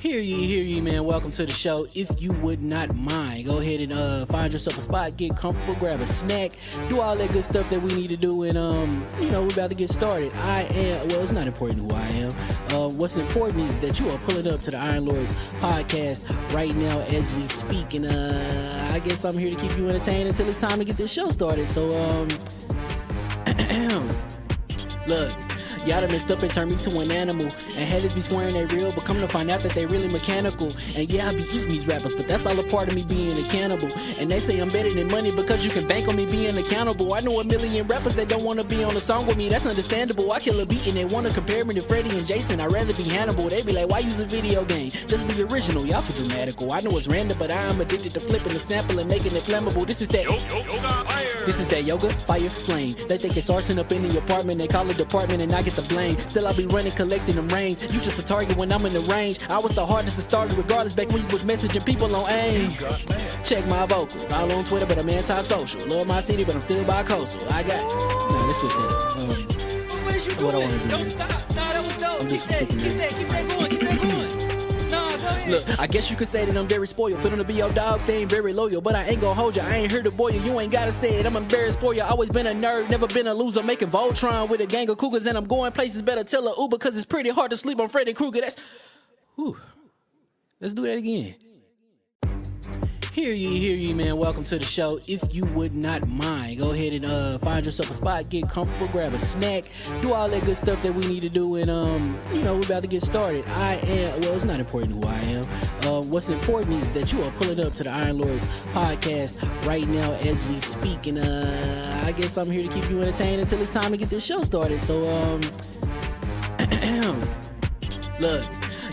Hear ye, man. Welcome to the show. If you would not mind, go ahead and find yourself a spot, get comfortable, grab a snack, do all that good stuff that we need to do, and we're about to get started. It's not important who I am. What's important is that you are pulling up to the Iron Lords podcast right now as we speak, and I guess I'm here to keep you entertained until it's time to get this show started. So look. Y'all done messed up and turned me to an animal, and haters be swearing they real, but come to find out that they really mechanical. And yeah, I be eating these rappers, but that's all a part of me being a cannibal. And they say I'm better than money because you can bank on me being accountable. I know a million rappers that don't wanna be on a song with me, that's understandable. I kill a beat and they wanna compare me to Freddie and Jason. I'd rather be Hannibal. They be like, why use a video game? Just be original, y'all too dramatical. I know it's random, but I am addicted to flipping the sample and making it flammable. This is that This is that yoga, fire, flame. They think it's arson up in the apartment, they call it department and I get the blame. Still I be running, collecting them reins. You just a target when I'm in the range. I was the hardest to start regardless back when you was messaging people on AIM. Check my vocals, all on Twitter but I'm anti-social. Love my city but I'm still bi-coastal. I got, no, let's switch that up. What is you doing? What I wanna do? Don't stop. Nah, that was dope. I'm just Keep that going. Keep that going. Nah, go ahead. Look, I guess you could say that I'm very spoiled. Feeling to be your dog, they ain't very loyal. But I ain't gon' hold ya, I ain't here to boil you. You ain't gotta say it, I'm embarrassed for ya. Always been a nerd, never been a loser. Making Voltron with a gang of cougars. And I'm going places, better tell a Uber. Cause it's pretty hard to sleep on Freddy Krueger. That's, whew. Let's do that again. Hear ye, man. Welcome to the show. If you would not mind, go ahead and find yourself a spot, get comfortable, grab a snack, do all that good stuff that we need to do, and we're about to get started. It's not important who I am. What's important is that you are pulling up to the Iron Lords podcast right now as we speak, and I guess I'm here to keep you entertained until it's time to get this show started. So look.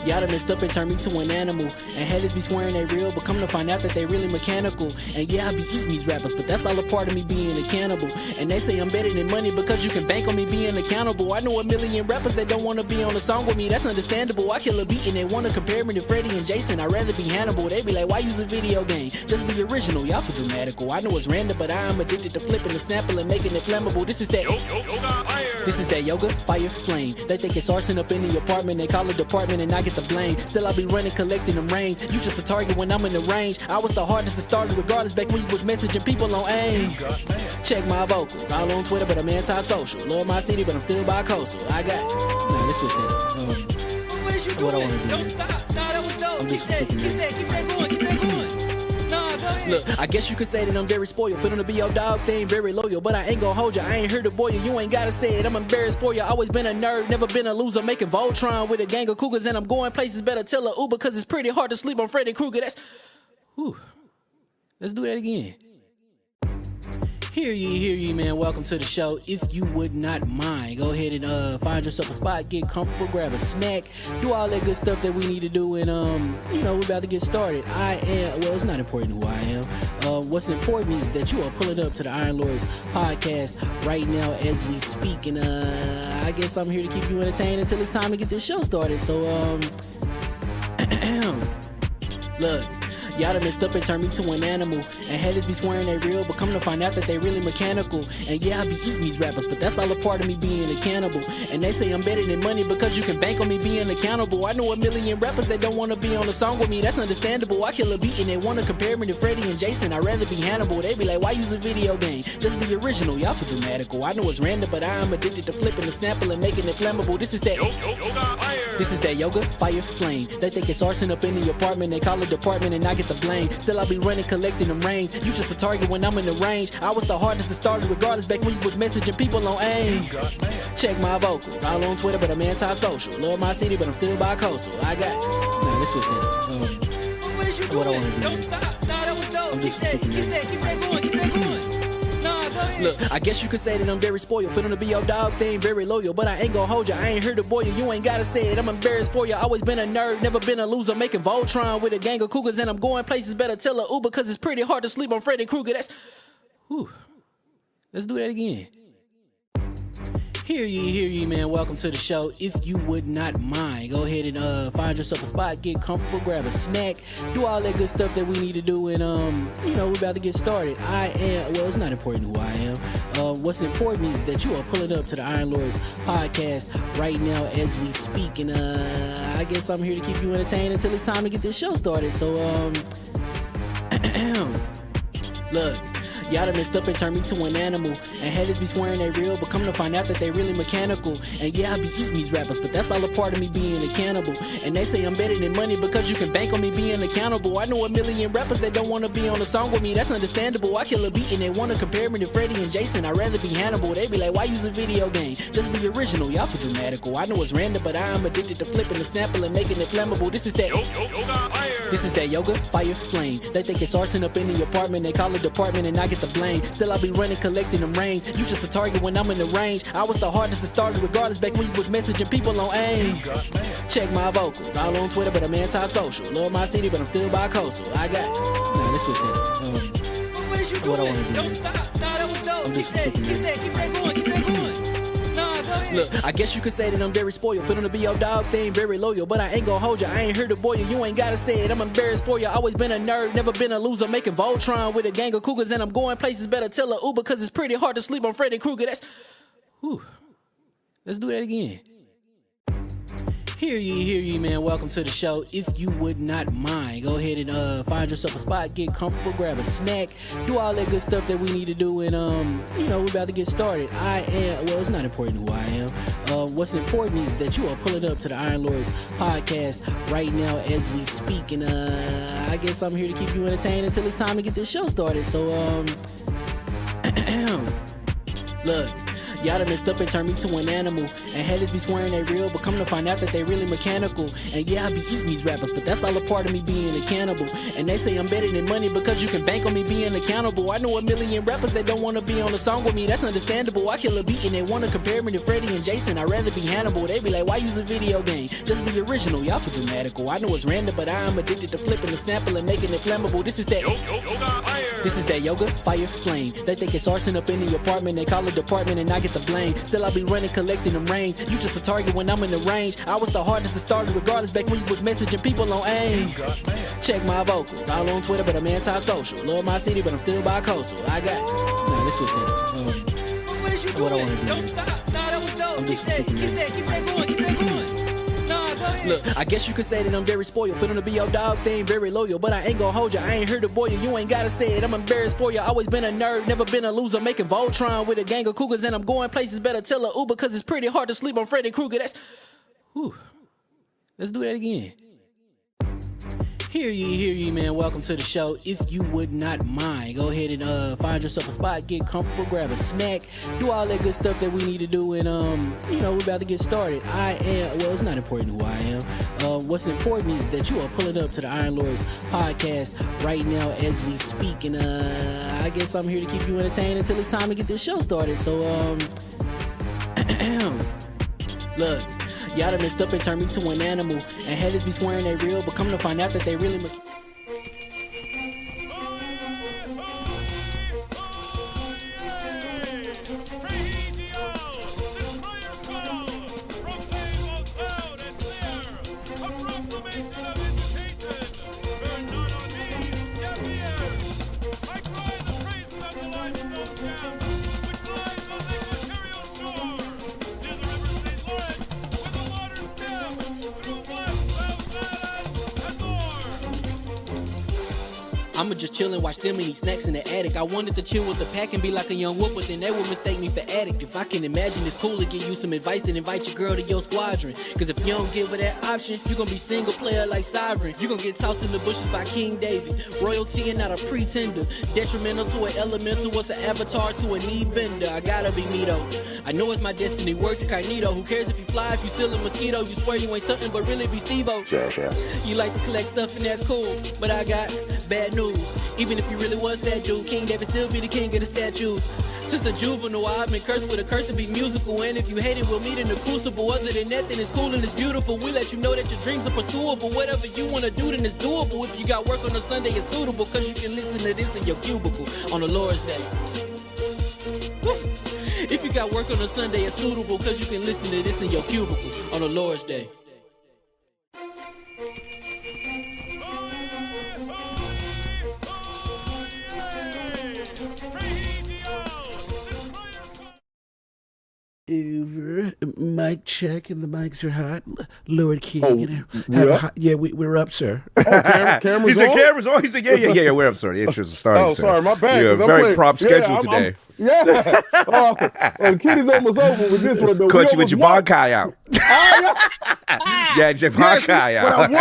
Y'all done messed up and turned me to an animal, and haters be swearing they real, but come to find out that they really mechanical. And yeah, I be eating these rappers, but that's all a part of me being a cannibal. And they say I'm better than money because you can bank on me being accountable. I know a million rappers that don't wanna be on a song with me, that's understandable. I kill a beat and they wanna compare me to Freddie and Jason. I'd rather be Hannibal. They be like, why use a video game? Just be original, y'all too dramatical. I know it's random, but I am addicted to flipping the sample and making it flammable. This is that This is that yoga, fire, flame. They think it's arson up in the apartment, they call it department and I get the blame. Still I be running, collecting them reins. You just a target when I'm in the range. I was the hardest to start regardless back when you was messaging people on AIM. Check my vocals, all on Twitter but I'm anti-social. Love my city but I'm still bi-coastal. I got, no, let's switch that up. What is you doing? What I wanna do? Don't stop. Nah, that was dope. I'm just Keep that going. Keep that going. Nah, go ahead. Look, I guess you could say that I'm very spoiled. Feeling to be your dog, they ain't very loyal. But I ain't gon' hold ya, I ain't here to boil you. You ain't gotta say it, I'm embarrassed for ya. Always been a nerd, never been a loser. Making Voltron with a gang of cougars. And I'm going places, better tell a Uber. Cause it's pretty hard to sleep on Freddy Krueger. That's, whew. Let's do that again. Hear ye, man. Welcome to the show. If you would not mind, go ahead and find yourself a spot, get comfortable, grab a snack, do all that good stuff that we need to do, and we're about to get started. It's not important who I am. What's important is that you are pulling up to the Iron Lords podcast right now as we speak, and I guess I'm here to keep you entertained until it's time to get this show started. So look. Y'all done messed up and turned me to an animal, and haters be swearing they real, but come to find out that they really mechanical. And yeah, I be eating these rappers, but that's all a part of me being a cannibal. And they say I'm better than money because you can bank on me being accountable. I know a million rappers that don't wanna be on a song with me, that's understandable. I kill a beat and they wanna compare me to Freddie and Jason. I'd rather be Hannibal. They be like, why use a video game? Just be original, y'all too dramatical. I know it's random, but I am addicted to flipping the sample and making it flammable. This is that This is that yoga, fire, flame. They think it's arson up in the apartment, they call it department and I get the blame. Still I be running, collecting them reins. You just a target when I'm in the range. I was the hardest to start regardless back when you was messaging people on AIM. Check my vocals, all on Twitter but I'm anti-social. Love my city but I'm still bi-coastal. I got, no, let's switch that up. What is you doing? What I wanna do? Don't stop. Nah, that was dope. I'm just Keep that going. Keep that going. Nah, go ahead. Look, I guess you could say that I'm very spoiled. Feeling to be your dog, they ain't very loyal. But I ain't gon' hold ya, I ain't here to boil you. You ain't gotta say it, I'm embarrassed for ya. Always been a nerd, never been a loser. Making Voltron with a gang of cougars. And I'm going places, better tell a Uber. Cause it's pretty hard to sleep on Freddy Krueger. That's, whew. Let's do that again. Hear ye, man. Welcome to the show. If you would not mind, go ahead and find yourself a spot, get comfortable, grab a snack, do all that good stuff that we need to do, and we're about to get started. It's not important who I am. What's important is that you are pulling up to the Iron Lords podcast right now as we speak, and I guess I'm here to keep you entertained until it's time to get this show started. So look, y'all done messed up and turned me to an animal. And haters be swearing they real, but come to find out that they really mechanical. And yeah, I be eating these rappers, but that's all a part of me being a cannibal. And they say I'm better than money because you can bank on me being accountable. I know a million rappers that don't wanna be on a song with me, that's understandable. I kill a beat and they wanna compare me to Freddie and Jason. I'd rather be Hannibal. They be like, why use a video game? Just be original, y'all too dramatical. I know it's random, but I am addicted to flipping the sample and making it flammable. This is that yoga, fire, flame. They think it's arson up in the apartment, they call it department and I get the blame. Still I be running, collecting them rains. You just a target when I'm in the range. I was the hardest to start regardless back when you was messaging people on AIM. Check my vocals, all on Twitter, but I'm anti-social. Love my city, but I'm still bi-coastal. I got nah, let's switch that up. What is you doing? What I wanna do? Don't stop. Nah, that was dope. I'm Keep just that super going, keep that going. Nah, go ahead. Look, I guess you could say that I'm very spoiled. For them to be your dogs, they ain't very loyal. But I ain't gon' hold you, I ain't here to boil you. You ain't gotta say it, I'm embarrassed for you. Always been a nerd, never been a loser. Making Voltron with a gang of cougars. And I'm going places, better tell a Uber. Cause it's pretty hard to sleep on Freddy Krueger. That's, whew. Let's do that again. Hear ye, man. Welcome to the show. If you would not mind, go ahead and find yourself a spot, get comfortable, grab a snack, do all that good stuff that we need to do, and we're about to get started. It's not important who I am. What's important is that you are pulling up to the Iron Lords podcast right now as we speak, and I guess I'm here to keep you entertained until it's time to get this show started. So look, y'all done messed up and turned me to an animal. And haters be swearing they real, but come to find out that they really mechanical. And yeah, I be eating these rappers, but that's all a part of me being a cannibal. And they say I'm better than money because you can bank on me being accountable. I know a million rappers that don't wanna be on a song with me, that's understandable. I kill a beat and they wanna compare me to Freddie and Jason. I'd rather be Hannibal. They be like, why use a video game? Just be original, y'all too dramatical. I know it's random, but I am addicted to flipping the sample and making it flammable. This is that yoga, fire, flame. They think it's arson up in the apartment, they call it department and I get the blame. Still I be running, collecting them rains. You just a target when I'm in the range. I was the hardest to start regardless back when you was messaging people on AIM. Check my vocals, all on Twitter, but I'm anti-social. Love my city, but I'm still bi-coastal. I got nah, let's switch that up. What is you doing? What I wanna do? Don't stop. Nah, that was dope. I'm Keep just that super going, keep that going. Nah, go ahead. Look, I guess you could say that I'm very spoiled. For them to be your dogs, they ain't very loyal. But I ain't gon' hold you, I ain't here to boil you. You ain't gotta say it, I'm embarrassed for you. Always been a nerd, never been a loser. Making Voltron with a gang of cougars. And I'm going places, better tell a Uber. Cause it's pretty hard to sleep on Freddy Krueger. That's, whew. Let's do that again. Hear ye, man. Welcome to the show. If you would not mind, go ahead and find yourself a spot, get comfortable, grab a snack, do all that good stuff that we need to do, and we're about to get started. It's not important who I am. What's important is that you are pulling up to the Iron Lords podcast right now as we speak, and I guess I'm here to keep you entertained until it's time to get this show started. So look, y'all done messed up and turned me to an animal. And haters be swearing they real, but come to find out that they really Hey, 3 DO, this is my call. Proclaim goes loud and clear. A proclamation of invitation. Turn not on these, deaf ears. I cry the praises of the life of those gems, which lies on Lake Ontario's shore. Near the river St. Lawrence, with the water stem, through West, South, and more. I'ma just chill and watch them and eat snacks in the attic. I wanted to chill with the pack and be like a young whoop, but then they would mistake me for addict. If I can imagine it's cool to give you some advice, then invite your girl to your squadron. Cause if you don't give her that option, you gon' be single player like Sovereign. You gon' get tossed in the bushes by King David. Royalty and not a pretender. Detrimental to an elemental, what's an avatar to a knee bender? I gotta be me though. I know it's my destiny, word to Carnito. Who cares if you fly, if you still a mosquito? You swear you ain't stuntin', but really be Steve-O. You like to collect stuff and that's cool, but I got bad news. Even if you really was that dude, King David still be the king of the statues. Since a juvenile, I've been cursed with a curse to be musical. And if you hate it, we'll meet in the crucible. Other than that, then it's cool and it's beautiful. We let you know that your dreams are pursuable. Whatever you wanna do, then it's doable. If you got work on a Sunday, it's suitable. Cause you can listen to this in your cubicle on the Lord's Day. Woo. If you got work on a Sunday, it's suitable. Cause you can listen to this in your cubicle on the Lord's Day. Over. Mic check, and the mics are hot. Lord King. Oh, have we a up? hot, yeah, we're up, sir. Camera's He said, on? "Cameras on." He said, "Yeah, we're up, sir. The intro's starting." Oh, sir. sorry, my bad. You're 'cause I'm very playing- prompt yeah, schedule I'm- today. Yeah. The kid is almost over with this one, though. Caught We you with your almost Bonkai out. won. Yeah, your Yes, Bonkai but out.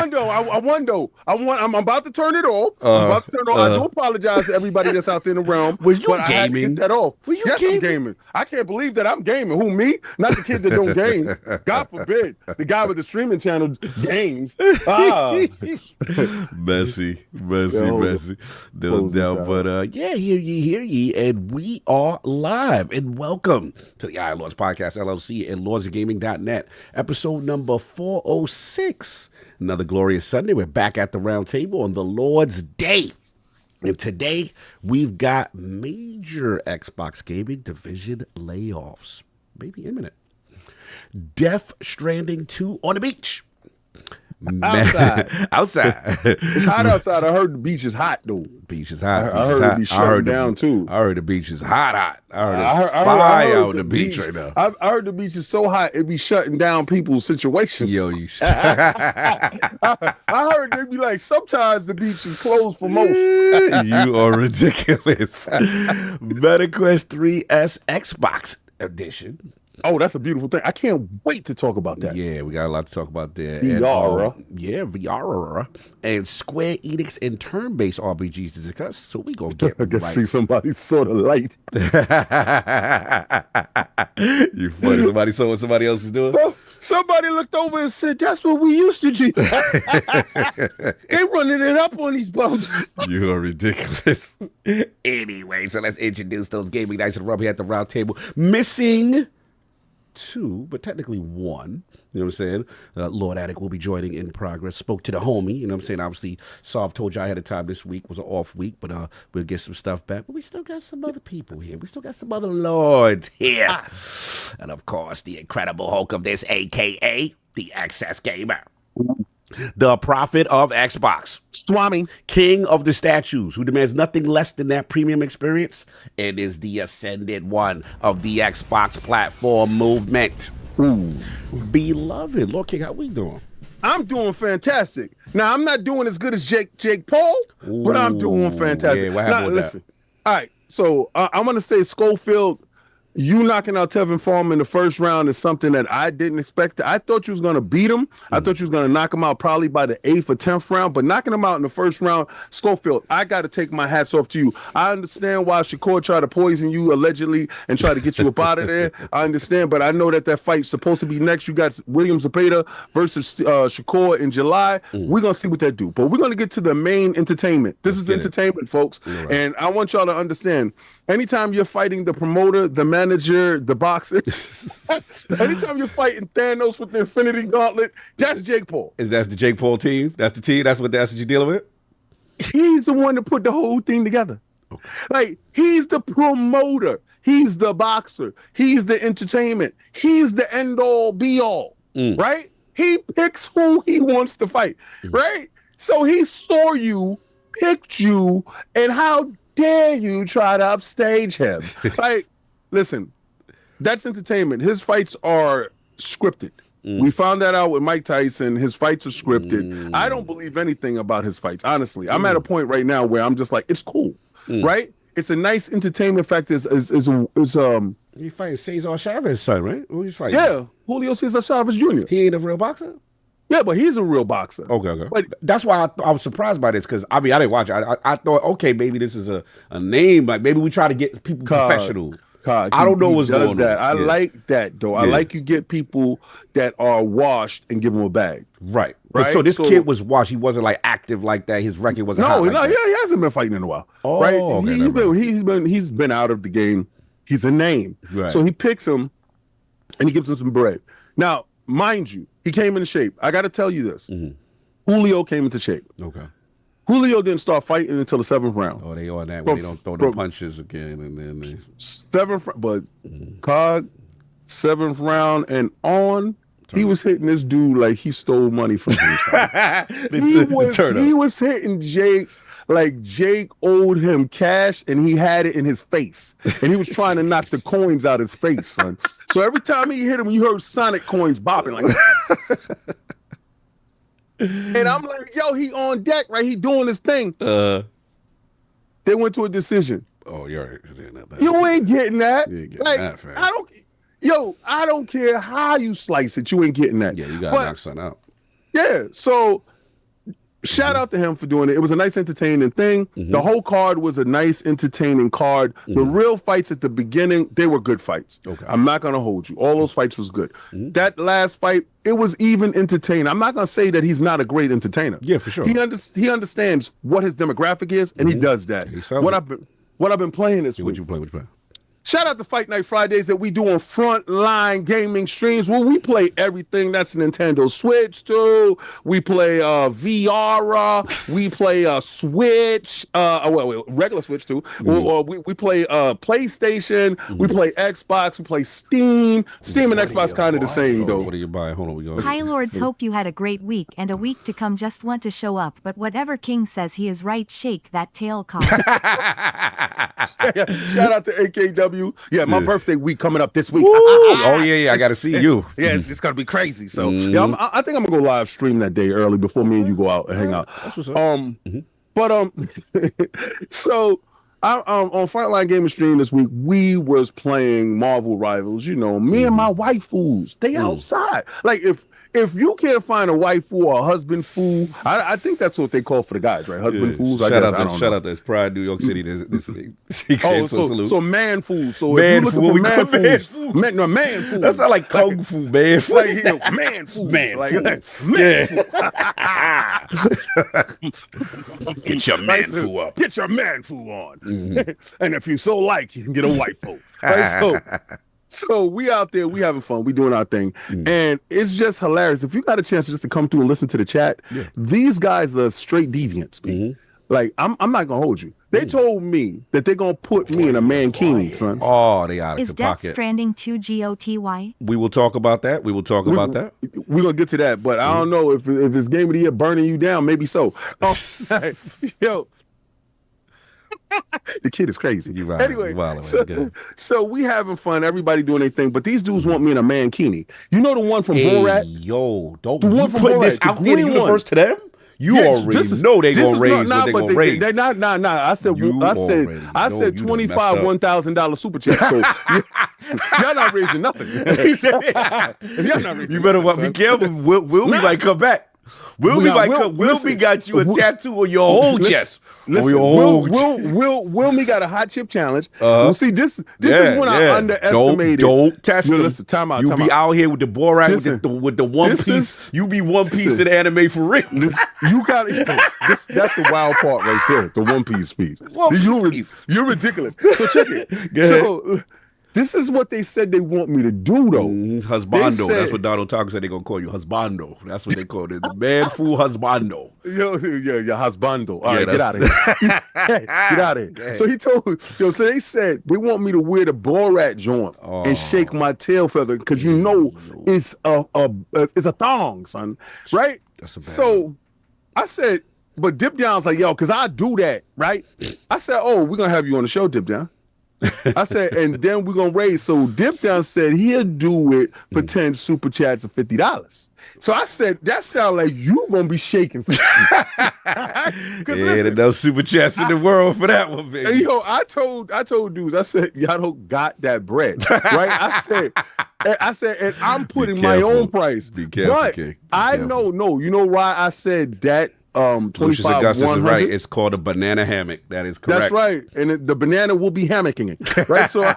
I'm about to turn it off. I'm about to turn it off. I do apologize to everybody that's out there in the realm. Was you but I had to gaming? get that off. Were you yes, gaming? I'm gaming. I can't believe that I'm gaming. Who, me? Not the kid that don't game. God forbid. The guy with the streaming channel games. Messy. No Close this doubt. out. But yeah, hear ye, and we are live. And welcome to the ILPs Podcast LLC and lordsofgaming.net, episode number 406. Another glorious Sunday. We're back at the round table on the Lord's Day. And today we've got major Xbox gaming division layoffs. Maybe imminent. Death Stranding 2 on the beach. Outside. It's hot outside. I heard the beach is hot, though. Beach is hot. I heard it be shutting down, too. I heard the beach is hot. I heard I it's heard fire out on the beach right now. I heard the beach is so hot it be shutting down people's situations. Yo, you I heard they be like, sometimes the beach is closed for most. You are ridiculous. MetaQuest 3S Xbox edition. Oh, that's a beautiful thing. I can't wait to talk about that. Yeah, we got a lot to talk about there. VR. VR. And Square Enix and turn-based RPGs to discuss. So we gonna get I can right. see somebody sort of light. You funny. Somebody saw what somebody else is doing. So somebody looked over and said, "That's what we used to do." They running it up on these bums. You are ridiculous. Anyway, so let's introduce those gaming nights and rub here at the round table. Missing two, but technically one. You know what I'm saying? Lord Attic will be joining in progress. Spoke to the homie. You know what I'm saying? Obviously, I've told you ahead of time this week was an off week, but we'll get some stuff back. But we still got some other people here. We still got some other lords here. And of course, the Incredible Hulk of this, a.k.a. the Access Gamer. The prophet of Xbox. Swami. King of the statues, who demands nothing less than that premium experience, and is the ascended one of the Xbox platform movement. Ooh. Beloved, Lord King, how we doing? I'm doing fantastic. Now, I'm not doing as good as Jake Paul, but I'm doing fantastic. Yeah, what happened now, with listen. All right, so I'm going to say Schofield, you knocking out Tevin Farm in the first round is something that I didn't expect. I thought you was going to beat him. I thought you was going to knock him out probably by the 8th or 10th round, but knocking him out in the first round, Schofield, I got to take my hats off to you. I understand why Shakur tried to poison you allegedly and try to get you up out of there. I understand, but I know that fight's supposed to be next. You got William Zepeda versus Shakur in July. We're going to see what that do, but we're going to get to the main entertainment. This is entertainment, folks, right. And I want y'all to understand, anytime you're fighting the promoter, the manager, the boxer, anytime you're fighting Thanos with the Infinity Gauntlet, that's Jake Paul. Is that the Jake Paul team? That's the team? That's what you're dealing with? He's the one that put the whole thing together. Okay. Like, he's the promoter. He's the boxer. He's the entertainment. He's the end-all, be-all, right? He picks who he wants to fight, right? So he saw you, picked you, and how dare you try to upstage him? Like, listen, that's entertainment. His fights are scripted. We found that out with Mike Tyson. His fights are scripted. I don't believe anything about his fights, honestly. I'm at a point right now where I'm just like, it's cool, right? It's a nice entertainment factor. He fighting Cesar Chavez's son, right? Who he's fighting? Yeah, Julio Cesar Chavez Jr. He ain't a real boxer? Yeah, but he's a real boxer. Okay. But that's why I was surprised by this, because I didn't watch it. I thought, okay, maybe this is a name. Like, maybe we try to get people professional. I don't know what's going on. I like that, though. I like you get people that are washed and give them a bag. Right. But so this kid was washed. He wasn't like active like that. His record wasn't hot like that. He hasn't been fighting in a while. Oh, right? okay, He's been out of the game. He's a name. Right. So he picks him and he gives him some bread. Now, mind you, he came into shape. I got to tell you this. Julio came into shape. Okay. Julio didn't start fighting until the 7th round. Oh, they on that when they don't throw the punches again, and then they... 7th, but COG 7th round and on, he was hitting this dude like he stole money from him. he was hitting Jake like Jake owed him cash and he had it in his face. And he was trying to knock the coins out his face, son. So every time he hit him, you heard Sonic coins bopping like and I'm like, yo, he on deck, right? He doing his thing. They went to a decision. Oh, you're right. You ain't getting that. You ain't getting like, that, fam. I don't care how you slice it. You ain't getting that. Yeah, you got to knock something out. Yeah, so shout out to him for doing it. It was a nice, entertaining thing. The whole card was a nice, entertaining card. The real fights at the beginning, they were good fights. Okay. I'm not going to hold you. All those fights was good. That last fight, it was even entertaining. I'm not going to say that he's not a great entertainer. Yeah, for sure. He understands what his demographic is, and he does that. What I've been playing this week. What you play? Shout out to Fight Night Fridays that we do on Frontline Gaming streams where we play everything that's Nintendo Switch too. We play VR, we play Switch, regular Switch too. We play PlayStation, we play Xbox, we play Steam. Steam and Xbox kind of the same though. What are you buying? Hold on, we go. Hi Lords, hope you had a great week and a week to come. Just want to show up, but whatever King says he is right. Shake that tail cock. Shout out to AKW. Yeah, my birthday week coming up this week. Oh yeah, I got to see you. Yeah, it's gonna be crazy. So yeah, I think I'm gonna go live stream that day early before me and you go out and hang out. That's what's up. But so I on Frontline Gaming stream this week, we was playing Marvel Rivals. You know, me and my waifus, they outside. Like if you can't find a waifu or a husband fool, I think that's what they call for the guys, right? Husband fools. Shout out to Pride New York City this week. So man fools. So man if you're looking fool, for man fools, man fools. That sounds like kung fu, man. Like, man fools. Man like, fools. man Yeah. Get your man foo up. Get your man foo on. And if you so like, you can get a waifu. Right? So we out there, we having fun, we doing our thing, and it's just hilarious. If you got a chance just to come through and listen to the chat, these guys are straight deviants, man. Like I'm not gonna hold you. They told me that they're gonna put me in a mankini, son. Oh, they out of Is your Death pocket. Stranding 2 GOTY? We will talk about that. We're gonna get to that, but I don't know if it's game of the year burning you down. Maybe so. Yo. The kid is crazy. Anyway, so we having fun. Everybody doing their thing, but these dudes want me in a mankini. You know the one from Borat? Yo, don't the one from put Borat, this out there in the universe to them? You already know they gonna raise what they gonna raise. I said $25 $1,000 super chat. So y'all not raising nothing. Y'all not raising you better nothing, be careful. Will be might come back. Will be got you a tattoo on your whole chest. Listen, Wilmy got a hot chip challenge. Well, see, this is when I underestimated. Don't test him. Listen, time out. You be out here with the Borat with the one piece. You be one piece of the anime for real. You got that's the wild part right there. The one piece speech. You're ridiculous. So check it. So this is what they said they want me to do, though. Husbando. That's what Donald Tucker said they're going to call you. Husbando. That's what they call it. The man fool husbando. Yo, husbando. All right, get out of here. Get out of here. So he told me, so they said they want me to wear the Borat joint and shake my tail feather because you know it's a thong, son. Right? That's a bad one. I said, but Dip Down's like, yo, because I do that, right? I said, oh, we're going to have you on the show, Dip Down. I said, and then we're gonna raise. So Dip Down said he'll do it for 10 super chats of $50. So I said, that sounds like you gonna be shaking. There's no super chats in the world for that one, baby. And, yo, I told dudes, I said, y'all don't got that bread, right? I said, and I'm putting my own price. Be careful, but King. I know, you know why I said that? 25 Augustus 100? is right. It's called a banana hammock. That is correct. That's right. And the banana will be hammocking it. Right? So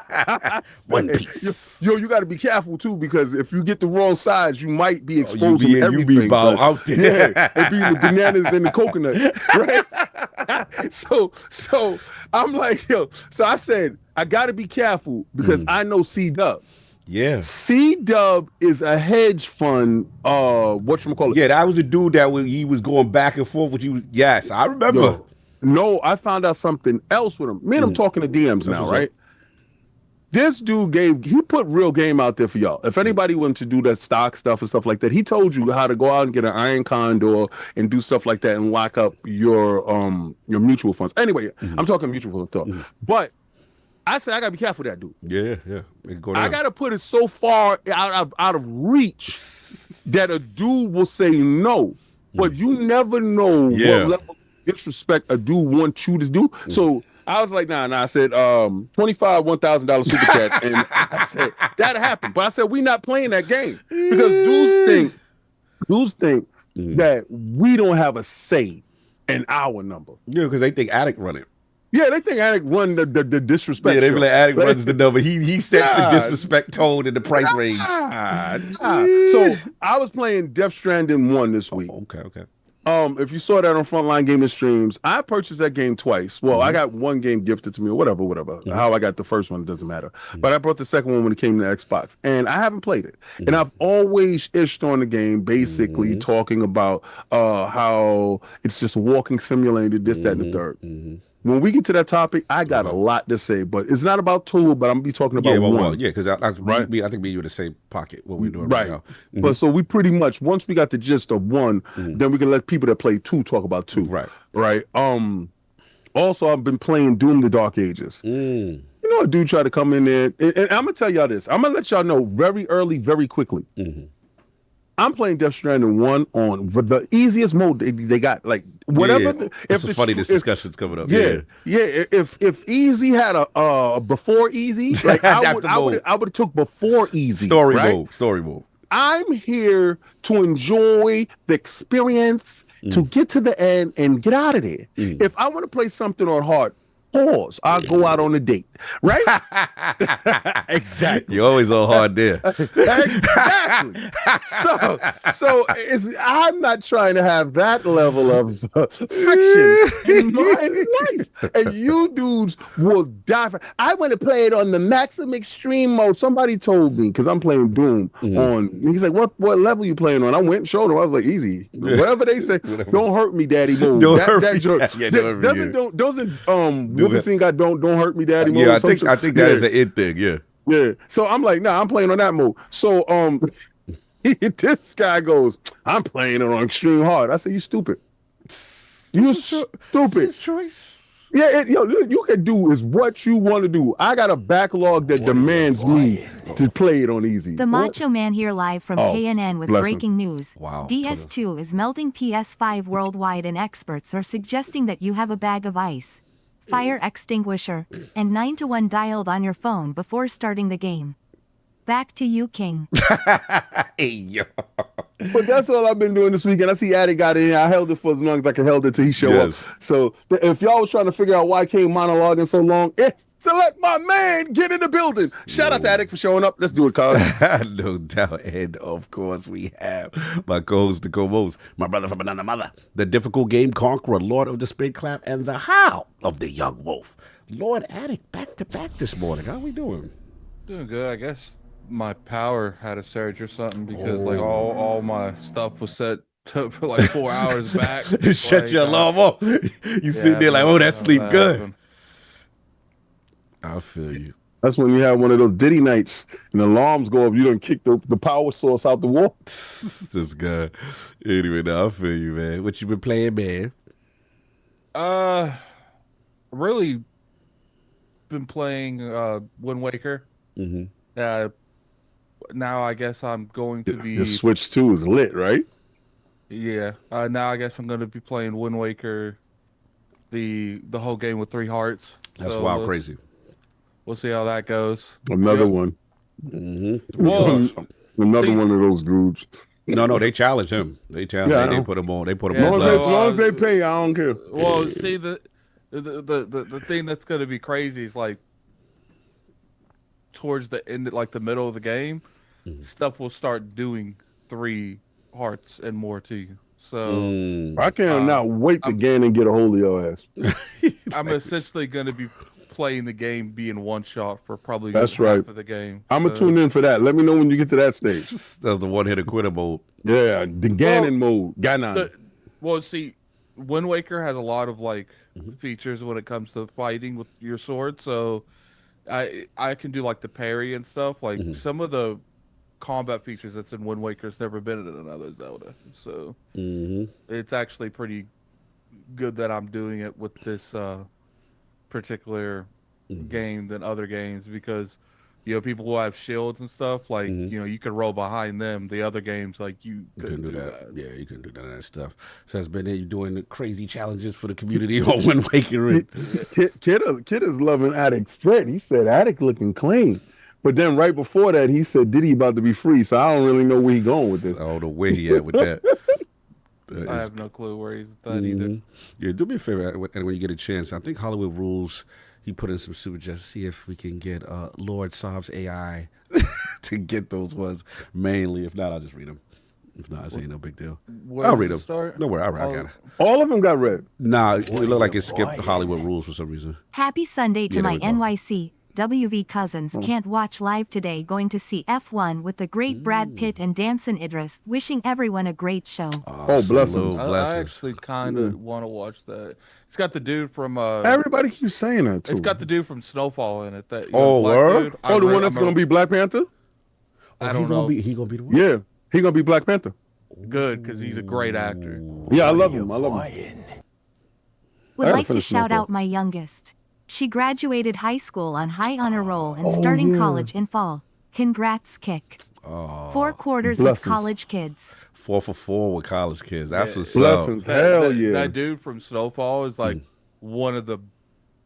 one piece. You got to be careful too, because if you get the wrong size, you might be exposing everything. You be out there. Yeah, it be the bananas and the coconuts. Right? So I'm like, yo. So I said, I got to be careful because I know C-Dub. Yeah. C-Dub is a hedge fund, whatchamacallit. Yeah, that was the dude that he was going back and forth with you. Yes, I remember. No, I found out something else with him. Me and him talking to DMs now, right? This dude he put real game out there for y'all. If anybody wanted to do that stock stuff and stuff like that, he told you how to go out and get an iron condor and do stuff like that and lock up your mutual funds. Anyway, I'm talking mutual funds talk. But I said I gotta be careful with that dude. Yeah. It can go I down. gotta put it so far out of reach that a dude will say no. But you never know what level of disrespect a dude wants you to do. So I was like, nah. I said, $25 $1,000 super chats, and I said that'll happen. But I said we not playing that game because dudes think that we don't have a say in our number. Yeah, because they think Addict run it. Yeah, they think Addict run the disrespect. Yeah, they be show. like Addict runs the number. He sets the disrespect tone and the price range. So I was playing Death Stranding 1 this week. Okay. If you saw that on Frontline Gaming Streams, I purchased that game twice. Well, I got one game gifted to me or whatever. How I got the first one, it doesn't matter. But I brought the second one when it came to Xbox, and I haven't played it. And I've always ished on the game, basically talking about how it's just a walking simulator, this, that, and the third. When we get to that topic, I got a lot to say, but it's not about two, but I'm gonna be talking about one. Yeah, because I think me and you in the same pocket. What we're doing right now. But so we pretty much once we got the gist of one, then we can let people that play two talk about two. Right. Also, I've been playing Doom: The Dark Ages. You know, a dude tried to come in there, and I'm gonna tell y'all this. I'm gonna let y'all know very early, very quickly. I'm playing Death Stranding 1 on the easiest mode they got. Like whatever. It's funny this discussion's coming up. Yeah. If easy had a before easy, like I would have took before easy. Story mode. I'm here to enjoy the experience, to get to the end and get out of there. If I want to play something on hard, pause. I'll go out on a date, right? Exactly. You're always on hard there. Exactly. So I'm not trying to have that level of friction in my life. And you dudes will die. I want to play it on the maximum extreme mode. Somebody told me, because I'm playing Doom on, he's like, what level you playing on? I went and showed him. I was like, easy. Whatever they say, don't hurt me, daddy mode. Don't hurt me. Doesn't Wolfenstein got don't hurt me, daddy mode? Yeah, I think that is an it thing. Yeah. So I'm like, nah, I'm playing on that mode. So this guy goes, I'm playing it on extreme hard. I said, you stupid. You stupid. Choice. Yeah, you can do is what you want to do. I got a backlog that demands me to play it on easy. The Macho Man here live from KNN with breaking news. Wow. DS2 is melting PS5 worldwide, and experts are suggesting that you have a bag of ice, fire extinguisher, and 9-to-1 dialed on your phone before starting the game. Back to you, King. Hey, yo. But that's all I've been doing this weekend. I see Addy got in. I held it for as long as I could hold it till he show up. So if y'all was trying to figure out why King monologuing so long, it's to let my man get in the building. Shout out to Addict for showing up. Let's do it, Carl. No doubt. And of course we have my co-host, the co-host, my brother from another mother, the difficult game conqueror, Lord of the Spin Clap, and the Howl of the Young Wolf. Lord Addict, back to back this morning. How we doing? Doing good, I guess. My power had a surge or something because like all my stuff was set to for like 4 hours back. Shut like, your alarm off. You sitting there like, oh, that sleep good. I feel you. That's when you have one of those Diddy nights and the alarms go up. You done kick the power source out the wall. This guy. Anyway, now I feel you, man. What you been playing, man? Really been playing Wind Waker. Now I guess I'm going to be... The Switch 2 is lit, right? Yeah. Now I guess I'm going to be playing Wind Waker, the whole game with 3 hearts. That's wild crazy. We'll see how that goes. Another one. Whoa. Another one of those dudes. No, they challenge him. They challenge him. They put him on. They put him on. As long as they pay, I don't care. Well, see, the thing that's going to be crazy is like towards the end, like the middle of the game, stuff will start doing 3 hearts and more to you. So I cannot wait to gain and get a hold of your ass. I'm essentially going to be playing the game being one shot for probably half of the game. I'm gonna tune in for that. Let me know when you get to that stage. That's the one-hitter quitter mode. Yeah, the Ganon mode. Ganon. Well, see, Wind Waker has a lot of like features when it comes to fighting with your sword. So I can do like the parry and stuff. Like Mm-hmm. some of the combat features that's in Wind Waker's never been in another Zelda. So Mm-hmm. it's actually pretty good that I'm doing it with this particular Mm-hmm. game than other games, because people who have shields and stuff, like you could roll behind them. The other games, like you couldn't do that. Yeah, you couldn't do none of that stuff. So that's been there. You doing the crazy challenges for the community on Wind Waker. And Kid is loving Addict's spread. He said Addict looking clean. But then right before that, he said Diddy about to be free. So I don't really know where he going with this. I don't know where he at with that. I have no clue where he's at either. Yeah, do me a favor, and when you get a chance, I think Hollywood Rules, he put in some super chats. See if we can get Lord Saab's AI to get those ones mainly. If not, I'll just read them. If not, it's ain't no big deal. I'll read them. Don't worry, I got it. All of them got read. Nah, it looked like it skipped Hollywood Rules for some reason. Happy Sunday to Yeah, there my we go. NYC WV cousins. Can't watch live today. Going to see F1 with the great Brad Pitt and Damson Idris. Wishing everyone a great show. Oh, bless him. salute, I blessings. actually kind of want to watch that. It's got the dude from Everybody keeps saying that too. it's got the dude from Snowfall in it. That Oh, black word? dude. Oh, the one that's gonna be Black Panther? I don't know. He gonna be the one? Yeah, he gonna be Black Panther. Good, because he's a great actor. Yeah, I love him. I love him. Would I like to finished shout Snowfall. out my youngest. She graduated high school on high honor roll and starting yeah. college in fall. Congrats, Kick. 4 quarters blessings. of college kids. 4 for 4 with college kids. That's what's up. Blessings. Hell yeah. That dude from Snowfall is like one of the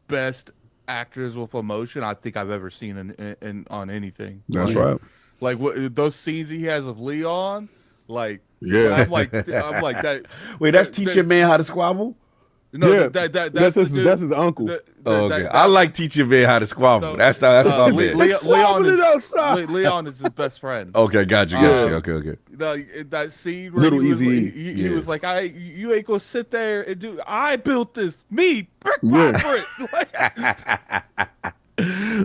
best actors with emotion I think I've ever seen in on anything. That's Like- right. Like what those scenes he has of Leon, like Yeah. I'm like that. Wait, that's teach your man how to squabble? No, Yeah, that's that's the his- dude- that's his uncle. Oh, okay. I like teaching man how to squabble. No, That's my man. Leon Squabble it is outside. Leon is his best friend. Okay, got you. Okay. That scene where Little he was, Easy. he was like, you ain't gonna sit there and do. I built this, me brick Yeah. by brick.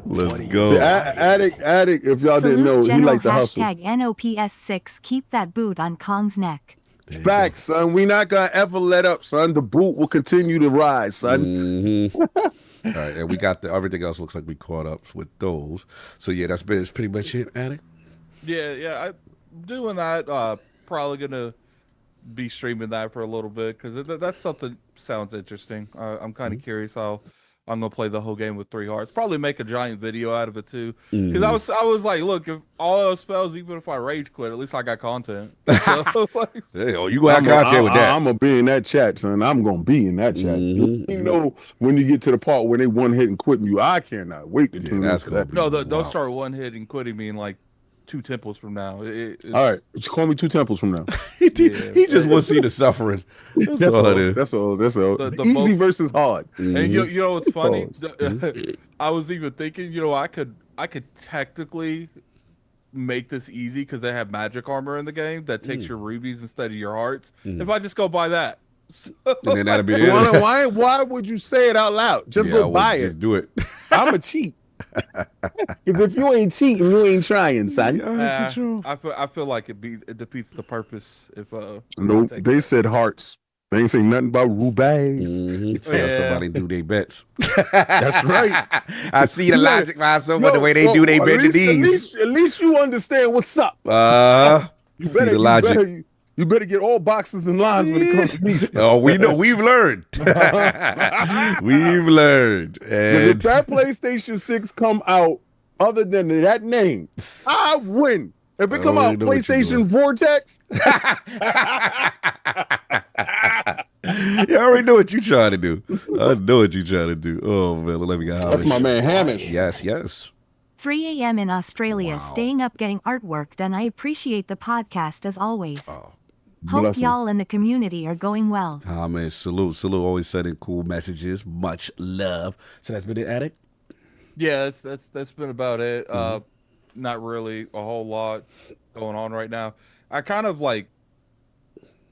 Let's go. The addict, if y'all didn't know, Salute he General liked to hustle. hashtag NOPS6. Keep that boot on Kong's neck. Facts, son. We not gonna ever let up, son. The boot will continue to rise, son. Mm-hmm. All right, and we got everything else looks like we caught up with those. So yeah, that's pretty much it, Addict. Yeah, I'm doing that. Probably gonna be streaming that for a little bit because that's something sounds interesting. I'm kind of curious how I'm gonna play the whole game with 3 hearts. Probably make a giant video out of it too. Because I was like, look, if all else fails, even if I rage quit, at least I got content. So, like, Hey, oh, you gonna have content with that. I'm gonna be in that chat, son. I'm gonna be in that chat. Mhm. You know, when you get to the part where they one hit and quitting you, I cannot wait to tune that's into gonna that. be- no, don't Wow. start one hit and quitting me in like 2 temples from now. All right, just call me 2 temples from now. he just wants to see the suffering. That's all it is. That's all. That's all. The Easy mo- versus hard. And you know what's funny? Pause. I was even thinking, I could technically make this easy because they have magic armor in the game that takes your rubies instead of your hearts. If I just go buy that, so, And then that'll be it. Why would you say it out loud? Just Yeah, go I would buy just it. do it. I'm a cheat. Because if you ain't cheating, you ain't trying, son. I feel like it defeats the purpose if No, take they that. said hearts. They ain't say nothing about rubies. Mhm. See how Yeah. somebody do their bets. That's right. I see the Yeah. logic behind someone, the Yo, way they well, do their at bet to least- these. At least you understand what's up. You see the logic. You better get all boxes and lines when it comes to me. Oh, we know. We've learned. We've learned. If And that PlayStation 6 come out other than that name, I win. If it come I out know what you're PlayStation doing. Vortex, you already know what you trying to do. I know what you trying to do. Oh man, let me get that's my man Hammond. Yes. 3 a.m. in Australia, Wow. staying up getting artwork done. I appreciate the podcast as always. Oh. Hope Bless 'em. y'all and the community are going well. Ah man, salute. Always sending cool messages. Much love. So that's been it, Addict. Yeah, that's been about it. Not really a whole lot going on right now. I kind of like,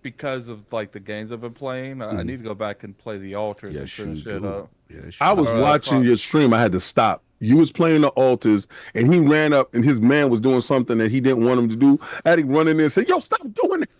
because of like the games I've been playing, I need to go back and play the altars and Yes, you finish it do. up. Yes, I was All right, watching fine. your stream. I had to stop. You was playing the altars, and he ran up, and his man was doing something that he didn't want him to do. I had to run in there and say, "Yo, stop doing it."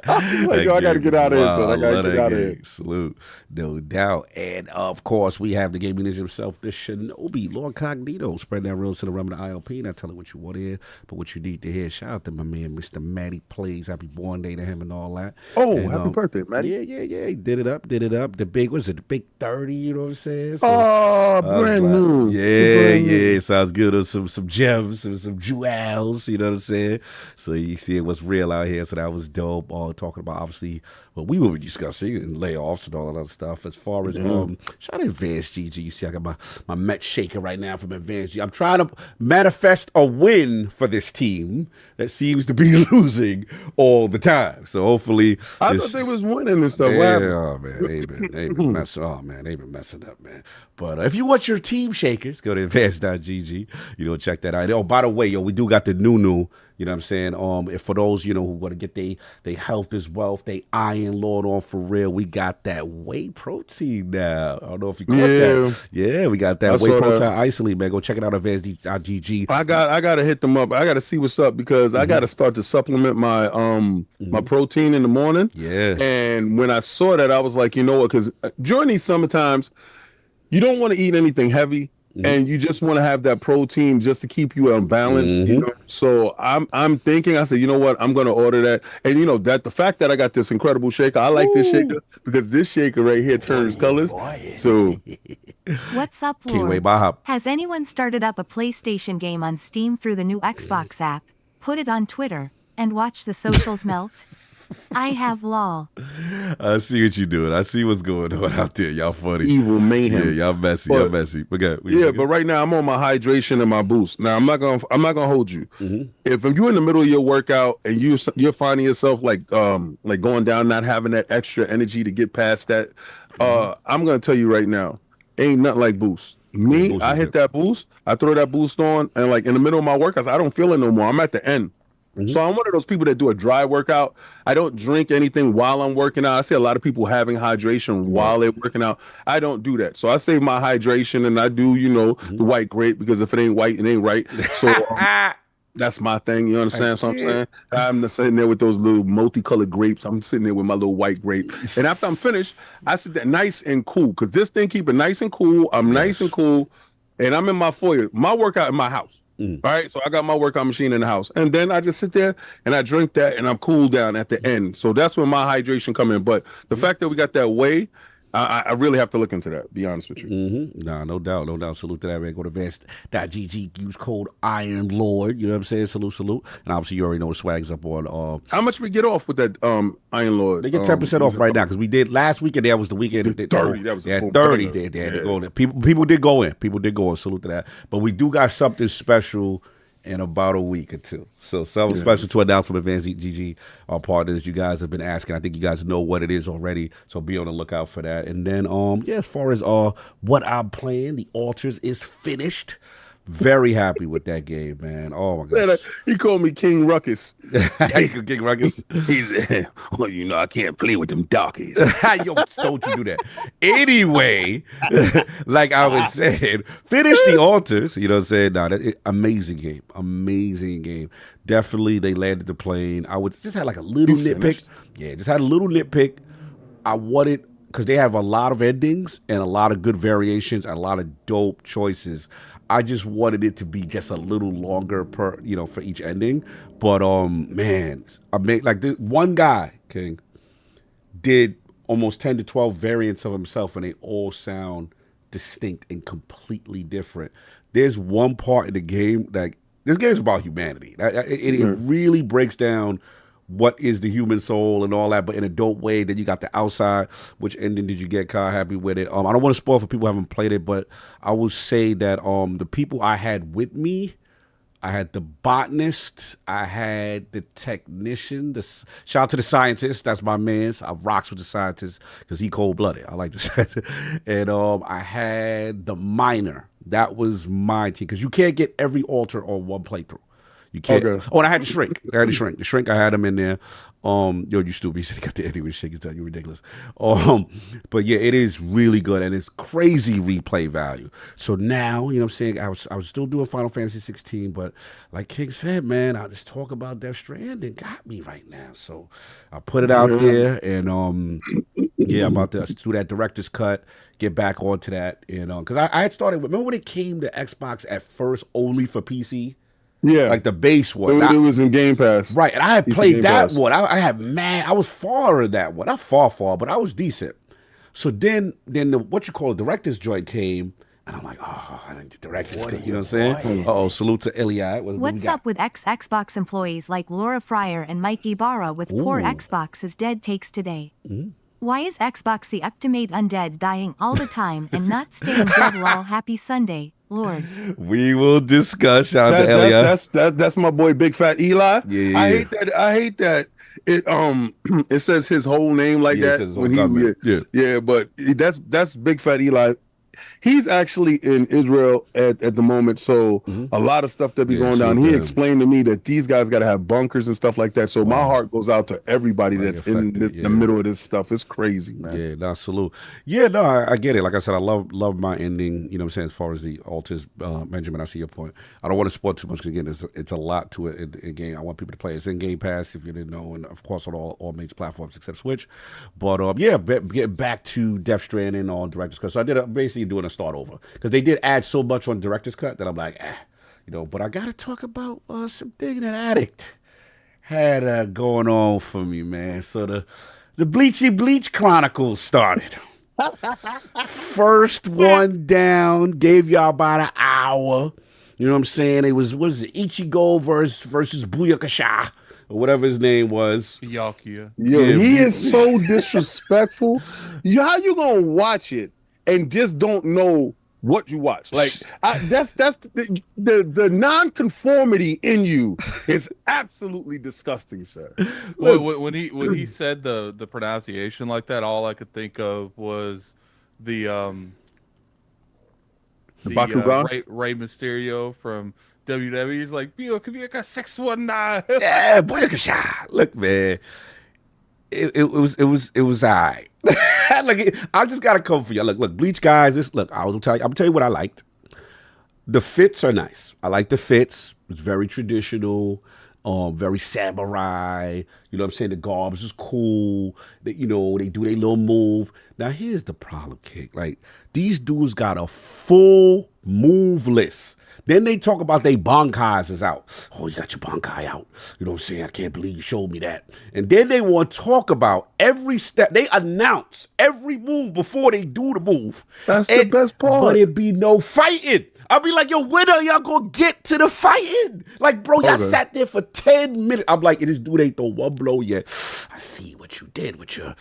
Like, yo, I got to get out of here, son. I got to get out of here. Salute, no doubt. And of course, we have the gaming ninja himself, the Shinobi, Lord Cognito, spread that real to the realm of the ILP. Not telling what you want to hear, but what you need to hear. Shout out to my man, Mr. Matty Plays. Happy born day to him and all that. Oh, and, happy birthday, man. Yeah. He did it up. The big, was it the big 30? You know what I'm saying? So, Brand new. Yeah. Sounds good. Some gems, some jewels. You know what I'm saying? So you see what's real out here. So that was dope. Talking about obviously what we will be discussing and layoffs and all that other stuff. As far as shout out to Advanced GG. You see, I got my Met shaker right now from Advanced GG. I'm trying to manifest a win for this team that seems to be losing all the time. So hopefully, I thought they was winning and stuff. yeah, oh man, they been messing. Oh man, they been messing up, man. But if you want your team shakers, go to advanced.gg. You know, check that out. Oh, by the way, yo, we do got the new. You know what I'm saying? If for those, you know, who want to get they health as wealth, they Iron Lord on for real, we got that whey protein now. I don't know if you caught that. Yeah, we got that whey protein isolate, man. Go check it out at advanced.gg. I got to hit them up. I got to see what's up because I got to start to supplement my my protein in the morning. Yeah. And when I saw that, I was like, you know what? Because during these summer times, you don't want to eat anything heavy. And you just want to have that protein just to keep you on balance, you know. So I'm thinking, I said, you know what, I'm gonna order that. And you know that the fact that I got this incredible shaker, I like this shaker because this shaker right here turns colors. So What's up, Can't wait, Lord? Bob. Has anyone started up a PlayStation game on Steam through the new Xbox app, put it on Twitter, and watch the socials melt? I have lol. I see what you're doing. I see what's going on out there. Y'all funny. Evil mayhem. Yeah, y'all messy. But right now I'm on my hydration and my boost. Now I'm not gonna hold you. If you're in the middle of your workout and you're finding yourself like going down, not having that extra energy to get past that, I'm gonna tell you right now, ain't nothing like boost. Me, I hit that boost, I throw that boost on, and like in the middle of my workouts, I don't feel it no more. I'm at the end. So I'm one of those people that do a dry workout. I don't drink anything while I'm working out. I see a lot of people having hydration while they're working out. I don't do that. So I save my hydration and I do, you know, the white grape because if it ain't white, it ain't right. So that's my thing. You understand what I'm saying? I'm just sitting there with those little multicolored grapes. I'm sitting there with my little white grape. And after I'm finished, I sit there nice and cool because this thing keep it nice and cool. I'm nice and cool. And I'm in my foyer. My workout in my house. All right, so I got my workout machine in the house, and then I just sit there and I drink that, and I'm cool down at the end. So that's when my hydration come in. But the fact that we got that whey, I really have to look into that. Be honest with you. Nah, no doubt. Salute to that, man. Go to advanced.gg. Use code Iron Lord. You know what I'm saying? Salute. And obviously, you already know the swag's up on. How much we get off with that Iron Lord? They get 10% off right now because we did last weekend. That was the weekend. 30. That was 30. They had to go in. People did go in. Salute to that. But we do got something special in about a week or two. So something special to announce from Advanced GG, our partners. You guys have been asking. I think you guys know what it is already. So be on the lookout for that. And then as far as what I'm playing, the Altars is finished. Very happy with that game, man. Oh my gosh. He called me King Ruckus. King Ruckus. He's well, you know, I can't play with them darkies. Yo, don't you do that. Anyway, like I was saying, finish the Altars. You know what I'm saying? Amazing game. Definitely, they landed the plane. I would just had like a little nitpick. Yeah, just had a little nitpick. I wanted, because they have a lot of endings and a lot of good variations and a lot of dope choices. I just wanted it to be just a little longer for each ending. But man, I made like this one guy, King, did almost 10 to 12 variants of himself, and they all sound distinct and completely different. There's one part in the game that this game is about humanity. It really breaks down what is the human soul and all that, but in a dope way. Then you got the outside. Which ending did you get, Kyle? Happy with it? I don't want to spoil for people who haven't played it, but I will say that the people I had with me, I had the botanist, I had the technician. Shout out to the scientist. That's my man. I rocks with the scientist because he cold-blooded. I like the scientist. And I had the miner. That was my team because you can't get every altar on one playthrough. You can't. Okay. Oh, and I had the shrink. The shrink. I had him in there. You stupid. You said he got the ending with shake. You ridiculous. But yeah, it is really good, and it's crazy replay value. So now, you know what I'm saying, I was still doing Final Fantasy 16, but like King said, man, I just talk about Death Stranding got me right now. So I put it out there, and yeah, I'm about to do that director's cut. Get back onto that, you know, because I had started. Remember when it came to Xbox at first only for PC? Yeah, Like the base one. It was in Game Pass. Right, and I had PC played Game that Pass. one. I was far in that one. Not far, but I was decent. So then the director's joint came, and I'm like, oh, I think the director's cut. You know what I'm saying? Uh-oh, salute to Iliad. What we What's got? up with Xbox employees like Laura Fryer and Mike Ibarra with poor Xbox is dead takes today? Why is Xbox the ultimate undead dying all the time and not staying dead lol happy Sunday, Lord? We will discuss. Shout out to Iliad. That's my boy Big Fat Eli. Yeah. I hate that it it says his whole name like Yeah, it that says his whole when comment. yeah, but that's Big Fat Eli. He's actually in Israel at the moment, so a lot of stuff that be going down. He explained to me that these guys got to have bunkers and stuff like that. So my heart goes out to everybody that's in the middle of this stuff. It's crazy, man. Yeah, no, salute. Yeah, no, I get it. Like I said, I love my ending, you know what I'm saying, as far as the altars, Benjamin, I see your point. I don't want to spoil too much because, again, it's a lot to it in game. I want people to play. It's in Game Pass, if you didn't know, and, of course, on all major platforms except Switch. But, yeah, get back to Death Stranding on Director's Cut. So I did basically doing a start over because they did add so much on Director's Cut that I'm like, you know, but I got to talk about something that Addict had going on for me, man. So the Bleachy Bleach Chronicles started. First one down, gave y'all about an hour. You know what I'm saying? It was, what is it, Ichigo versus Buyakasha, or whatever his name was. Yakuya. Yo, he is so disrespectful. How you gonna watch it and just don't know what you watch? Like that's the non-conformity in you is absolutely disgusting, sir. When he said the pronunciation like that, all I could think of was the Bakugan? Rey Mysterio from WWE. He's like, Buyaka 619. Yeah, Buyakasha. Look, man, it was alright. Like, I just gotta come for you. Look, Bleach guys. I'm tell you what I liked. The fits are nice. I like the fits. It's very traditional, very samurai. You know what I'm saying? The garbs is cool. They do their little move. Now here's the problem, Kick. Like, these dudes got a full move list. Then they talk about they bankais is out. Oh, you got your bankai out. You know what I'm saying? I can't believe you showed me that. And then they want to talk about every step. They announce every move before they do the move. That's the best part. But it be no fighting. I'll be like, yo, when are y'all gonna get to the fighting? Like, bro, y'all sat there for 10 minutes. I'm like, this dude ain't throw one blow yet. I see what you did with your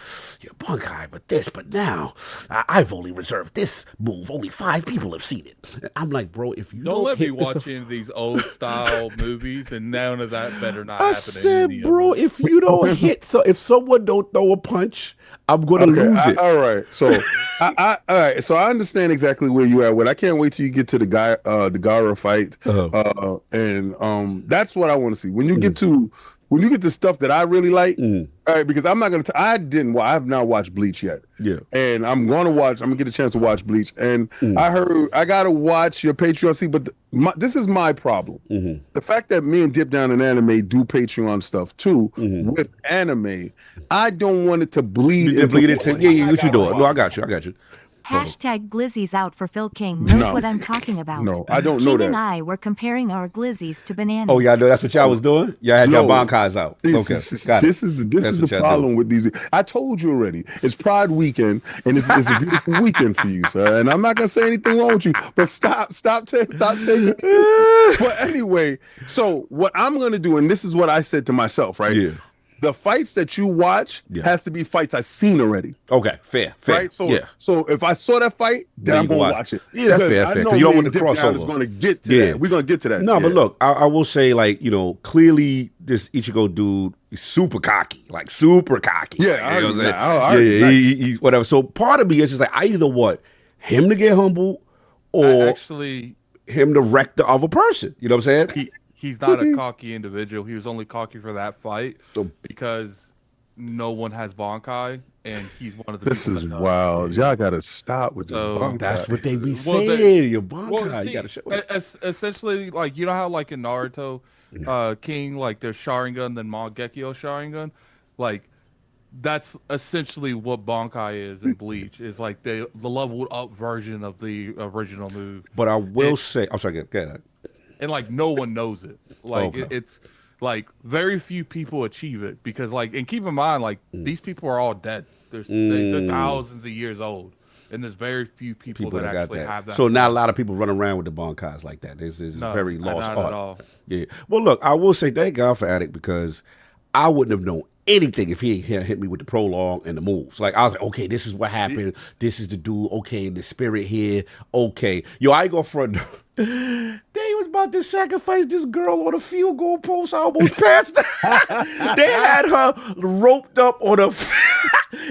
bankai, but now I've only reserved this move. Only 5 people have seen it. And I'm like, bro, if you Don't let me hit this- watch any of these old style movies, and none of that better not I happen. said, in any bro, of them. if you don't hit, so if someone don't throw a punch, I'm gonna lose it. All right. So all right. So I understand exactly where you at with. I can't wait till you get to the Gara fight. And that's what I want to see. When you get to stuff that I really like, all right, because I'm not gonna I have not watched Bleach yet. Yeah. And I'm gonna get a chance to watch Bleach. And I heard I gotta watch your Patreon. See, but this is my problem. The fact that me and Dip Down in Anime do Patreon stuff too with anime, I don't want it to bleed into Yeah, what you doing? No, I got you. Hashtag Glizzy's out for Phil King knows what I'm talking about. No, I don't know King that. and I were comparing our Glizzies to bananas. Oh, y'all know that's what y'all was doing? Y'all had your bankais out. This Okay, is got it. this is the problem with these. I told you already. It's Pride Weekend, and it's a beautiful weekend for you, sir. And I'm not gonna say anything wrong with you, but stop taking. But anyway, so what I'm gonna do, and this is what I said to myself, right? Yeah. The fights that you watch has to be fights I've seen already. Okay, fair. Right? So if I saw that fight, then I'm going to watch it. Yeah, that's fair. Because you don't want to cross over. Is going to get to that. We're going to get to that. No, but look, I will say, like, clearly this Ichigo dude is super cocky. Like, super cocky. Yeah, you know what I'm saying? He's whatever. So part of me is just like, I either want him to get humbled or Actually, him to wreck the other person. You know what I'm saying? he's not a cocky individual. He was only cocky for that fight So- because no one has Bankai, and he's one of the. This people is that does. wild. Y'all gotta stop with this. So- Bankai. That's what they be Well, saying. Your Bankai, Well, you see, gotta show it. essentially, like you know how like in Naruto, King like there's Sharingan, then Mangekyo Sharingan, like that's essentially what Bankai is in Bleach. Is like the leveled up version of the original move, But I will say, I'm sorry, go ahead. and like no one knows it. Like Okay. it's like very few people achieve it because like, and keep in mind like these people are all dead. They're thousands of years old. And there's very few people that got actually that. have that. So not a lot of people run around with the Bankais like that. This is No, very lost not art. at all. Yeah. Well, look, I will say thank God for Attic because I wouldn't have known anything if he had hit me with the prologue and the moves. Like I was like, okay, this is what happened. This is the dude. Okay, the spirit here. Okay, yo, I ain't gonna front. They was about to sacrifice this girl on a field goal post. I almost passed. They had her roped up on a.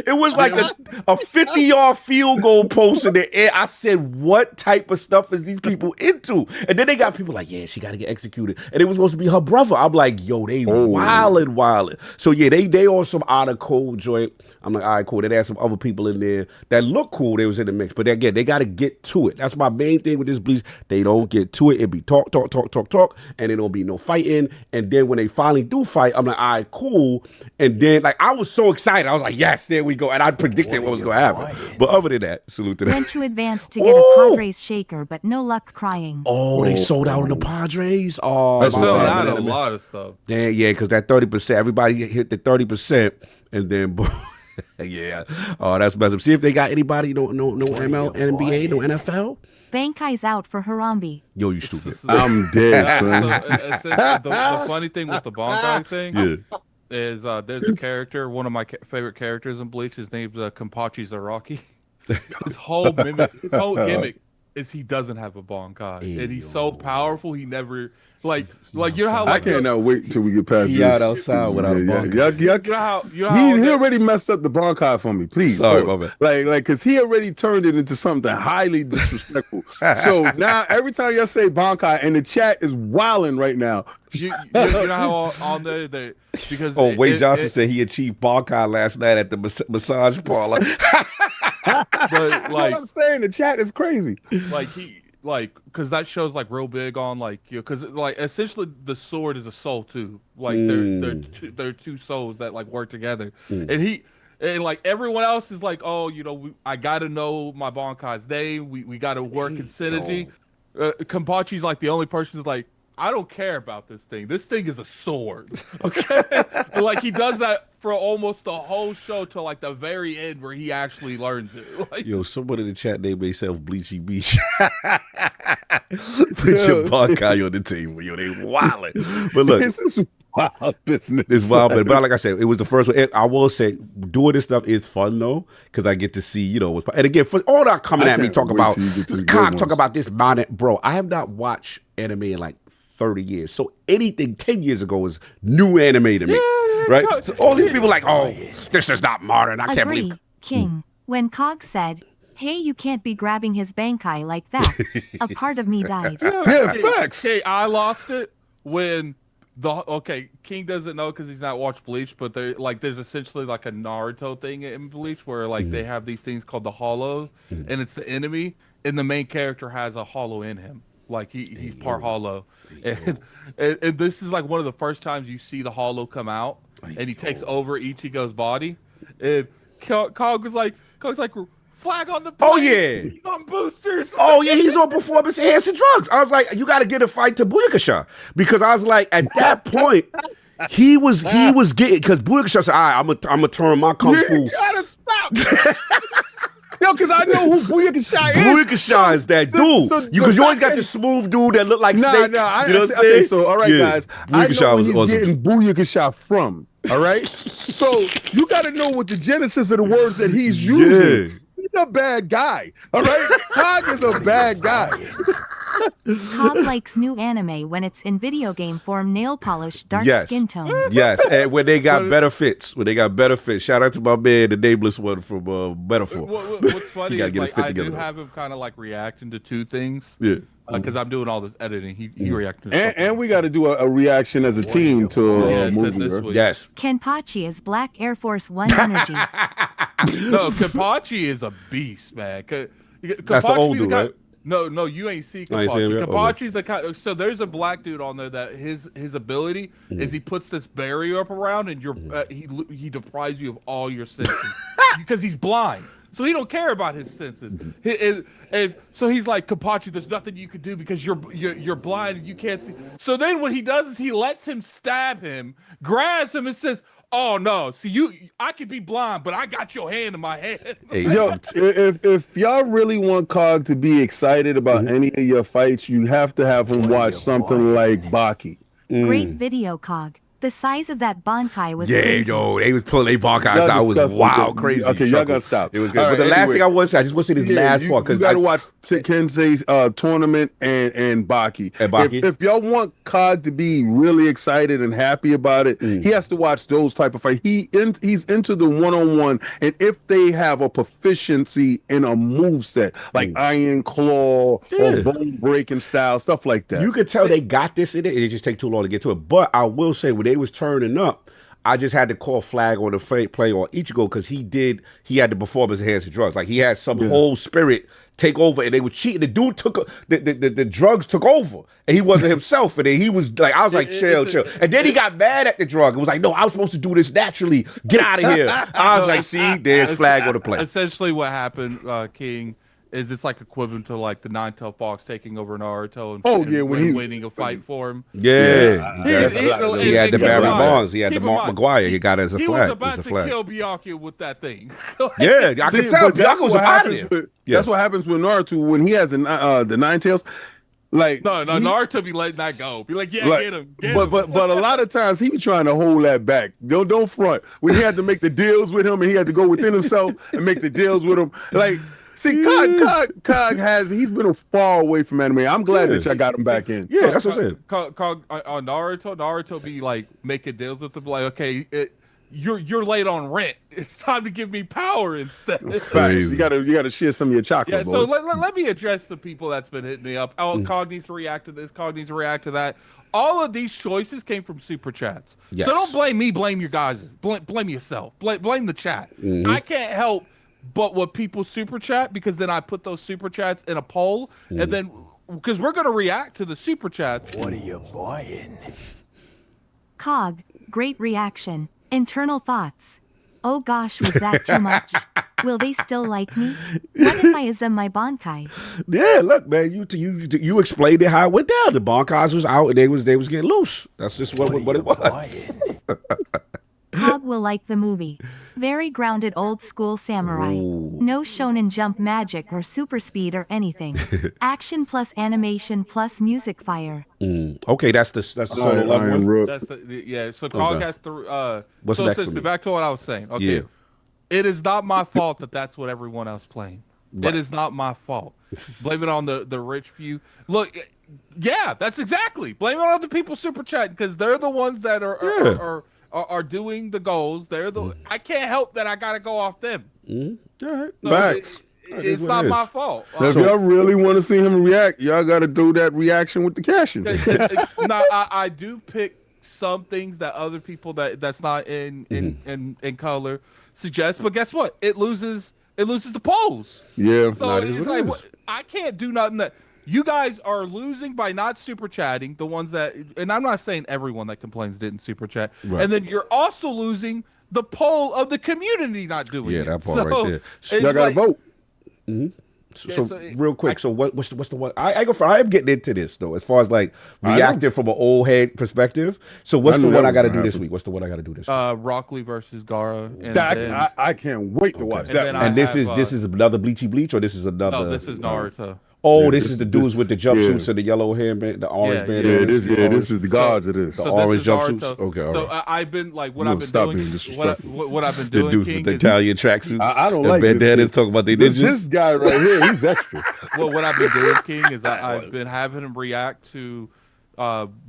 It was like a 50-yard field goal post in the air. I said, what type of stuff is these people into? And then they got people like, yeah, she got to get executed. And it was supposed to be her brother. I'm like, yo, they wildin'. So yeah, they on some out of cold joint. I'm like, all right, cool. They had some other people in there that look cool. They was in the mix. But again, they got to get to it. That's my main thing with this Bleach. They don't get to it. It be talk. And it don't be no fighting. And then when they finally do fight, I'm like, all right, cool. And then like, I was so excited. I was like, yes, there we go. And I predicted what was going to happen. But other than that, salute to Went that. to advance to get a Padres shaker, but no luck crying. Oh, they sold out on the Padres? Oh, That's my Selling bad. out a lot of stuff. Damn, yeah, because that 30%, everybody hit the 30%, and then, yeah. Oh, that's messed up. See if they got anybody, no ML, NBA, no NFL? Bankai's out for Harambe. Yo, you stupid. I'm dead, son. Essentially, the funny thing with the Bankai thing Yeah. is there's a character, one of my favorite characters in Bleach. His name's Kenpachi Zaraki. His whole gimmick is he doesn't have a Bankai, and he's so powerful. He never like you know how I like cannot wait until we get past He this. out outside without a Bankai. you know how He already messed up the Bankai for me. Please, Sorry, pause. my bad. like, cause he already turned it into something highly disrespectful. So now every time y'all say Bankai, and the chat is wilding right now. you know how on there they because Wade Johnson said he achieved Bankai last night at the massage parlor. but What like I'm saying, the chat is crazy. because that shows like real big on like because like essentially the sword is a soul too, like they're two souls that like work together, and like everyone else is like, oh, I gotta know my Bankai's name, we gotta work in synergy. Kenpachi's like the only person who's like, I don't care about this thing. This thing is a sword. Okay. But like he does that for almost the whole show till like the very end where he actually learns it. Like, Yo, someone in the chat named themselves Bleachy Beach. Put your Bankai on the table. Yo, they wildin'. But look. This is wild business. It's wild, but like I said, it was the first one. I will say, doing this stuff is fun though, because I get to see, and again, for all that coming I at me can't talking wait about, till you get to the good talk ones. about this modern, bro. I have not watched anime in like 30 years, so anything 10 years ago is new anime to me, right? So all these people like, oh, this is not modern. I can't Agree, believe. King. When Cog said, hey, you can't be grabbing his Bankai like that, a part of me died. Yeah, facts. Okay, I lost it when King doesn't know because he's not watched Bleach, but there's essentially like a Naruto thing in Bleach where like they have these things called the Hollow, and it's the enemy, and the main character has a Hollow in him. Like he's part Hollow, and this is like one of the first times you see the Hollow come out, and he takes over Ichigo's body, and Cog was like flag on the plane. Oh, yeah. He's on boosters. Oh yeah, he's on performance enhancing drugs. I was like, you got to get a fight to Buyukasha, because I was like, at that point, he was getting, because Buyukasha said, all right, I'm gonna turn my kung fu. You gotta stop. Yo, because I know who Buyukasha is. Buyukasha is that dude. Because you always got the smooth dude that look like Snake. You know what I'm saying? Okay, so all right, guys. I know Buyukasha where was he's awesome. getting Buyukasha from. All right, so you got to know what the genesis of the words that he's using. Yeah. He's a bad guy. All right, Cog is a bad guy. Cog likes new anime when it's in video game form, nail polish, dark skin tone. Yes, and when they got better fits. Shout out to my man, the nameless one from Metaphor. What's funny gotta is get his like fit I do together. have him kind of like reacting to two things. Yeah. because I'm doing all this editing. He reacted. To stuff. And we got to do a reaction as a team to a movie. this Right? week. Yes. Kenpachi is Black Air Force One energy. No, Kapachi is a beast, man. That's the old dude, right? No, you ain't see I ain't seen him Kapachi. yet? Kapachi's the kind. So there's a black dude on there that his ability is he puts this barrier up around and he deprives you of all your senses because he's blind. So he don't care about his senses. And so he's like, Kapachi, there's nothing you can do because you're blind and you can't see. So then what he does is he lets him stab him, grabs him, and says, "Oh no, see I could be blind, but I got your hand in my head." Hey, Yo, if y'all really want Cog to be excited about any of your fights, you have to have him watch something like Baki. Great video, Cog. The size of that Bankai was Yeah, crazy. yo, they was pulling their Bonkai Y'all out. It was disgusting. wild, crazy. Okay, y'all gotta stop. It was good. All But the right, last anyway. thing I want to say, I just want to say this last part you because got to watch Kensei's tournament and Baki. And Baki? If y'all want Cog to be really excited and happy about it, he has to watch those type of fights. He's into the one-on-one, and if they have a proficiency in a move set like Iron Claw or Bone Breaking style stuff like that, you could tell they got this in it. It just take too long to get to it. But I will say, when they was turning up, I just had to call flag on the play on Ichigo because he had the performance enhancing drugs. Like he had some whole spirit take over, and they were cheating. The dude took the drugs took over, and he wasn't himself. And then he was like, I was like, chill. And then he got mad at the drug. It was like, no, I was supposed to do this naturally. Get out of here. I was like, see, there's flag on the play. Essentially, what happened, King, is it's like equivalent to like the Nine-Tailed Fox taking over Naruto and when he- winning a fight for him. Yeah. He had the keep in Barry mind- Bonds. He had the keep in Mark mind, McGuire. He got it as a He flag. was about As a to flag. kill Byakuya with that thing. Yeah, I could tell. but that's Byakuya was what out of happens there. with that's what happens with Naruto when he has the Nine Tails. Like No, he- Naruto be letting that go. Be like, yeah, like, get him. but a lot of times he be trying to hold that back. Don't front. When he had to make the deals with him and he had to go within himself and make the deals with him. Like, see, Cog he's been far away from anime. I'm glad that y'all got him back in. Yeah, that's what I'm saying. On Naruto be like making deals with them. Like, okay, you're late on rent. It's time to give me power instead. Facts. You gotta share some of your chocolate. Yeah, so boy. let me address the people that's been hitting me up. Oh, Cog needs to react to this. Cog needs to react to that. All of these choices came from super chats. Yes. So don't blame me. Blame your guys. Blame yourself. Blame the chat. I can't help but what people super chat because then I put those super chats in a poll and then because we're gonna react to the super chats. What are you buying? Cog, great reaction. Internal thoughts. Oh gosh, was that too much? Will they still like me? What if I is them my Bankai? Yeah, look, man, you explained it how it went down. The Bonkais was out and they was getting loose. That's just what it was. Cog will like the movie. Very grounded old school samurai. No shonen jump magic or super speed or anything. Action plus animation plus music fire. Okay, that's the solo level Iron one. Rook. That's so Cog Okay. has to. What's so next for me? back to what I was saying. Okay, Yeah. it is not my fault that that's what everyone else playing. Right. It is not my fault. Blame it on the rich few. Look, yeah, that's exactly. Blame it on other people super chatting because they're the ones that are doing the goals. They're the. I can't help that I gotta go off them. All right. So Facts. it's what not it my is. fault. Now, if y'all really want to see him react, y'all got to do that reaction with the cashing. Now I do pick some things that other people that's not in color suggest, but guess what? It loses the polls. Yeah. So That is it's what like it is. what, I can't do nothing that you guys are losing by not super chatting. The ones that, and I'm not saying everyone that complains didn't super chat, Right. and then you're also losing the poll of the community not doing Yeah, it. that part right there. it's Y'all got to like- vote. So, so it- real quick, what's the one? I am getting into this though, as far as like reacting from an old head perspective. So what's I the knew one that I got to was do gonna this happen. week? What's the one I got to do this week? Rockley versus Gara, and That, then, I can't wait to watch And that. then one. I And this have, is another Bleachy Bleach, or this is another? no, this is Naruto. Oh, Yeah, this this is the is- dudes with the jumpsuits yeah. and the yellow hairband, the orange band. Yeah, and this orange- is the gods of this. The So orange this is jumpsuits? Naruto. Okay, all So right. I've been like what You I've gonna been stop doing. being disrespectful. What I've been The doing, dudes King, with the is Italian tracksuits. I don't and like this bandanas dude. talking about they This ninjas. guy right here, he's extra. well, what I've been doing, King, is I've been having him react to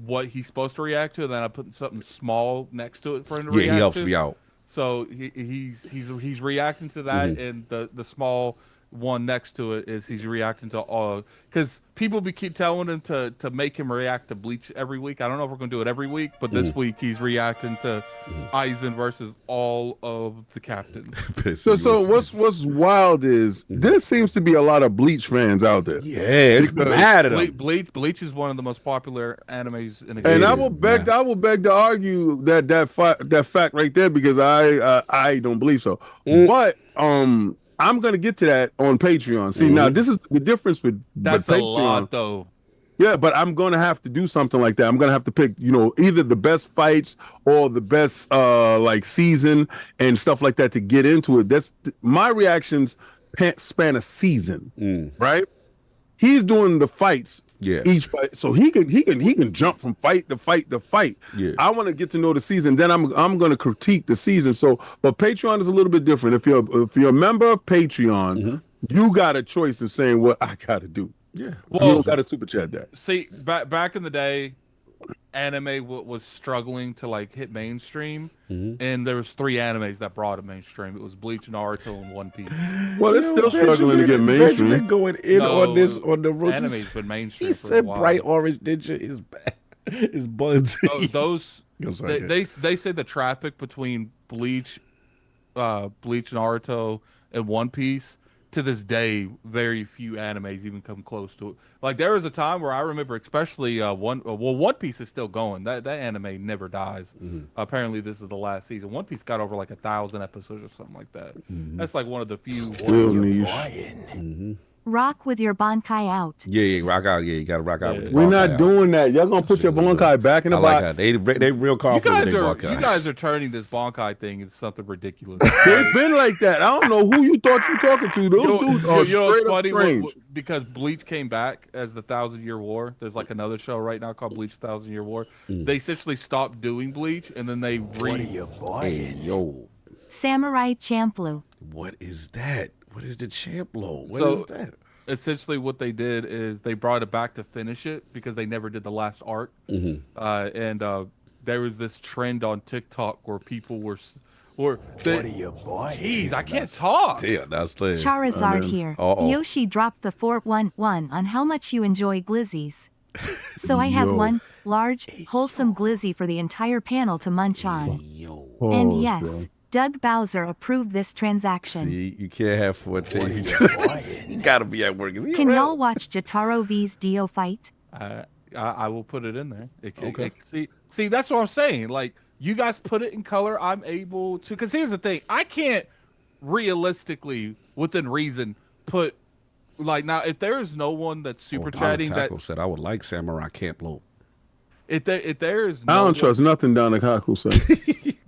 what he's supposed to react to, and then I put something small next to it for him to Yeah, react he helps to. me out. So he's reacting to that, and the small one next to it is he's reacting to all, because people keep telling him to make him react to Bleach every week. I don't know if we're gonna do it every week, but this week he's reacting to Aizen versus all of the captains. So what's wild is there seems to be a lot of Bleach fans out there. Yeah, it's mad at him. Bleach is one of the most popular animes in the And I will beg to argue that fact right there, because I don't believe so. But I'm gonna get to that on Patreon. See, now this is the difference with that's Patreon. A lot though. Yeah, but I'm gonna have to do something like that. I'm gonna have to pick, either the best fights or the best like season and stuff like that to get into it. That's my reactions span a season, right? He's doing the fights. Yeah. Each fight, so he can jump from fight to fight to fight. Yeah. I want to get to know the season. Then I'm going to critique the season. So, but Patreon is a little bit different. If you're a member of Patreon, you got a choice in saying what I got to do. Yeah. Well, you don't got to super chat that. See, back in the day, anime was struggling to like hit mainstream, and there was 3 animes that brought it mainstream. It was Bleach, Naruto, and One Piece. Well, it's still struggling to get mainstream. Benjamin going in on this on the road. Anime's been mainstream. He for a said while. bright orange ninja is bad. Is buds. Those I'm sorry, they say the traffic between Bleach, Naruto, and One Piece, to this day, very few animes even come close to it. Like there was a time where I remember, especially One Piece is still going. That anime never dies. Apparently, this is the last season. One Piece got over like 1,000 episodes or something like that. That's like one of the few. Still niche. Rock with your Bankai out. Yeah, rock out. Yeah, you got to rock out. With the We're Bankai not out. doing that. Y'all gonna put your Bankai back in the I like box. that. They real You confident with their you Bankai. guys are turning this Bankai thing into something ridiculous. They've been like that. I don't know who you thought you talking to. Those dudes are you know what's straight up funny? strange. Because Bleach came back as the 1,000-Year War. There's like another show right now called Bleach 1,000-Year War. They essentially stopped doing Bleach, and then they Hey, yo, Samurai Champloo. what is that? What is the Champlo? What So- is that? essentially what they did is they brought it back to finish it because they never did the last arc. And there was this trend on TikTok where people were jeez, I can't talk. Yeah, that's the Charizard here. Uh-oh. Yoshi dropped the 411 on how much you enjoy glizzies. So I have Yo. one large, wholesome glizzy for the entire panel to munch on. Yo. And Pause, yes, bro. Doug Bowser approved this transaction. See, you can't have Forte. You gotta be at work. Is he Can around? y'all watch Jotaro v's Dio fight? I will put it in there. Okay. See, that's what I'm saying. Like, you guys put it in color. I'm able to. Because here's the thing. I can't realistically, within reason, put. Like, now, if there is no one that's super chatting, Taco said I would like Samurai Camp Low. if there is I no don't one, trust nothing down the Kaku said.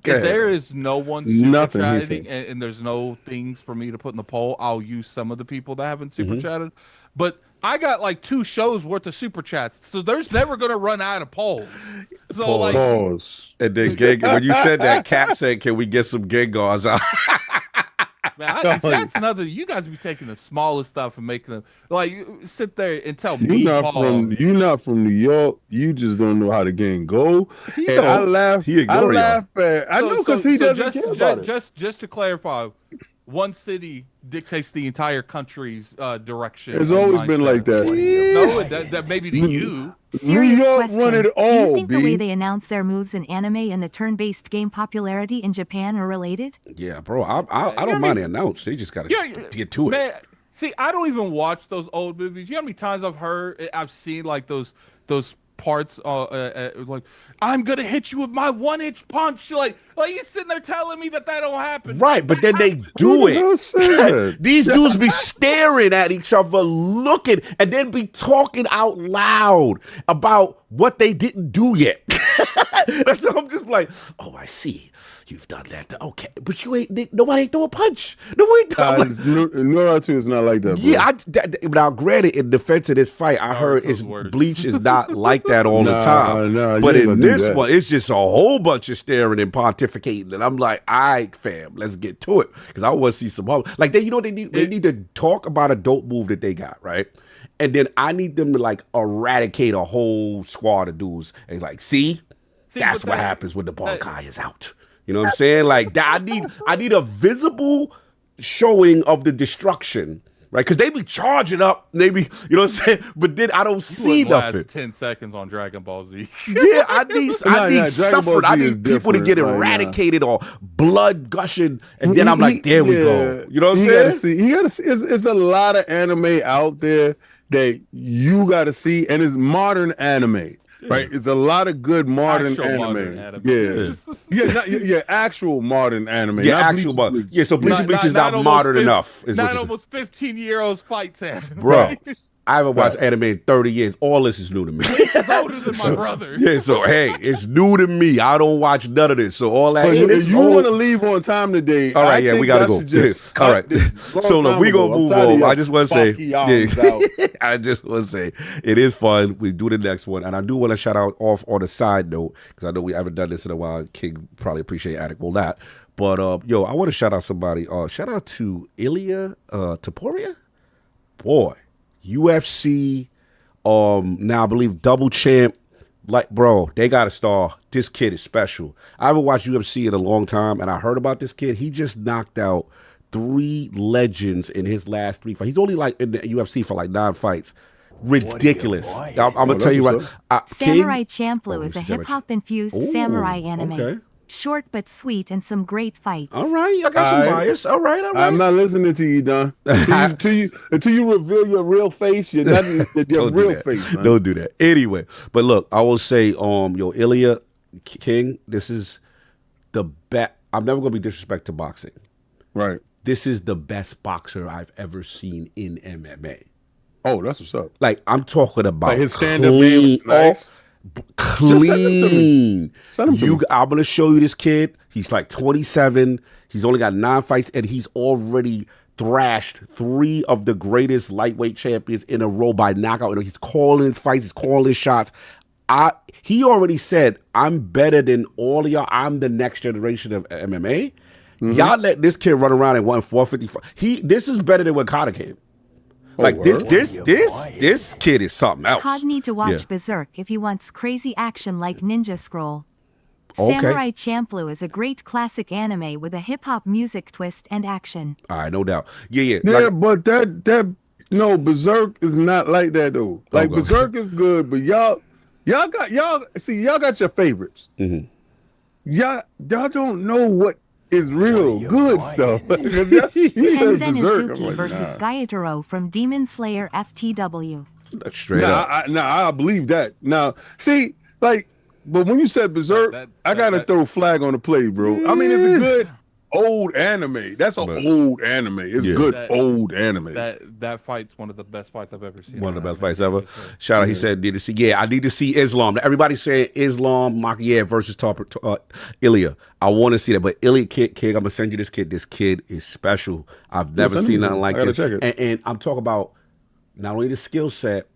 if there is no one super Nothing, he chatting said. and there's no things for me to put in the poll, I'll use some of the people that haven't super chatted. But I got like 2 shows worth of super chats, so there's never gonna run out of polls. So like, Pause. And then when you said that, Cap said, "Can we get some Gengars out?" man, that's another. You guys be taking the smallest stuff and making them like you sit there and tell me, You're not from New York. You just don't know how the game go. And I laugh. He I ignore y'all. laugh at. I know because he doesn't care about it. Just to clarify, one city dictates the entire country's direction. It's and always been mindset. like that. No, that maybe to you. New Serious York question. run it Do you all, think the way B. they announce their moves in anime and the turn-based game popularity in Japan are related? Yeah, bro. I don't mind the announce. They just gotta get to it. Man, see, I don't even watch those old movies. You know how many times I've seen like those parts like I'm gonna hit you with my 1-inch punch, like you sitting there telling me that don't happen. Right, but then they do Who the hell said that? These dudes be staring at each other, looking, and then be talking out loud about what they didn't do yet. That's what I'm just like, oh, I see. You've done that. Okay, but nobody ain't throw a punch. Nobody ain't Naruto is not like that, bro. Yeah, now granted, in defense of this fight, I heard Naruto's worse. Bleach is not like that all the Nah, time. nah, But you ain't in gonna do this that. one, it's just a whole bunch of staring and pontificating, and I'm like, all right, fam, let's get to it, because I want to see some like you know what they need? They need to talk about a dope move that they got, right? And then I need them to like eradicate a whole squad of dudes and like, see that's but what that- happens when the Bankai is out. You know what I'm saying? Like I need a visible showing of the destruction right? Because they be charging up, they be, you know what I'm saying? But then I don't see Wouldn't last nothing. 10 seconds on Dragon Ball Z. Yeah, I need Dragon Ball suffering. I Z is need people to get different, like, eradicated or blood gushing, and then I'm like, there we go. You know what I'm saying? You gotta see. It's a lot of anime out there that you gotta see, and it's modern anime. Right, it's a lot of good modern Actual anime. modern anime. Yeah, actual modern anime. Yeah, not actual, Bleach, but Bleach. yeah. So Bleach Bleach is not almost modern 50 enough. Is what Not you're saying. almost 15-year-olds fights anime. Bro. I haven't watched anime in 30 years. All this is new to me. He's older than my brother. Yeah, so hey, it's new to me. I don't watch none of this. So all that. But it if is you old. want to leave on time today, All right, I yeah, think we gotta I go. should just All cut right. this long So look, time we gonna ago. I'm move tired of on. y'all I just want to say, funky albums out. I just want to say, it is fun. We do the next one, and I do want to shout out off on a side note because I know we haven't done this in a while. King probably appreciate Attic, well not, but yo, I want to shout out somebody. Shout out to Ilya Taporia, boy, UFC. Now I believe double champ. Like, bro, they got a star. This kid is special. I haven't watched UFC in a long time, and I heard about this kid. He just knocked out 3 legends in his last 3 fights. He's only like in the UFC for like 9 fights. Ridiculous. I'm gonna tell you right. Samurai Champloo Oh, is a Samurai hip-hop infused Ooh, samurai anime. okay. Short but sweet and some great fights. All right, I got some bias. All right. I'm not listening to you, Don. Until you reveal your real face, you're not your real face. Man. Don't do that. Anyway, but look, I will say, yo, Ilya King, this is the best. I'm never gonna be disrespect to boxing. Right. This is the best boxer I've ever seen in MMA. Oh, that's what's up. Like, I'm talking about Like his stand-up game is nice. Clean. Send him to me. I'm gonna show you this kid. He's like 27. He's only got 9 fights, and he's already thrashed 3 of the greatest lightweight champions in a row by knockout. He's calling his fights. He's calling his shots. He already said, "I'm better than all of y'all. I'm the next generation of MMA." Y'all let this kid run around and won 455. This is better than when Carter came. Like this kid is something else. Cog need to watch Yeah. Berserk if he wants crazy action like Ninja Scroll. Okay. Samurai Champloo is a great classic anime with a hip-hop music twist and action. All right, no doubt. Yeah. Yeah, Like, but that no, Berserk is not like that though. Like Okay. Berserk is good, but y'all got your favorites. Mhm. Y'all don't know what is real good stuff. You said Tenzen Berserk. I'm Izuki like, versus nah. Gayataro from Demon Slayer FTW. straight up. I believe that. Now, see, like, but when you said Berserk, I gotta throw a flag on the play, bro. I mean, it's a good old anime. That's an old anime. It's good old anime. That fight's one of the best fights I've ever seen. One of the best fights ever. Shout out, he said, need to see. Yeah, I need to see Islam. Everybody saying Islam, Makiev versus Ilya. I want to see that. But Ilya kid, I'm going to send you this kid. This kid is special. I've never seen nothing like this. Check it. And I'm talking about not only the skill set,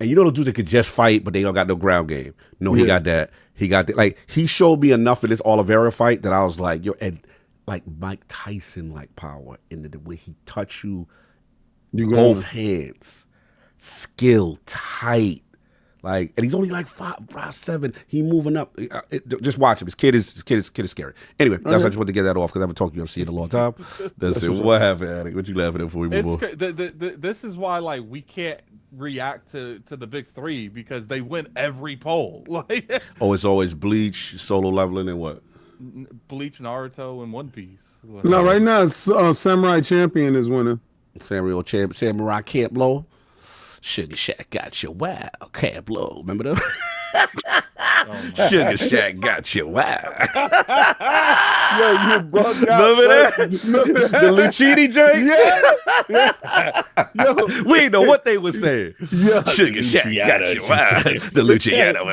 and you know those dudes that could just fight, but they don't got no ground game. No, he got that. He got that. Like, he showed me enough in this Oliveira fight that I was like, yo, and like Mike Tyson like power in the way he touch you both hands, skill tight, like, and he's only like 5'7". He moving up. Just watch him. His kid is scary. Anyway, that's I just wanted to get that off because I haven't talked UFC in a long time. That's it. What happened, Attic? What you laughing at before we move on? This is why like we can't react to the big 3 because they win every poll. Like, Oh, it's always Bleach, Solo Leveling, and what? Bleach, Naruto, and One Piece. No, right now it's Samurai Champion is winning. Samurai Camp Low. Sugar Shack got you wild. Camp Low. Remember that? Sugar Shack got you wild. Yo, you bugged out. Remember that? The Lucchini drink? Yeah. Yo, We didn't know what they were saying. Yeah. Sugar Shack got you wild. The Luciano.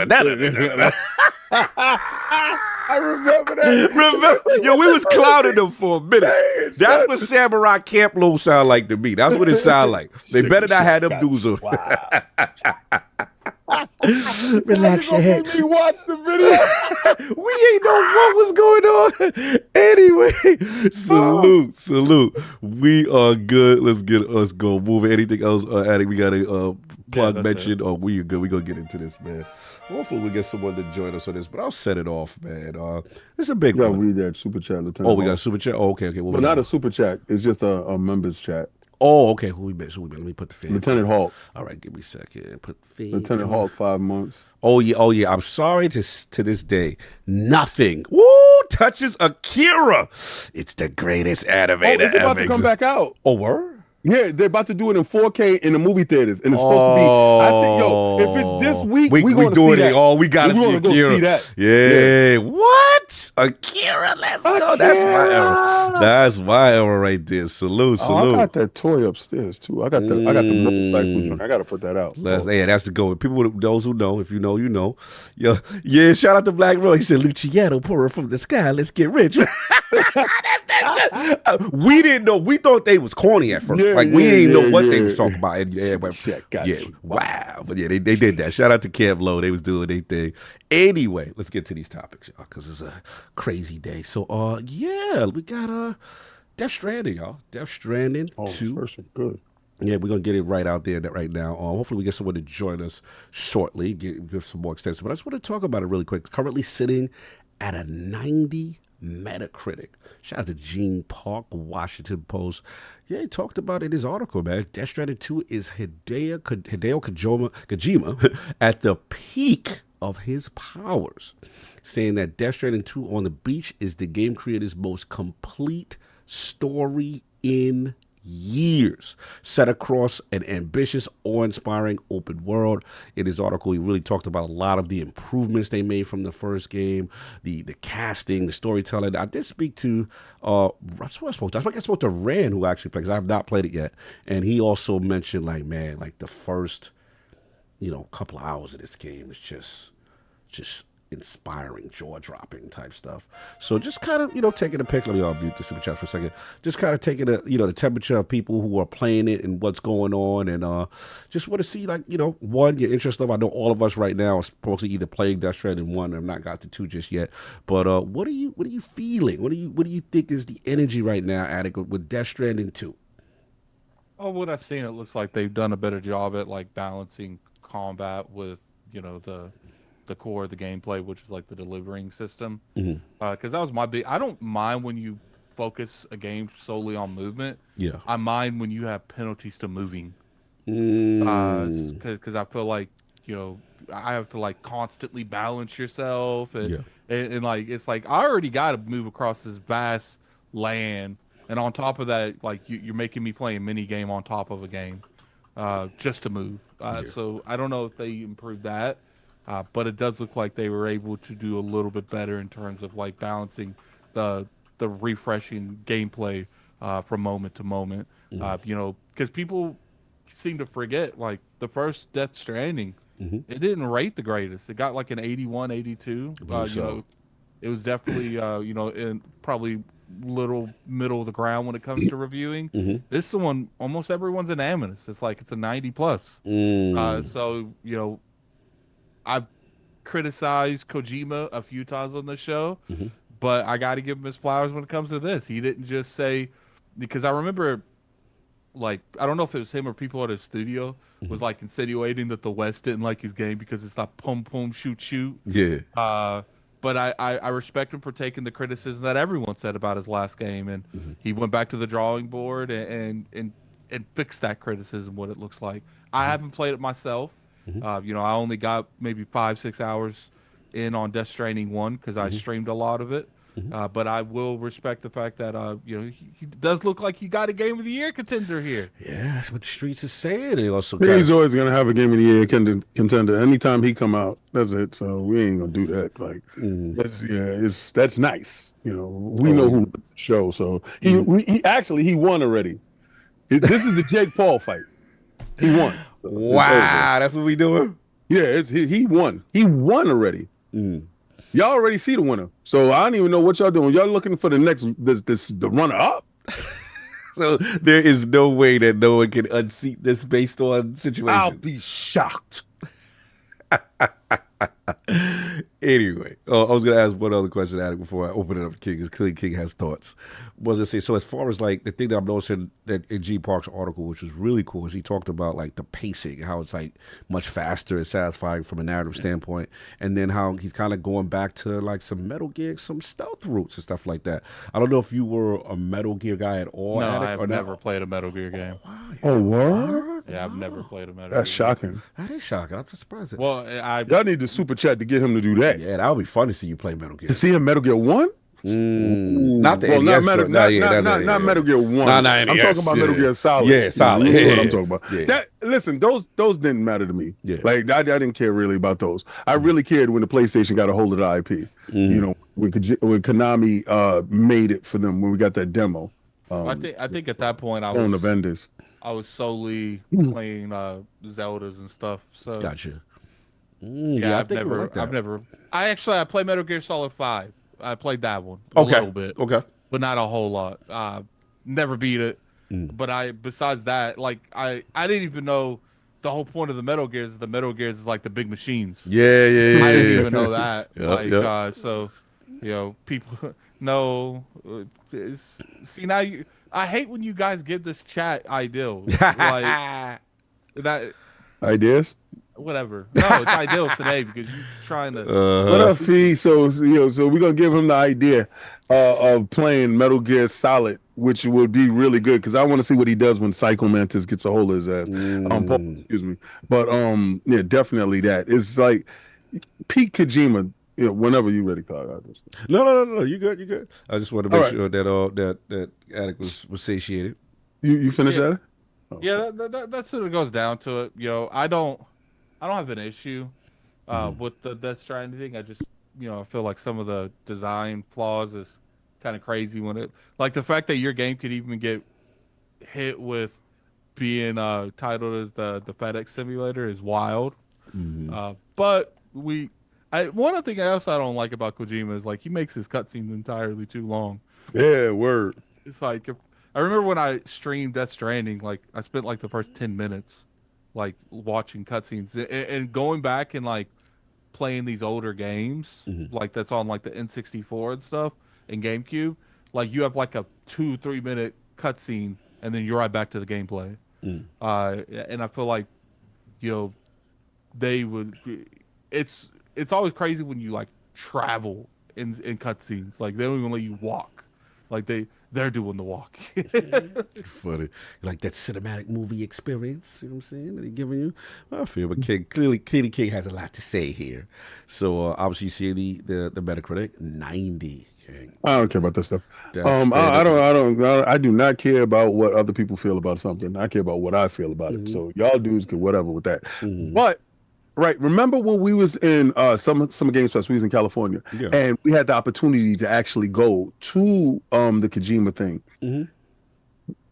I remember that. Remember? Yo, we was clowning them for a minute. That's what Samurai Camp Low sound like to me. That's what it sound like. They better not have them dudes on. Relax your head. Make me watch the video. We ain't know what was going on. Anyway, salute. We are good. Let's get us go. Moving. Anything else, Attic? We got a plug mention. Oh, we are good. We gonna get into this, man. Hopefully we get someone to join us on this, but I'll set it off, man. It's a big You gotta one. read that super chat. Oh, we got a super chat. Oh, okay. Well, not a super chat. It's just a members chat. Oh, okay. Who we been? Let me put the fan. Lieutenant Hawk. All right, give me a second. Put fan. Lieutenant Hawk, 5 months. Oh yeah. I'm sorry to this day, nothing. Woo touches Akira. It's the greatest animator It's about ever. to come back out. Oh, word? Yeah, they're about to do it in 4K in the movie theaters, and it's supposed to be. I think, if it's this week, we going to see that. Oh, we gotta see go Akira. see that. Yeah. What? Akira, let's go. That's my era. That's my era right there. Salute. I got that toy upstairs too. I got the motorcycle joint. I got to put that out. Yeah, that's the go. People, those who know, if you know, you know. Yeah. Shout out to Black Rose. He said, "Luciano, pour from the sky. Let's get rich." We didn't know. We thought they was corny at first. We didn't know what they was talking about. And wow. But yeah, they did that. Shout out to Camp Low. They was doing their thing. Anyway, let's get to these topics, y'all, because it's a crazy day. So, we got Death Stranding, y'all. Death Stranding 2. Good. Yeah, we're going to get it right out there right now. Hopefully we get someone to join us shortly, give some more extensive. But I just want to talk about it really quick. Currently sitting at a 90 Metacritic. Shout out to Gene Park, Washington Post. Yeah, he talked about it in his article, man. Death Stranding 2 is Hideo Kojima at the peak of his powers, saying that Death Stranding 2 on the beach is the game creator's most complete story in years, set across an ambitious, awe-inspiring open world. In his article, he really talked about a lot of the improvements they made from the first game, the casting, the storytelling. I did speak to I spoke to Rand, who actually played, because I have not played it yet, and he also mentioned the first couple of hours of this game is just inspiring, jaw-dropping type stuff. So just kind of, taking a pic. Let me mute the super chat for a second. Just kind of taking the temperature of people who are playing it and what's going on, and just want to see, one, your interest level. I know all of us right now are supposed to either playing Death Stranding 1 or have not got to 2 just yet. But what are you feeling? What do you think is the energy right now, Attic, with Death Stranding 2? Oh, what I've seen, it looks like they've done a better job at balancing combat with the core of the gameplay, which is the delivering system. Because that was my big. I don't mind when you focus a game solely on movement. Yeah, I mind when you have penalties to moving. Because I feel like I have to constantly balance yourself, and it's I already got to move across this vast land, and on top of that, you're making me play a mini game on top of a game, just to move. So I don't know if they improved that. But it does look like they were able to do a little bit better in terms of balancing the refreshing gameplay from moment to moment. Because people seem to forget the first Death Stranding, it didn't rate the greatest. It got an 81, 82. It was definitely in probably little middle of the ground when it comes to reviewing. This one, almost everyone's unanimous. It's it's a 90 plus. So I've criticized Kojima a few times on the show, but I got to give him his flowers when it comes to this. He didn't just say, because I remember, I don't know if it was him or people at his studio was insinuating that the West didn't like his game because it's not pum pum shoot shoot. Yeah. But I respect him for taking the criticism that everyone said about his last game, and he went back to the drawing board and fixed that criticism. What it looks like. I haven't played it myself. I only got maybe 5-6 hours in on Death Stranding 1 because I streamed a lot of it. But I will respect the fact that he does look like he got a Game of the Year contender here. Yeah, that's what the streets is saying. They also he's always gonna have a Game of the Year contender anytime he come out. That's it. So we ain't gonna do that. That's nice. We know who wins the show. So he won already. This is the Jake Paul fight. He won. Wow, that's what we doing? Yeah, he won. He won already. Y'all already see the winner. So I don't even know what y'all doing. Y'all looking for the next the runner up. So there is no way that no one can unseat this based on situation. I'll be shocked. Anyway, I was going to ask one other question, Attic, before I open it up to King, because clearly King has thoughts. Was to say, so as far as like the thing that I'm noticing that in G Park's article, which was really cool, is he talked about like the pacing, how it's like much faster and satisfying from a narrative standpoint, and then how he's kind of going back to like some Metal Gear, some stealth roots and stuff like that. I don't know if you were a Metal Gear guy at all. No, Attic, I've never played a Metal Gear game. Oh, what? Yeah, I've never played a Metal That's Gear shocking. That is shocking. I'm just surprised. Well, I Y'all need the super chat to get him to do that. Yeah, that would be fun to see you play Metal Gear. To see him Metal Gear 1? Not the Well, NES not joint. not Metal Gear 1. Nah, I'm NES, talking about Metal Gear Solid. Yeah, Solid. You know what Yeah, I'm talking about. yeah. That listen, those didn't matter to me. Yeah. Like I didn't care really about those. I really cared when the PlayStation got a hold of the IP. You know, when Konami made it for them when we got that demo. I think at that point I On the was vendors. solely playing Zeldas and stuff. So Gotcha. yeah, I think I would like that. I played Metal Gear Solid 5. I played that one a little bit, Okay. but not a whole lot. Never beat it. But besides that, like I didn't even know the whole point of the Metal Gears is like the big machines. Yeah. I didn't even know that. Yep. So, you know, people know. See now, I hate when you guys give this chat ideals. Like that. Ideas? Whatever. No, it's ideals today because you're trying to. What up, Fee? So we're gonna give him the idea of playing Metal Gear Solid, which would be really good because I want to see what he does when Psycho Mantis gets a hold of his ass. Excuse me, but yeah, definitely that. It's like Pete Kojima. You know, whenever you ready, Carl. No. You good. I just want to make sure that Attic was satiated. You finished that? Yeah, that's what it goes down to. It. You know, I don't have an issue with the Death Stranding thing. I just, I feel like some of the design flaws is kind of crazy when it, like the fact that your game could even get hit with being titled as the FedEx simulator is wild. But one of the things else I don't like about Kojima is like he makes his cutscenes entirely too long. Yeah, word. It's like I remember when I streamed Death Stranding, like I spent like the first 10 minutes like watching cutscenes and going back and like playing these older games like that's on like the N64 and stuff and GameCube. Like you have like a 2-3 minute cutscene and then you're right back to the gameplay. And I feel like they would. It's always crazy when you like travel in cutscenes. Like they don't even let you walk. Like they're doing the walk. Funny. Like that cinematic movie experience, you know what I'm saying, that he's giving you? I feel, but clearly King has a lot to say here. So obviously you see the Metacritic, 90. King. I don't care about that stuff. I do not care about what other people feel about something. I care about what I feel about it. So y'all dudes can whatever with that. But right, remember when we was in Summer Games Fest, we was in California, and we had the opportunity to actually go to the Kojima thing.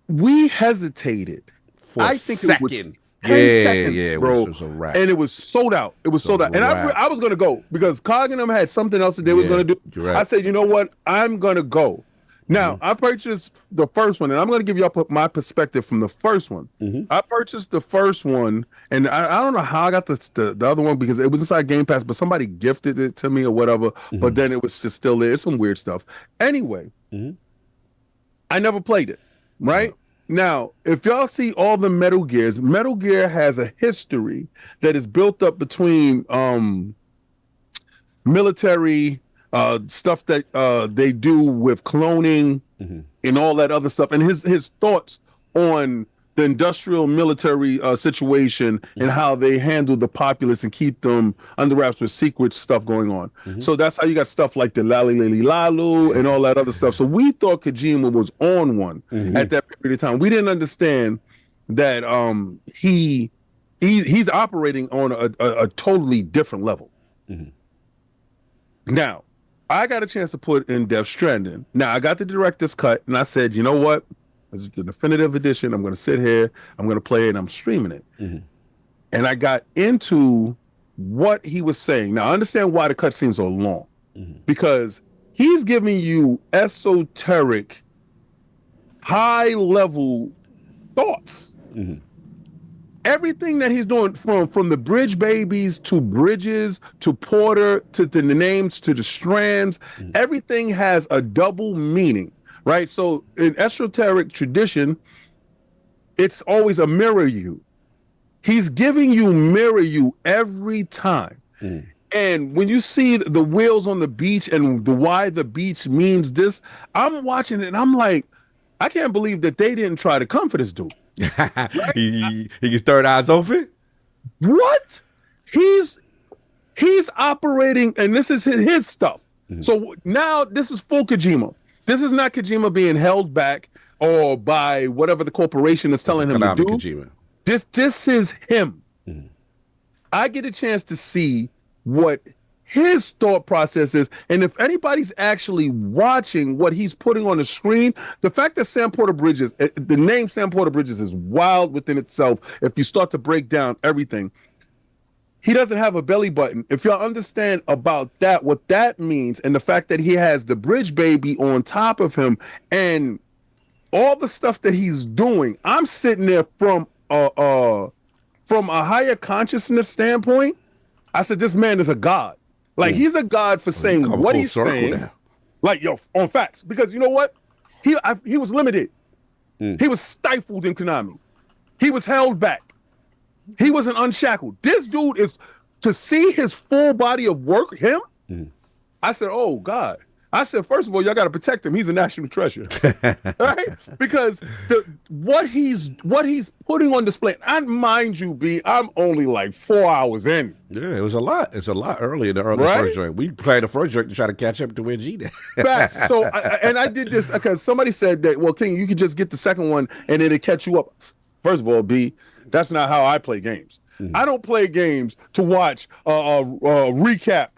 We hesitated. For I a think second. It was 10 seconds, bro. It was a wrap. And it was sold out. It was sold out. And I was going to go because Cog and them had something else that they was going to do. Right. I said, you know what? I'm going to go. Now, I purchased the first one, and I'm going to give y'all my perspective from the first one. I purchased the first one, and I don't know how I got the other one because it was inside Game Pass, but somebody gifted it to me or whatever, but then it was just still there. It's some weird stuff. Anyway, I never played it, right? Now, if y'all see all the Metal Gears, Metal Gear has a history that is built up between military stuff that they do with cloning and all that other stuff, and his thoughts on the industrial military situation and how they handle the populace and keep them under wraps with secret stuff going on. So that's how you got stuff like the Lali Lali Lalu and all that other stuff. So we thought Kojima was on one at that period of time. We didn't understand that he's operating on a totally different level. Now, I got a chance to put in Death Stranding. Now, I got the director's cut, and I said, you know what? This is the definitive edition. I'm going to sit here. I'm going to play it, and I'm streaming it. And I got into what he was saying. Now, I understand why the cutscenes are long. Because he's giving you esoteric, high-level thoughts. everything that he's doing, from the bridge babies to bridges to Porter to the names to the strands, everything has a double meaning, right? So in esoteric tradition, it's always a mirror you. He's giving you mirror you every time. And when you see the wheels on the beach and why the beach means this, I'm watching it and I'm like, I can't believe that they didn't try to come for this dude. Right? he gets third eyes open. What? He's operating, and this is his stuff. So now this is full Kojima. This is not Kojima being held back or by whatever the corporation is telling him to do. Kojima. This is him. I get a chance to see what his thought process is, and if anybody's actually watching what he's putting on the screen, the fact that Sam Porter Bridges, the name Sam Porter Bridges is wild within itself. If you start to break down everything, he doesn't have a belly button. If y'all understand about that, what that means, and the fact that he has the bridge baby on top of him, and all the stuff that he's doing, I'm sitting there from a higher consciousness standpoint. I said, this man is a god. Like, he's a god for saying what he's saying. Now. Like, yo, on facts. Because you know what? He was limited. He was stifled in Konami. He was held back. He wasn't unshackled. This dude is, to see his full body of work, him, I said, oh, God. I said, first of all, y'all got to protect him. He's a national treasure, right? Because what he's putting on display. And mind you, B, I'm only like 4 hours in. Yeah, it was a lot. It's a lot early in the first joint. We played the first joint to try to catch up to where G did. Fast. So, and I did this because somebody said that, well, King, you could just get the second one and it'll catch you up. First of all, B, that's not how I play games. I don't play games to watch a recap.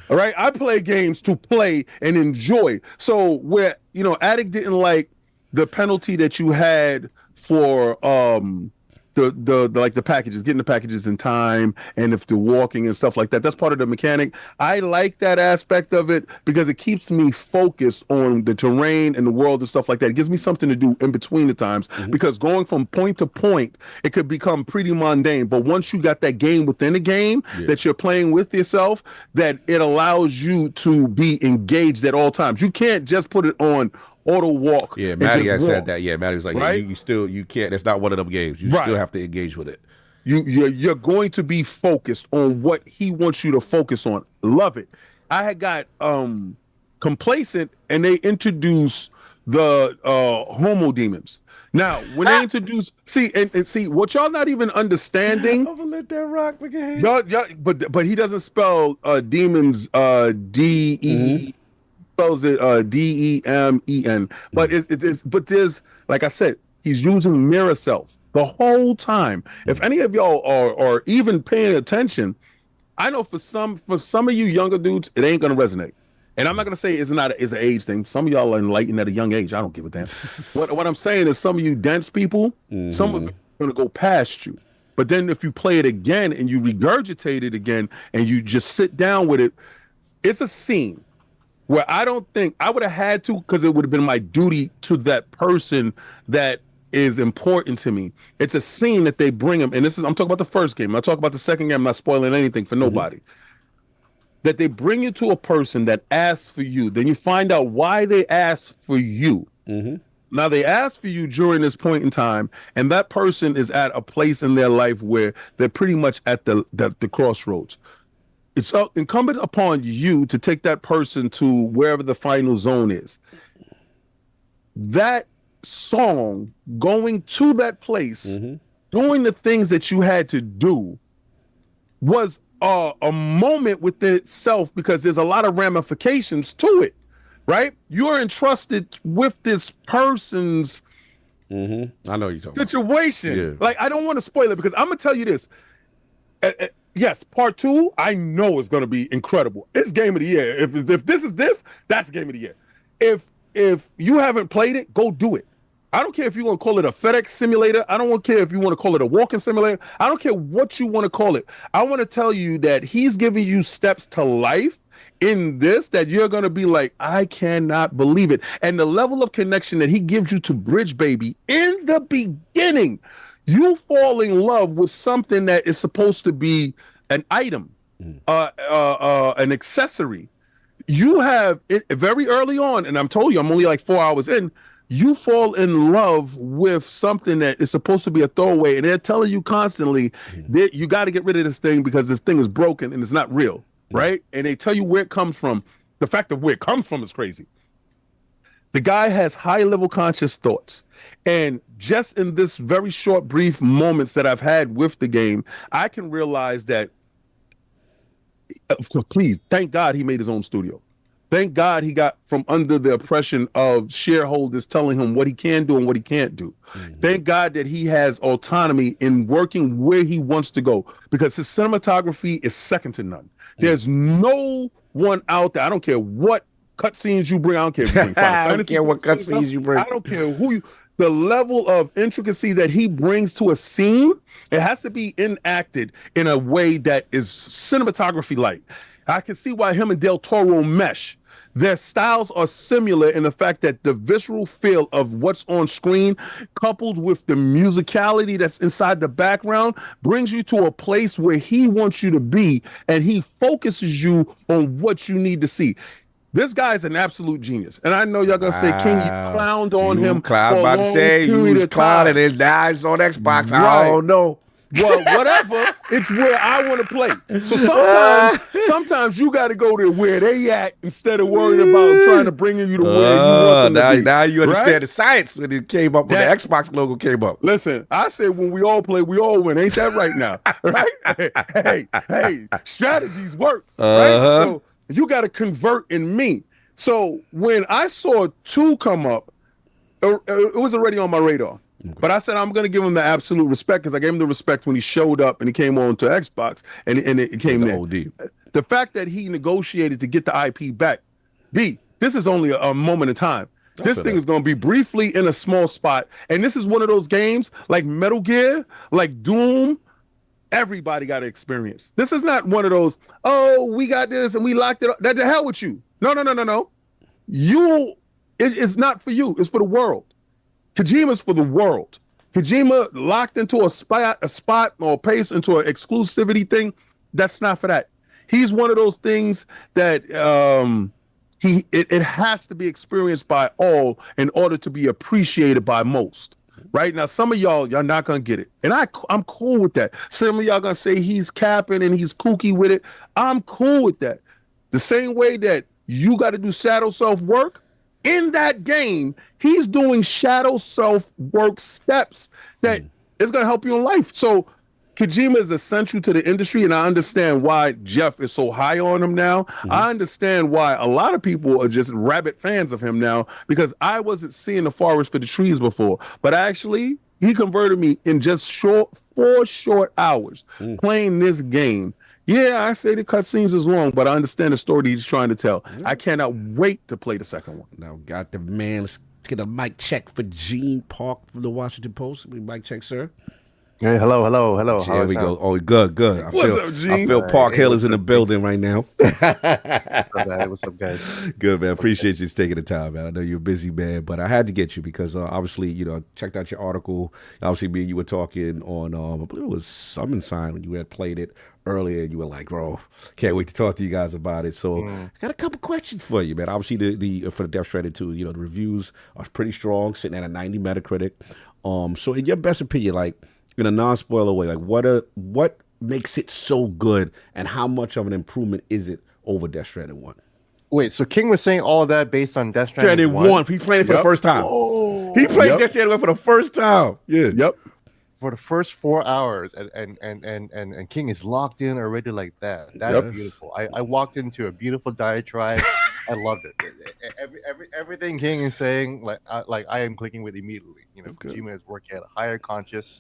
All right, I play games to play and enjoy. So where, Addict didn't like the penalty that you had for the packages, getting the packages in time, and if the walking and stuff like that, that's part of the mechanic. I like that aspect of it because it keeps me focused on the terrain and the world and stuff like that. It gives me something to do in between the times, because going from point to point, it could become pretty mundane. But once you got that game within a game that you're playing with yourself, that it allows you to be engaged at all times. You can't just put it on auto walk. Yeah, Maddie had said that. Yeah, Maddie was like, right? you can't. It's not one of them games. You still have to engage with it. You're going to be focused on what he wants you to focus on. Love it. I had got complacent, and they introduced the homo demons. Now, when they introduce, see what y'all not even understanding. I'm gonna let that rock, again. Y'all, but he doesn't spell demons DE. Spells it DEMEN, but but there's, like I said, he's using mirror self the whole time. If any of y'all are even paying attention, I know for some of you younger dudes, it ain't gonna resonate. And I'm not gonna say it's an age thing. Some of y'all are enlightened at a young age. I don't give a damn. What I'm saying is, some of you dense people, some of it's gonna go past you. But then if you play it again and you regurgitate it again and you just sit down with it, it's a scene where I don't think I would have had to, because it would have been my duty to that person that is important to me. It's a scene that they bring him, and I'm talking about the first game. I'm talking about the second game. I'm not spoiling anything for nobody. That they bring you to a person that asks for you. Then you find out why they asked for you. Now, they asked for you during this point in time, and that person is at a place in their life where they're pretty much at the crossroads. It's incumbent upon you to take that person to wherever the final zone is. That song, going to that place, doing the things that you had to do, was a moment within itself, because there's a lot of ramifications to it, right? You're entrusted with this person's I know you're talking situation. Yeah. Like, I don't want to spoil it, because I'm going to tell you this. Yes, part 2, I know is going to be incredible. It's game of the year. If this is this, that's game of the year. If you haven't played it, go do it. I don't care if you want to call it a FedEx simulator. I don't care if you want to call it a walking simulator. I don't care what you want to call it. I want to tell you that he's giving you steps to life in this that you're going to be like, I cannot believe it. And the level of connection that he gives you to Bridge Baby in the beginning, you fall in love with something that is supposed to be an item, an accessory. You have it very early on, and I'm told you, I'm only like 4 hours in. You fall in love with something that is supposed to be a throwaway, and they're telling you constantly that you got to get rid of this thing because this thing is broken and it's not real, right? And they tell you where it comes from. The fact of where it comes from is crazy. The guy has high-level conscious thoughts. And just in this very short, brief moments that I've had with the game, I can realize that, please, thank God he made his own studio. Thank God he got from under the oppression of shareholders telling him what he can do and what he can't do. Thank God that he has autonomy in working where he wants to go, because his cinematography is second to none. There's no one out there. I don't care what cutscenes you bring. I don't care if you bring I don't care what cutscenes you bring. I don't care who you. The level of intricacy that he brings to a scene, it has to be enacted in a way that is cinematography-like. I can see why him and Del Toro mesh. Their styles are similar in the fact that the visceral feel of what's on screen, coupled with the musicality that's inside the background, brings you to a place where he wants you to be, and he focuses you on what you need to see. This guy is an absolute genius. And I know y'all going to say, King, you clowned on him. I was about to say, you was clowning his guys on Xbox. I don't know. Well, whatever. It's where I want to play. So sometimes you got to go to where they at instead of worrying about trying to bring you to where you want them to be. Now you understand the science when it came up, when the Xbox logo came up. Listen, I said when we all play, we all win. Ain't that right now? Right? Hey, strategies work. Right? So you got to convert in me. So when I saw 2 come up, it was already on my radar. Okay. But I said I'm going to give him the absolute respect, because I gave him the respect when he showed up and he came on to Xbox and it came there. The fact that he negotiated to get the IP back, this is only a moment in time. This thing is going to be briefly in a small spot. And this is one of those games like Metal Gear, like Doom. Everybody got to experience. This is not one of those, oh, we got this and we locked it up. That the hell with you. No. It's not for you. It's for the world. Kojima's for the world. Kojima locked into a spot or pace into an exclusivity thing. That's not for that. He's one of those things that it has to be experienced by all in order to be appreciated by most. Right now, some of y'all not gonna get it, and I'm cool with that. Some of y'all gonna say he's capping and he's kooky with it. I'm cool with that. The same way that you got to do shadow self work. In that game, he's doing shadow self-work steps that is going to help you in life. So Kojima is essential to the industry, and I understand why Jeff is so high on him now. I understand why a lot of people are just rabid fans of him now, because I wasn't seeing the forest for the trees before. But actually, he converted me in just 4 short hours playing this game. Yeah, I say the cutscenes is long, but I understand the story he's trying to tell. I cannot wait to play the second one. Now, got the man. Let's get a mic check for Gene Park from the Washington Post. Mic check, sir. Hey, hello. There we go. Oh, good. What's up, Gene? I feel Park Hill is in the building right now. What's up, guys? Good, man. Appreciate you taking the time, man. I know you're a busy man, but I had to get you because obviously, checked out your article. Obviously, me and you were talking on, I believe it was Summon Sign when you had played it earlier, and you were like, bro, can't wait to talk to you guys about it. So I got a couple questions for you, man. Obviously, the for the Death Stranding 2, the reviews are pretty strong, sitting at a 90 Metacritic. So in your best opinion, like, in a non-spoiler way, like what makes it so good, and how much of an improvement is it over Death Stranding 1? Wait, so King was saying all of that based on Death Stranding 1? He's playing it for the first time. He played Death Stranding 1 for the first time. Yeah. Yep. For the first 4 hours, and King is locked in already like that. That's beautiful. I walked into a beautiful diatribe. I loved it. Everything King is saying, like I am clicking with immediately. Kojima is working at a higher conscious.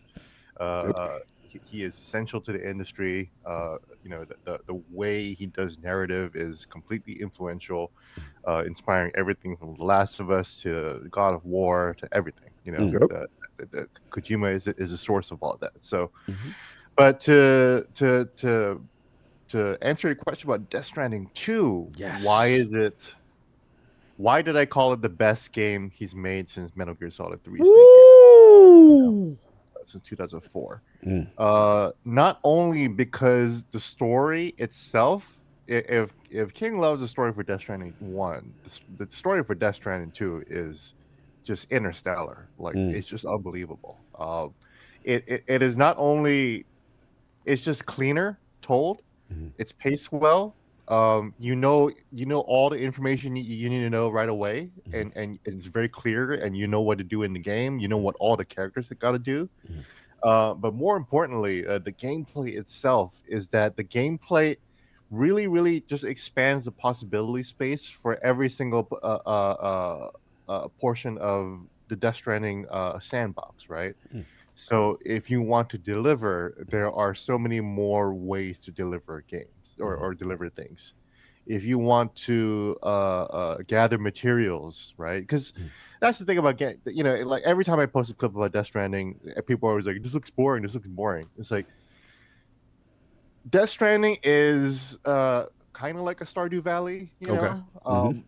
He is essential to the industry. The way he does narrative is completely influential, inspiring everything from The Last of Us to God of War to everything. The Kojima is a source of all that. So, but to answer your question about Death Stranding 2, why did I call it the best game he's made since Metal Gear Solid 3? since 2004. Not only because the story itself, if King loves the story for Death Stranding 1, the story for Death Stranding 2 is just interstellar. Like it's just unbelievable. It is not only, it's just cleaner told. It's paced well. You know all the information you need to know right away, and it's very clear, and you know what to do in the game. You know what all the characters have got to do. But more importantly, the gameplay itself is that the gameplay really just expands the possibility space for every single portion of the Death Stranding sandbox, right? So if you want to deliver, there are so many more ways to deliver games or deliver things. If you want to gather materials, right? Because that's the thing about like every time I post a clip about Death Stranding, people are always like, "This looks boring. This looks boring." It's like Death Stranding is kind of like a Stardew Valley,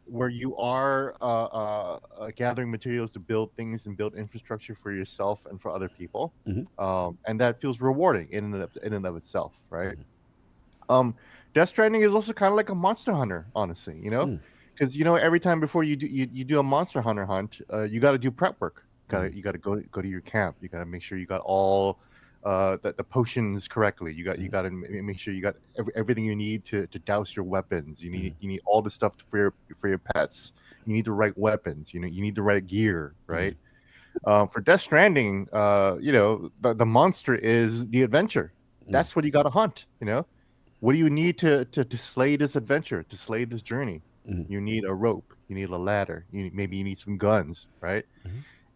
where you are gathering materials to build things and build infrastructure for yourself and for other people, and that feels rewarding in and of itself, right? Death Stranding is also kind of like a Monster Hunter, honestly, because every time before you do a Monster Hunter hunt, you got to do prep work. You got to go to your camp. You got to make sure you got all the potions correctly. You got to make sure you got everything you need to douse your weapons. You need all the stuff for your pets. You need the right weapons. You need the right gear, right? For Death Stranding, the monster is the adventure. That's what you got to hunt. What do you need to slay this adventure, to slay this journey? You need a rope. You need a ladder. Maybe you need some guns, right?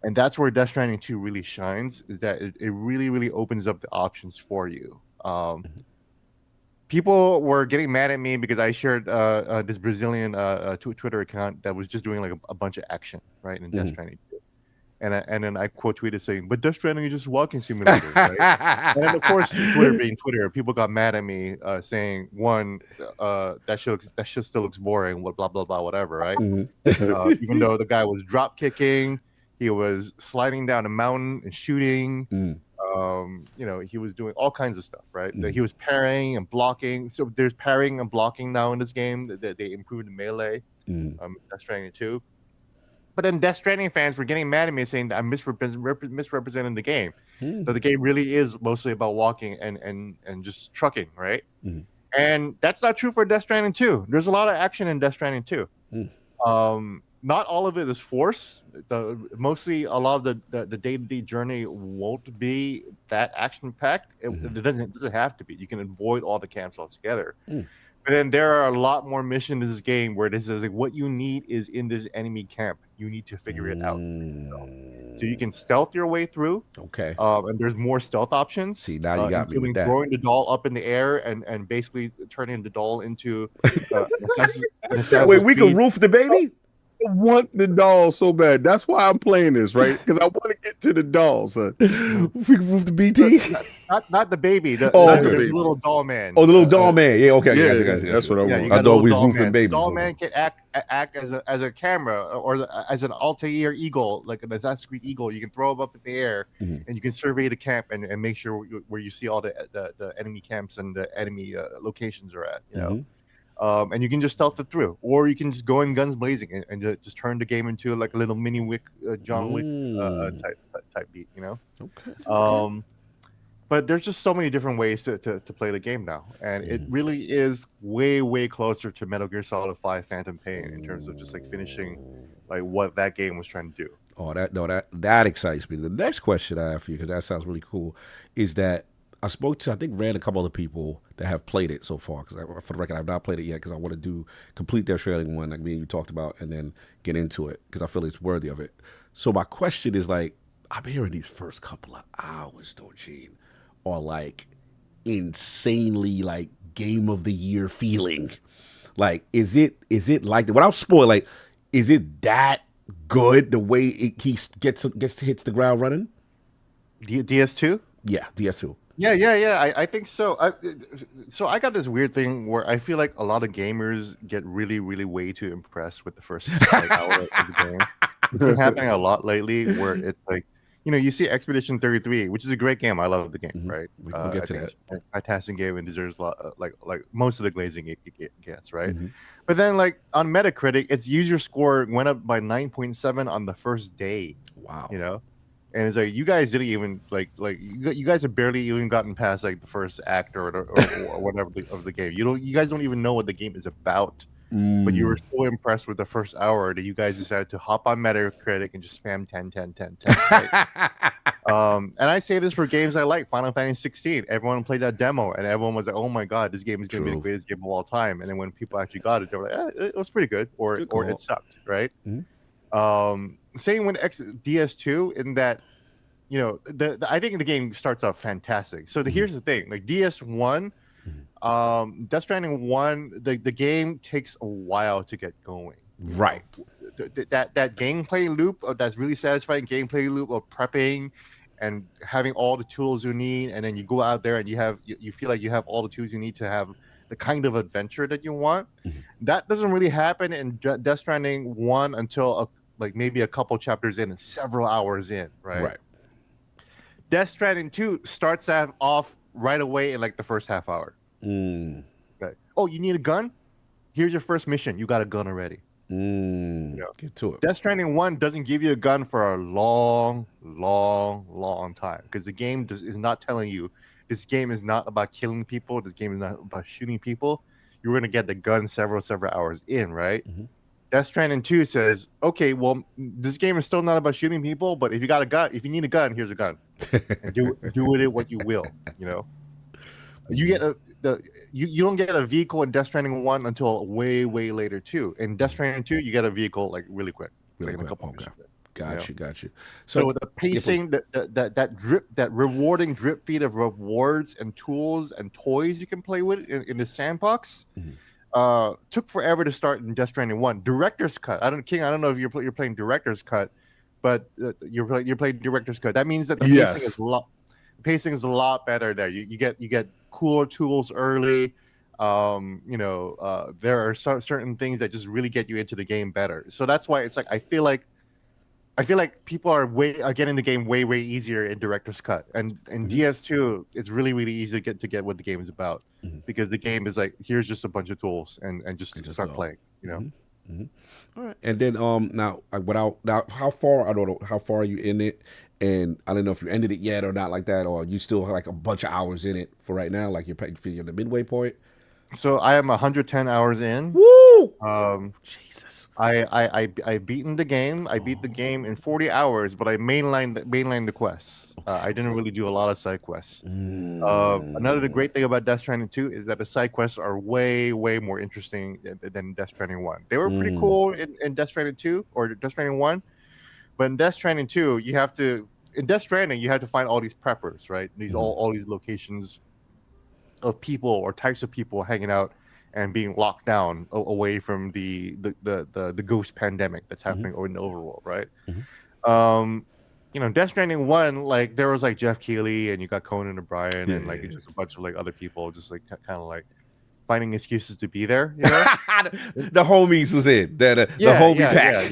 And that's where Death Stranding 2 really shines, is that it really opens up the options for you. People were getting mad at me because I shared this Brazilian Twitter account that was just doing like a bunch of action, right, in Death Stranding 2. And then I quote tweeted saying, "But Death Stranding is just a walking simulator," right? And then of course, Twitter being Twitter, people got mad at me saying, one, that shit still looks boring, blah blah blah, whatever, right? Even though the guy was drop kicking, he was sliding down a mountain and shooting. He was doing all kinds of stuff, right? He was parrying and blocking. So there's parrying and blocking now in this game. They improved the melee. Death Stranding 2. But then Death Stranding fans were getting mad at me saying that I'm misrepresenting the game. So the game really is mostly about walking and just trucking, right? And that's not true for Death Stranding 2. There's a lot of action in Death Stranding 2. Not all of it is force. Mostly a lot of the day-to-day journey won't be that action-packed. It doesn't have to be. You can avoid all the camps altogether. But then there are a lot more missions in this game where this is like, what you need is in this enemy camp. You need to figure it out. So you can stealth your way through. Okay. And there's more stealth options. See, now you got me with that. Throwing the doll up in the air and basically turning the doll into an Assassin's Wait, we can Creed. roof the baby? I want the doll so bad. That's why I'm playing this, right? Because I want to get to the doll, son. We can roof the BT? Not the baby. The little doll man. Oh, the little doll man. Yeah, okay. Yeah, Gotcha. that's what I want. You got I thought we was doll roofing man. babies. Doll man can act as a camera or as an altair eagle, like an Assassin's Creed eagle. You can throw him up in the air and you can survey the camp and make sure where you see all the enemy camps and the enemy locations are at. And you can just stealth it through, or you can just go in guns blazing and just turn the game into like a little mini Wick, John Wick type beat, Okay. But there's just so many different ways to play the game now, and it really is way closer to Metal Gear Solid 5 Phantom Pain in terms of just like finishing like what that game was trying to do. Oh, that excites me. The next question I have for you, because that sounds really cool, is that I ran a couple other people that have played it so far. Because for the record, I've not played it yet because I want to complete their Stranding one, like me and you talked about, and then get into it because I feel it's worthy of it. So my question is like, I'm hearing these first couple of hours, though, Gene, are like insanely like game of the year feeling. Like, is it like that? Without spoil, like, is it that good the way he hits the ground running? DS2? Yeah, DS2. Yeah. I think so. So I got this weird thing where I feel like a lot of gamers get really way too impressed with the first hour of the game. It's been happening a lot lately where it's like you see Expedition 33, which is a great game. I love the game, right? We'll get to I think that. it's a fantastic game and deserves a lot, like most of the glazing it gets, right? Mm-hmm. But then, like on Metacritic, its user score went up by 9.7 on the first day. Wow. And it's like you guys didn't even you guys have barely even gotten past like the first act or whatever of the game. You guys don't even know what the game is about. But you were so impressed with the first hour that you guys decided to hop on Metacritic and just spam 10, 10, 10, 10. Right? And I say this for games I like, Final Fantasy 16. Everyone played that demo, and everyone was like, "Oh my god, this game is going to be the greatest game of all time." And then when people actually got it, they were like, "It was pretty good," or it sucked, right? Same with DS2, in that I think the game starts off fantastic. So here's the thing, like DS1. Death Stranding 1, the game takes a while to get going. Right. That gameplay loop, that's really satisfying gameplay loop of prepping and having all the tools you need, and then you go out there and you feel like you have all the tools you need to have the kind of adventure that you want. That doesn't really happen in Death Stranding 1 until maybe a couple chapters in and several hours in, right? Death Stranding 2 starts off right away in like the first half hour. Okay. Oh, you need a gun? Here's your first mission. You got a gun already. Get to it. Death Stranding 1 doesn't give you a gun for a long, long, long time, because the game is not telling you this game is not about killing people. This game is not about shooting people. You're going to get the gun several hours in, right? Death Stranding 2 says, okay, well, this game is still not about shooting people, but if you got a gun, if you need a gun, here's a gun. And do with it what you will, You get you don't get a vehicle in Death Stranding 1 until way later too. In Death Stranding 2, you get a vehicle like really quick. Really like quick. missions. Got you. So the pacing, that rewarding drip feed of rewards and tools and toys you can play with in the sandbox took forever to start in Death Stranding 1. Director's cut. I don't know if you're playing Director's cut, but you're playing Director's cut. That means that the pacing is a lot better there. You get cooler tools early. There are certain things that just really get you into the game better. So that's why it's like I feel like people are getting the game way easier in Director's Cut, and in DS2 it's really easy to get what the game is about, because the game is like, here's just a bunch of tools and just start playing. All right, and then now how far are you in it? And I don't know if you ended it yet or not like that, or you still have like a bunch of hours in it for right now, like you're at the midway point. So I am 110 hours in. Woo! Jesus. I beaten the game. I beat the game in 40 hours, but I mainlined the quests. I didn't really do a lot of side quests. Another great thing about Death Stranding 2 is that the side quests are way more interesting than Death Stranding 1. They were pretty cool in Death Stranding 2 or Death Stranding 1, but in Death Stranding 2, you have to find all these preppers, right? All these locations of people or types of people hanging out and being locked down away from the ghost pandemic that's happening in the overworld, right? Death Stranding 1, like there was like Jeff Keighley and you got Conan O'Brien and like just a bunch of like other people just like kind of like finding excuses to be there. The homies was in the homie pack.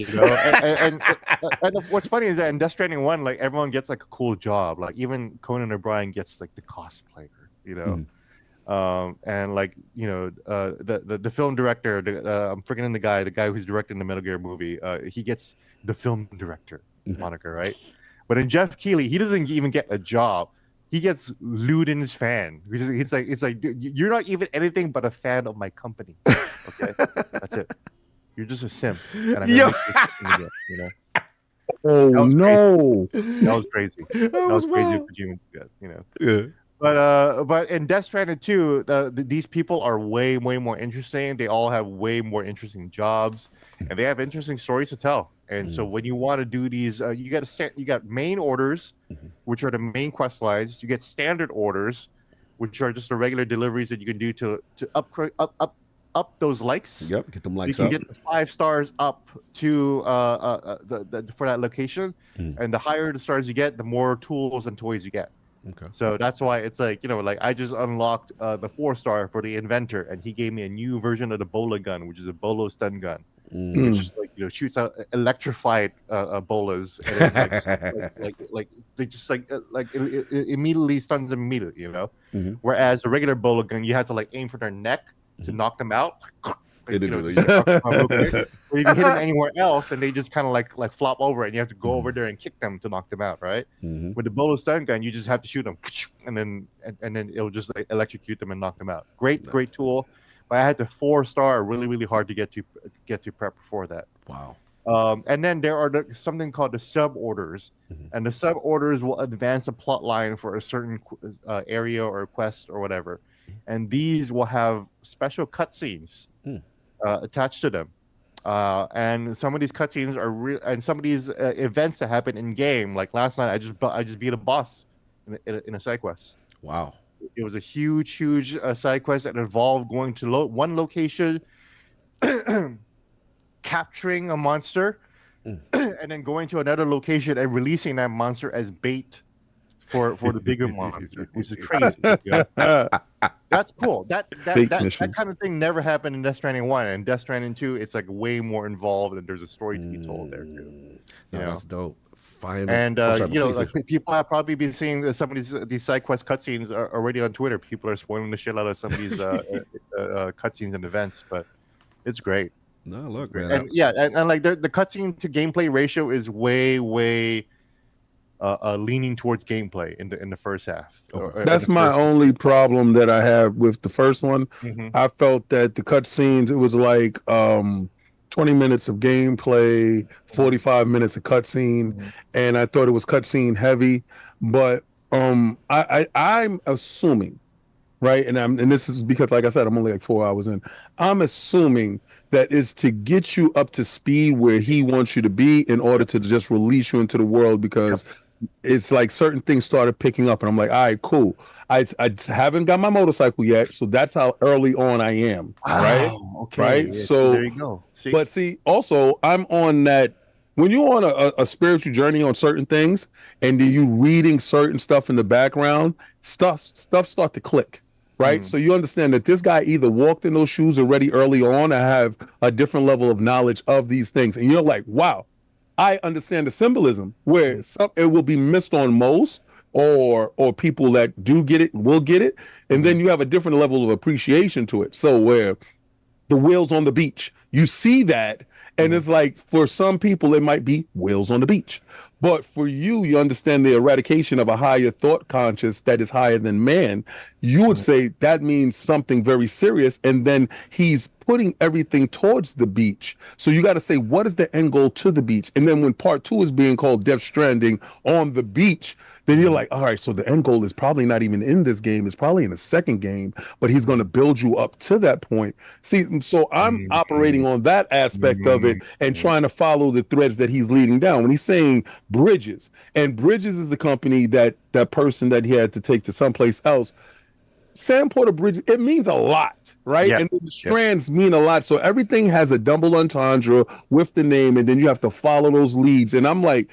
And what's funny is that in Death Stranding 1, like everyone gets like a cool job. Like even Conan O'Brien gets like the cosplayer, and like the film director, I'm forgetting the guy who's directing the Metal Gear movie. He gets the film director moniker, right? But in Jeff Keighley, he doesn't even get a job. He gets Luden's fan. It's like dude, you're not even anything but a fan of my company. Okay, that's it. You're just a simp. And I'm Oh no! That was crazy. That was crazy for Jimmy. Yeah. But in Death Stranding 2, these people are way more interesting. They all have way more interesting jobs, and they have interesting stories to tell. And so when you want to do these, you got main orders, which are the main quest lines. You get standard orders, which are just the regular deliveries that you can do to upgrade up those likes. Yep, get them likes up. You up. can get the 5 stars up to for that location, and the higher the stars you get, the more tools and toys you get. Okay. So that's why it's like, like I just unlocked the 4-star for the inventor, and he gave me a new version of the Bola gun, which is a Bolo stun gun. which shoots out electrified bolas, and they just immediately stuns them immediately. Whereas the regular bola gun, you have to aim for their neck to knock them out. Or you can hit them anywhere else, and they just kind of flop over, and you have to go over there and kick them to knock them out, right? With the bola stun gun, you just have to shoot them, and then it'll just electrocute them and knock them out. Great tool, but I had to 4-star really, really hard to get to prep for that. Wow. And then there are something called the sub orders, and the sub orders will advance a plot line for a certain area or quest or whatever, and these will have special cutscenes attached to them. And some of these cutscenes are real, and some of these events that happen in game. Like last night, I just beat a boss in a side quest. Wow! It was a huge side quest that involved going to one location, capturing a monster, and then going to another location and releasing that monster as bait for the bigger monster, which is crazy. That's cool. That kind of thing never happened in Death Stranding 1, and Death Stranding 2, it's way more involved, and there's a story to be told there too. That's dope. And people have probably been seeing some of these side quest cutscenes already on Twitter. People are spoiling the shit out of some of these cutscenes and events, but it's great. No, look, man. And the cutscene to gameplay ratio is way leaning towards gameplay in the first half. That's my only problem that I have with the first one. I felt that the cutscenes, it was 20 minutes of gameplay, 45 minutes of cutscene, and I thought it was cutscene heavy. But I'm assuming, right? And this is because, like I said, I'm only 4 hours in. I'm assuming that is to get you up to speed where he wants you to be in order to just release you into the world, because it's certain things started picking up, and I'm like, all right, cool. I haven't got my motorcycle yet, so that's how early on I am. Right? Okay. Right. Yeah, so there you go. See? But also I'm on that. When you're on a spiritual journey on certain things, and then you reading certain stuff in the background, stuff start to click. Right. So you understand that this guy either walked in those shoes already early on, or have a different level of knowledge of these things, and you're like, wow. I understand the symbolism, where it will be missed on most, or people that do get it will get it, and then you have a different level of appreciation to it. So where the whales on the beach, you see that, and it's for some people it might be whales on the beach, but for you understand the eradication of a higher thought conscious that is higher than man. You would say that means something very serious, and then he's putting everything towards the beach. So you got to say, what is the end goal to the beach? And then when part 2 is being called Death Stranding on the beach, then you're like, all right, so the end goal is probably not even in this game. It's probably in the second game, but he's going to build you up to that point. See, so I'm operating on that aspect of it and trying to follow the threads that he's leading down. When he's saying Bridges, and Bridges is the company that person that he had to take to someplace else. Sam Porter Bridges, it means a lot, right? Yeah. And the strands mean a lot. So everything has a double entendre with the name, and then you have to follow those leads. And I'm like,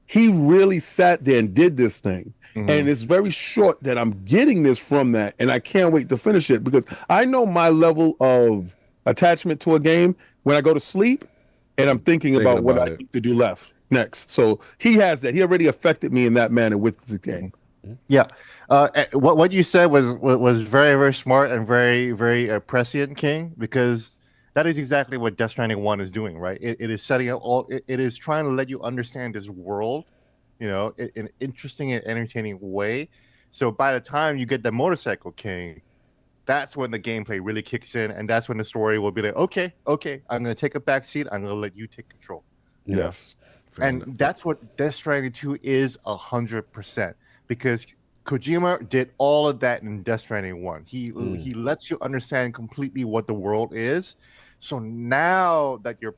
he really sat there and did this thing. And it's very short that I'm getting this from that, and I can't wait to finish it, because I know my level of attachment to a game when I go to sleep and I'm thinking about what I need to do next. So he has that. He already affected me in that manner with the game. Yeah. What you said was very, very smart and very, very prescient, King, because that is exactly what Death Stranding 1 is doing, right? It is setting up it is trying to let you understand this world, in an interesting and entertaining way. So by the time you get the Motorcycle King, that's when the gameplay really kicks in, and that's when the story will be like, okay, I'm going to take a back seat. I'm going to let you take control. Yes. And that's what Death Stranding 2 is 100%, because Kojima did all of that in Death Stranding 1. He lets you understand completely what the world is. So now that you're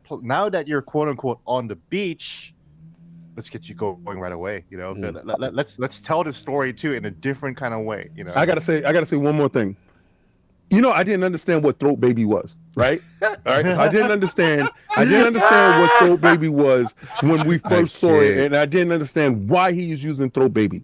quote unquote on the beach, let's get you going right away. Let's tell the story too in a different kind of way. I gotta say one more thing. I didn't understand what Throat Baby was, right? All right. So I didn't understand what Throat Baby was when we first saw it, and I didn't understand why he was using Throat Baby.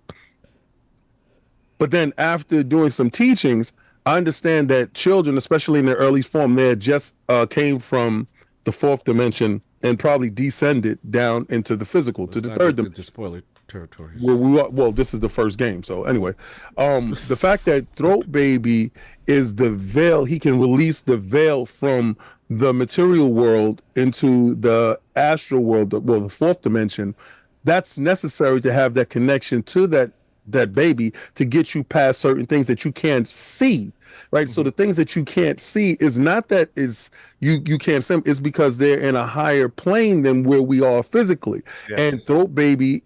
But then after doing some teachings, I understand that children, especially in their early form, they had just came from the fourth dimension and probably descended down into the physical to the third dimension. To spoiler territory. Well, this is the first game, so anyway, the fact that Throat Baby is the veil, he can release the veil from the material world into the astral world, the fourth dimension. That's necessary to have that connection to that baby to get you past certain things that you can't see, right? So the things that you can't see is not that is you can't see them, it's because they're in a higher plane than where we are physically. Yes. And Throat Baby,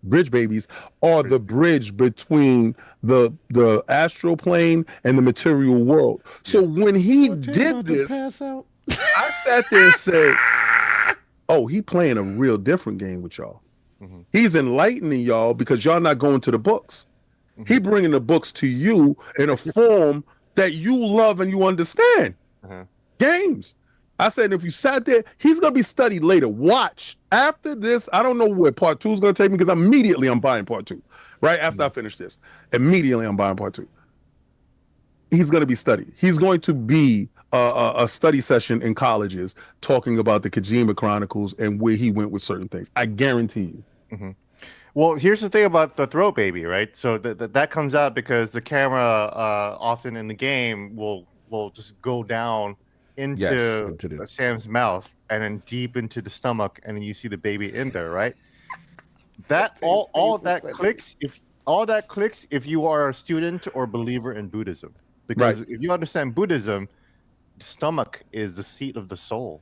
bridge babies are the bridge between the astral plane and the material world. So when he did this, I sat there and said, oh, he playing a real different game with y'all. He's enlightening y'all because y'all not going to the books. He bringing the books to you in a form that you love and you understand. Games. I said, if you sat there, he's going to be studied later. Watch. After this, I don't know where part 2 is going to take me because immediately I'm buying part 2. Right after I finish this. Immediately I'm buying part 2. He's going to be studied. He's going to be a study session in colleges talking about the Kojima Chronicles and where he went with certain things. I guarantee you. Well, here's the thing about the Throat Baby, right? So that comes out because the camera often in the game will just go down into Sam's mouth and then deep into the stomach, and then you see the baby in there, right? That all that clicks if you are a student or believer in Buddhism, because if you understand Buddhism, the stomach is the seat of the soul.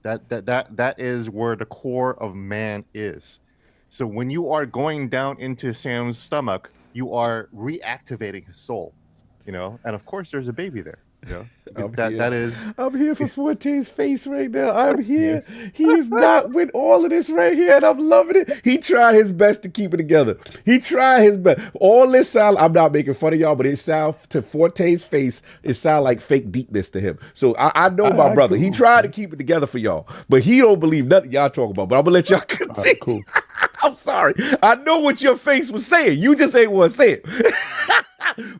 That is where the core of man is. So when you are going down into Sam's stomach, you are reactivating his soul, and of course there's a baby there. I'm here for Forte's face right now. I'm here. He is not with all of this right here, and I'm loving it. He tried his best to keep it together. He tried his best. All this sound, I'm not making fun of y'all, but it sound to Forte's face, it sound like fake deepness to him. So I know my brother. He tried to keep it together for y'all, but he don't believe nothing y'all talking about. But I'm gonna let y'all continue. Cool. I'm sorry. I know what your face was saying. You just ain't want to say it.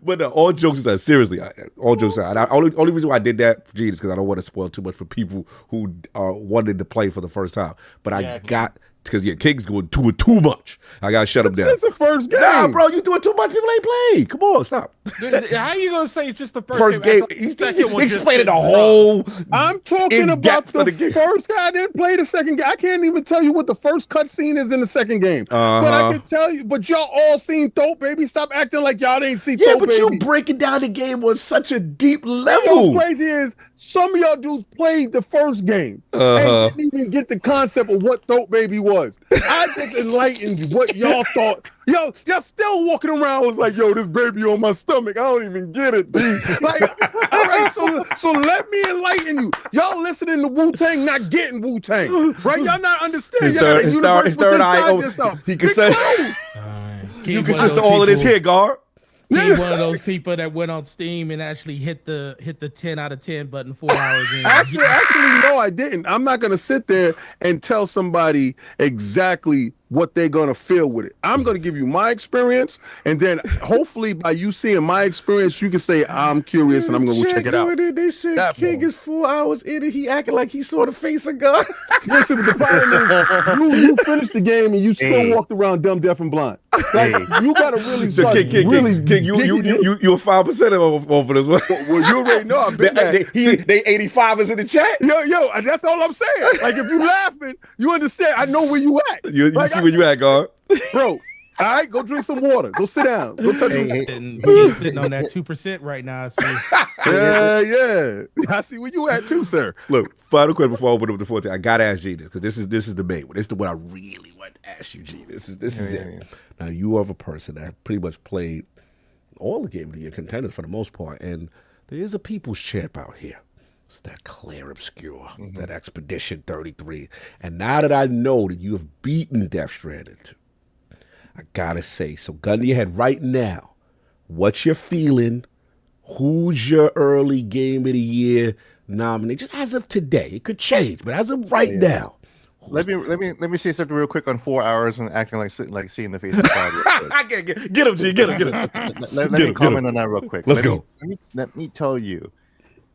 But all jokes aside, seriously, all jokes aside, only reason why I did that, Gene, is because I don't want to spoil too much for people who are wanting to play for the first time. But I got, because King's going too much. I got to shut him down. It's the first game. Nah, bro, you doing too much. People ain't played. Come on, stop. How are you gonna say it's just the first game? He's explaining the whole. I'm talking about the first guy. I didn't play the second game. I can't even tell you what the first cutscene is in the second game. But I can tell you. But y'all all seen Throat Baby. Stop acting like y'all ain't seen Throat Baby. Yeah, but you breaking down the game on such a deep level. You know what's crazy is some of y'all dudes played the first game and didn't even get the concept of what Throat Baby was. I just enlightened what y'all thought. Y'all still walking around was like, yo, this baby on my stomach. I don't even get it, dude. Like, all right, so let me enlighten you. Y'all listening to Wu-Tang, not getting Wu-Tang, right? Y'all not understanding. His third eye. He can say, you can sister all of this here, guard. He's one of those people that went on Steam and actually hit the 10 out of 10 button 4 hours in. Actually, no, I didn't. I'm not gonna sit there and tell somebody exactly what they're gonna feel with it. I'm gonna give you my experience, and then hopefully by you seeing my experience, you can say I'm curious and I'm gonna go check it out. They said that King is 4 hours in and he acting like he saw the face of God. Listen, the problem is you finished the game and you still walked around dumb, deaf, and blind. Like you gotta really start. King, you a 5% over this one. Well, you already know. I've been they 85 is in the chat. Yo, that's all I'm saying. Like if you laughing, you understand. I know where you at. You see where you at, God. Bro. All right, go drink some water. Go sit down. Go touch He's sitting on that 2% right now. I see. Yeah. I see where you at too, sir. Look, final question before I open up the Forte. I gotta ask G this because this is the main one. This is the one I really want to ask you, G. This is it. Yeah. Now you are a person that pretty much played all the Game of the Year contenders for the most part, and there is a people's champ out here. It's that Claire Obscure, that Expedition 33. And now that I know that you have beaten Death Stranding, I gotta say, so gun to your head right now, what's your feeling? Who's your early Game of the Year nominee? Just as of today, it could change, but as of right now. Let me say something real quick on 4 hours and acting like seeing the face of God. Get him, G. Get him. Let me comment on that real quick. Let's go. Let me tell you,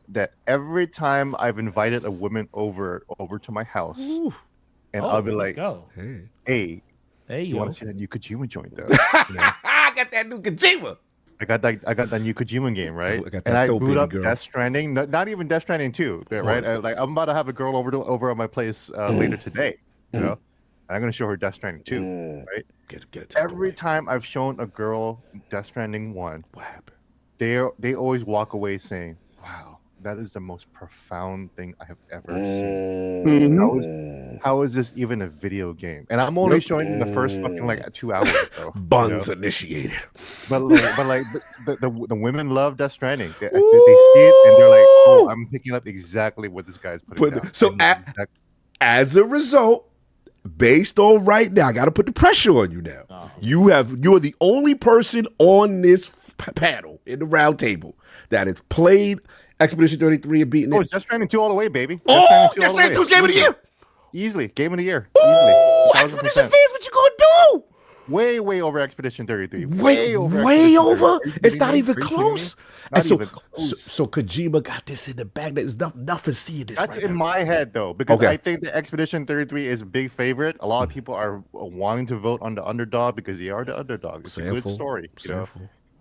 that every time I've invited a woman over to my house, and I'll be let's like, go. "Hey, Hey, you yo. want to see that new Kojima joint, though?" I got that new Kojima. I got that new Kojima game, right? I got that and I dope, boot baby up girl. Death Stranding, not even Death Stranding 2, right? I'm about to have a girl over at my place later today, you know. And I'm gonna show her Death Stranding 2, right? Get it. Every time I've shown a girl Death Stranding 1, What happened? they always walk away saying, "Wow, that is the most profound thing I have ever seen. How is this even a video game?" And I'm only showing them the first fucking like 2 hours, though. Buns initiated. But the women love Death Stranding. They see it and they're like, "Oh, I'm picking up exactly what this guy's putting down." So as a result, based on right now, I got to put the pressure on you now. You are the only person on this panel in the round table that has played Expedition 33 and beaten Oh, it. it's Death Stranding 2 all the way, baby. Oh, Death Stranding 2 is game of the year. Easily, game of the year. Oh, Easily. Expedition 1000%. fans, what you gonna do? Way over Expedition 33. Way over. Expedition It's not 33. even Are you kidding me? close. Not And so, even close. so Kojima got this in the bag. There's nothing seeing this. That's right in now. my head, though, because Okay. I think the Expedition 33 is a big favorite. A lot of people are wanting to vote on the underdog because they are the underdog. It's a good story, you know.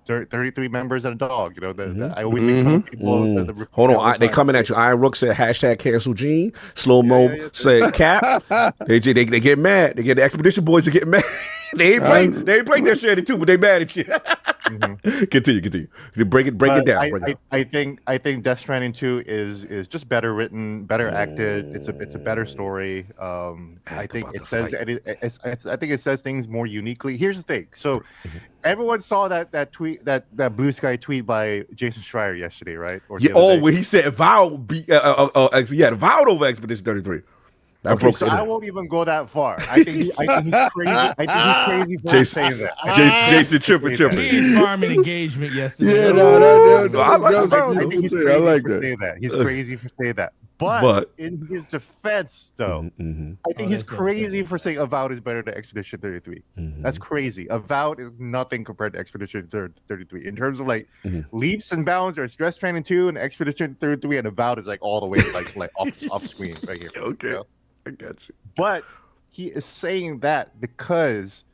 33 members and a dog, you know. I always make fun of people. Hold on, they coming at you. Iron Rook said hashtag cancel Gene. Slow Mo said cap. They get mad. They get the Expedition boys to get mad. They ain't playing their shit too, but they mad at you. Continue. Break it down. I think Death Stranding 2 is just better written, better acted. It's a better story. I think it says I think it says things more uniquely. Here's the thing. So everyone saw that tweet, that Blue Sky tweet by Jason Schreier yesterday, right? Or the other day. Where he said vowed over Expedition 33. Okay, so I won't even go that far. I think he's crazy. I think he's crazy for saying that. Jason tripping. He farming engagement yesterday. Yeah, no, I think he's crazy I like for saying that. He's crazy for saying that. But in his defense, though, I think he's crazy for saying Avowed is better than Expedition 33. That's crazy. Avowed is nothing compared to Expedition 33. In terms of like leaps and bounds, there's Death Stranding 2 and Expedition 33, and Avowed is like all the way like off screen right here. Okay. You know? I got you. But he is saying that because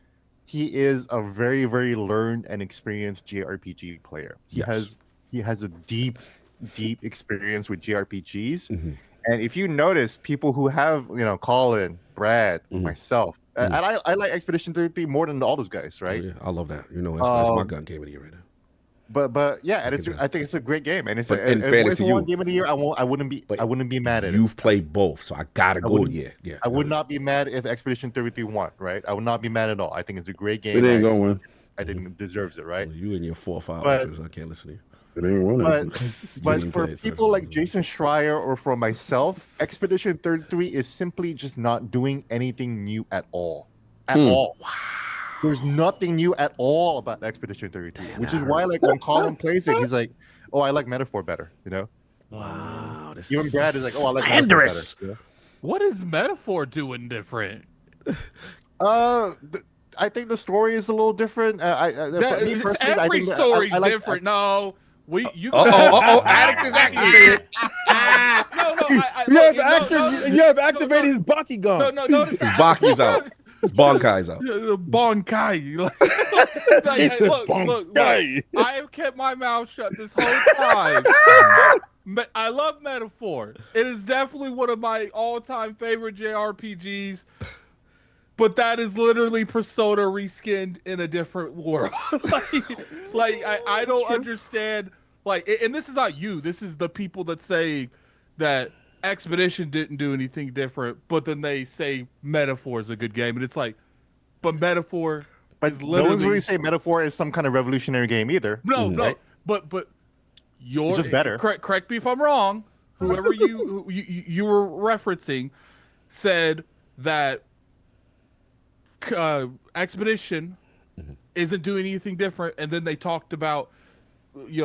he is a very, very learned and experienced JRPG player. He has a deep experience with JRPGs. And if you notice, people who have, Colin, Brad, myself, and I like Expedition 33 more than all those guys, right? Oh, yeah. I love that. That's my gun game of the year right now. But yeah, and I think it's a great game, and it's in fairness to you, one game of the year. I wouldn't be mad at it. You've played both, so I gotta go. Yeah. I would not be mad if Expedition 33 won, right? I would not be mad at all. I think it's a great game. It ain't gonna win. I think it deserves it, right? Well, you and your 4 or 5 But- others, I can't listen to you. It ain't winning. But for people like Jason Schreier or for myself, Expedition 33 is simply just not doing anything new at all. At all. There's nothing new at all about Expedition 33, which is why, like, when Colin plays it, he's like, "Oh, I like Metaphor better," you know. Wow. Even Brad is like, "Oh, I like slanderous. Metaphor better." You know? What is Metaphor doing different? I think the story is a little different. Every story's different. No, you. Addict is activated. You have activated his Baki gun. No, notice His that. Baki's out. His Bonkai's out. Bonkai. Look. I have kept my mouth shut this whole time. I love Metaphor. It is definitely one of my all-time favorite JRPGs. But that is literally Persona reskinned in a different world. I don't understand. And this is not you. This is the people that say that Expedition didn't do anything different, but then they say Metaphor is a good game, and it's like, but Metaphor But is no literally one's really saying Metaphor is some kind of revolutionary game either. no, right? but It's just better. Correct me if I'm wrong. Whoever you were referencing said that Expedition isn't doing anything different, and then they talked about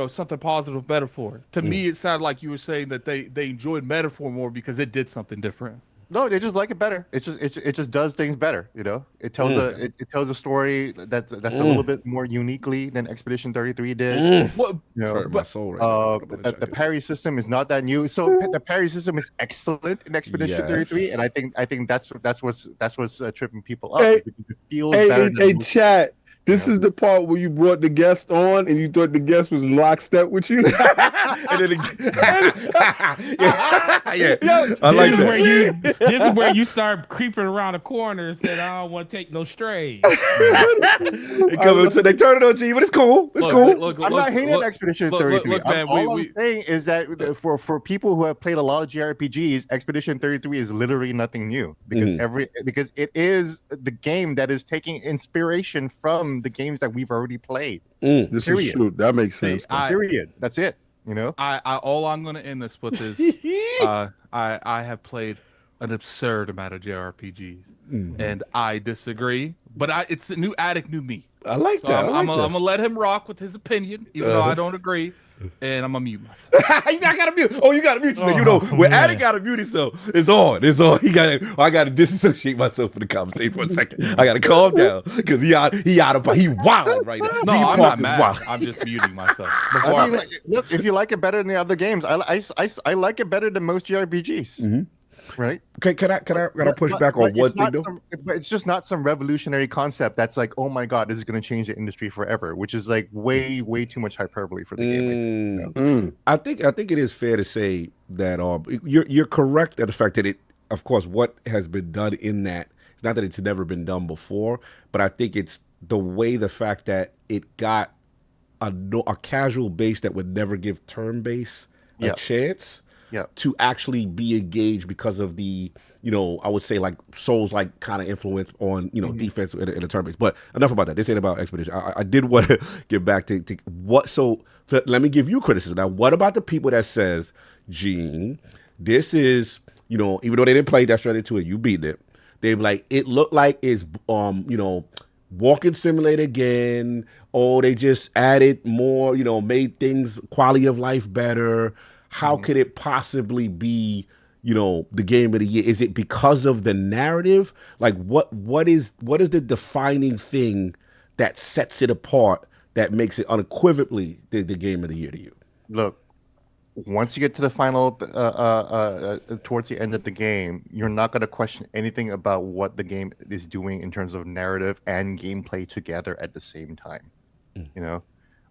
something positive with Metaphor. To me, it sounded like you were saying that they enjoyed Metaphor more because it did something different. No, they just like it better. It just does things better. You know, it tells it tells a story that's a little bit more uniquely than Expedition 33 did. Well, You know, Hurt my soul right now. the parry system is not that new. So the parry system is excellent in Expedition Yes. 33, and I think that's what's tripping people up. Hey, because it feels Hey, better hey, than hey, most- chat. This is the part where you brought the guest on and you thought the guest was lockstep with you. And then yeah, I like that. This is where you start creeping around a corner and said, I don't want to take no strays. They turn it on G, but it's cool. It's cool. I'm not hating on Expedition 33. Look, man, All I'm saying is that for people who have played a lot of JRPGs, Expedition 33 is literally nothing new because because it is the game that is taking inspiration from the games that we've already played. This is Period. true. That makes sense. Period. That's it. You know. all I'm gonna end this with is I have played an absurd amount of JRPGs, and I disagree. But it's the new addict, new me. I like So that. I'm gonna let him rock with his opinion, even though I don't agree, and I'm gonna mute myself. I gotta mute. Oh, you gotta mute yourself. You know, when Addict gotta mute himself, it's on. It's on. I gotta disassociate myself from the conversation for a second. I gotta calm down because he wild right now. No, G I'm Park not is mad. wild. I'm just muting myself. I mean, look, if you like it better than the other games, I like it better than most JRPGs. Right? Okay, can I push back on one thing though? But it's just not some revolutionary concept that's like, oh my god, this is going to change the industry forever, which is like way too much hyperbole for the game. You know? I think it is fair to say that you're correct at the fact that it, of course, what has been done in that. It's not that it's never been done before, but I think it's the fact that it got a casual base that would never give turn base a chance. To actually be engaged because of the, I would say like Souls like kind of influence on, defense in a turn base. But enough about that. This ain't about Expedition. I did want to get back to what. So let me give you criticism. Now, what about the people that says, Gene, this is, even though they didn't play Death Stranding 2 and you beat it, they be like, it looked like it's, walking simulator again. Oh, they just added more, made things quality of life better. How could it possibly be, the game of the year? Is it because of the narrative? Like, what is the defining thing that sets it apart that makes it unequivocally the game of the year to you? Look, once you get to the final, towards the end of the game, you're not going to question anything about what the game is doing in terms of narrative and gameplay together at the same time.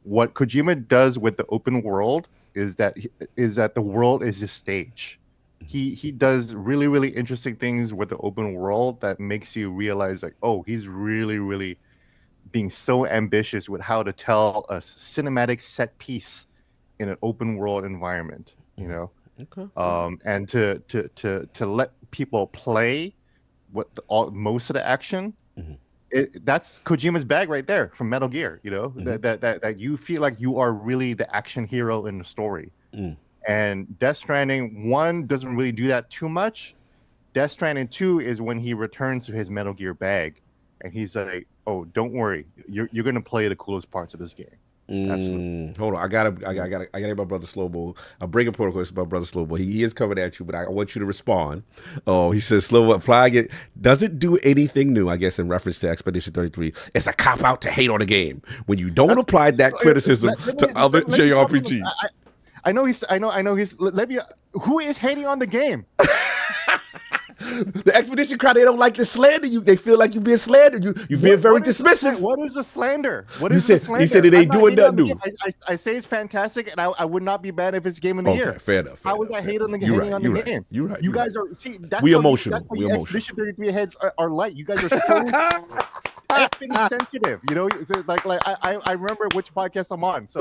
What Kojima does with the open world is that the world is his stage. He does really, really interesting things with the open world that makes you realize like, oh, he's really, really being so ambitious with how to tell a cinematic set piece in an open world environment, Okay. And to let people play most of the action. That's Kojima's bag right there from Metal Gear, that you feel like you are really the action hero in the story. And Death Stranding 1 doesn't really do that too much. Death Stranding 2 is when he returns to his Metal Gear bag and he's like, oh, don't worry, you're gonna play the coolest parts of this game. Absolutely. Hold on, I gotta my brother Slowbo. I'm breaking protocol. It's my brother Slowbo. He is coming at you, but I want you to respond. Oh, he says Slowbo applying it doesn't do anything new. I guess in reference to Expedition 33, it's a cop out to hate on the game when you don't apply that criticism to other JRPGs. I know he's. Let me. Who is hating on the game? The Expedition crowd, they don't like to slander you. They feel like you're being slandered. You're being very dismissive. What is a slander? You said it ain't doing nothing new. I say it's fantastic, and I would not be mad if it's game of the year. Fair enough. How was I hating on the game? You're right. You guys are that's we how emotional. That's why Expedition 33 heads are light. You guys are so effing sensitive. So I remember which podcast I'm on. So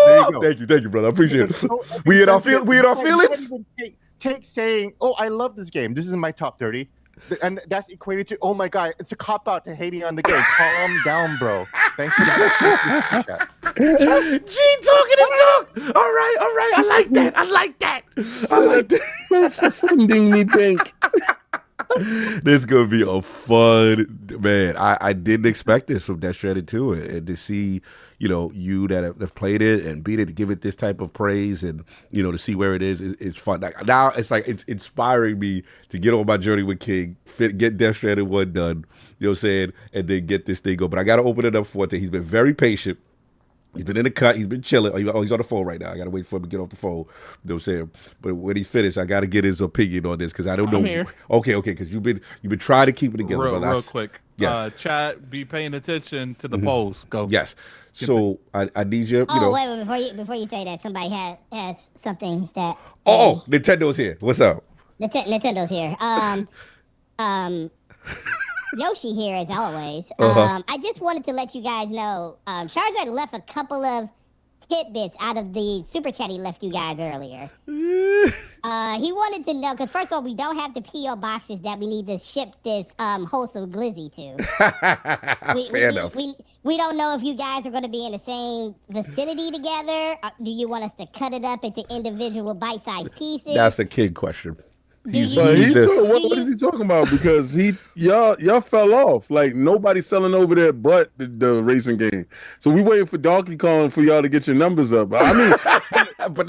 there you go. Thank you, brother. I appreciate it. We in our feelings. Take saying, "Oh, I love this game. This is in my top 30," and that's equated to, "Oh my god, it's a cop out to hating on the game." Calm down, bro. Thanks for the chat. Gene talking his talk. All right. I like that. Thanks for funding me, Pink. This is gonna be a fun man. I didn't expect this from Death Stranding 2, and to see you that have played it and beat it, to give it this type of praise, and to see where it is fun. Like, now it's like it's inspiring me to get on my journey with King, get Death Stranding 1 done. You know what I'm saying, and then get this thing going. But I got to open it up for Forte. He's been very patient. He's been in the cut. He's been chilling. Oh, he's on the phone right now. I got to wait for him to get off the phone. You know what I'm saying? But when he's finished, I got to get his opinion on this because I don't know. I'm here. Okay, because you've been trying to keep it together. Real quick. Yes. Chat, be paying attention to the polls. Go. Yes. So I need you. Wait, before you say that, somebody has something that. Oh, Nintendo's here. What's up? Nintendo's here. Yoshi here as always. I just wanted to let you guys know, Charizard left a couple of tidbits out of the super chat he left you guys earlier. He wanted to know, because first of all, we don't have the P.O. boxes that we need to ship this wholesome glizzy to. Fair enough. We don't know if you guys are going to be in the same vicinity together. Do you want us to cut it up into individual bite-sized pieces? That's a kid question. What is he talking about? Because y'all fell off. Like, nobody's selling over there but the racing game. So we waiting for Donkey Kong for y'all to get your numbers up. I mean, but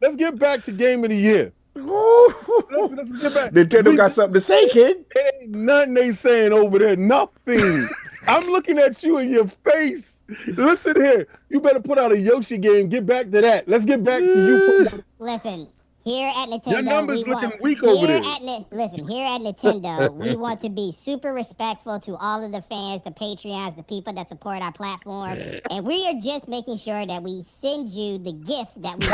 let's get back to Game of the Year. Let's get back. Nintendo got something to say, kid. It ain't nothing they saying over there. Nothing. I'm looking at you in your face. Listen here. You better put out a Yoshi game. Get back to that. Let's get back to you. Listen. Here at Nintendo, your numbers looking weak over there. Listen, here at Nintendo, we want to be super respectful to all of the fans, the Patreons, the people that support our platform, and we are just making sure that we send you the gift that we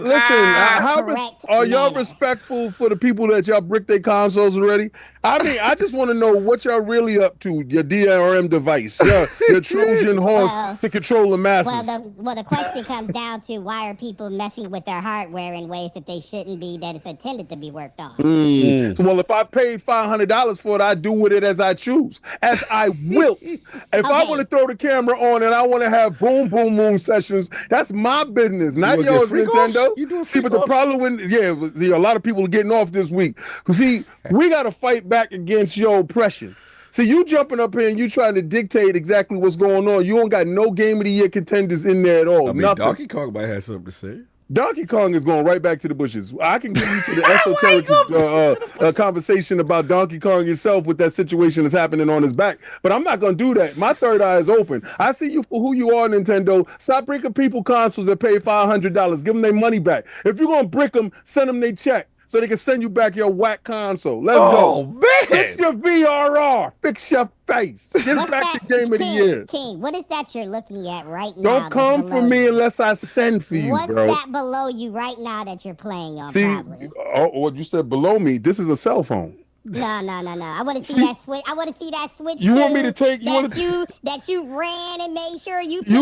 listen. Are y'all respectful for the people that y'all brick their consoles already? I mean, I just want to know what y'all really up to. Your DRM device, your Trojan horse to control the masses. Well, the question comes down to why are people messing with their hardware in ways that they shouldn't be, that it's intended to be worked on. Well, if I paid $500 for it, I do with it as I choose, as I wilt. If I want to throw the camera on and I want to have boom sessions, that's my business, not yours, Nintendo. See, but the problem with a lot of people are getting off this week. See, we got to fight back against your oppression. See, you jumping up here and you trying to dictate exactly what's going on. You don't got no Game of the Year contenders in there at all. I mean, nothing. Donkey Kong might have something to say. Donkey Kong is going right back to the bushes. I can get you to the esoteric conversation about Donkey Kong itself with that situation that's happening on his back. But I'm not going to do that. My third eye is open. I see you for who you are, Nintendo. Stop bricking people consoles that pay $500. Give them their money back. If you're going to brick them, send them their check so they can send you back your whack console. Let's go. Oh, man. Fix your VRR. Fix your face. Get back to Game of the Year. King, what is that you're looking at right now? Don't come for me unless I send for you, bro. What's that below you right now that you're playing on, probably? What you said below me, this is a cell phone. No. I want to see that switch. I want to see that switch. You want me to take that you ran and made sure you. He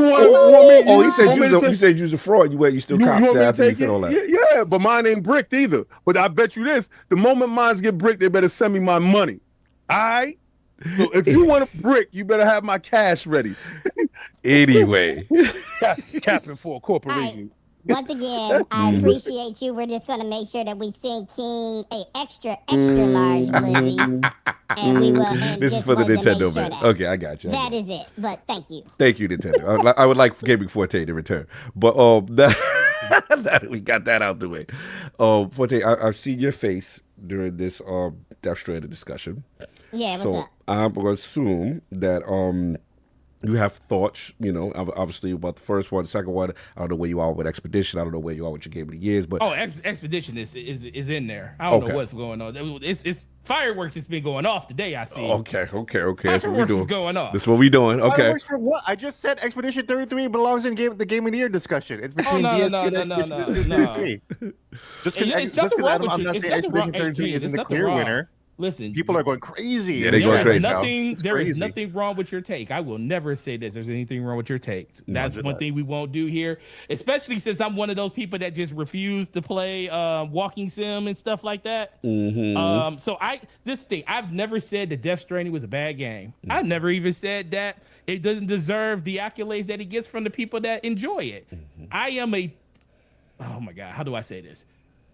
said you was a fraud. You still copped that after you said all that. Yeah, but mine ain't bricked either. But I bet you this: the moment mine get bricked, they better send me my money. All right. So if you want to brick, you better have my cash ready. Anyway, capping for a corporation. Once again, I appreciate you. We're just going to make sure that we send King a extra large glizzy. And we will. And this is for the Nintendo man. Okay, I got you. That is it. But thank you. Thank you, Nintendo. I would like Gaming Forte to return. But we got that out the way. Forte, I've seen your face during this Death Stranding discussion. Yeah, what's up? I'm going to assume that you have thoughts, obviously about the first one, the second one. I don't know where you are with Expedition. I don't know where you are with your Game of the Years, but Expedition is in there. I don't know what's going on. It's fireworks. It's been going off today. I see. Okay. That's what we Fireworks doing. is going off. That's what we doing. Okay. Fireworks for what? I just said Expedition 33 belongs in the Game of the Year discussion. It's between DS2 and Expedition 33. Just because I'm not saying Expedition 33 isn't the clear winner. Listen, people are going crazy. Yeah, they're going crazy. There is nothing wrong with your take. I will never say there's anything wrong with your take. That's one thing we won't do here, especially since I'm one of those people that just refuse to play walking sim and stuff like that. So I've never said that Death Stranding was a bad game. I never even said that it doesn't deserve the accolades that it gets from the people that enjoy it. I am oh my God, how do I say this?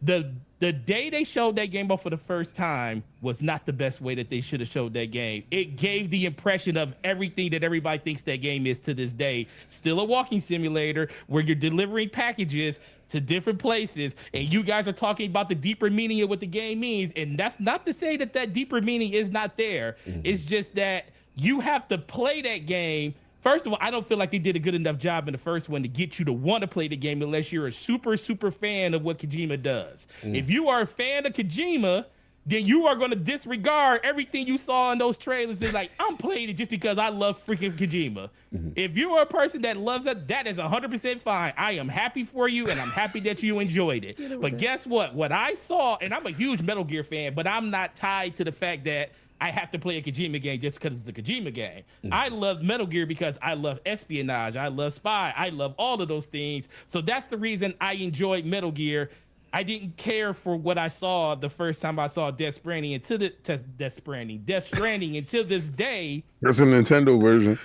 the day they showed that game off for the first time was not the best way that they should have showed that game. It gave the impression of everything that everybody thinks that game is to this day. Still a walking simulator where you're delivering packages to different places, and you guys are talking about the deeper meaning of what the game means. And that's not to say that that deeper meaning is not there. It's just that you have to play that game. First of all, I don't feel like they did a good enough job in the first one to get you to want to play the game unless you're a super, super fan of what Kojima does. If you are a fan of Kojima, then you are going to disregard everything you saw in those trailers. Just like, I'm playing it just because I love freaking Kojima. If you are a person that loves that is 100% fine. I am happy for you, and I'm happy that you enjoyed it. But guess what? What I saw, and I'm a huge Metal Gear fan, but I'm not tied to the fact that I have to play a Kojima game just because it's a Kojima game. I love Metal Gear because I love espionage. I love spy. I love all of those things. So that's the reason I enjoyed Metal Gear. I didn't care for what I saw the first time I saw Death Stranding until Death Stranding until this day. That's a Nintendo version.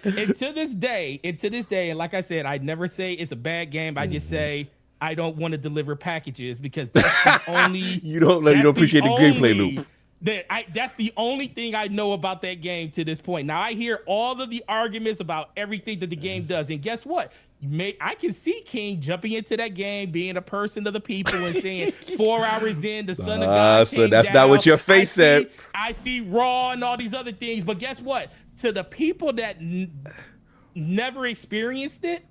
Until this day, and like I said, I never say it's a bad game. I just say I don't want to deliver packages because that's the only You don't appreciate the gameplay loop. That's the only thing I know about that game to this point. Now I hear all of the arguments about everything that the game does, and guess what? I can see King jumping into that game, being a person of the people, and saying 4 hours in, the son of God so came that's down. not what your face said. I see Raw and all these other things, but guess what? To the people that never experienced it,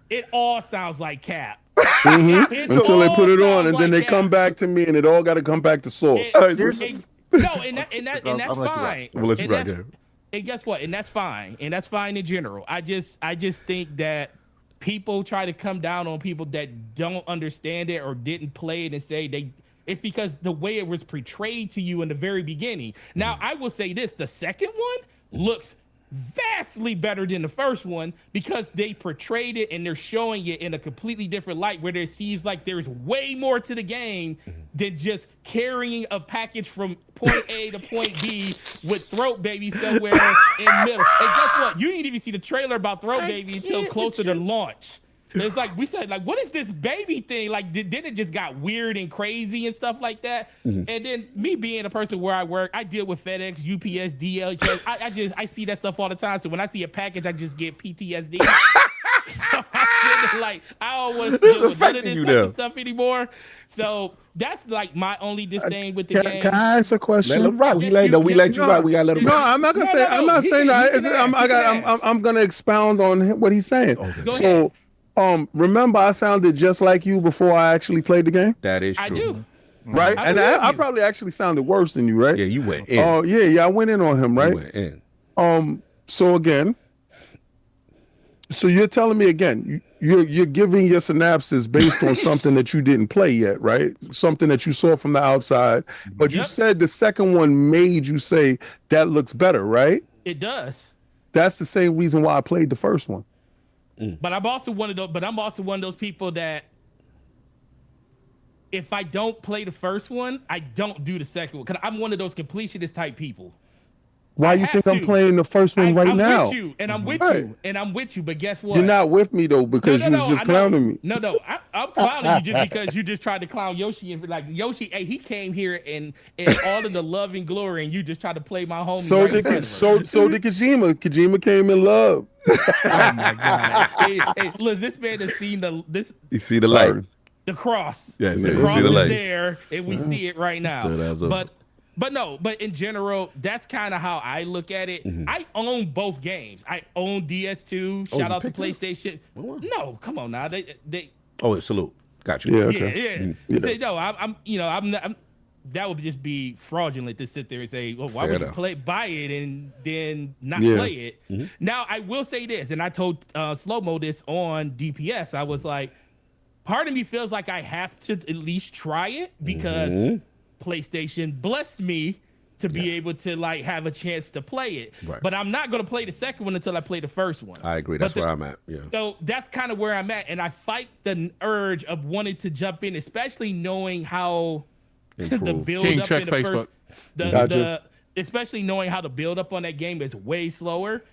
it all sounds like cap. Until they put it on, and like then they cap. come back to me, and it all got to come back to source. And that's fine. We'll let you back there. And guess what? And that's fine. And that's fine in general. I just think that people try to come down on people that don't understand it or didn't play it and say it's because the way it was portrayed to you in the very beginning. Now, I will say this, the second one looks vastly better than the first one because they portrayed it and they're showing it in a completely different light where it seems like there's way more to the game than just carrying a package from point A to point B with Throat Baby somewhere in the middle. And guess what? You didn't even see the trailer about Throat Baby until closer to launch. It's like we said, like, what is this baby thing? Like, then it just got weird and crazy and stuff like that. And then me being a person where I work, I deal with FedEx, UPS, DHL. I see that stuff all the time. So when I see a package, I just get PTSD. So I'm sitting like, I don't want to deal with none of this type of stuff anymore. So that's like my only disdain with the game. Can I ask a question? Let him rock. We let you rock. We gotta let him No, rock. I'm not gonna say. I'm not saying that. I'm gonna expound on what he's saying. Go ahead. Remember, I sounded just like you before I actually played the game, That is true. I do. right? I And believe I you. probably actually sounded worse than you, right? Yeah, you went in. Oh, yeah, I went in on him, You right? went in. So again, so you're telling me again, you're giving your synopsis based on something that you didn't play yet, right? Something that you saw from the outside, but you said the second one made you say that looks better, right? It does. That's the same reason why I played the first one. But I'm also one of those people that if I don't play the first one, I don't do the second one. Because I'm one of those completionist type people. Why you think I'm playing the first one right now? I'm with you, and I'm with Right. you, and I'm with you. But guess what? You're not with me though because you was just I know. clowning me. No, I'm clowning you just because you just tried to clown Yoshi and like Yoshi. Hey, he came here and all of the love and glory, and you just tried to play my homie. So right in front did of us. so did Kojima. Kojima came in love. Oh my god! Hey, look, this man has seen You see the light. the cross. Yes, The you cross see the is light. there, and we see it right now. So that's over. But in general, that's kind of how I look at it. I own both games. I own DS2. Shout you out to picked it up? PlayStation. No, come on now. They Oh, salute. Got you. Yeah. yeah, Okay. yeah. Say no. I'm that would just be fraudulent to sit there and say, well, why Fair would enough. you buy it and then not Yeah. play it? Now, I will say this, and I told Slow Mo this on DPS. I was like, part of me feels like I have to at least try it because PlayStation blessed me to be able to like have a chance to play it. Right. But I'm not going to play the second one until I play the first one. I agree. That's where I'm at. Yeah. So that's kind of where I'm at, and I fight the urge of wanting to jump in, especially knowing how the Improve. build King, up check in the Facebook. first, Gotcha. especially knowing how the build up on that game is way slower.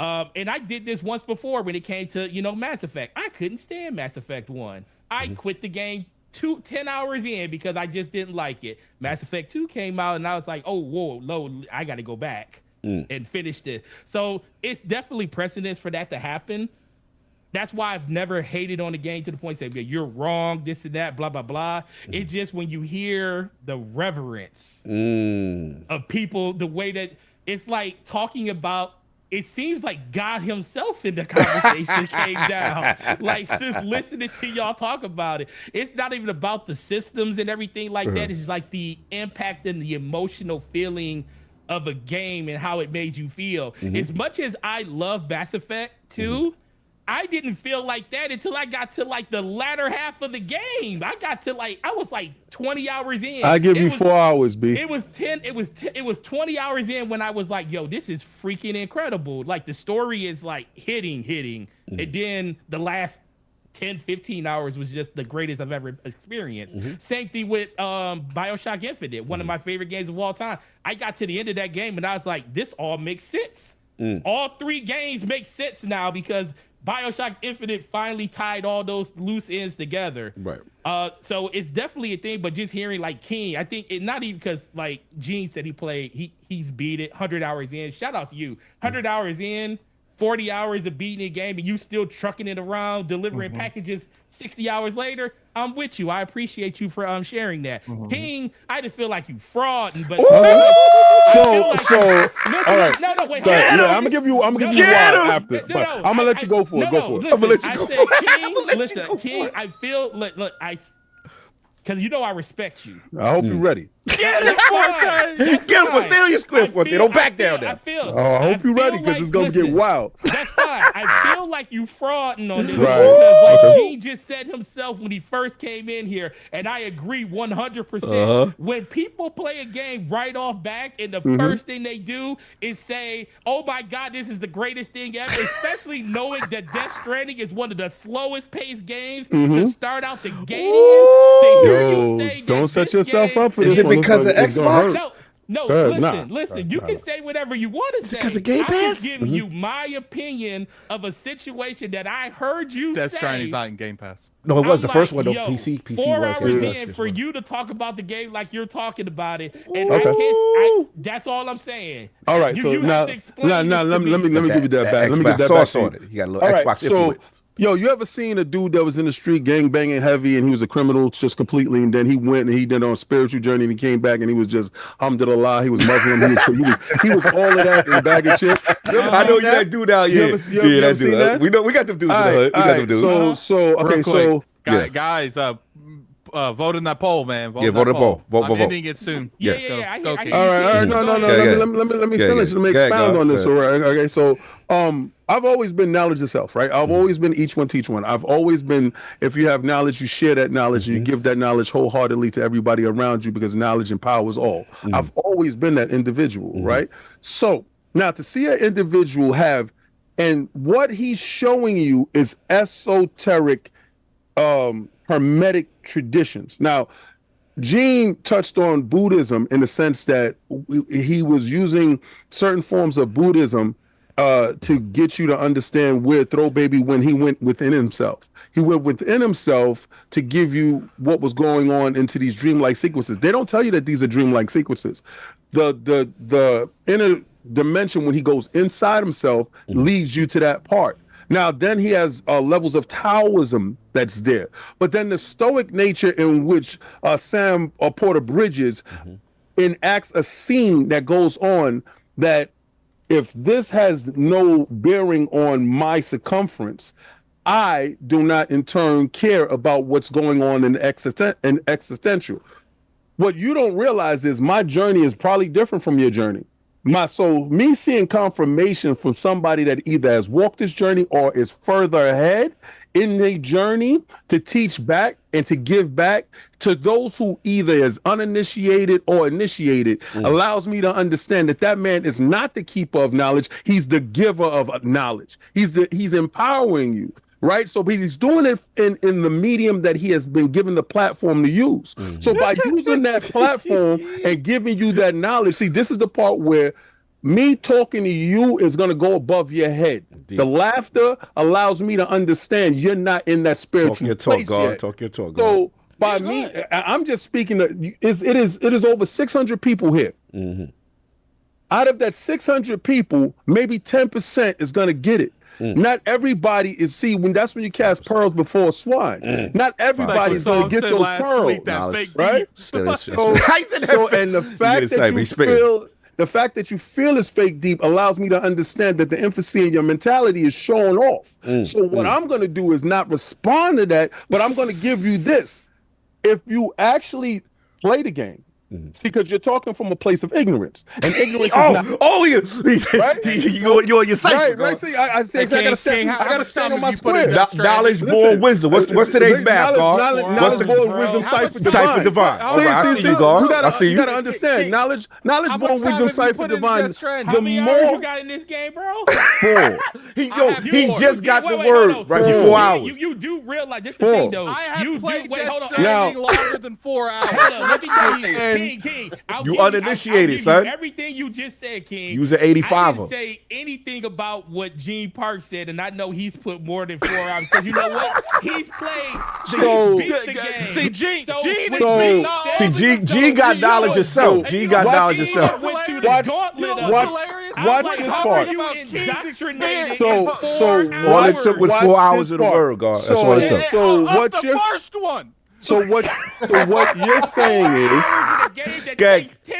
And I did this once before when it came to, Mass Effect. I couldn't stand Mass Effect 1. I quit the game 10 hours in because I just didn't like it. Mass Effect 2 came out and I was like, oh, whoa, I got to go back and finish it. So it's definitely precedence for that to happen. That's why I've never hated on the game to the point of saying, you're wrong, this and that, blah, blah, blah. It's just when you hear the reverence of people, the way that it's like talking about, it seems like God himself in the conversation came down. Like just listening to y'all talk about it. It's not even about the systems and everything like that. It's just like the impact and the emotional feeling of a game and how it made you feel. As much as I love Mass Effect 2, I didn't feel like that until I got to like the latter half of the game. I got to I was like 20 hours in. I give you 4 hours, B. It was 20 hours in when I was like, yo, this is freaking incredible. Like the story is like hitting. And then the last 10, 15 hours was just the greatest I've ever experienced. Same thing with BioShock Infinite, one of my favorite games of all time. I got to the end of that game and I was like, this all makes sense. All 3 games make sense now because BioShock Infinite finally tied all those loose ends together. Right. So it's definitely a thing, but just hearing like King, I think it not even because like Gene said he's beat it 100 hours in. Shout out to you. 100 hours in, 40 hours of beating a game, and you still trucking it around, delivering packages 60 hours later. I'm with you. I appreciate you for sharing that. King, I just feel like you frauding, but all right. No, wait. I'm gonna give you one after. But I'm gonna let you go for it. Go for it. Listen, I'm gonna let you go for it. King, King, I feel look, because I respect you. I hope you're ready. Get him, Forte. Get him. Stay on your script, Forte. Don't back down now. I hope you're ready because it's gonna get wild. That's fine. I feel like you frauding on this Right. because like Gene just said himself when he first came in here, and I agree 100%. When people play a game right off back, and the first thing they do is say, "Oh my God, this is the greatest thing ever," especially knowing that Death Stranding is one of the slowest paced games to start out the game. To hear you say that Don't set this yourself game- up for Is this it one. because of It's gonna Xbox? hurt. No, Nah. listen. You can say whatever you want to say. because of Game I'm Pass? just giving you my opinion of a situation that I heard you Death say. Stranding's not in Game Pass. No, it was I'm the first like, one though. yo, PC 4 was. hours Yes, in yes, for yes. you to talk about the game like you're talking about it, and Okay. I can't. that's all I'm saying. All right, You so have now, to explain this to let me me. give you that back. Let me Xbox get that back. sauce to you. on it. You got a little All right, Xbox so, influence. yo, you ever seen a dude that was in the street gang banging heavy and he was a criminal just completely, and then he went and he did on a spiritual journey and he came back and he was just alhamdulillah, he was Muslim, he was all of that in a bag of chips. I know you that dude out You here. ever seen that? We know we got them dudes in the All hood. right, We got them dudes. so okay, Real quick, so Yeah. guys, vote in that poll, man. Vote Yeah, in vote that in the poll. Vote, I'm vote, vote. ending it soon. Yeah, Yes. yeah. Go, I King. all right, no, Okay, let me yeah, finish. yeah. Let me Go ahead, expound go, on this. go All right, okay. So, I've always been knowledge itself, right? I've always been each one teach one. I've always been, if you have knowledge, you share that knowledge and you give that knowledge wholeheartedly to everybody around you because knowledge empowers all. I've always been that individual, right? So now to see an individual and what he's showing you is esoteric, hermetic traditions. Now, Gene touched on Buddhism in the sense that he was using certain forms of Buddhism to get you to understand where Throw Baby when he went within himself. He went within himself to give you what was going on into these dreamlike sequences. They don't tell you that these are dreamlike sequences. The inner dimension when he goes inside himself leads you to that part. Now, then he has levels of Taoism that's there. But then the stoic nature in which Sam Porter Bridges enacts a scene that goes on that if this has no bearing on my circumference, I do not in turn care about what's going on in existential. What you don't realize is my journey is probably different from your journey. So me seeing confirmation from somebody that either has walked this journey or is further ahead in their journey to teach back and to give back to those who either is uninitiated or initiated allows me to understand that man is not the keeper of knowledge. He's the giver of knowledge. He's empowering you. Right. So he's doing it in the medium that he has been given the platform to use. So by using that platform and giving you that knowledge, see, this is the part where me talking to you is gonna go above your head. The laughter allows me to understand you're not in that spiritual Talk your talk, place God. yet. Talk your talk, God. So by me, I'm just speaking. It is over 600 people here. Out of that 600 people, maybe 10% is gonna get it. Not everybody is when that's when you cast pearls before swine. Not everybody's gonna get those pearls, right? And the fact that you feel. The fact that you feel is fake deep allows me to understand that the emphasis in your mentality is showing off. So what I'm going to do is not respond to that, but I'm going to give you this. If you actually play the game, see, because you're talking from a place of ignorance, and ignorance is not. You're safe. Right. See, I gotta stand on my square. Knowledge born wisdom. What's today's math, God? Knowledge born wisdom, cipher divine. I see you, God. I see you. You gotta understand. Knowledge born wisdom, cipher divine. How many hours you got in this game, bro? 4. He just got the word right for 4 hours. You do realize this is the thing, though. I have played Death hold Stranding longer than 4 hours. Hold on, let me tell you. King, you uninitiated, son. Everything you just said, King. You was an 85er. I didn't say anything about what Gene Park said, and I know he's put more than 4 hours because you know what? He's played. The game. See, Gene got knowledge himself. Gene got knowledge himself. Watch this part. All it took was 4 hours of the word, God. That's all it took. So what the first one? So what you're saying is,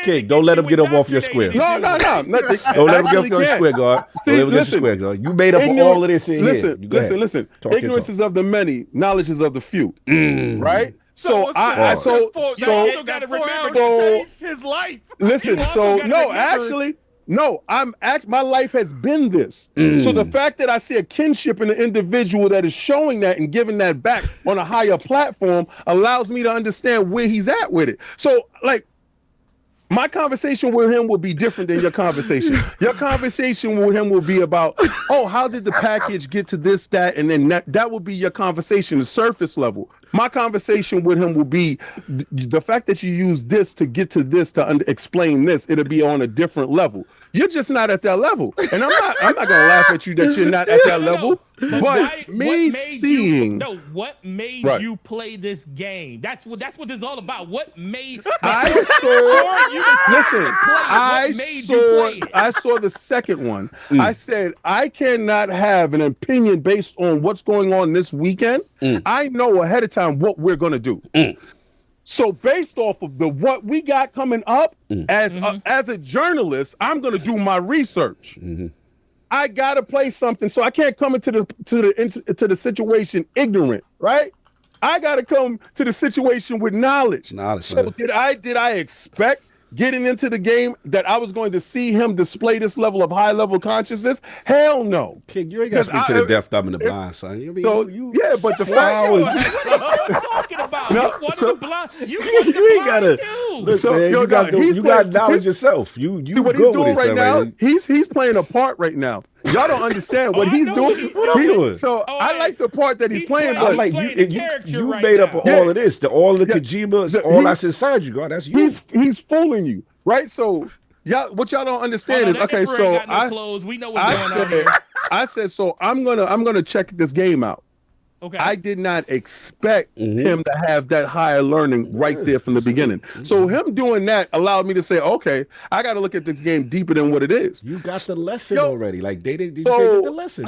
King, don't let him get up off your square. No. Don't let him get off your square, God. Don't let him get your square, God. You made up all of this in here. Listen. Ignorance is of the many, knowledge is of the few. Right? So you also got to remember his life. Listen, No, my life has been this. So the fact that I see a kinship in an individual that is showing that and giving that back on a higher platform allows me to understand where he's at with it. So, like, my conversation with him will be different than your conversation. Your conversation with him will be about, how did the package get to this, that, and then that will be your conversation, the surface level. My conversation with him will be the fact that you use this to get to this to explain this. It'll be on a different level. You're just not at that level, and I'm not gonna laugh at you that you're not at that level. But what made you play this game? That's what this is all about. What made I saw the second one. I said I cannot have an opinion based on what's going on this weekend. I know ahead of time what we're gonna do. So based off of what we got coming up, as a journalist, I'm gonna do my research. I gotta play something, so I can't come into the situation ignorant, right? I gotta come to the situation with knowledge. So did I expect getting into the game that I was going to see him display this level of high level consciousness? Hell no. Kid, you ain't got to speak to the deaf, dumb, and the blind, son. But the fact what you talking about? You ain't got to. You got knowledge yourself. You see what he's doing right now? He's playing a part right now. Y'all don't understand what he's doing. What I'm doing? So I like the part that he's playing. But like you made up all of this, all of the Kojima, all that's inside you, God. That's you. He's fooling you, right? So what y'all don't understand is okay. So we know what's going on here. I said so. I'm gonna check this game out. Okay. I did not expect him to have that higher learning right there from the beginning. So him doing that allowed me to say, okay, I got to look at this game deeper than what it is. You got the lesson already. Like did you say the lesson?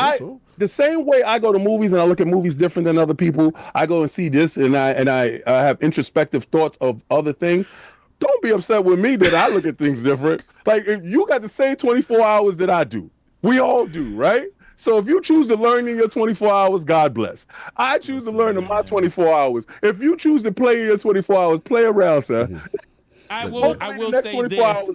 The same way I go to movies and I look at movies different than other people. I go and see this and I have introspective thoughts of other things. Don't be upset with me that I look at things different. Like if you got the same 24 hours that I do. We all do, right? So if you choose to learn in your 24 hours, God bless. I choose to learn in my 24 hours. If you choose to play in your 24 hours, play around, sir. I will say this.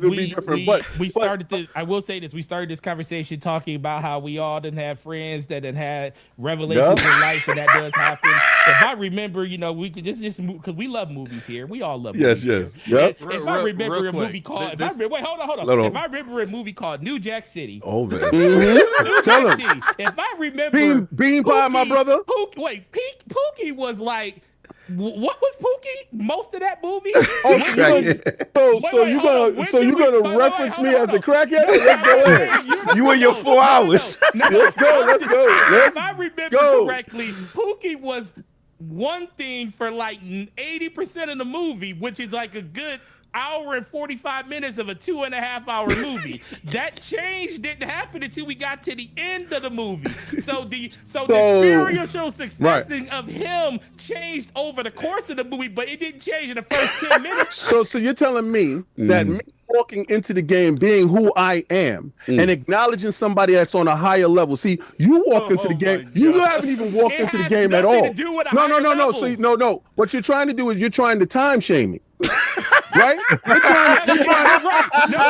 We started this. I will say this. We started this conversation talking about how we all didn't have friends that had had revelations in life, and that does happen. If I remember, we could just because we love movies here. We all love movies. Yes. Yep. If I remember a movie called, wait, hold on. If I remember a movie called New Jack City. Oh man. New Jack City. If I remember, Bean Pie, my brother. Pookie was like. What was Pookie? Most of that movie? Oh, so you're gonna reference me as a crackhead? Let's go ahead. You and your 4 hours. Let's go. If I remember correctly, Pookie was one thing for like 80% of the movie, which is like a good hour and 45 minutes of a 2.5 hour movie. That change didn't happen until we got to the end of the movie. So the spiritual success of him changed over the course of the movie, but it didn't change in the first 10 minutes. So you're telling me that me walking into the game, being who I am, and acknowledging somebody that's on a higher level. See, you walked into the game. You haven't even walked into the game at all. No. So no. What you're trying to do is you're trying to time shame me. Right?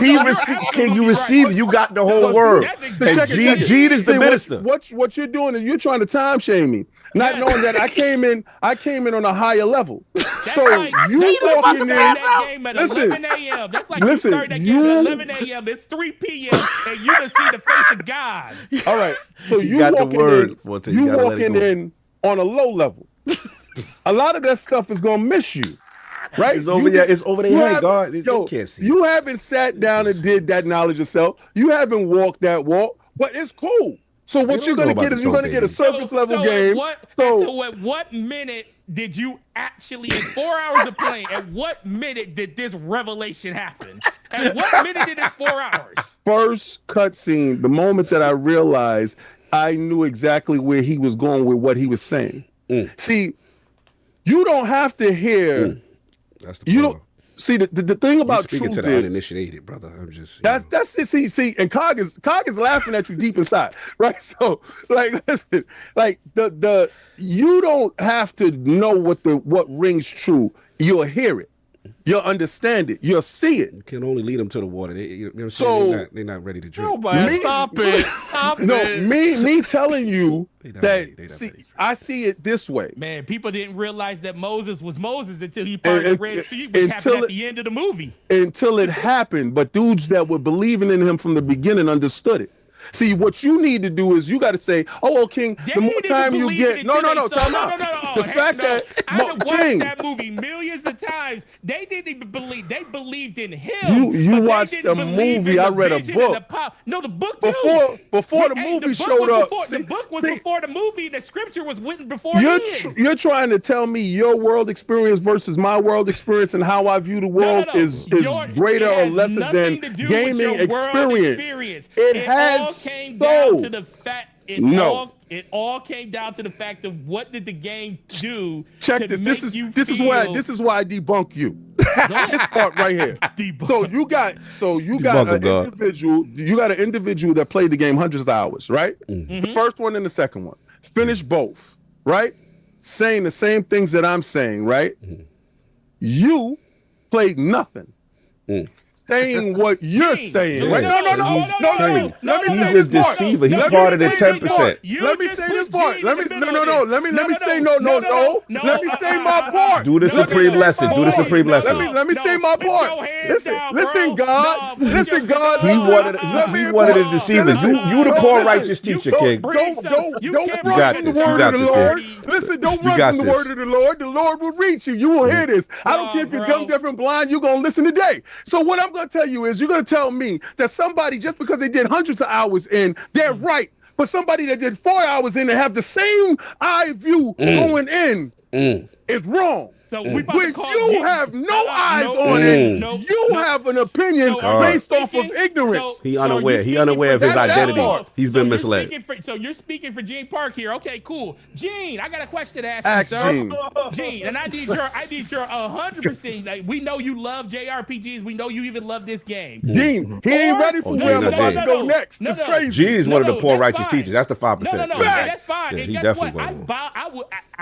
You received. You got the whole word. And Gene is the minister. What you're doing is you're trying to time shame me, not knowing that I came in on a higher level. So you walking in. Listen, 11 a.m. That's like you start that game at 11 a.m. It's 3 p.m. and you can see the face of God. All right. So you got the walking word, in. Forte. You walking in on a low level. A lot of that stuff is gonna miss you. Right? It's over their head, God. They can't see. You haven't sat down and did that knowledge yourself. You haven't walked that walk, but it's cool. So what you're going to get is you're going to get a surface level game. So at what minute did you actually, in 4 hours of playing, at what minute did this revelation happen? At what minute did it 4 hours? First cutscene, the moment that I realized I knew exactly where he was going with what he was saying. See, you don't have to hear... That's the you don't see the thing about speaking truth to the is uninitiated, brother. I'm just that's it. See, and Cog is laughing at you deep inside, right? So, like, listen, like the you don't have to know what rings true. You'll hear it, you'll understand it, you'll see it. You can only lead them to the water. They're not ready to drink. No, man, stop it. Me telling you that. I see it this way. Man, people didn't realize that Moses was Moses until he parted the Red Sea, which happened at the end of the movie. Until it happened, but dudes that were believing in him from the beginning understood it. See, what you need to do is you got to say, "Oh, well, King, the more time you get." No. Time out. The fact that I watched that movie millions of times. They didn't even believe. They believed in him. You watched a movie. I read a book. No, the book too. Before the movie showed up. The book was before the movie. The scripture was written before. You're trying to tell me your world experience versus my world experience and how I view the world is greater or lesser than gaming experience. It has. Came down to the fact it all came down to the fact of what did the game do. Check this. This is why I debunk you. This part right here. So you got an individual that played the game hundreds of hours, right? Mm-hmm. The first one and the second one. Finished both, right? Saying the same things that I'm saying, right? Mm-hmm. You played nothing. Saying what you're saying. Right? No. He's a deceiver. He's part of the 10%. Let me say this part. Let me say no. Let me say my part. Do the supreme lesson. Let me say my part. Listen, God. He wanted a deceiver. You the poor righteous teacher, King. Don't run from the word of the Lord. Listen, don't run from the word of the Lord. The Lord will reach you. You will hear this. I don't care if you're dumb, deaf, and blind. You're gonna listen today. So what I'm going to tell you is you're going to tell me that somebody, just because they did hundreds of hours in, they're right. But somebody that did 4 hours in and have the same eye view going in is wrong. So when you have no eyes on it, you have an opinion based off of ignorance. He unaware of his identity. He's been misled. So you're speaking for Gene Park here. Okay, cool. Gene, I got a question to ask you, sir. Gene, and I need your 100%. Like, we know you love JRPGs. We know you even love this game. Gene, he ain't ready for where I'm about to go next. It's crazy. Gene's one of the poor righteous teachers. That's the 5%. No, that's fine. Yeah, and guess what?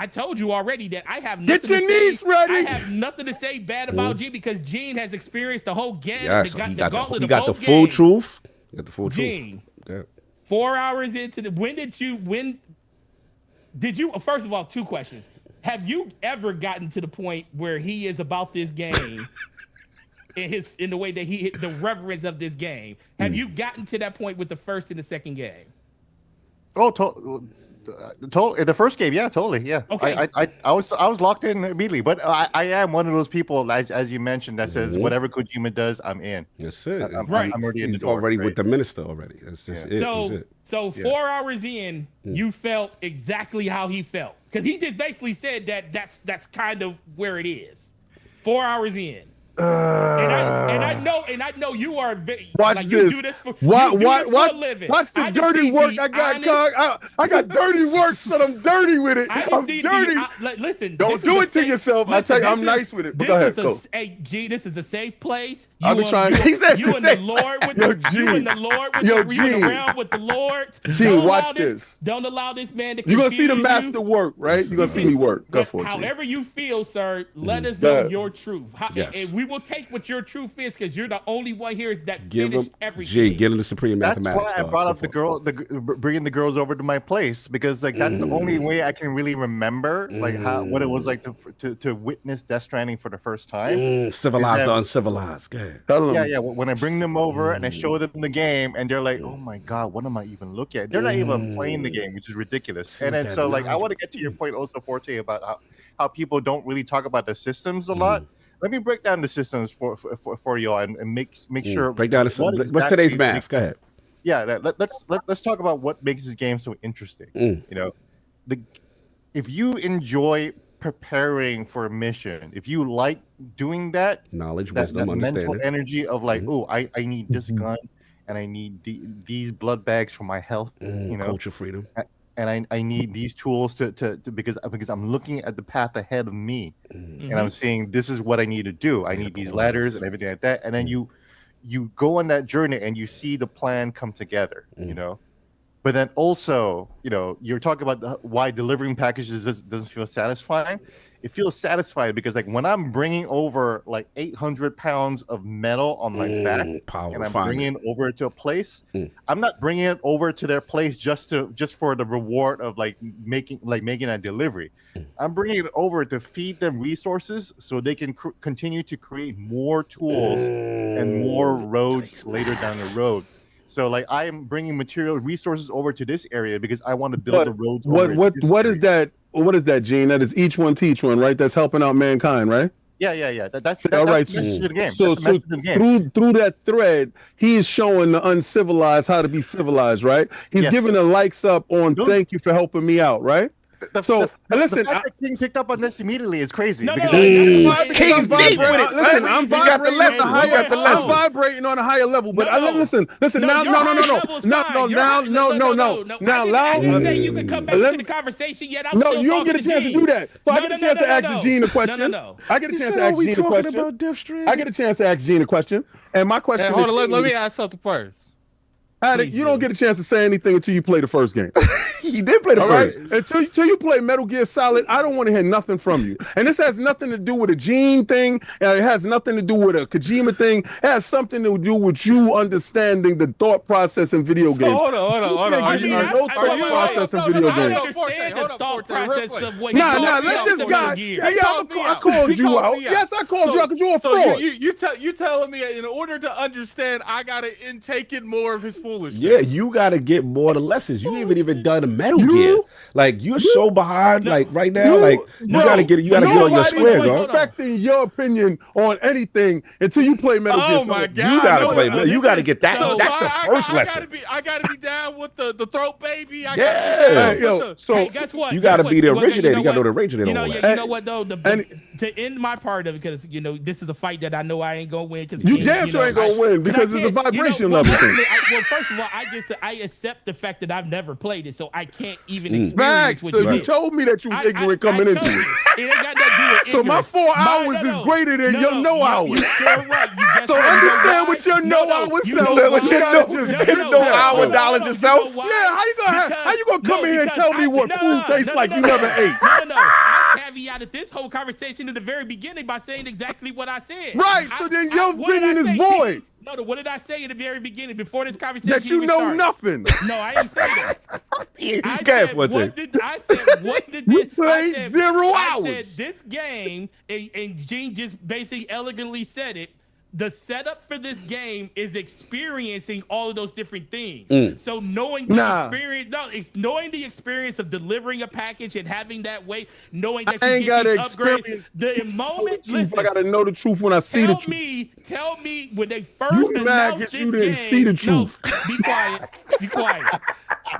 I told you already that I have nothing to say. Ready. I have nothing to say bad about Gene because Gene has experienced the whole game. Yeah, so he got the full truth. He got the full Gene, truth. 4 hours into the when did you first of all, two questions. Have you ever gotten to the point where he is about this game in the way that the reverence of this game? Have you gotten to that point with the first and the second game? Oh, the first game, yeah, totally, yeah. Okay. I was locked in immediately, but I am one of those people, as you mentioned, that says whatever Kojima does, I'm in. That's it. I'm already in the He's door. already right? with the minister already. That's just it. So, That's it. so 4 hours in, you felt exactly how he felt, because he just basically said that's kind of where it is. 4 hours in. And I know you are very. Watch like, this. You do this for, Watch you do this for a living. the I just dirty need work to be I got, honest. I got dirty work, son. I'm dirty with it. I just I'm need dirty. to be, listen. Don't this do is it to a safe- yourself. I listen, tell you, I'm this nice is- with it. But This go ahead, is go. Hey, G, this is a safe place. I've been trying- He said You the and the safe- Lord with Yo, the, G. you and the Lord with Yo, the, you and G. around with the Lord. G, Don't watch allow this. Don't allow this man to. You're gonna see the confuse master you. work, right? You're gonna see me work. Go But for it. G. however you feel, sir, let us know Yeah. your truth. Yes. And we will take what your truth is, because you're the only one here that Give finished him everything. G. Get him the supreme That's mathematics. why I brought up bringing the girls over to my place, because like that's the only way I can really remember like what it was like to witness Death Stranding for the first time. Civilized Is to that- uncivilized. Go ahead. Tell 'em. Yeah. When I bring them over and I show them the game, and they're like, "Oh my god, what am I even looking at?" They're not even playing the game, which is ridiculous. And then that so like I knowledge- want to get to your point also, Forte, about how people don't really talk about the systems a lot. Let me break down the systems for y'all and make sure. Break down what what's exactly today's math? Go ahead. Yeah, let's talk about what makes this game so interesting. You know, if you enjoy preparing for a mission, if you like doing that, Knowledge, that wisdom, mental understanding. energy of like, oh, I need this gun and I need these blood bags for my health, you know, Culture freedom. and I need these tools to because I'm looking at the path ahead of me, and I'm saying this is what I need to do. I need these ladders and everything like that, and then you go on that journey and you see the plan come together, you know. But then also, you know, you're talking about why delivering packages doesn't feel satisfying. It feels satisfying because, like, when I'm bringing over like 800 pounds of metal on my back, and I'm bringing it over to a place, I'm not bringing it over to their place just for the reward of making a delivery. I'm bringing it over to feed them resources so they can continue to create more tools and more roads later down the road. So, like, I am bringing material resources over to this area because I want to build the roads. What is that? What is that, Gene? That is each one teach one, right? That's helping out mankind, right? Yeah. That's all right. the message of the game. So, That's the message of the game. through that thread, he is showing the uncivilized how to be civilized, right? He's Yes. giving the likes up on thank you for helping me out, right? The listen, fact that King picked up on this immediately is crazy. No, because King's deep with it. Listen, I'm You got the vibrating lesson. on a You got the higher. I'm lesson. vibrating on a higher level. But No. listen. No, Now, your high level's fine. Your high- I didn't say you could come back to the conversation yet. I'm No, still you don't get a talking chance to Gene. do that. So I get a chance to ask Gene a question. No. I get a You chance said, to are ask we Gene a talking question. about Death Stranding? I get a chance to ask Gene a question. And my question Hey, hold on, is, let me ask something first. Addict, you don't get a chance to say anything until you play the first game. He did play the All right? first. Until you play Metal Gear Solid, I don't want to hear nothing from you. And this has nothing to do with a Gene thing. It has nothing to do with a Kojima thing. It has something to do with you understanding the thought process in video games. Hold on. Are you no thought process in video I games? understand the thought process of what Nah, let this guy. I called you out. Yes, I called you out because you're a fraud. You telling me in order to understand, I gotta intake in more of his foolishness. Yeah, you got to get more the lessons. You haven't even done a Metal Gear. Like, you're so behind, like, right now. Like, you got to get on your square, Nobody's bro. respecting your opinion on anything until you play Metal Gear Oh Solid. my God! You got to No, play. no, You got to get that. so That's the first lesson. I gotta be down with the throat baby. I Yeah. gotta be down Yo, with the- so Hey, guess what? You got to Guess be the what? originator. You got to know what? the originator. You know, on you that. know what though? To end my part of it, because this is a fight that I know I ain't gonna win. Because You damn sure ain't gonna win because it's a vibration well, of everything. well, first of all, I accept the fact that I've never played it, so I can't even experience Facts. what So you did. told me that you was ignorant coming I into told it. you. It ain't got nothing to do with So my ignorance. 4 hours is greater than your no hours. You're sure right. You just So don't know understand why. what your no hour you self- know What why. you know- just- no hour knowledge You yourself? know why? Yeah, how you gonna come in here and tell me what food tastes like you never ate? No. I caveated this whole conversation in the very beginning by saying exactly what I said. Right, so then your what did I opinion is say, void. No, what did I say in the very beginning before this conversation That you even know started? nothing. No, I didn't say that. I Go ahead, said, Forte. what did You this? played 0 I hours. said this game, and Gene just basically elegantly said it. the setup for this game is experiencing all of those different things. So knowing the experience, it's knowing the experience of delivering a package and having that way, knowing that I you ain't get gotta these upgrades. experience The moment, listen, I gotta know the truth when I see the truth. Tell me when they first You mad announced 'cause this you didn't game. see the truth. No, be quiet. Be quiet.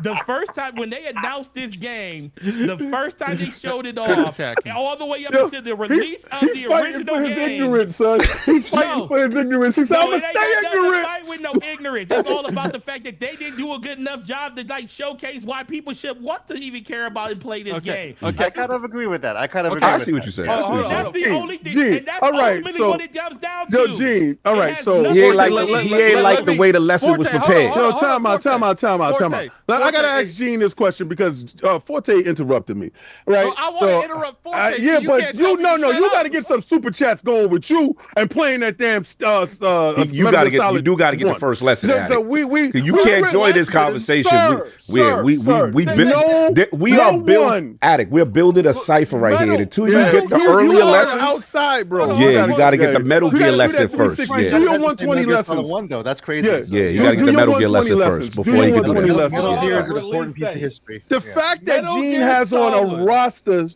The first time when they announced this game, the first time they showed it off, all the way up until the release of the original for his game. ignorance, son. He's fighting for his ignorance. He said, "I'm gonna stay ignorant." Fight with no ignorance. It's all about the fact that they didn't do a good enough job to like showcase why people should want to even care about and play this game. Okay, I kind of agree with that. I see what you're saying. That's the only thing, Gene, and that's all right, ultimately so- what it comes down Yo, to. Gene, all It right, has so nothing He ain't to like do the, with he it. ain't like the way the lesson was Forte, prepared. hold on. Yo, time out. Forte, I gotta Forte, ask Gene this question because Forte interrupted me, right? Oh, I wanna interrupt Forte, so yeah, you but can't tell me to shut you up. gotta get some super chats going with you and playing that damn You do gotta get the first lesson. So Addict. we You can't join this conversation. We are building. Addict, we're building a cipher right here. Until you get the earlier lessons. outside, bro. Yeah, you gotta get the Metal Gear lesson first. Do Yeah, your 120 lessons. One though, that's crazy. yeah, you gotta get the Metal Gear lesson first before you can do that. Metal Yeah. Gear is an Release important piece of date. history. The fact that Metal Gene Gear has on Solid.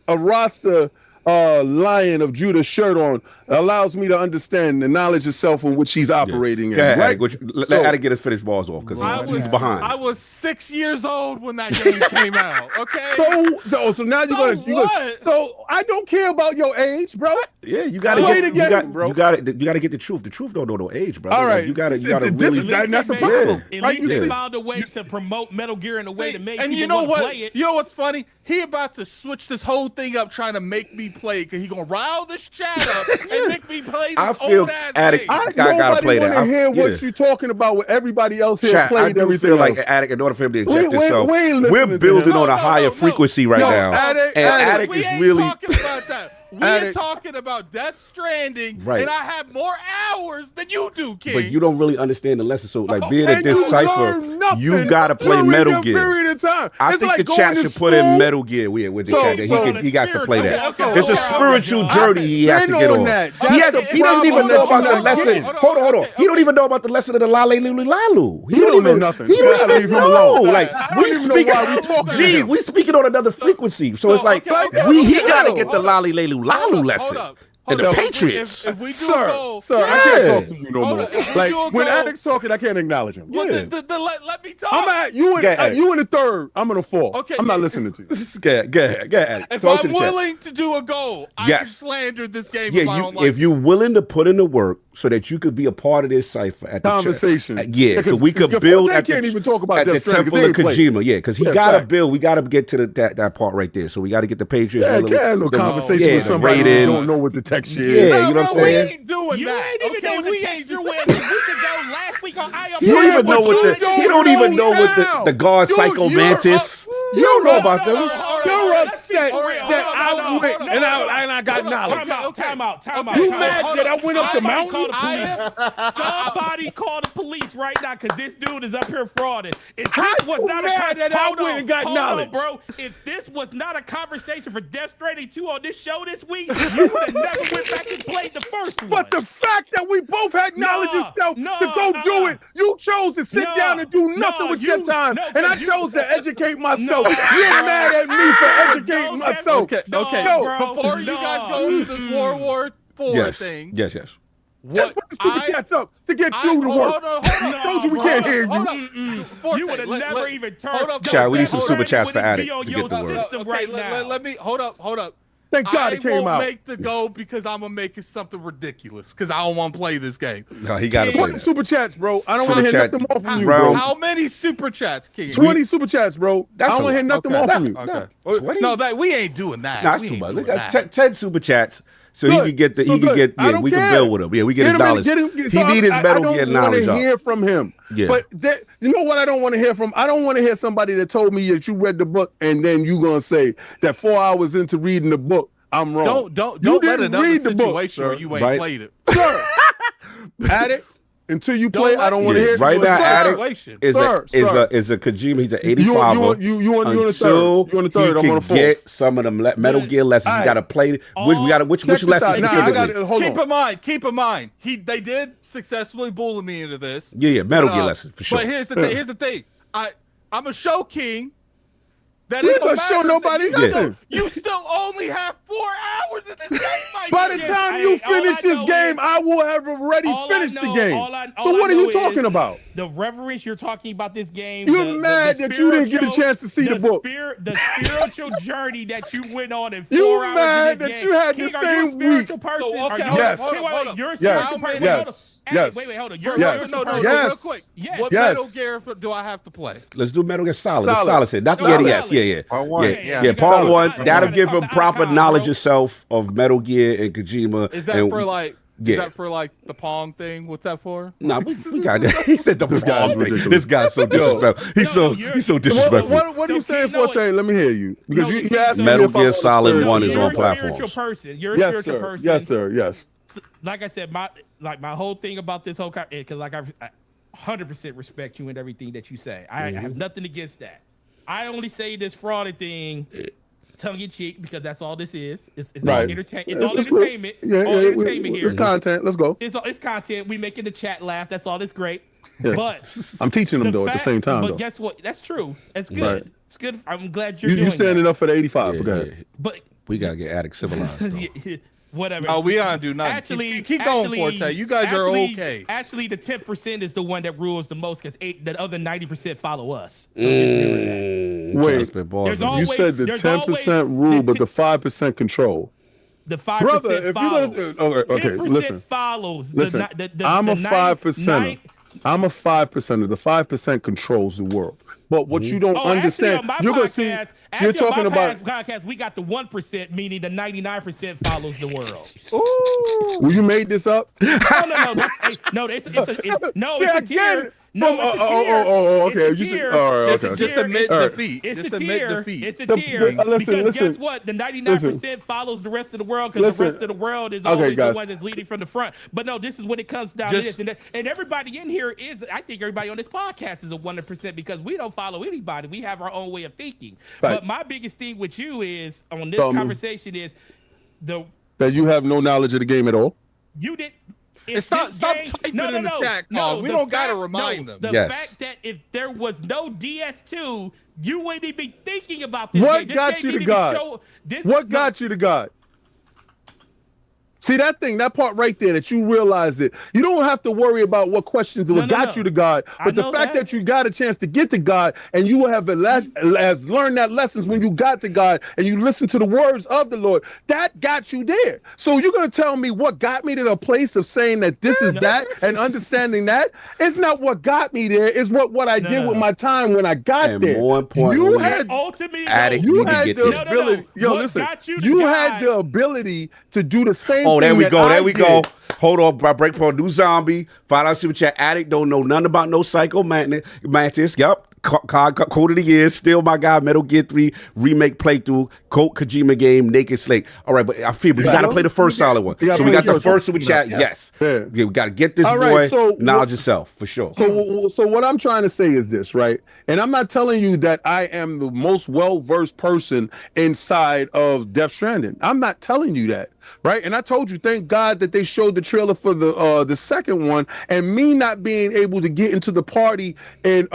a roster Lion of Judah shirt on allows me to understand the knowledge of self in which he's operating in. Go ahead, Right? Addict. Let Addict get his finished balls off because he's behind. I was 6 years old when that game came out. Okay. So now you're gonna. So I don't care about your age, bro. Yeah, you gotta Play get the game, bro. You gotta get the truth. The truth don't know no age, bro. All right, Like, you gotta this really. is- that's a At problem. least Right? they Yeah. found a way to promote Metal Gear in a way to make And people you know want to what? play it. You know what's funny? He about to switch this whole thing up, trying to make me play because he gonna rile this chat up and make me play this I feel old ass Addict- game. I gotta play that. want to hear Yeah. what you're talking about. What everybody else here Chat, I played. do Everything feel like else. Addict, in order for him to We- inject we- himself, we ain't we're listening to building him. on a higher frequency right Yo, now. Addict, and Addict. Addict We is ain't really. talking about that. We are Addict. talking about Death Stranding, Right. and I have more hours than you do, King. But you don't really understand the lesson. So, like, being at And this you cipher, learn nothing you gotta play during Metal your Gear. period of time. I It's think like the going chat to should put in school. Metal Gear with the So- chat. That he got to play that. Okay, It's a okay, spiritual okay. journey he has to Been get on on. that. He That's doesn't the even problem know that about you're the not lesson. getting. Hold on. He don't even know about the lesson of the Lale Lulu Lalu. He don't know nothing. He You don't gotta even leave him know. alone. Like I don't we even know speaking. why we talking to Gee, him. we speaking on another frequency. So it's like okay, he gotta hold get the up. Lale Lulu Lalu lesson. And the up. Patriots. If we do a goal, Sir, I can't talk to you no Hold more. on, if we Like do a when goal- Addict's talking, I can't acknowledge him. Well, Yeah. let me talk. I'm at you Go ahead. in you in the third. I'm in the fourth. Okay, I'm not if- listening to you. Go ahead. If Talk to I'm the chat. willing to do a goal, I can Yes. slander this game if I Yeah, don't like if you're willing to put in the work so that you could be a part of this cipher at the Conversation. yeah, so Because we could your build Forte at the, can't even talk about at the Death Stranding 'cause Temple of they ain't played. Kojima. Yeah, because he Yeah, gotta facts. build. We gotta get to that part right there. So we gotta get the Patriots. Yeah, I the- can't have no the- conversation yeah, with the somebody who rating. don't know what the texture Yeah, is. you know what I'm we saying? ain't doing You that. ain't even okay, know what we the ain't texture doing was a week ago, last week on ILP. You don't even know but what you the he don't even know what the God Psycho Mantis. You don't know about them. You're upset for real. that Hold on, I went hold on, and hold on. I got knowledge. Time out. You mad that I went up the mountain? Call the police. Somebody call the police right now because this dude is up here frauding. If How this was you not mad that I hold went on, and got hold knowledge? on, bro. If this was not a conversation for Death Stranding 2 on this show this week, you would have never went back and played the first one. But the fact that we both had knowledge Nah, of self nah, to go do it, you chose to sit Nah, down and do nothing nah, with your you- time, no, and I you- chose to educate myself. Nah. You're mad at me for educating No, myself. Okay, No, okay. bro, Before you guys go into this World War IV Yes, thing, yes. Just what put the super chats up to get you to work. Hold on. I told you we can't hear you. Hold on. Forte, You would have let- never let- even turned. hold up. Chad, we need some Death super Stranding chats for wouldn't Addict be on to your get the word. system Okay, right let- now. let me hold up. Thank God I it came won't out. make the goal because I'm gonna make it something ridiculous because I don't want to play this game. No, he gotta King, play Put the that. super chats, bro. I don't Super want to hear chat, nothing more from you, round- bro. How many super chats, King? 20 super chats, bro. That's I a don't want to hear lot. nothing more from you. Okay. 20? No, that we ain't doing that. Nah, that's We too ain't much. doing Look at that. 10 super chats. So Good. he could get the So good. I don't we can care. build with him. Yeah, we get his Get him in- knowledge. get him- He so need his Metal Gear I don't want knowledge to up. hear from him. Yeah. But you know what I don't want to hear from? I don't want to hear somebody that told me that you read the book and then you going to say that 4 hours into reading the book, I'm wrong. Don't You let didn't another read the book, situation sir. where you ain't Right. played it. Sir, Addict, Until you play, I don't want to Yeah, hear. right now, Addict Situation. is Sir. a Kojima. He's an 85. You on the third? You on the third? I'm on the fourth. Get some of them Metal Gear lessons. You got to play. Which Check this lessons out. Nah, I specifically? got hold on. Keep in mind. They did successfully bully me into this. Yeah, Metal Gear lessons for sure. But here's the thing. I'm a show king. That We it ain't don't gonna show matter. nobody No, nothing. You still only have 4 hours in this game. My By the nigga. time you finish this game, I will have already finished the game. So what are you talking about? The reverence you're talking about this game. You're mad that you didn't get a chance to see the book. The spiritual journey that you went on in 4 You hours. mad in this that game. you had King, the are you a same spiritual week? person? So, okay, Are you, Yes. hold on. You're a Yes. spiritual person. Yes. Yes. Yes. Wait, hold on. You're a Yes. spiritual No, person. Yes. real quick. Yes. What Yes. Metal Gear do I have to play? Let's do Metal Gear Solid. Solid. Solid. Said not the Solid. NES. Yeah. Part one. Yeah. Part Solid. one. Solid. That'll Solid. give him Solid. proper Solid. knowledge Bro. yourself of Metal Gear and Kojima. Is that and, for like? Yeah. Is that for like the Pong thing? What's that for? Nah, we got that. He said the This guy's wrong thing. ridiculous. This guy's so disrespectful. He's so disrespectful. What are you saying, Forte? Let me hear you. Because No, you asked me Metal if I Gear was a Solid spiritual 1 is person. on You're a platforms. spiritual person. You're a Yes, spiritual sir. person. Yes, sir. Yes. Like I said, my whole thing about this whole because like I 100% respect you and everything that you say. I have nothing against that. I only say this fraud thing tongue in cheek because that's all this is. It's all Right. entertainment. It's Yeah, all it's entertainment. Yeah, all yeah, entertainment here. It's content. Let's go. It's content. We making the chat laugh. That's all. That's great. Yeah. But I'm teaching them though at the same time But though. guess what? That's true. It's good. Right. It's good. I'm glad you're You doing standing that. up for the 85. Yeah, Go ahead. yeah. But We gotta get Addict civilized. Though. whatever. Oh, we gotta do nothing. Actually, keep going, Forte. You guys are okay. Actually, the 10% is the one that rules the most because the other 90% follow us. So just remember that. Wait. Just spit balls There's in. always- You said the there's 10% always rule, the but the 5% control. The 5% Brother, if you're follows. gonna okay, 10% listen. follows. Listen, I'm a 5%er. I'm a 5%er. The 5% controls the world. But what you don't understand, you're gonna see. You're talking about. Podcast. We got the 1%, meaning the 99% follows the world. Well, you made this up. No. It's a tier. No, it's a tier. Okay. It's a tier. Just admit All right. defeat. It's Just a admit tier. defeat. It's a The- tier. listen. Because guess what? The 99% follows the rest of the world because the Listen. rest of the world is Okay, always the guys. one that's leading from the front. But no, this is when it comes down Just- to this. And everybody in here is, I think everybody on this podcast is a 100% because we don't follow anybody. We have our own way of thinking. Right. But my biggest thing with you is, on this Tell me. conversation is, That you have no knowledge of the game at all. you did. Stop typing in the chat, Carl. We the don't gotta fact- remind them. The Yes. fact that if there was no DS2, you wouldn't even be thinking about this What game. This got game you to didn't even God? show- this- What got you to God? See that part right there that you realize it. You don't have to worry about what questions or what got you to God, I but the know fact that. that you got a chance to get to God and you have learned that lessons when you got to God and you listen to the words of the Lord, that got you there. So you're gonna tell me what got me to the place of saying that this is that and understanding that? It's not what got me there. It's what I did with my time when I got And there. more importantly, you had ultimately, Addict you need to had get the there. ability. Yo, What listen. got you to You God? had the ability to do the same. Oh, there thing we that go. I There we did. go. Hold on, bro. Break for a new zombie. $5 super chat. Addict don't know nothing about no Psycho Mantis. Yup. Code of the year. Still my guy. Metal Gear 3 remake playthrough. Kojima game. Naked Slate. All right, but I feel, but you got to play the first solid one. You gotta So we play got the the first first one. super chat. Yeah. Yes. Yeah. We got to get this All boy right, so knowledge yourself for sure. So what I'm trying to say is this, right? And I'm not telling you that I am the most well-versed person inside of Death Stranding. I'm not telling you that, right? And I told you, thank God that they showed the trailer for the second one, and me not being able to get into the party in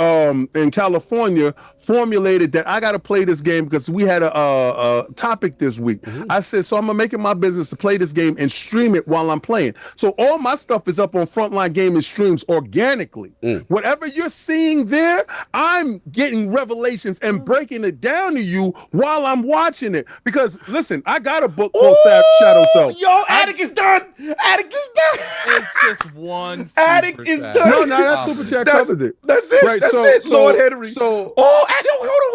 California formulated that I got to play this game because we had a topic this week. I said, so I'm gonna make it my business to play this game and stream it while I'm playing. So all my stuff is up on Frontline Gaming streams organically. Whatever you're seeing there, I'm getting revelations and breaking it down to you while I'm watching it. Because listen, I got a book called Shadow Self. Yo, Addict is done. Addict is done. It's just one. Addict super is chat. done. No, that super chat That's- covers it. That's it. Right, That's so- it, so- Lord Henry. so- hold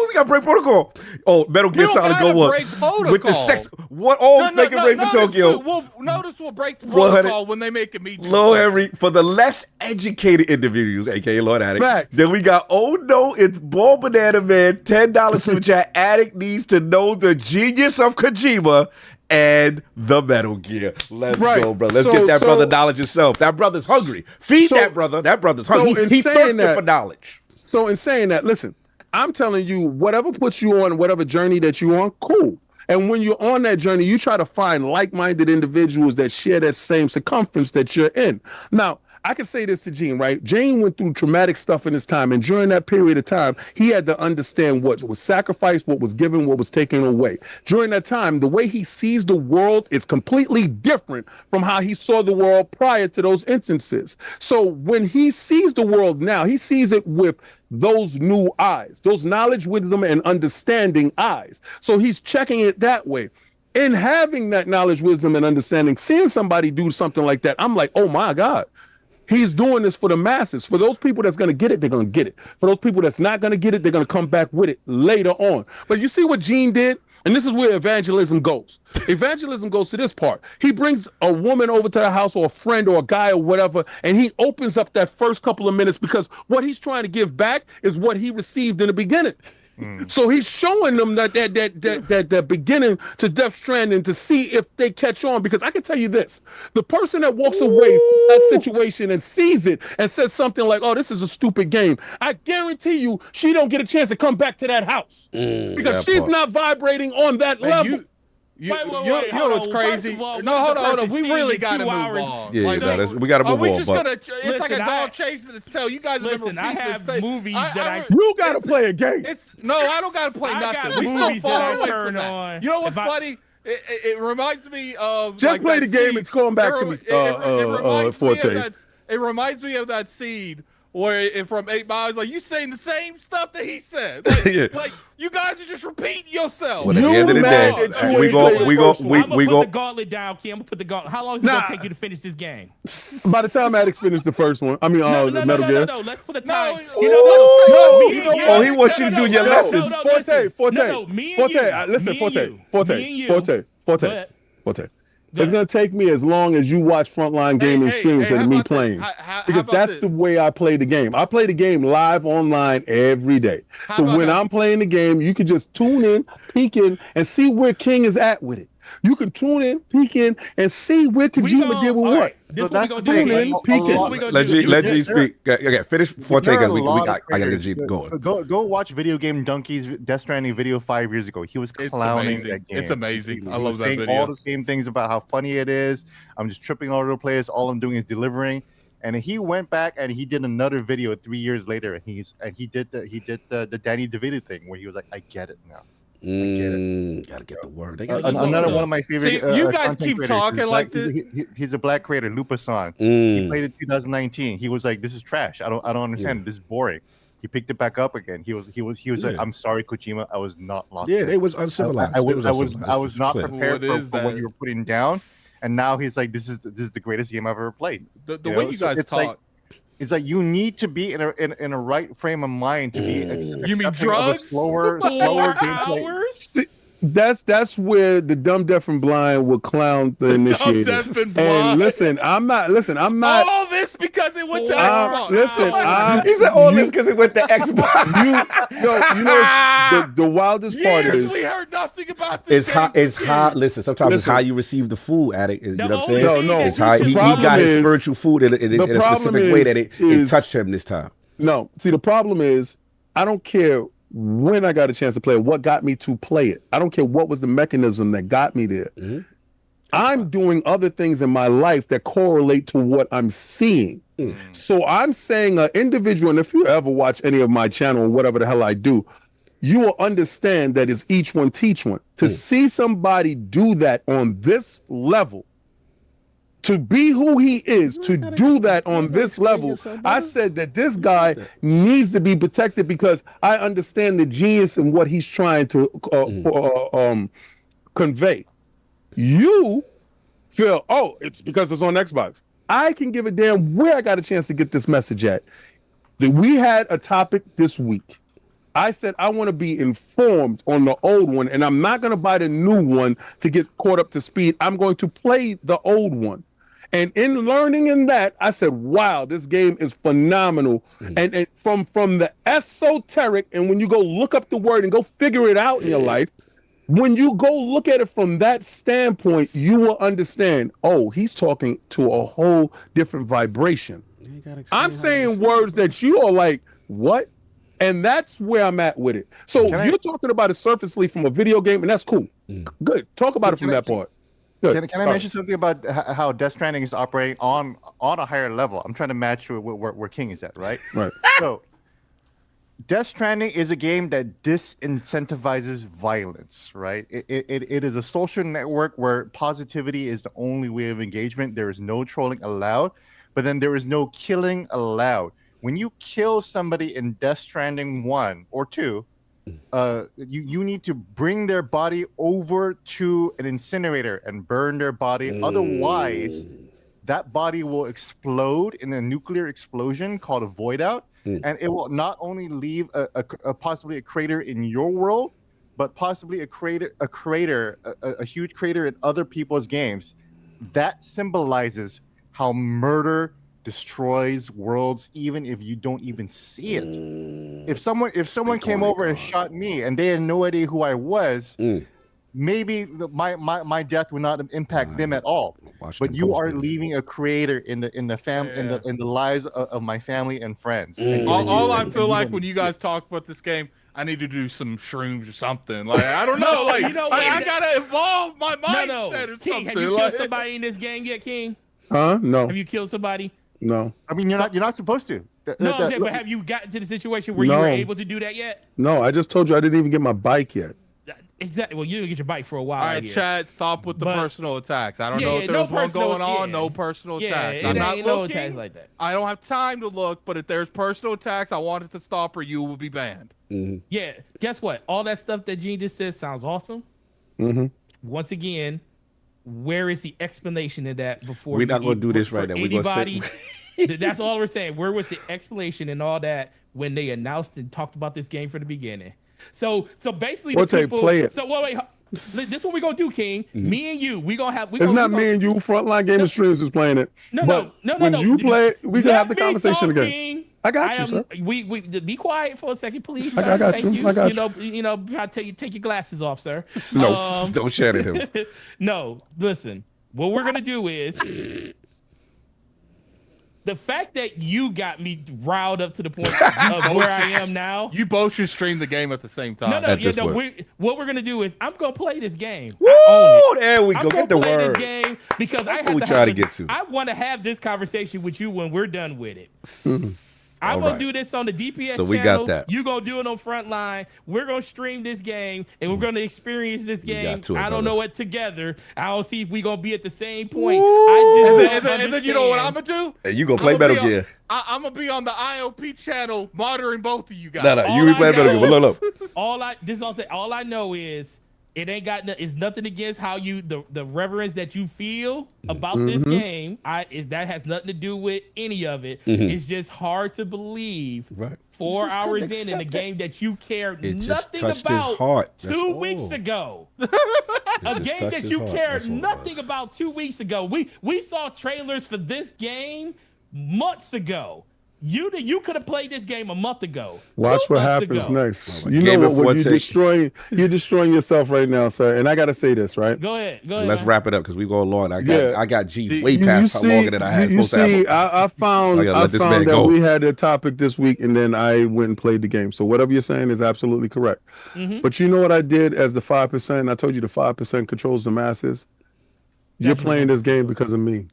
on. We got break protocol. Oh, Metal Gear don't Solid gotta go up break protocol. with the sex. What? Oh, make it break for Tokyo. Notice we'll break the 100 protocol when they make it me. Lord Henry, for the less educated individuals, aka Lord Addict. Facts. Then we got, oh no, it's Ball Banana Man, $10 super chat. Addict needs to know the genius of Kojima and the Metal Gear. Let's Right. go, brother. Let's So- get that so- brother knowledge himself. That brother's hungry. Feed So- that brother. That brother's hungry. so in He saying thirsty that- for knowledge. So in saying that, listen, I'm telling you, whatever puts you on whatever journey that you're on, cool. And when you're on that journey, you try to find like-minded individuals that share that same circumference that you're in. Now, I can say this to Gene, right? Gene went through traumatic stuff in his time, and during that period of time, he had to understand what was sacrificed, what was given, what was taken away. During that time, the way he sees the world is completely different from how he saw the world prior to those instances. So when he sees the world now, he sees it with those new eyes, those knowledge, wisdom, and understanding eyes. So he's checking it that way. In having that knowledge, wisdom, and understanding, seeing somebody do something like that, I'm like, oh my God. He's doing this for the masses. For those people that's going to get it, they're going to get it. For those people that's not going to get it, they're going to come back with it later on. But you see what Gene did? And this is where evangelism goes. Evangelism goes to this part. He brings a woman over to the house, or a friend or a guy or whatever, and he opens up that first couple of minutes, because what he's trying to give back is what he received in the beginning. So he's showing them that beginning to Death Stranding to see if they catch on. Because I can tell you this, the person that walks away from that situation and sees it and says something like, oh, this is a stupid game, I guarantee you she don't get a chance to come back to that house because she's not vibrating on that level. You know what's crazy? Hold on. We really got to move on. Yeah, Like, no, we got to move are we on. just But gonna? It's like a dog chasing its tail. You guys have Listen, been I repeating have the same- movies that I You got to play a game. I don't got to play I got nothing. We still movies that far I away turn from that. on. You know what's If I- funny? It reminds me of Just like play that the game. scene- It's going back to me, Forte. It reminds me of that scene where from 8 Mile, like, you saying the same stuff that he said. Like, Yeah. like you guys are just repeating yourself. Well, at the end of the day, we I'm gonna put go. the gauntlet down, Kim. I'm gonna put the gauntlet. How long is it gonna take you to finish this game? By the time Addicts finished the first one, I mean, Metal Gear. No. Let's put a time. No, You know what? no, Me you and know you- what? Oh, he wants you to do your no, lessons. no, listen. Forte. No, me and you. Listen, Me and Forte. you. Me and you. Go ahead. It's gonna take me as long as you watch Frontline Gaming streams how and me about this? playing, How because about that's this? the way I play the game. I play the game live online every day. How So about when that? I'm playing the game, you can just tune in, peek in, and see where King is at with it. You can tune in, peek in, and see where Kojima did with what. This that's what the we thing, gonna do. like, peek a in. lot- We gonna Let do. G speak. Okay, finish Forte. There are a We lot got. of I gotta get creators. G going. Go watch Video Game Donkey's Death Stranding video 5 years ago. He was It's clowning amazing. that game. It's amazing. He I was love that saying video. all the same things about how funny it is. I'm just tripping all over the place. All I'm doing is delivering. And he went back and he did another video 3 years later, and he did the Danny DeVito thing where he was like, I get it now. Gotta get the word. They gotta Another So- one of my favorite. See, you guys content keep creators. talking He's like black- this. He's a black creator, Lupasan. He played it 2019. He was like, "This is trash. I don't understand. This is boring." He picked it back up again. He was like, "I'm sorry, Kojima. I was not locked Yeah, in. they was uncivilized. I They was uncivilized. not It's clear. prepared What for is what that? you were putting down." And now he's like, "This is the greatest game I've ever played." The You way know? you So guys it's talk. like, it's like you need to be in a right frame of mind to be You mean accepting of a drugs? slower 4 gameplay. hours? That's where the dumb, deaf, and blind will clown the initiated. deaf, and And blind. listen, I'm not. All this because it went to Xbox. Listen, He said all this because it went to Xbox. you know the wildest part Years is we heard nothing about this. It's how. game. It's how. Listen, sometimes it's Listen. how you receive the food, addict. You know what I'm No, saying? no. It's how he problem got his is- spiritual food in the a problem specific way that it is- touched him this time. no. See, the problem is I don't care when I got a chance to play it, what got me to play it. I don't care what was the mechanism that got me there. I'm doing other things in my life that correlate to what I'm seeing. So I'm saying an individual, and if you ever watch any of my channel or whatever the hell I do, you will understand that it's each one teach one. To see somebody do that on this level, to be who he is, to do that on this level, I said that this guy needs to be protected because I understand the genius and what he's trying to convey. You feel, oh, it's because it's on Xbox. I can give a damn where I got a chance to get this message at. We had a topic this week. I said I want to be informed on the old one, and I'm not going to buy the new one to get caught up to speed. I'm going to play the old one. And in learning in that, I said, wow, this game is phenomenal. And from the esoteric, and when you go look up the word and go figure it out in your life, When you go look at it from that standpoint, you will understand, oh, he's talking to a whole different vibration. I'm saying words that you are like, what? And that's where I'm at with it. So you're talking about it surfacely from a video game, and that's cool. Good. Talk about it from that part. Good. Can I mention something about how Death Stranding is operating on a higher level? I'm trying to match where King is at, right? Right. So, Death Stranding is a game that disincentivizes violence, right? It is a social network where positivity is the only way of engagement. There is no trolling allowed, but then there is no killing allowed. When you kill somebody in Death Stranding 1 or 2, you need to bring their body over to an incinerator and burn their body. Otherwise, that body will explode in a nuclear explosion called a void out. And it will not only leave possibly a crater in your world, but possibly a huge crater in other people's games. That symbolizes how murder destroys worlds, even if you don't even see it. If someone came over and shot me and they had no idea who I was, maybe my death would not impact them at all. But you are leaving a creator in the lives of my family and friends. And All I feel like when you guys talk about this game, I need to do some shrooms or something. Like I don't know. Like I gotta evolve my mindset or King, something. have you killed somebody in this game yet, King? Huh? No. Have you killed somebody? No. I mean, you're not supposed to. No, I'm saying, but have you gotten to the situation where you were able to do that yet? No, I just told you I didn't even get my bike yet. Exactly. Well, you didn't get your bike for a while. All right, Chad, stop with the personal attacks. I don't know if there's one going on. No personal attacks. I'm not no looking. attacks like that. I don't have time to look, but if there's personal attacks, I want it to stop or you will be banned. Yeah. Guess what? All that stuff that Gene just said sounds awesome. Once again, where is the explanation of that before? We're not going to do this right now. We're Anybody? That's all we're saying. Where was the explanation and all that when they announced and talked about this game from the beginning? So basically, Forte, the people. play it. So wait. This is what we're gonna do, King. Me and you, we gonna have. It's not me and you. Frontline Game Streams is playing it. No. When you play it, we can have the conversation again. King. I got you, sir. We be quiet for a second, please. I got Thank you. I got you know, try to tell you take your glasses off, sir. No, don't shout at him. No, listen. What we're gonna do is. The fact that you got me riled up to the point of where I am now. You both should stream the game at the same time. What we're gonna do is I'm gonna play this game. Woo! There we go. Get the play word. This game because That's I what have we to try have to get to. I want to have this conversation with you when we're done with it. I'm All gonna right. do this on the DPS So we channel. got that. You gonna do it on Frontline. We're gonna stream this game and we're gonna experience this game. to it, I don't brother. know it together. I'll see if we gonna be at the same point. And then you know what I'm gonna do? Hey, you gonna play Metal Gear? I'm gonna be on the ILP channel monitoring both of you guys. No, you be playing Metal Gear. But look. All I know is it ain't got it's nothing against how you the reverence that you feel about this game. That has nothing to do with any of it. It's just hard to believe. Right. 4 just hours couldn't in a accept game that you cared It just nothing touched his about heart. That's 2 all. weeks ago. A just game touched that his you heart. cared That's all it nothing was. about 2 weeks ago. We saw trailers for this game months ago. You could have played this game a month ago. Watch 2 what months happens ago. next. Oh, You Game know of what? Forte. You're destroying yourself right now, sir. And I gotta say this, right? Go ahead. Let's man. wrap it up because we go long. I got G way You past see- longer than I had you supposed to see, have. I found, I gotta I let this found man that go. we had a topic this week, and then I went and played the game. So whatever you're saying is absolutely correct. But you know what I did as the 5%? I told you the 5% controls the masses. You're Definitely. playing this game because of me.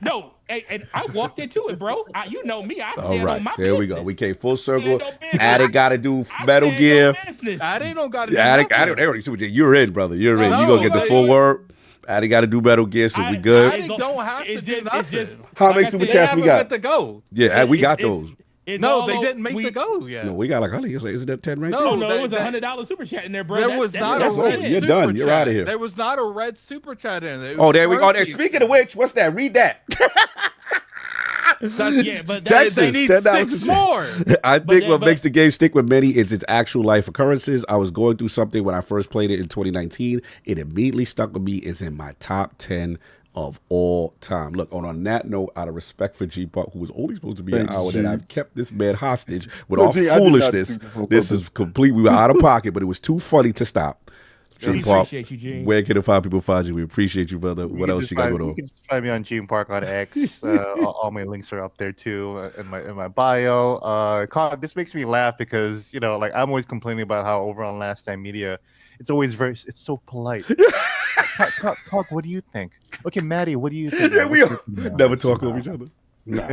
No. And I walked into it, bro. You know me. I All stand on right, my there we business. go. We came full circle. Stand on business. Addict got to do I Metal stand Gear. on business. I don't got to do Addict, nothing. they already see what you're in, brother. You're in. No, You gonna get the but full you- word. Addict got to do Metal Gear, so we good. I don't have to do nothing. How like many I super said, chats we They got? haven't met the go. Yeah, we got those. It's No, all they over- didn't make the go yet. No, we got like, honey, isn't that 10 right No, there? No, it was They- $100 super chat in there, bro. There That's- was that's- not that's a it. red You're super done. You're chat. outta here. There was not a red super chat in it. It Oh, was there we go. Fergie. Speaking of which, what's that? Read that. Yeah, but Texas, They need $10 6 a check. more. I think what but- makes the game stick with many is its actual life occurrences. I was going through something when I first played it in 2019. It immediately stuck with me. It's in my top 10 of all time. Look, on that note, out of respect for G Park, who was only supposed to be an Thanks, hour, G. that I've kept this man hostage with No, all G, I did not foolishness. think this on This purpose. is complete. We were out of pocket, but it was too funny to stop. We G Park, appreciate you, Gene. where can the fine people find you? We appreciate you, brother. What else you got going You on? can just find me on Gene Park on X. All my links are up there too in my bio. This makes me laugh because like I'm always complaining about how over on Last Time Media, it's always it's so polite. Talk, what do you think? Okay, Maddie, what do you think? Yeah, we never talk over each other. Not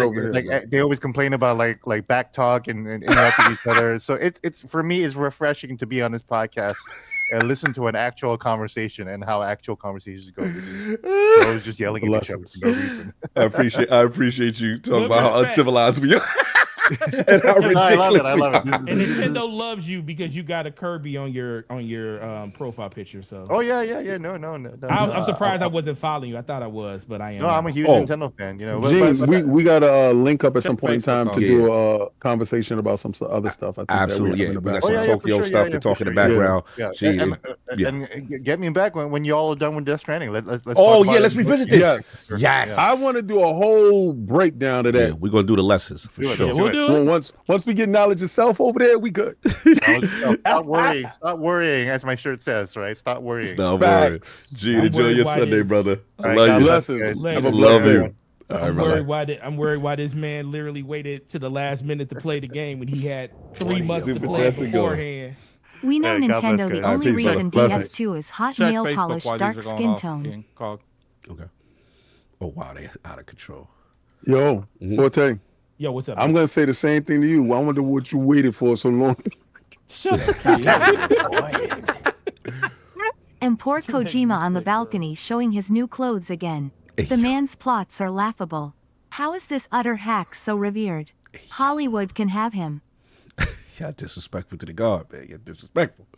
over here. They always complain about like back talk and interrupting each other. So it's for me it's refreshing to be on this podcast and listen to an actual conversation and how actual conversations go. I was just yelling at each other for no reason. I appreciate you talking Good about how respect. uncivilized we are. And how No, I love ridiculous it. I we love are. it. This And is- Nintendo loves you because you got a Kirby on your profile picture. So Oh yeah. No. I'm surprised I wasn't following you. I thought I was, but I am. No, I'm a now. huge Oh. Nintendo fan. Gene, we got to link up at some point in time Facebook to on. do a conversation about some other stuff. I think Absolutely, that yeah. we We have got in the some background. Tokyo stuff to talk in the background. Yeah, Gee, and get me back when you all are done with Death Stranding. Let's Oh talk yeah, about let's it. revisit this. Yes. Yes. I want to do a whole breakdown of Yeah, that. we're gonna do the lessons for Do it, sure. yeah, We'll do it. Once we get knowledge of self over there, we good. Stop worrying. Stop worrying, as my shirt says. Right? Stop worrying. Stop worrying. Facts. Gene, I'm enjoy worried your why Sunday, this- brother. I All right, love God you. bless you Blessings. guys. Have a Love blessed you. day. All right, I'm brother. worried why this man literally waited to the last minute to play the game when he had 3 months to Super play it chats to go. beforehand. We know Hey, God bless, Nintendo, the guys. only Peace, brother. reason Blessings. DS2 is hot Check nail Facebook polish, while dark these are going skin off. tone. King Cog. Okay. Oh wow, they out of control. Yo, Forte, Yo, what's up? I'm going to say the same thing to you. I wonder what you waited for so long. Shut up, kid. And poor Kojima on the balcony showing his new clothes again. The man's plots are laughable. How is this utter hack so revered? Hollywood can have him. Y'all disrespectful to the God, man. You're disrespectful.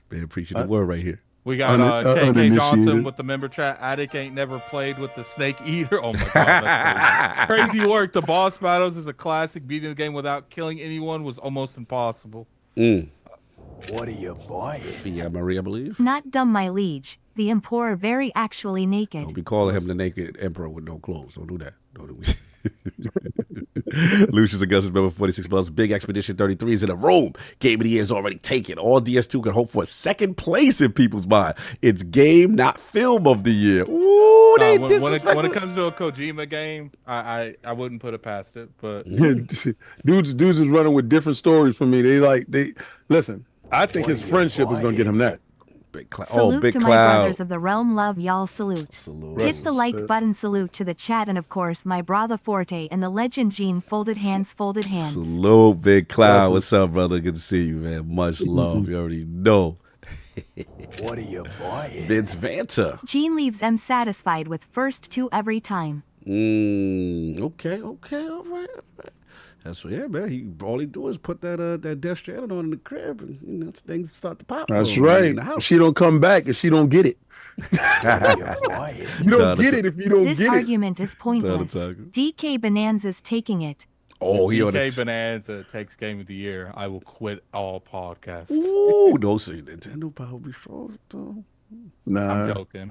Man, preaching the word right here. We got KK uninitiated. Johnson with the member chat. Attic ain't never played with the Snake Eater. Oh my god, that's crazy. Crazy work. The boss battles is a classic. Beating the game without killing anyone was almost impossible. What are you buying? Fia Marie, I believe. Not dumb, my liege. The Emperor very actually naked. Don't be calling him the naked emperor with no clothes. Don't do that. Don't do it. Lucius Augustus, member 46 plus. Big Expedition 33 is in a room. Game of the year is already taken. All DS2 can hope for a second place in people's mind. It's game, not film of the year. Ooh, they When disrespectful. it comes to a Kojima game, I wouldn't put it past it. But dudes is running with different stories from me. They listen. I think his friendship is going to get him that. Big Cloud. Salute Oh, Big to my Cloud. brothers of the realm, love y'all, salute. Hit the like button, salute to the chat, and of course my brother Forte and the legend Gene, folded hands, folded hands. Salute, Big Cloud. What's up, brother? Good to see you, man. Much love. You already know. What are you buying? Vince Vanta. Gene leaves them satisfied with first 2 every time. Okay, all right. That's what, yeah, man. All he do is put that Death Stranding on in the crib, and things start to pop. That's for him right. in the house. She don't come back if she don't get it. Buying. You don't get it if you don't This get it. argument is pointless. talking. DK Bonanza's taking it. Oh, he on DK the. Bonanza takes Game of the Year. I will quit all podcasts. Ooh, don't say Nintendo probably strong though. Nah, I'm joking.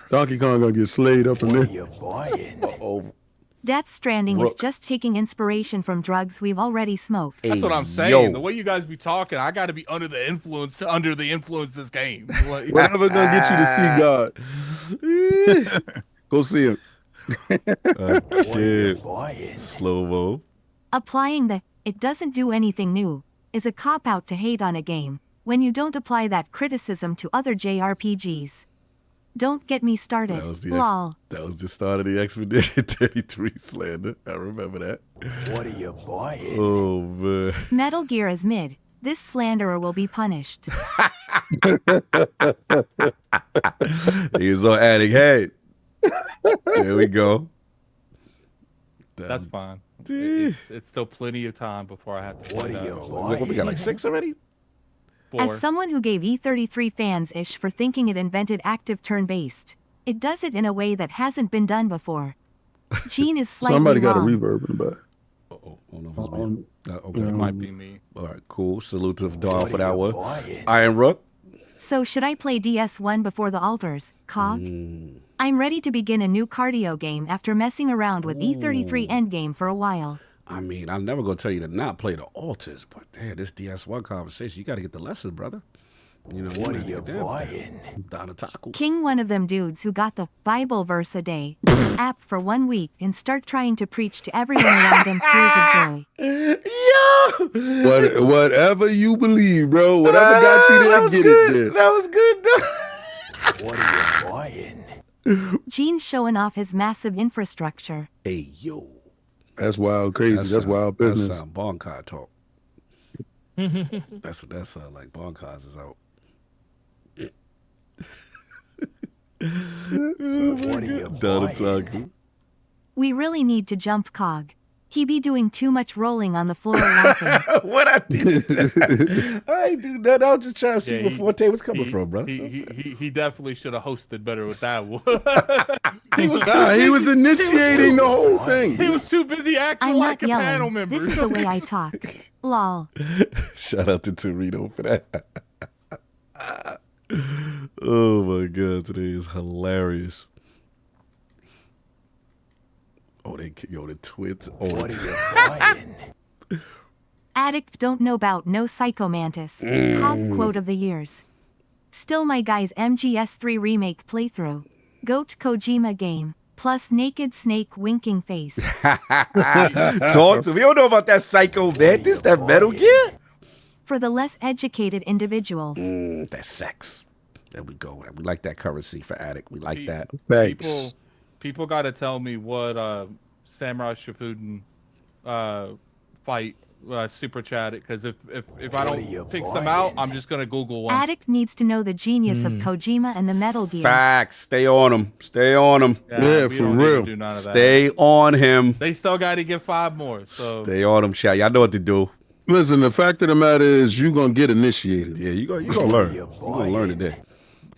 Donkey Kong gonna get slayed up in What are there. you buying? Oh, Death Stranding is Rook. just taking inspiration from drugs we've already smoked. That's what I'm saying. Yo. The way you guys be talking, I got to be under the influence this game. Like, Whatever gonna get you to see God. Go see him. What are you kid, buying? slow mo. Applying the "it doesn't do anything new" is a cop-out to hate on a game, when you don't apply that criticism to other JRPGs. Don't get me started. That was the Lol. that was the start of the Expedition 33 slander. I remember that. What are you buying? Oh man. Metal Gear is mid. This slanderer will be punished. He was on Attic Head. There we go. that's fine. Dude. It's still plenty of time before I have to What play are you that. What, we got like 6 already? Four. As someone who gave E33 fans ish for thinking it invented active turn-based, it does it in a way that hasn't been done before. Gene is slightly Somebody got a wrong. reverb in the back. Oh, hold on, it's me. Okay. It might be me. All right, cool. Salute to Dawn What for are that you one. buying? Iron Rook. So should I play DS1 before the altars, Cog? I'm ready to begin a new cardio game after messing around with E33 Endgame for a while. I mean, I'm never gonna tell you to not play the altars, but damn, this DS1 conversation, you got to get the lesson, brother. You know What are gotta you get down with that. buying? Down to taco. King one of them dudes who got the Bible verse a day app for 1 week and start trying to preach to everyone around them tears of joy. Yo, Whatever you believe, bro. Whatever got you there, get it there. That was good, though. What are you buying? Gene's showing off his massive infrastructure. Hey, yo. That's wild, crazy. That's wild business. That sound Bonkai talk. That's what that sound like. Bonkars is out. What are you Down to buying? taco. We really need to jump Cog. He be doing too much rolling on the floor laughing. What I did? I ain't do nothing. I was just trying to see Yeah, where Forte was coming he, from, bro. He definitely should have hosted better with that one. He was initiating the whole thing. He was too busy acting I'm like not a panel yelling. member. This is the way I talk. Lol. Shout out to Torito for that. Oh my god, today is hilarious. Oh, the twits. Oh, What are you buying? Addict don't know about no psychomantis. Cog quote of the years. Still my guy's MGS3 remake playthrough. Goat Kojima game. Plus naked snake winking face. talk to me. You don't know about that Psycho Mantis, that Metal Gear? For the less educated individual. That's sex. There we go. We like that currency for Addict. We like that. Thanks. People got to tell me what Samurai Shippuden fight super chat it, because if I What are you don't pick some out, buying? I'm just gonna Google one. Addict needs to know the genius of Kojima and the Metal Gear. Facts. Stay on him. Stay on him. Yeah, we for don't need to real. do none of that. Stay on him. They still got to get 5 more. So Stay on him, chat. Y'all know what to do. Listen, the fact of the matter is you're going to get initiated. Yeah, you gonna learn. you You're gonna learn today.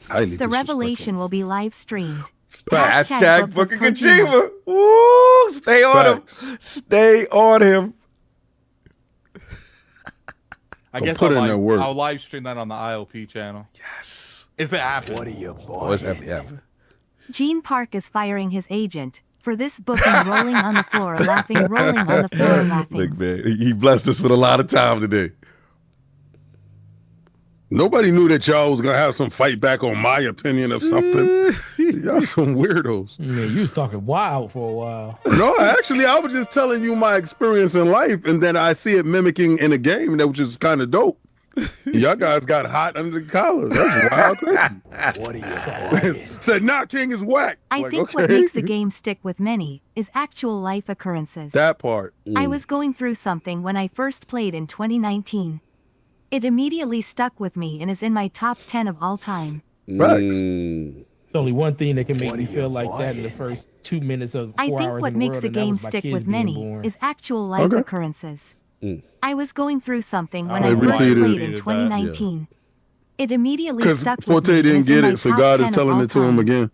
Highly The revelation will be live streamed. Hashtag book fucking of Kojima. Kojima. Woo! Stay on Facts. him. Stay on him. I Go guess put in that work. I'll live stream that on the ILP channel Yes. if it happens. What are you Oh, it's buying? ever. Gene Park is firing his agent for this booking rolling on the floor laughing, rolling on the floor laughing. Look, man, he blessed us with a lot of time today. Nobody knew that y'all was going to have some fight back on my opinion of something. Y'all some weirdos. Man, you was talking wild for a while. No, actually, I was just telling you my experience in life, and then I see it mimicking in a game, which is kind of dope. Y'all guys got hot under the collar. That's wild, crazy. What are you buying? Said, "Nah, King is whack." I Like, think what okay. makes the game stick with many is actual life occurrences. That part. I was going through something when I first played in 2019. It immediately stuck with me and is in my top 10 of all time. Facts. It's only one thing that can make What me are you feel like that in the buying? first 2 minutes of 4 I think hours what in the makes world, the and that game was my stick kids with being many born. is actual life Okay. occurrences. I was going through something when I I first repeated played it. in 2019. It immediately Because stuck with Forte me and didn't is in get my it, so top God 10 is of telling all it to him time. again.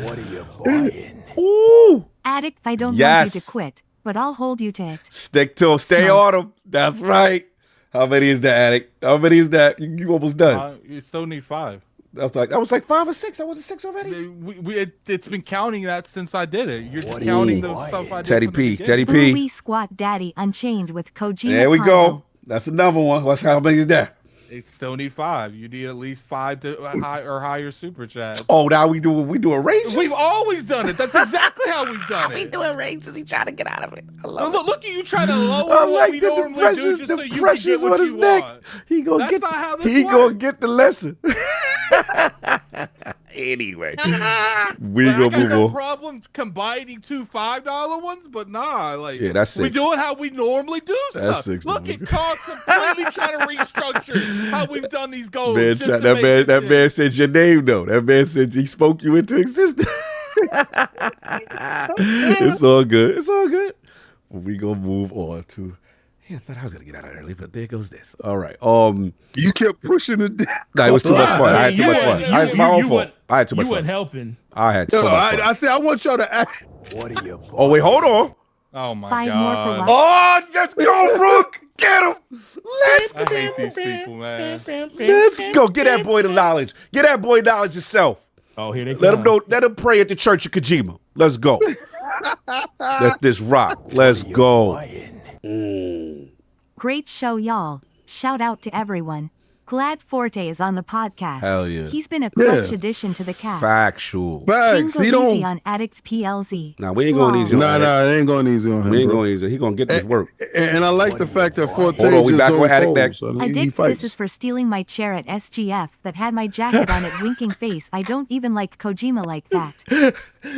What are you buying? Ooh. Addict, I don't want Yes. you to quit, but I'll hold you to it. Stick to him. Stay on him. That's right. How many is that, Addict? How many is that? You almost done. You still need 5. That was like 5 or 6. That wasn't 6 already. It's been counting that since I did it. You're just What are counting you the buying? stuff I did. Teddy from the P. beginning. Teddy Ooh P. wee squat daddy unchained with Kojima. There we combo. go. That's another one. How many is that? It still need 5. You need at least 5 to high or higher super chats. Oh, now we do ranges. We've always done it. That's exactly how we've done it. doing ranges. He trying to get out of it. I love Look at you trying to lower I what like we the normally do pressures, just so the you can pressures get what on his you neck. want. He gonna That's get. not how this He works. gonna get the lesson. Anyway, we Like, I gonna got move no on. problem combining 2 $5 ones, but nah, like Yeah, that's we sick. do it how we normally do That's stuff. sick, Look dude. at Carl completely trying to restructure how we've done these goals. Man, just to that make man, it that fit. man said your name though. That man said he spoke you into existence. It's all good. It's all good. We gonna move on to. Yeah, I thought I was gonna get out early, but there goes this. All right. You kept pushing it down. No, it was too much fun. I had too You much fun. wasn't- It's my you own fault. wasn't- I had too much You wasn't fun. helping. I had Yo, so much fun. I said, I want y'all to act. What are you buying? Oh wait, hold on. Oh my 5 more per god! watch. Oh, let's go, Rook. Get him. Let's I hate these people, man. Let's go. Get that boy the knowledge. Get that boy knowledge yourself. Oh, here they Let come. him know. Let him pray at the Church of Kojima. Let's go. Let this rock. Let's go. Great show, y'all. Shout out to everyone. Glad Forte is on the podcast. Hell yeah. He's been a clutch Yeah. addition to the cast. Factual. Facts. King He goes easy don't. on Addict PLZ. Now we ain't going easy on Nah, that. it ain't going easy on him. We ain't bro. going easy. He gonna get this work. And I like the fact that Forte Hold on, we just back don't on Addict fold, next. son. He Addict, fights. this is for stealing my chair at SGF that had my jacket on it winking face. I don't even like Kojima like that.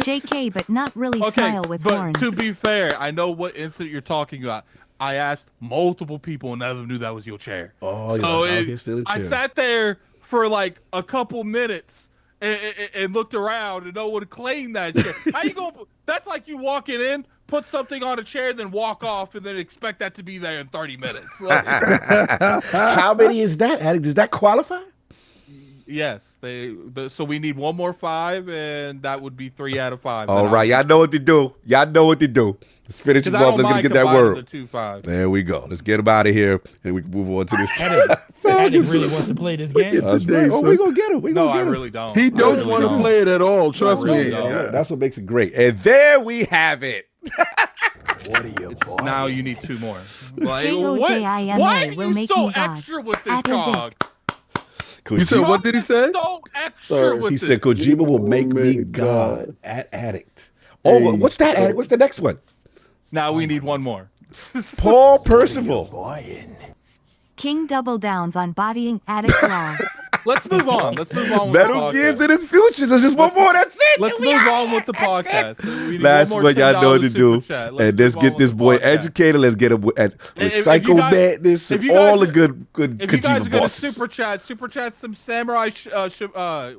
JK, but not really Okay, smile with but horns. to be fair, I know what incident you're talking about. I asked multiple people, and none of them knew that was your chair. Oh, So you're out here stealing I chairs. sat there for like a couple minutes and looked around, and no one claimed that chair. How you go? That's like you walking in, put something on a chair, then walk off, and then expect that to be there in 30 minutes. Like, How many is that, Addict? Does that qualify? yes, so we need one more 5, and that would be 3 out of 5. All right, y'all know what to do. Y'all know what to do. Let's finish this Because I off. don't Let's mind get that combining word. the 2 5. There we go. Let's get him out of here, and we can move on to this. Addict really wants to play this game. That's today, right. Oh, son. we gonna get him. We No, gonna I get him. really don't. He I don't really want to don't. play it at all. Trust really me. don't. Yeah, that's what makes it great. And there we have it. What are you buying? Now you need 2 more. Like, KOJIMA why are will you make so me God. extra with this Addict. cog? You said what did he say? So extra Sorry. with He this. said Kojima will make me my God at Addict. Oh, Hey, what's that, Addict? What's the next one? Now we need one more. Paul Percival. Buying. King double downs on bodying Addict Law. Let's move on. Let's move on. With Metal the Gears podcast. in his future. There's just one more. That's it. Let's move on with the podcast. We need That's one more what y'all know $10 to do. super chat. And let's move on get with this the boy podcast. educated. Let's get him at If you Psycho guys- Madness if and you guys all the are- good If you guys are Kojima gonna bosses. super chat some samurai,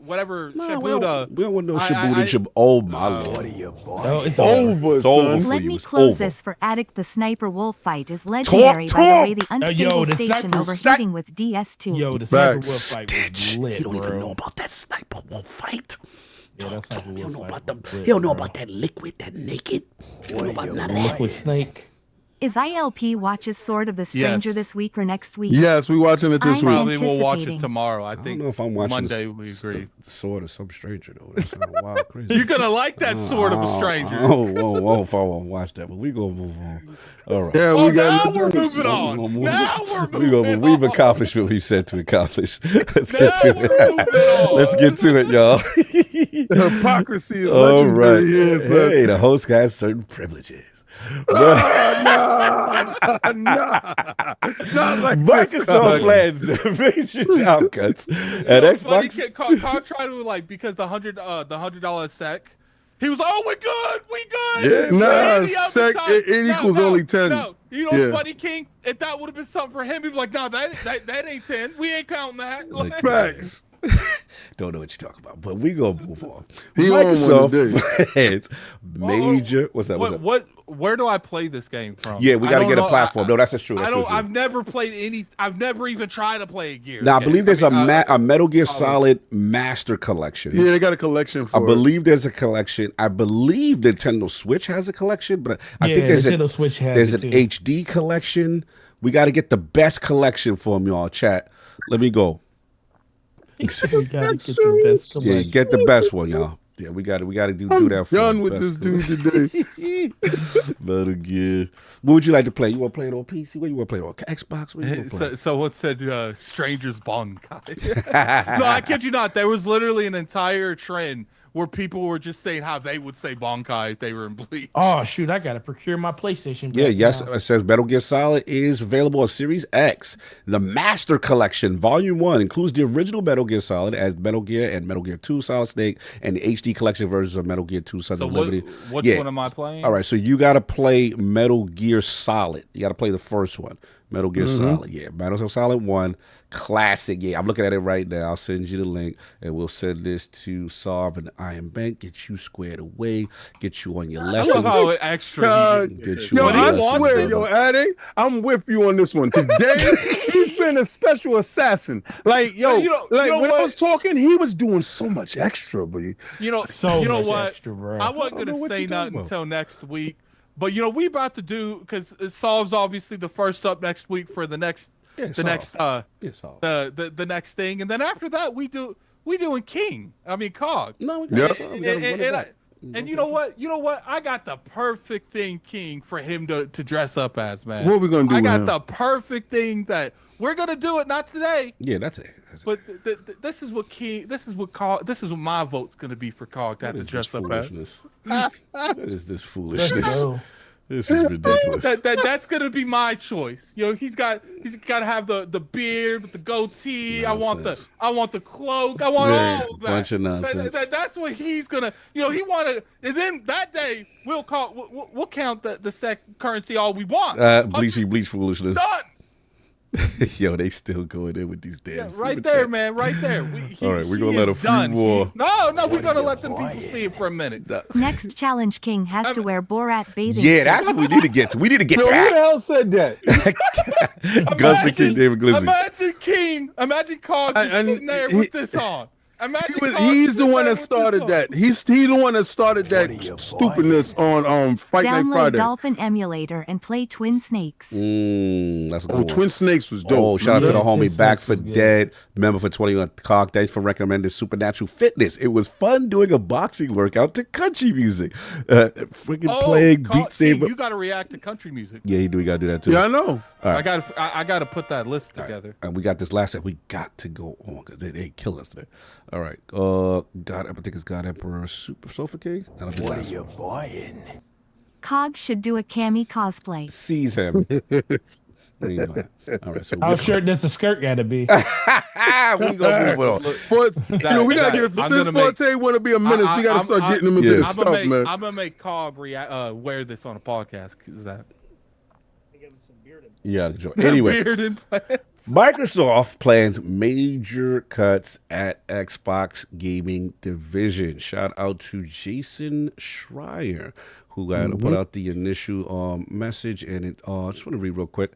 whatever Nah, we don't Shibuda. want no I- Shibuda. I- Shib- oh, my What Lord. are you No, buying? it's over. Over, It's over son. for Let you. me It's close over. this for Addict. The sniper wolf fight is legendary by the way the unstable the station sniper- overheating with DS2. Yo, the Sniper Wolf Facts. fight was lit, He don't even bro. know about that sniper wolf fight. Yeah, that Sniper He don't Wolf know fight about them. was lit, He don't know bro. about that liquid, that naked. He don't know about are you none of that. Liquid Snake. Is ILP watches Sword of the Stranger Yes. this week or next week? Yes, we watching it this I'm week. Probably we'll watch it anticipating. tomorrow. I I don't think know if I'm watching Monday. this- We this- agree. the sword of some stranger though. That's kind of wild, crazy. You're gonna like that sort of a stranger. Oh, if I want to watch that, but we gonna move on. All right. Yeah, Oh, we got. now we're moving We're on. gonna move- Now we're we gonna moving We've on. accomplished what we said to accomplish. Let's Now get to we're moving it. on. Let's get to it, y'all. The hypocrisy is All right. legendary. Here, son. Hey, the host has certain privileges. Nah, not like this. Microsoft plans to raise your job cuts at It's funny, Xbox. Carl tried to like because the $100 sec. He was, oh, we good. Yeah, Nah, And the other sec, time- it equals only 10. No, you know Yeah. what's funny, King? If that would have been something for him, he'd be like, no, that ain't 10. We ain't counting that. Look, Facts. Don't know what you're talking about, but we gonna move on. He on one Microsoft plans major. What's that? What's that? Where do I play this game from? Yeah, we I got to don't get a know. platform. No, that's just true. I That's don't. true. I've never played any. I've never even tried to play a Gear. Now I game. believe there's mean, a Metal Gear Solid Master Collection. Yeah, they got a collection for I believe there's a collection. I believe Nintendo Switch has a collection, but I Yeah, think there's Nintendo Switch has there's it an too. HD collection. We got to get the best collection for them, y'all. Chat. Let me go. We gotta get the best Yeah, collection. get the best one, y'all. Yeah, we got to do that. For Done the with best this dude today. Metal Gear. What would you like to play? You want to play it on PC? What you want to play it on Xbox? What you want to play? So what said strangers Bonkai? No, I kid you not. There was literally an entire trend where people were just saying how they would say Bonkai if they were in Bleach. Oh shoot, I gotta procure my PlayStation. Yeah, back yes, now. it says Metal Gear Solid is available on Series X. The Master Collection, Volume 1, includes the original Metal Gear Solid as Metal Gear and Metal Gear 2 Solid Snake, and the HD Collection versions of Metal Gear 2 Sons So of what, Liberty. which Yeah. one am I playing? All right, so you got to play Metal Gear Solid. You got to play the first one. Metal Gear Solid, yeah. Metal Gear Solid 1, classic, yeah. I'm looking at it right now. I'll send you the link, and we'll send this to Sarv and Iron Bank, get you squared away, get you on your I lessons. love how extra. Get you Yo, on your I lessons, swear, brother. yo, Addy, I'm with you on this one. Today, he's been a special assassin. Like, yo, You know when what? I was talking, he was doing so much extra, but You know, So you know much what? extra, bro. I wasn't I don't know gonna what say you're talking nothing about. until next week, but you know we about to do because Solve's obviously the first up next week for the next, Yeah, the Solve. next, Yeah, Solve. the next thing, and then after that we we doing King. I mean Cog. No, we Yep. got we gotta run it back. And you know what? You know what? I got the perfect thing, King, for him to dress up as, man. What are we gonna do I with got him? the perfect thing that we're gonna do it. Not today, Yeah, that's it. but this is what King. This is what Cog. This is what my vote's gonna be for Cog to have to dress up as. What is this Let's foolishness? go. This is ridiculous. That's gonna be my choice. You know, he's got to have the beard with the goatee. Nonsense. I want the cloak. I want Yeah, all of that. bunch of nonsense. That's what he's gonna. You know, he wanted. And then that day we'll count the sec currency all we want. Bleach foolishness. Done. Yo, they still going in with these damn Yeah, super right there, chats. man. Right there. All right, we're gonna let a few more. No, we're gonna let them people see it for a minute. Next challenge, King has to wear Borat bathing Yeah, suit. that's what we need to get to. We need to get Yo, who the that. hell said that? Gus the King, David Glizzy. Imagine King. Imagine Cog just And sitting there with this on. Imagine He's the one that started that. He's the one that started that stupidness on Fight Night Download Friday. Dolphin Emulator and play Twin Snakes. That's a good Oh, one. Twin Snakes was dope. Oh, shout out to the Yeah, homie Twin Back Snakes for was good. Dead, member for 21 Cog. Thanks for recommending Supernatural Fitness. It was fun doing a boxing workout to country music. Freaking playing Cog, Beat King, Saber. you gotta react to country music. Yeah, we gotta do that too. Yeah, I know. All I gotta put that list together. And we got this last set. We got to go on because they kill us there. All right. God, I think it's God Emperor Super Sofa King. What are you buying? Cog should do a Cammy cosplay. Seize him. There you go. All right. So How short does the skirt got to be? we gonna move on. But we gotta get I'm since gonna make- Forte want to be a menace, we gotta start getting him into Yeah. this I'm stuff, gonna make man. I'm gonna make Cog wear this on a podcast. Is that Yeah. Enjoy. Anyway. beard implants? Microsoft plans major cuts at Xbox gaming division. Shout out to Jason Schreier, who got put out the initial message, and it just want to read real quick.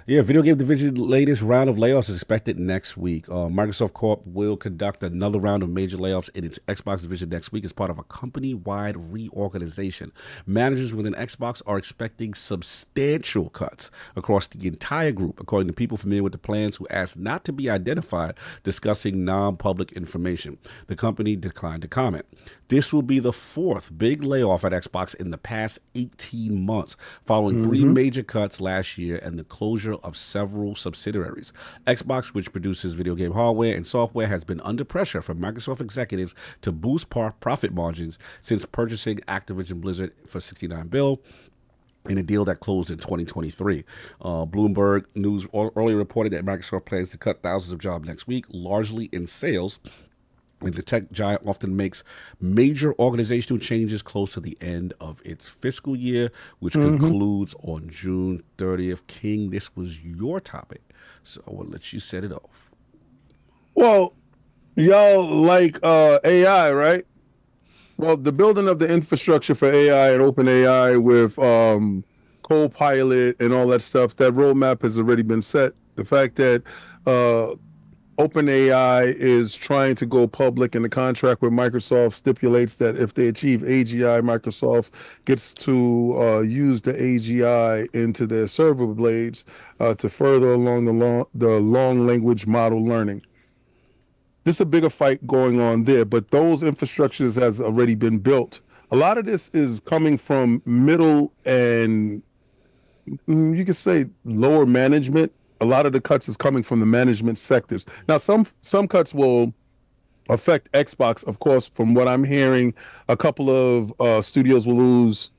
Yeah, video game division latest round of layoffs is expected next week. Microsoft Corp will conduct another round of major layoffs in its Xbox division next week as part of a company-wide reorganization. Managers within Xbox are expecting substantial cuts across the entire group, according to people familiar with the plans who asked not to be identified discussing non-public information. The company declined to comment. This will be the fourth big layoff at Xbox in the past 18 months, following three major cuts last year and the closure of several subsidiaries. Xbox, which produces video game hardware and software, has been under pressure from Microsoft executives to boost profit margins since purchasing Activision Blizzard for $69 billion. In a deal that closed in 2023. Bloomberg News earlier reported that Microsoft plans to cut thousands of jobs next week, largely in sales. And the tech giant often makes major organizational changes close to the end of its fiscal year, which concludes on June 30th. King, this was your topic, so I will let you set it off. Well, y'all like AI, right? Well, the building of the infrastructure for AI and OpenAI with Copilot and all that stuff, that roadmap has already been set. The fact that OpenAI is trying to go public, and the contract with Microsoft stipulates that if they achieve AGI, Microsoft gets to use the AGI into their server blades to further along the long language model learning. There's a bigger fight going on there, but those infrastructures has already been built. A lot of this is coming from middle and you could say lower management. A lot of the cuts is coming from the management sectors. Now, some cuts will affect Xbox, of course. From what I'm hearing, a couple of studios will lose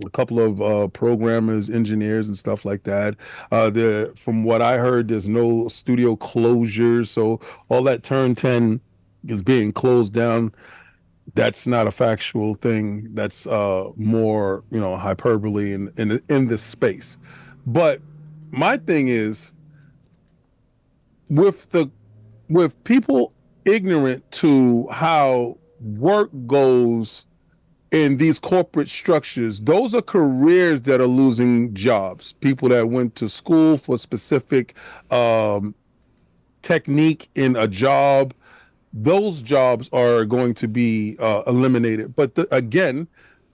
a couple of programmers, engineers, and stuff like that. From what I heard, there's no studio closures, so all that Turn 10 is being closed down. That's not a factual thing. That's more, hyperbole in this space. But my thing is, with people ignorant to how work goes in these corporate structures, those are careers that are losing jobs. People that went to school for specific technique in a job, those jobs are going to be eliminated. But again,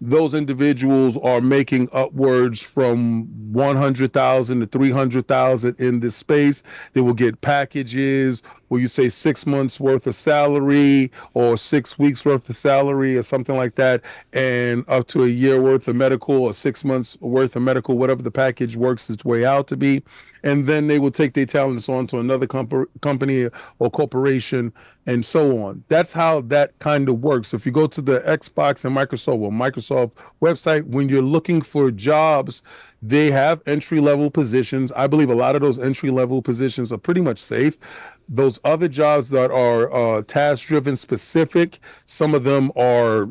those individuals are making upwards from 100,000 to 300,000 in this space. They will get packages where you say 6 months worth of salary or 6 weeks worth of salary or something like that, and up to a year worth of medical or 6 months worth of medical, whatever the package works its way out to be. And then they will take their talents on to another company or corporation and so on. That's how that kind of works. If you go to the Xbox and Microsoft website, when you're looking for jobs, they have entry-level positions. I believe a lot of those entry-level positions are pretty much safe. Those other jobs that are task-driven specific, some of them are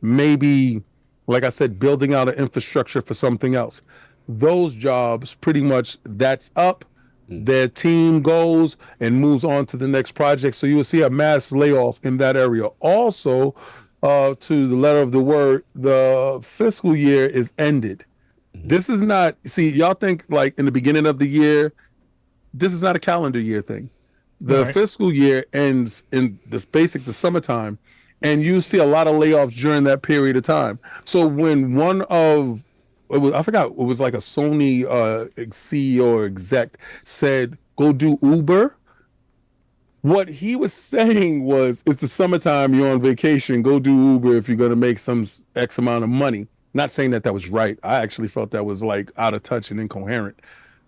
maybe, like I said, building out an infrastructure for something else. Those jobs, pretty much that's up. Their team goes and moves on to the next project. So you will see a mass layoff in that area. Also, to the letter of the word, the fiscal year is ended. This is not, see, y'all think like in the beginning of the year, this is not a calendar year thing. The fiscal year ends in the summertime, and you see a lot of layoffs during that period of time. So when I forgot, it was like a Sony CEO or exec said, go do Uber. What he was saying was, it's the summertime, you're on vacation, go do Uber if you're going to make some X amount of money. Not saying that was right. I actually felt that was like out of touch and incoherent.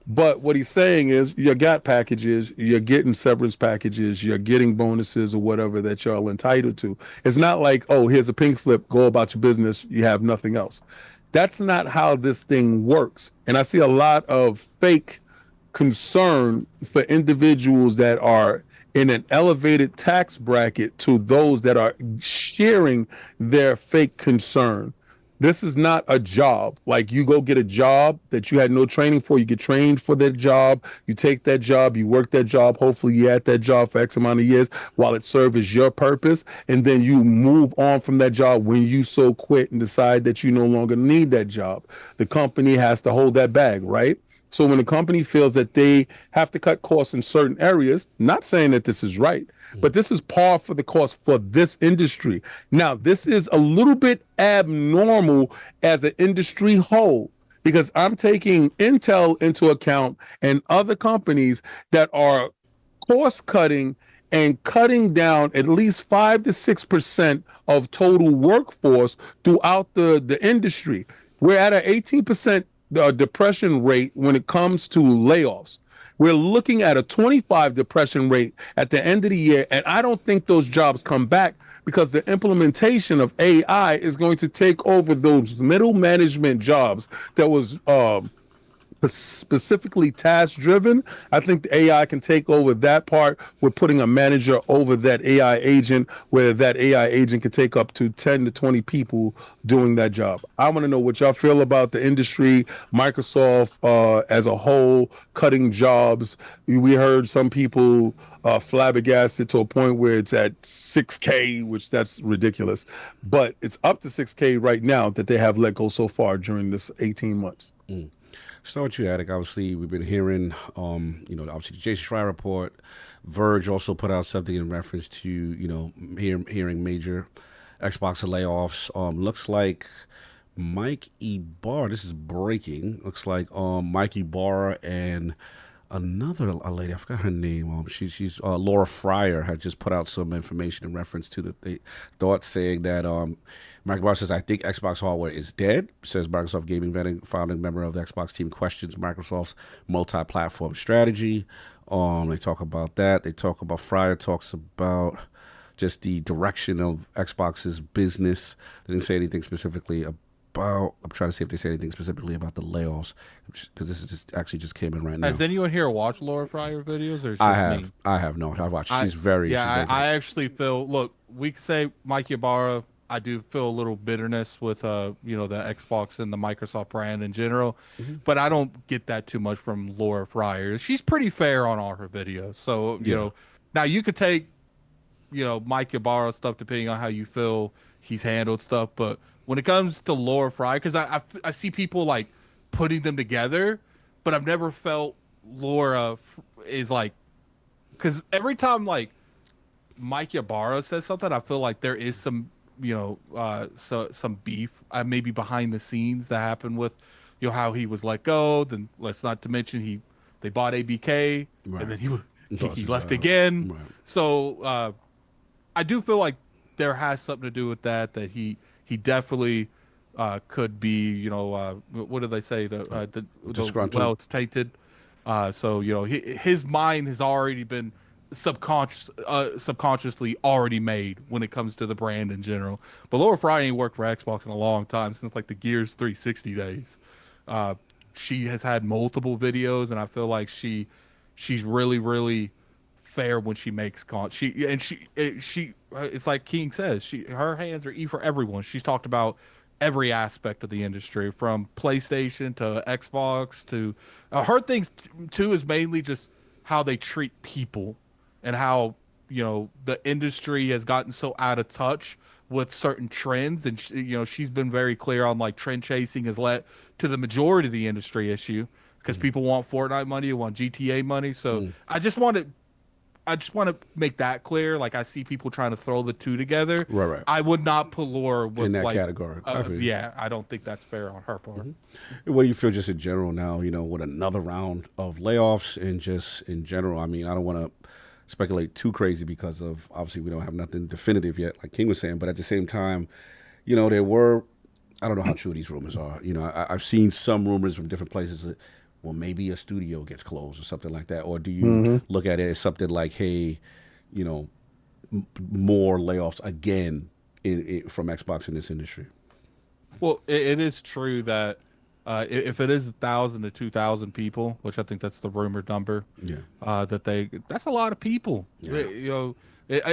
But what he's saying is, you got packages, you're getting severance packages, you're getting bonuses or whatever that y'all entitled to. It's not like, oh, here's a pink slip, go about your business, you have nothing else. That's not how this thing works. And I see a lot of fake concern for individuals that are in an elevated tax bracket to those that are sharing their fake concern. This is not a job. Like, you go get a job that you had no training for. You get trained for that job. You take that job. You work that job. Hopefully you at that job for X amount of years while it serves your purpose. And then you move on from that job when you so quit and decide that you no longer need that job. The company has to hold that bag, right? So when the company feels that they have to cut costs in certain areas, not saying that this is right, but this is par for the course for this industry. Now, this is a little bit abnormal as an industry whole, because I'm taking Intel into account and other companies that are cost cutting and cutting down at least 5 to 6% of total workforce throughout the industry. We're at an 18% depression rate when it comes to layoffs. We're looking at a 25 depression rate at the end of the year, and I don't think those jobs come back because the implementation of AI is going to take over those middle management jobs that was specifically task driven. I think the AI can take over that part. We're putting a manager over that AI agent, where that AI agent can take up to 10 to 20 people doing that job. I want to know what y'all feel about the industry, Microsoft as a whole, cutting jobs. We heard some people flabbergasted to a point where it's at 6K, which that's ridiculous. But it's up to 6K right now that they have let go so far during this 18 months. So what you, Attic? Obviously, we've been hearing, obviously the Jason Schreier report. Verge also put out something in reference to, hearing major Xbox layoffs. Looks like Mike Ibarra, this is breaking. Looks like Mike Ibarra and another lady, I forgot her name. She's Laura Fryer had just put out some information in reference to the thought, saying that Mike Barr says, I think Xbox hardware is dead. Says Microsoft Gaming Vetting, founding member of the Xbox team, questions Microsoft's multi-platform strategy. They talk about that. They talk about, Fryer talks about just the direction of Xbox's business. They didn't say anything specifically about, I'm trying to see if they say anything specifically about the layoffs, because this is just came in right now. Has anyone here watched Laura Fryer videos? Or it's just I have. Me? I have no. I watched. She's very. I actually feel. Look, we could say Mike Ibarra. I do feel a little bitterness with the Xbox and the Microsoft brand in general, but I don't get that too much from Laura Fryer. She's pretty fair on all her videos. So now you could take Mike Ibarra stuff depending on how you feel he's handled stuff, but when it comes to Laura Fryer, because I see people like putting them together, but I've never felt Laura is like, because every time like Mike Ibarra says something, I feel like there is some some beef maybe behind the scenes that happened with how he was let go. Then let's not to mention they bought ABK, right. And then he left again. Right. So I do feel like there has something to do with that he definitely could be, what do they say? The Disgruntled. well, it's tainted. So, his mind has already been subconsciously already made when it comes to the brand in general. But Laura Fry ain't worked for Xbox in a long time, since like the Gears 360 days. She has had multiple videos, and I feel like she's really, really fair when she makes it's like King says, her hands are E for everyone. She's talked about every aspect of the industry, from PlayStation to Xbox to her things too is mainly just how they treat people and how the industry has gotten so out of touch with certain trends. And she's been very clear on like trend chasing has led to the majority of the industry issue, because people want Fortnite money, want GTA money. So I just want to make that clear. Like, I see people trying to throw the two together. Right. I would not put Laura with, in that category. I don't think that's fair on her part. What do you feel just in general now, with another round of layoffs and just in general? I mean, I don't want to speculate too crazy because of, obviously, we don't have nothing definitive yet, like King was saying. But at the same time, there were, I don't know how true these rumors are. I've seen some rumors from different places that, well, maybe a studio gets closed or something like that. Or do you look at it as something like, hey, more layoffs again from Xbox in this industry? Well, it is true that if it is 1,000 to 2,000 people, which I think that's the rumored number, that's a lot of people. Yeah.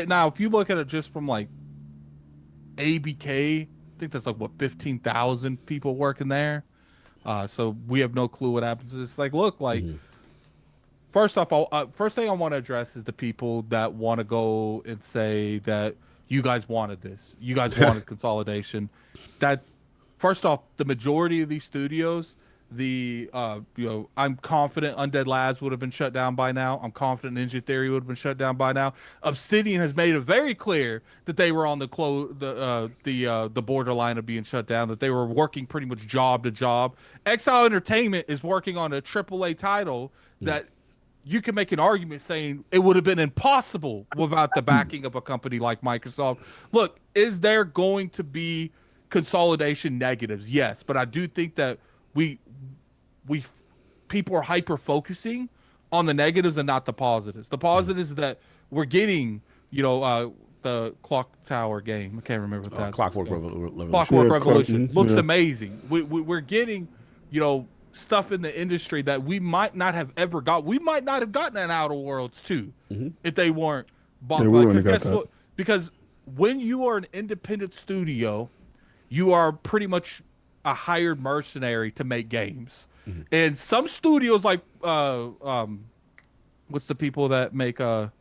Now, if you look at it just from like ABK, I think that's like 15,000 people working there. So we have no clue what happens. It's like, look, like, first off, first thing I want to address is the people that want to go and say that you guys wanted this. You guys wanted consolidation. That, first off, the majority of these studios, I'm confident Undead Labs would have been shut down by now. I'm confident Ninja Theory would have been shut down by now. Obsidian has made it very clear that they were on the borderline of being shut down, that they were working pretty much job to job. Exile Entertainment is working on a AAA title that you can make an argument saying it would have been impossible without the backing of a company like Microsoft. Look, is there going to be consolidation negatives? Yes, but I do think that people are hyper focusing on the negatives and not the positives. The positives that we're getting, the Clock Tower game. I can't remember what that. Clockwork Revolution. Clockwork Revolution looks amazing. We're getting, stuff in the industry that we might not have ever got. We might not have gotten an Outer Worlds 2 if they weren't bought. Because when you are an independent studio, you are pretty much a hired mercenary to make games. And some studios like what's the people that make the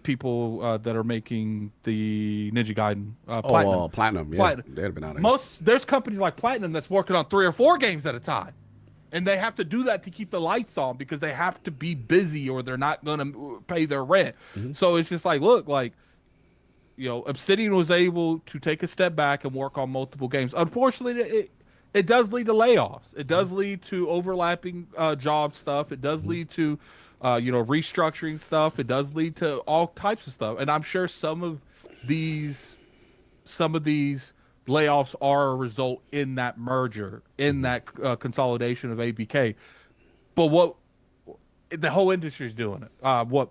people that are making the Ninja Gaiden Platinum. Platinum. Yeah, Platinum. They'd have been out of There's companies like Platinum that's working on 3 or 4 games at a time. And they have to do that to keep the lights on because they have to be busy or they're not going to pay their rent. So it's just like, look, like, Obsidian was able to take a step back and work on multiple games. Unfortunately, it does lead to layoffs. It does lead to overlapping job stuff. It does lead to, restructuring stuff. It does lead to all types of stuff. And I'm sure some of these layoffs are a result in that merger, in that consolidation of ABK. But what the whole industry is doing it. What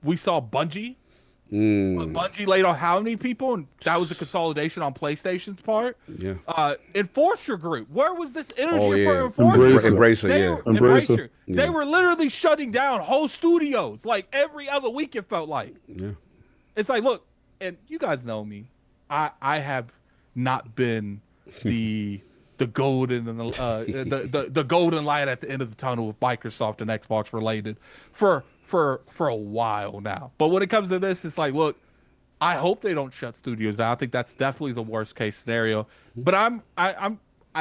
we saw Bungie. Bungie laid off how many people? And that was a consolidation on PlayStation's part. Yeah. Enforcer Group. Where was this energy for Enforcer? Embracer. They were literally shutting down whole studios like every other week, it felt like. Yeah. It's like, look, and you guys know me. I have not been the golden and the golden light at the end of the tunnel with Microsoft and Xbox related for a while now. But when it comes to this, it's like, look, I hope they don't shut studios down. I think that's definitely the worst case scenario. But I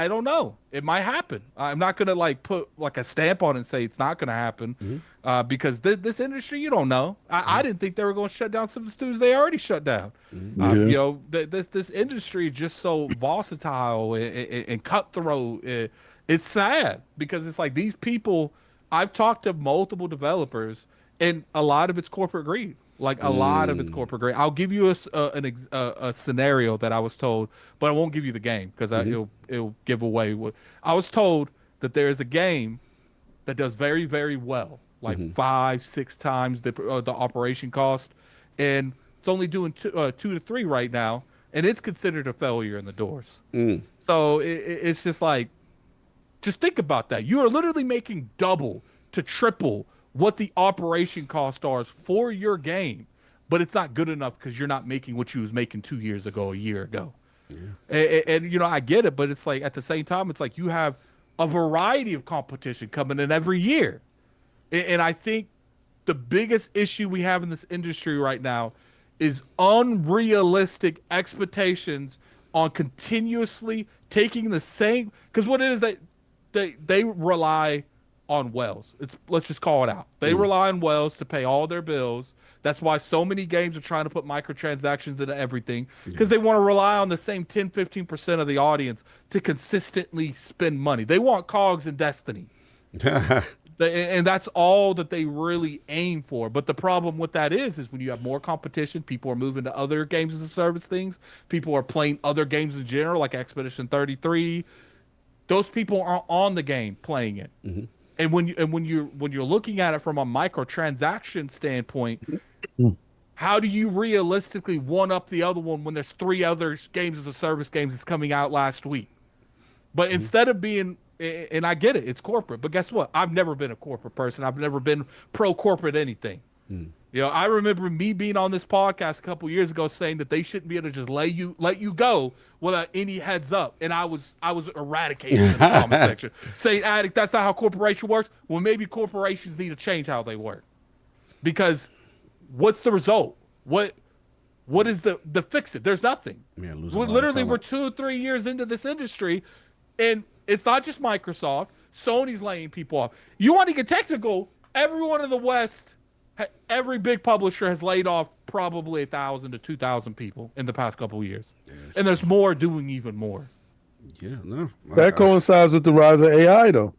don't know. It might happen. I'm not gonna like put like a stamp on it and say it's not gonna happen because this industry, you don't know. I didn't think they were going to shut down some of the studios they already shut down. This industry is just so volatile and cutthroat. It's sad because it's like these people. I've talked to multiple developers and a lot of it's corporate greed. Like a lot of it's corporate greed. I'll give you a scenario that I was told, but I won't give you the game because it'll give away what I was told. That there is a game that does very, very well, like 5-6 times the operation cost, and it's only doing 2 to 3 right now, and it's considered a failure in the doors. So it's just like, just think about that. You are literally making double to triple what the operation cost are for your game, but it's not good enough because you're not making what you was making 2 years ago, a year ago. And you know, I get it, but it's like at the same time, it's like you have a variety of competition coming in every year. And I think the biggest issue we have in this industry right now is unrealistic expectations on continuously taking the same, because what it is that they rely on wells. Let's just call it out. They rely on wells to pay all their bills. That's why so many games are trying to put microtransactions into everything, because they want to rely on the same 10-15% of the audience to consistently spend money. They want cogs in Destiny. And that's all that they really aim for. But the problem with that is when you have more competition, people are moving to other games as a service things. People are playing other games in general, like Expedition 33. Those people are on the game playing it. And when you're looking at it from a microtransaction standpoint, how do you realistically one up the other one when there's 3 other games as a service games that's coming out last week? But instead of being, and I get it, it's corporate, but guess what? I've never been a corporate person. I've never been pro-corporate anything. You know, I remember me being on this podcast a couple years ago saying that they shouldn't be able to just let you go without any heads up, and I was eradicated in the comment section saying, "Addict, that's not how corporation works." Well, maybe corporations need to change how they work, because what's the result? What is the fix it? There's nothing. We're 2 or 3 years into this industry, and it's not just Microsoft. Sony's laying people off. You want to get technical? Everyone in the West. Every big publisher has laid off probably 1,000 to 2,000 people in the past couple of years, and there's more doing even more. That coincides with the rise of AI, though.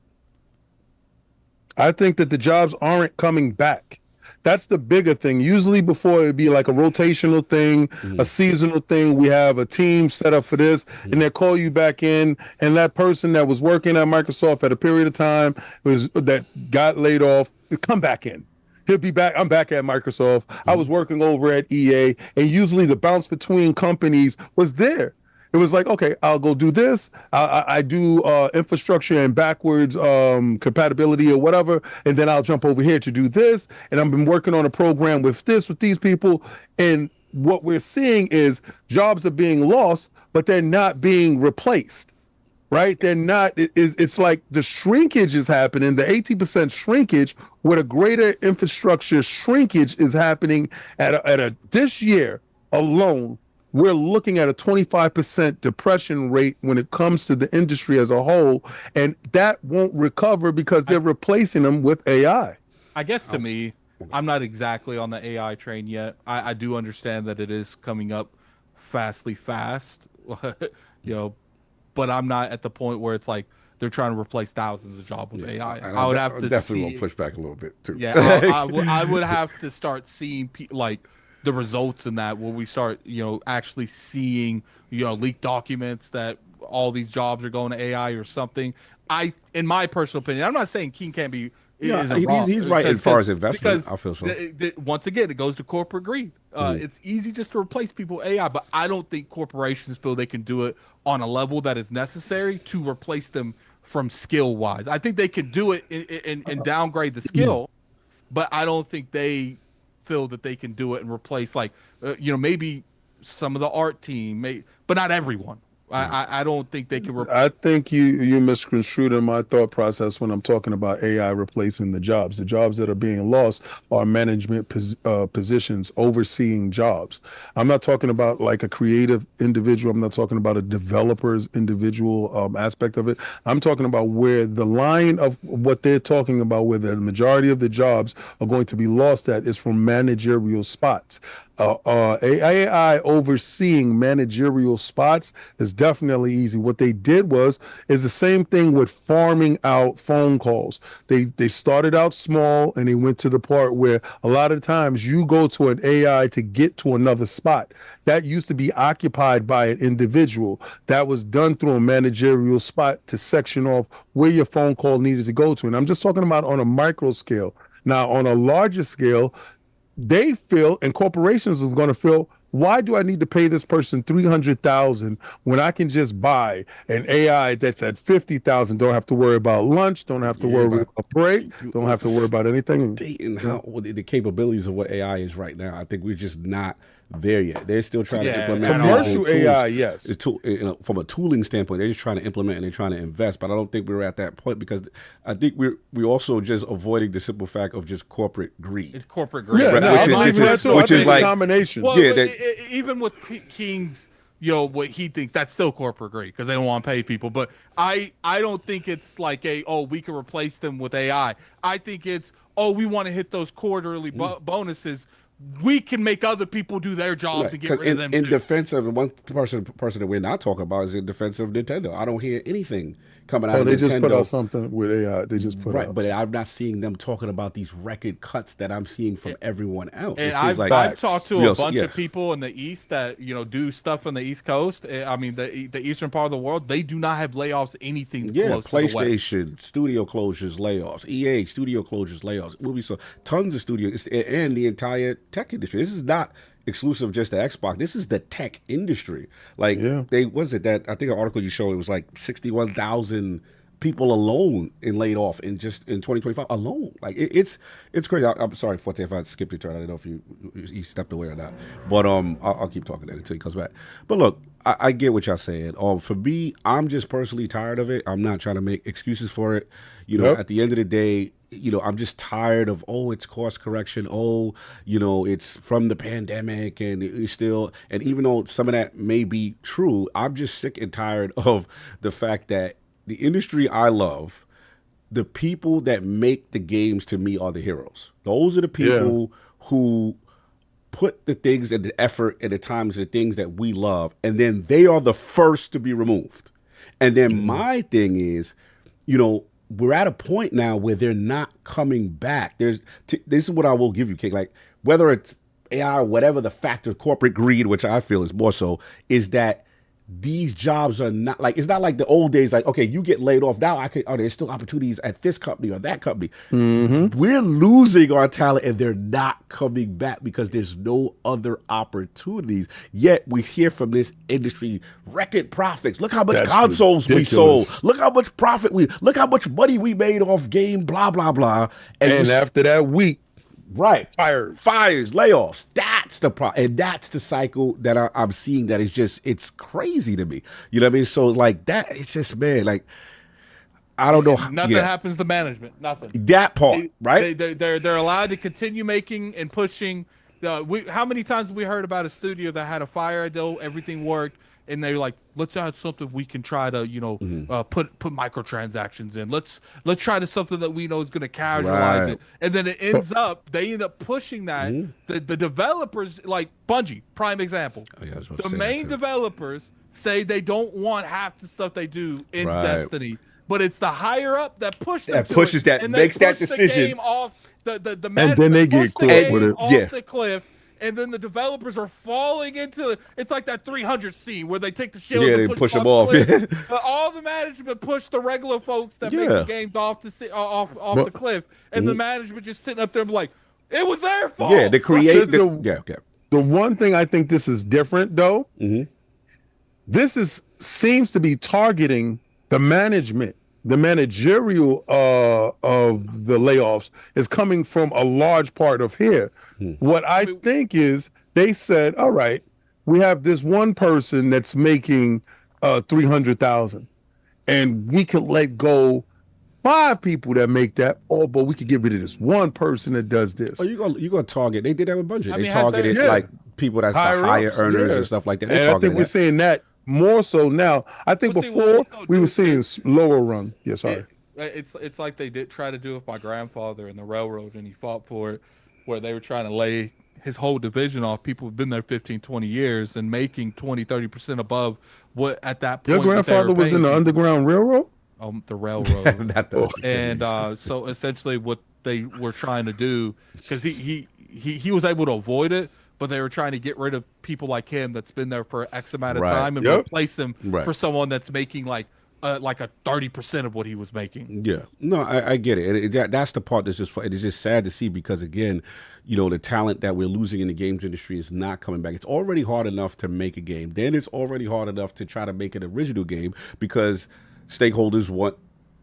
I think that the jobs aren't coming back. That's the bigger thing. Usually before it'd be like a rotational thing, a seasonal thing. We have a team set up for this, and they call you back in, and that person that was working at Microsoft at a period of time that got laid off, come back in. He'll be back. I'm back at Microsoft. I was working over at EA, and usually the bounce between companies was there. It was like, okay, I'll go do this. I do infrastructure and backwards compatibility or whatever, and then I'll jump over here to do this. And I've been working on a program with these people. And what we're seeing is jobs are being lost, but they're not being replaced. Right? They're not, it's like the shrinkage is happening, the 18% shrinkage, where the greater infrastructure shrinkage is happening at this year alone. We're looking at a 25% depression rate when it comes to the industry as a whole, and that won't recover because they're replacing them with AI. I guess to me, I'm not exactly on the AI train yet. I do understand that it is coming up fast, but I'm not at the point where it's like they're trying to replace thousands of jobs with AI. I would have to definitely will push back a little bit too. Yeah, I would have to start seeing like the results in that, where we start, actually seeing, leaked documents that all these jobs are going to AI or something. In my personal opinion, I'm not saying King can't be. He's right as far as investment. I feel so. Once again, it goes to corporate greed. It's easy just to replace people with AI, but I don't think corporations feel they can do it on a level that is necessary to replace them from skill wise. I think they can do it and downgrade the skill, but I don't think they feel that they can do it and replace maybe some of the art team, but not everyone. I don't think they can. I think you misconstrued in my thought process when I'm talking about AI replacing the jobs. The jobs that are being lost are management positions, overseeing jobs. I'm not talking about like a creative individual. I'm not talking about a developer's individual aspect of it. I'm talking about where the line of what they're talking about, where the majority of the jobs are going to be lost at, is from managerial spots. AI overseeing managerial spots is definitely easy. What they did is the same thing with farming out phone calls. They started out small and they went to the part where a lot of times you go to an AI to get to another spot that used to be occupied by an individual. That was done through a managerial spot to section off where your phone call needed to go to. And I'm just talking about on a micro scale. Now, on a larger scale, they feel, and corporations is going to feel, why do I need to pay this person $300,000 when I can just buy an AI that's at $50,000? Don't have to worry about lunch. Don't have to worry about a break. Don't have to worry about anything. Dating how the capabilities of what AI is right now. I think we're just not there yet. They're still trying to implement commercial tools. AI. Yes, from a tooling standpoint, they're just trying to implement and they're trying to invest. But I don't think we're at that point because I think we're also just avoiding the simple fact of just corporate greed. It's corporate greed. Yeah, which is like a combination. Well, yeah, even with King's, what he thinks, that's still corporate greed because they don't want to pay people. But I don't think it's like we can replace them with AI. I think it's we want to hit those quarterly bonuses. We can make other people do their jobs and get rid of them in too. defense of one person that we're not talking about is in defense of Nintendo. I don't hear anything coming out of Nintendo. They just put out something with AI. They just put out. But I'm not seeing them talking about these record cuts that I'm seeing from everyone else. And I've talked to a bunch of people in the East that do stuff on the East Coast. I mean, the eastern part of the world, they do not have layoffs anything close to the West. PlayStation, studio closures, layoffs. EA, studio closures, layoffs. Ubisoft, tons of studios, and the entire tech industry. This is not exclusive just to Xbox. This is the tech industry. Like I think an article you showed, it was like 61,000 people alone laid off in 2025 alone. Like it's crazy. I'm sorry, Forte, if I skipped your turn. I don't know if you stepped away or not. But I'll keep talking until he comes back. But look, I get what y'all saying. For me, I'm just personally tired of it. I'm not trying to make excuses for it. At the end of the day, I'm just tired of, it's course correction. It's from the pandemic and it's still, and even though some of that may be true, I'm just sick and tired of the fact that the industry I love, the people that make the games to me are the heroes. Those are the people who put the things and the effort and the times and the things that we love, and then they are the first to be removed. And then my thing is, we're at a point now where they're not coming back. This is what I will give you, King. Like, whether it's AI or whatever the factor, corporate greed, which I feel is more so, is that these jobs are not like, it's not like the old days, like, okay, you get laid off now, there's still opportunities at this company or that company. We're losing our talent and they're not coming back because there's no other opportunities. Yet we hear from this industry record profits. Look how much consoles we sold. Look how much look how much money we made off game, blah, blah, blah. And after that week, fires, layoffs. That's the problem, and that's the cycle that I'm seeing. That is just, it's crazy to me. You know what I mean? So like that, it's just, man, like I don't know. Nothing happens to management. Nothing. That part, right? They're allowed to continue making and pushing. How many times have we heard about a studio that had a fire idea, everything worked, and they're like, let's add something we can try to, put microtransactions in. Let's try to something that we know is going to casualize it. And then they end up pushing that. The developers, like Bungie, prime example. The main developers say they don't want half the stuff they do in Destiny, but it's the higher up that pushes that, and makes that push decision. The game off the and then they get caught with it. Off the cliff. And then the developers are falling into it's like that 300C where they take the shield and push them off. All the management push the regular folks that make the games off the cliff, and the management just sitting up there and be like, it was their fault. Yeah, they create the one thing I think this is different though. This seems to be targeting the management. The managerial of the layoffs is coming from a large part of here. What I think is they said, all right, we have this one person that's making $300,000, and we could let go 5 people that make that. But we could get rid of this one person that does this. Oh, you're gonna target? They did that with Bungie. They targeted like people that's higher earners and stuff like that. And I think we're seeing that more so now. I think before we were seeing lower run. Yeah, sorry. It's like they did try to do with my grandfather in the railroad, and he fought for it, where they were trying to lay his whole division off people who've been there 15, 20 years and making 20-30% above what at that point. Your grandfather was in the Underground Railroad? The railroad. Not the- And so essentially what they were trying to do, because he was able to avoid it, but they were trying to get rid of people like him that's been there for X amount of Right. time and Yep. replace them Right. for someone that's making like a 30% of what he was making. Yeah, no, I get it. And that's the part that's just, it's just sad to see because, again, you know, the talent that we're losing in the games industry is not coming back. It's already hard enough to make a game. Then it's already hard enough to try to make an original game because stakeholders want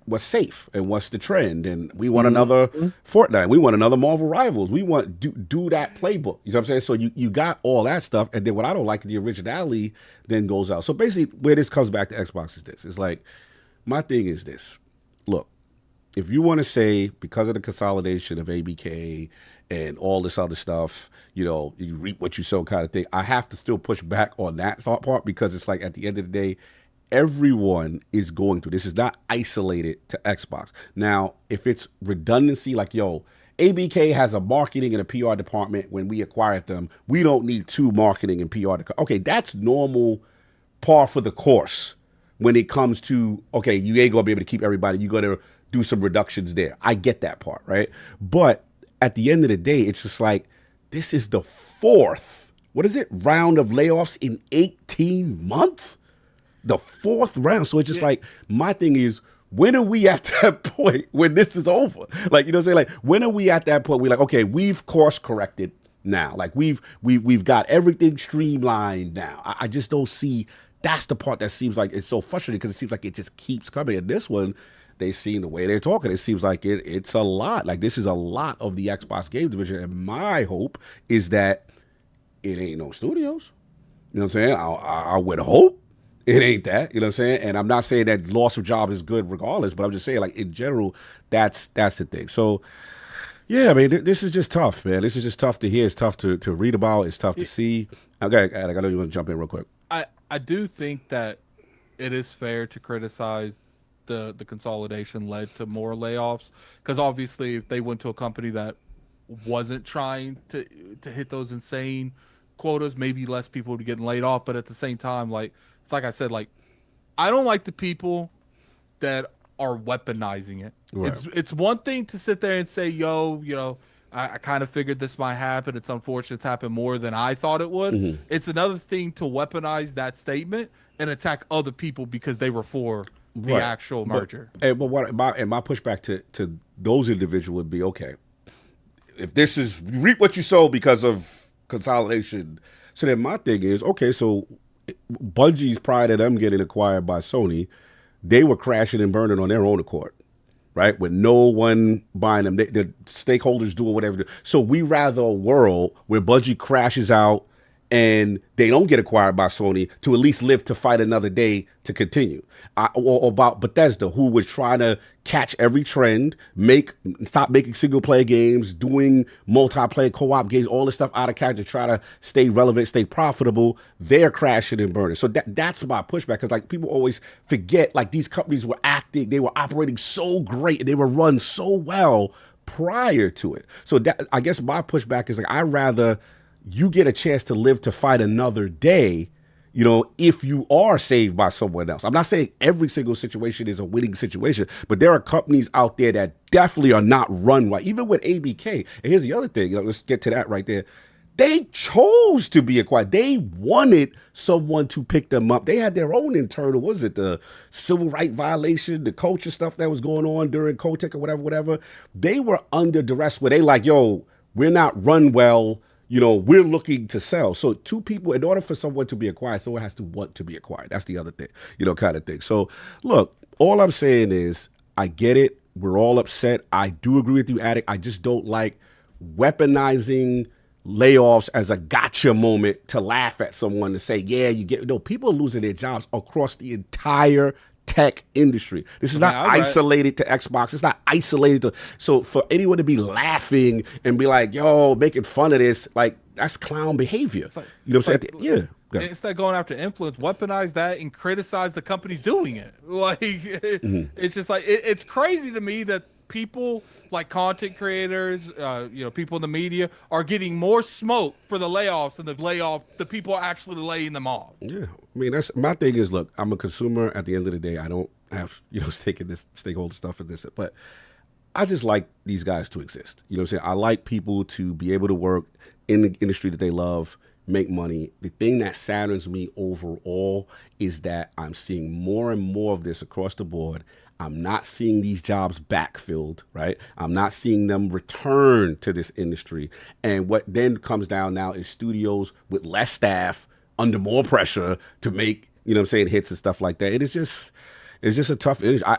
what's safe and what's the trend. And we want another Fortnite. We want another Marvel Rivals. We want do that playbook. You know what I'm saying? So you got all that stuff. And then what I don't like, the originality then goes out. So basically where this comes back to Xbox is this. It's like, my thing is this. Look, if you want to say because of the consolidation of ABK and all this other stuff, you know, you reap what you sow kind of thing, I have to still push back on that part because it's like at the end of the day, everyone is going through this. Is not isolated to Xbox. Now, if it's redundancy, like, yo, ABK has a marketing and a PR department when we acquired them. We don't need 2 marketing and PR. Okay, that's normal par for the course when it comes to, okay, you ain't going to be able to keep everybody. You're going to do some reductions there. I get that part, right? But at the end of the day, it's just like, this is the 4th, round of layoffs in 18 months? The 4th round. So it's just like, my thing is, when are we at that point when this is over? Like, you know what I'm saying? Like, when are we at that point? We're like, okay, we've course corrected now. Like we've got everything streamlined now. I just don't see, that's the part that seems like it's so frustrating because it seems like it just keeps coming. And this one, they seen the way they're talking. It seems like it's a lot. Like this is a lot of the Xbox game division. And my hope is that it ain't no studios. You know what I'm saying? I would hope it ain't that, you know what I'm saying? And I'm not saying that loss of job is good regardless, but I'm just saying, like, in general, that's the thing. So, yeah, I mean, this is just tough, man. This is just tough to hear. It's tough to read about. It's tough to see. Okay, I know you want to jump in real quick. I do think that it is fair to criticize the consolidation led to more layoffs because obviously if they went to a company that wasn't trying to hit those insane quotas, maybe less people would be getting laid off. But at the same time, like, it's like I said, like, I don't like the people that are weaponizing it. Right. It's one thing to sit there and say, yo, you know, I kind of figured this might happen. It's unfortunate it's happened more than I thought it would. Mm-hmm. It's another thing to weaponize that statement and attack other people because they were for the actual merger. But my pushback to those individuals would be, okay, if this is reap what you sow because of consolidation, so then my thing is, okay, so Bungie's prior to them getting acquired by Sony, they were crashing and burning on their own accord, right? With no one buying them, the stakeholders doing whatever. So we rather a world where Bungie crashes out and they don't get acquired by Sony to at least live to fight another day to continue. Or about Bethesda, who was trying to catch every trend, stop making single player games, doing multiplayer co-op games, all this stuff out of character, try to stay relevant, stay profitable. They're crashing and burning. So that's my pushback because like people always forget like these companies were acting, they were operating so great and they were run so well prior to it. So that, I guess my pushback is like I'd rather you get a chance to live to fight another day, you know, if you are saved by someone else. I'm not saying every single situation is a winning situation, but there are companies out there that definitely are not run right, even with ABK. And here's the other thing, you know, let's get to that right there. They chose to be acquired. They wanted someone to pick them up. They had their own internal, what was it, the civil rights violation, the culture stuff that was going on during Kotick or whatever. They were under duress where they like, yo, we're not run well. You know, we're looking to sell. So 2 people, in order for someone to be acquired, someone has to want to be acquired. That's the other thing, you know, kind of thing. So look, all I'm saying is I get it. We're all upset. I do agree with you, Attic. I just don't like weaponizing layoffs as a gotcha moment to laugh at someone to say, yeah, you get, no, people are losing their jobs across the entire tech industry. This is not isolated to Xbox. It's not isolated to, so for anyone to be laughing and be like, yo, making fun of this, like that's clown behavior. Like, you know what I'm saying? Yeah. Instead of going after influence, weaponize that and criticize the companies doing it. Like, it's just like, it's crazy to me that people like content creators, people in the media are getting more smoke for the layoffs than the people are actually laying them off. Yeah, I mean, that's my thing. Is look, I'm a consumer. At the end of the day, I don't have stake in this stakeholder stuff and this, but I just like these guys to exist. You know what I'm saying? I like people to be able to work in the industry that they love, make money. The thing that saddens me overall is that I'm seeing more and more of this across the board. I'm not seeing these jobs backfilled, right? I'm not seeing them return to this industry. And what then comes down now is studios with less staff under more pressure to make, hits and stuff like that. It's just a tough industry.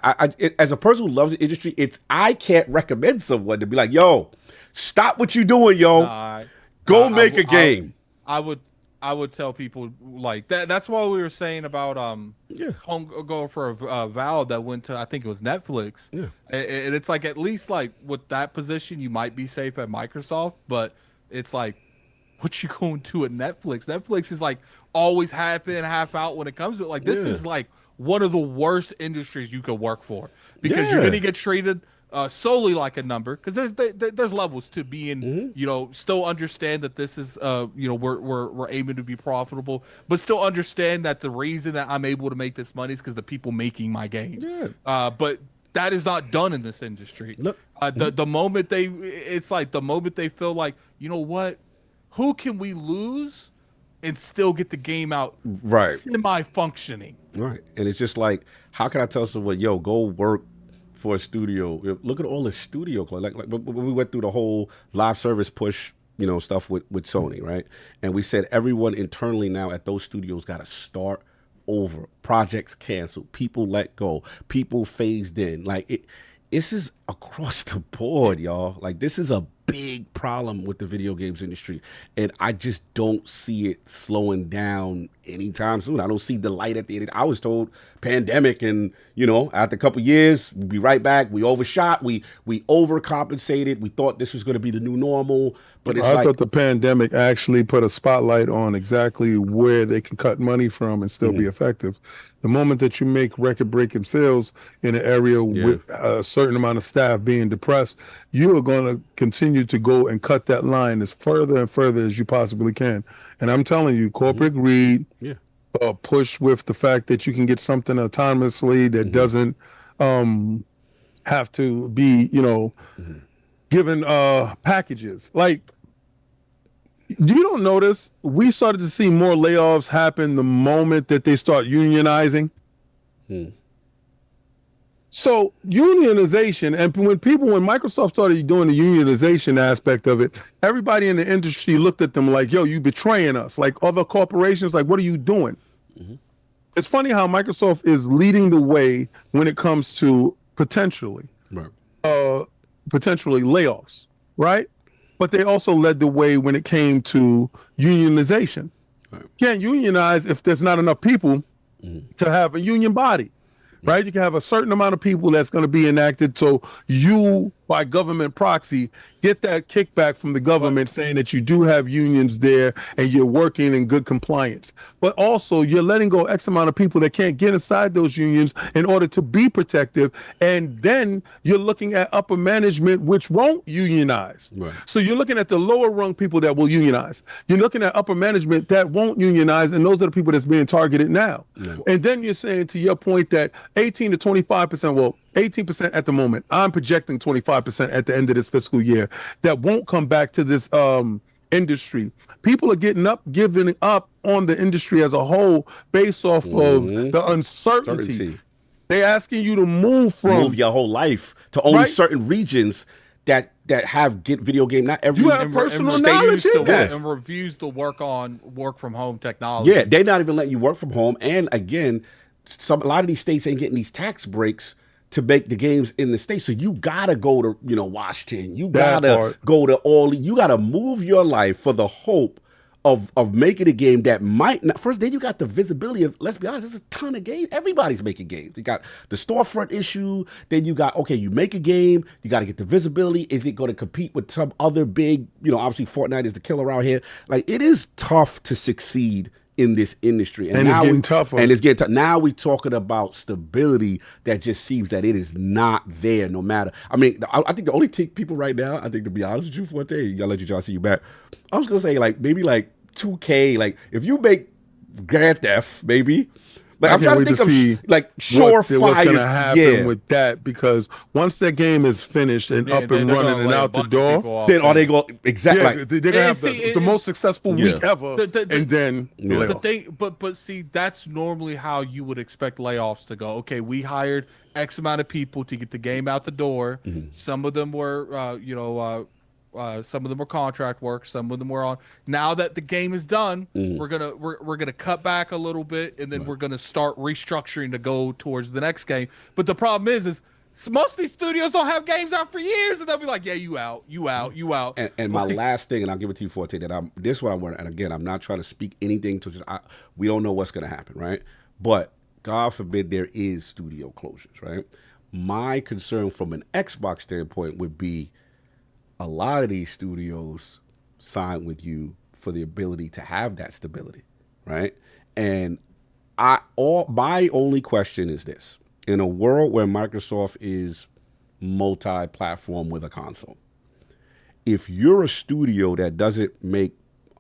As a person who loves the industry, I can't recommend someone to be like, yo, stop what you're doing, yo. Go make a game. I would tell people like that. That's why we were saying about go for a Valve that went to, I think it was Netflix. Yeah. And it's like, at least like with that position, you might be safe at Microsoft, but it's like, what you going to at Netflix? Netflix is like always half in, half out when it comes to it. Like, this is like one of the worst industries you could work for, because you're going to get treated solely like a number, because there's levels to being, still understand that this is, we're aiming to be profitable, but still understand that the reason that I'm able to make this money is because the people making my game. Yeah. But that is not done in this industry. Look. The moment the moment they feel like, you know what, who can we lose and still get the game out semi-functioning? Right. And it's just like, how can I tell someone, yo, go work for a studio? Look at all the studio like when we went through the whole live service push, stuff with Sony, right? And we said everyone internally now at those studios got to start over. Projects canceled, people let go, people phased in. Like, this is across the board, y'all. Like, this is a big problem with the video games industry, and I just don't see it slowing down anytime soon. I don't see the light at the end. I was told pandemic, and after a couple years, we'll be right back. We overshot, we overcompensated. We thought this was going to be the new normal, but I thought the pandemic actually put a spotlight on exactly where they can cut money from and still be effective. The moment that you make record-breaking sales in an area with a certain amount of staff being depressed, you are going to continue to go and cut that line as further and further as you possibly can. And I'm telling you, corporate greed, push with the fact that you can get something autonomously that doesn't have to be, given packages. Like, you don't notice we started to see more layoffs happen the moment that they start unionizing? So unionization, and when Microsoft started doing the unionization aspect of it, everybody in the industry looked at them like, yo, you betraying us. Like, other corporations, like, what are you doing? It's funny how Microsoft is leading the way when it comes to potentially layoffs, right? But they also led the way when it came to unionization. Can't unionize if there's not enough people to have a union body. Right? You can have a certain amount of people that's going to be enacted. So you, by government proxy, get that kickback from the government saying that you do have unions there and you're working in good compliance. But also you're letting go X amount of people that can't get inside those unions in order to be protective. And then you're looking at upper management, which won't unionize. Right. So you're looking at the lower rung people that will unionize. You're looking at upper management that won't unionize. And those are the people that's being targeted now. Yeah. And then you're saying, to your point, that 18 to 25%, well, 18% at the moment. I'm projecting 25% at the end of this fiscal year that won't come back to this industry. People are giving up on the industry as a whole based off of the uncertainty. They're asking you to move your whole life to only certain regions that have video game. Not every you have personal knowledge and refuse to work from home technology. Yeah, they're not even letting you work from home. And again, a lot of these states ain't getting these tax breaks to make the games in the States. So you gotta go to, Washington. You gotta go to you gotta move your life for the hope of making a game that might not. First, then you got the visibility of, let's be honest, there's a ton of games. Everybody's making games. You got the storefront issue. Then you got, you make a game, you got to get the visibility. Is it going to compete with some other big, obviously Fortnite is the killer out here. Like, it is tough to succeed in this industry. And it's now getting tougher. And it's getting tough. Now we're talking about stability that just seems that it is not there no matter. I mean, I think the only people right now, I think to be honest with you, Forte, I'll let you see you back. I was going to say like maybe like 2K, like if you make Grand Theft, maybe. Like I'm trying to think of like what's surefire. going to happen with that, because once that game is finished and up and running and out the door, then are they going exactly? Yeah, like, they're going to have the most successful week ever, and then the thing. But see, that's normally how you would expect layoffs to go. Okay, we hired X amount of people to get the game out the door. Some of them were, some of them were contract work. Some of them were on. Now that the game is done, we're gonna cut back a little bit, and then we're gonna start restructuring to go towards the next game. But the problem is most of these studios don't have games out for years, and they'll be like, "Yeah, you out." And my last thing, and I'll give it to you, Forte, that this is what I want. And again, I'm not trying to speak anything to just. We don't know what's gonna happen, right? But God forbid there is studio closures, right? My concern from an Xbox standpoint would be, a lot of these studios sign with you for the ability to have that stability, right? And my only question is this: in a world where Microsoft is multi-platform with a console, if you're a studio that doesn't make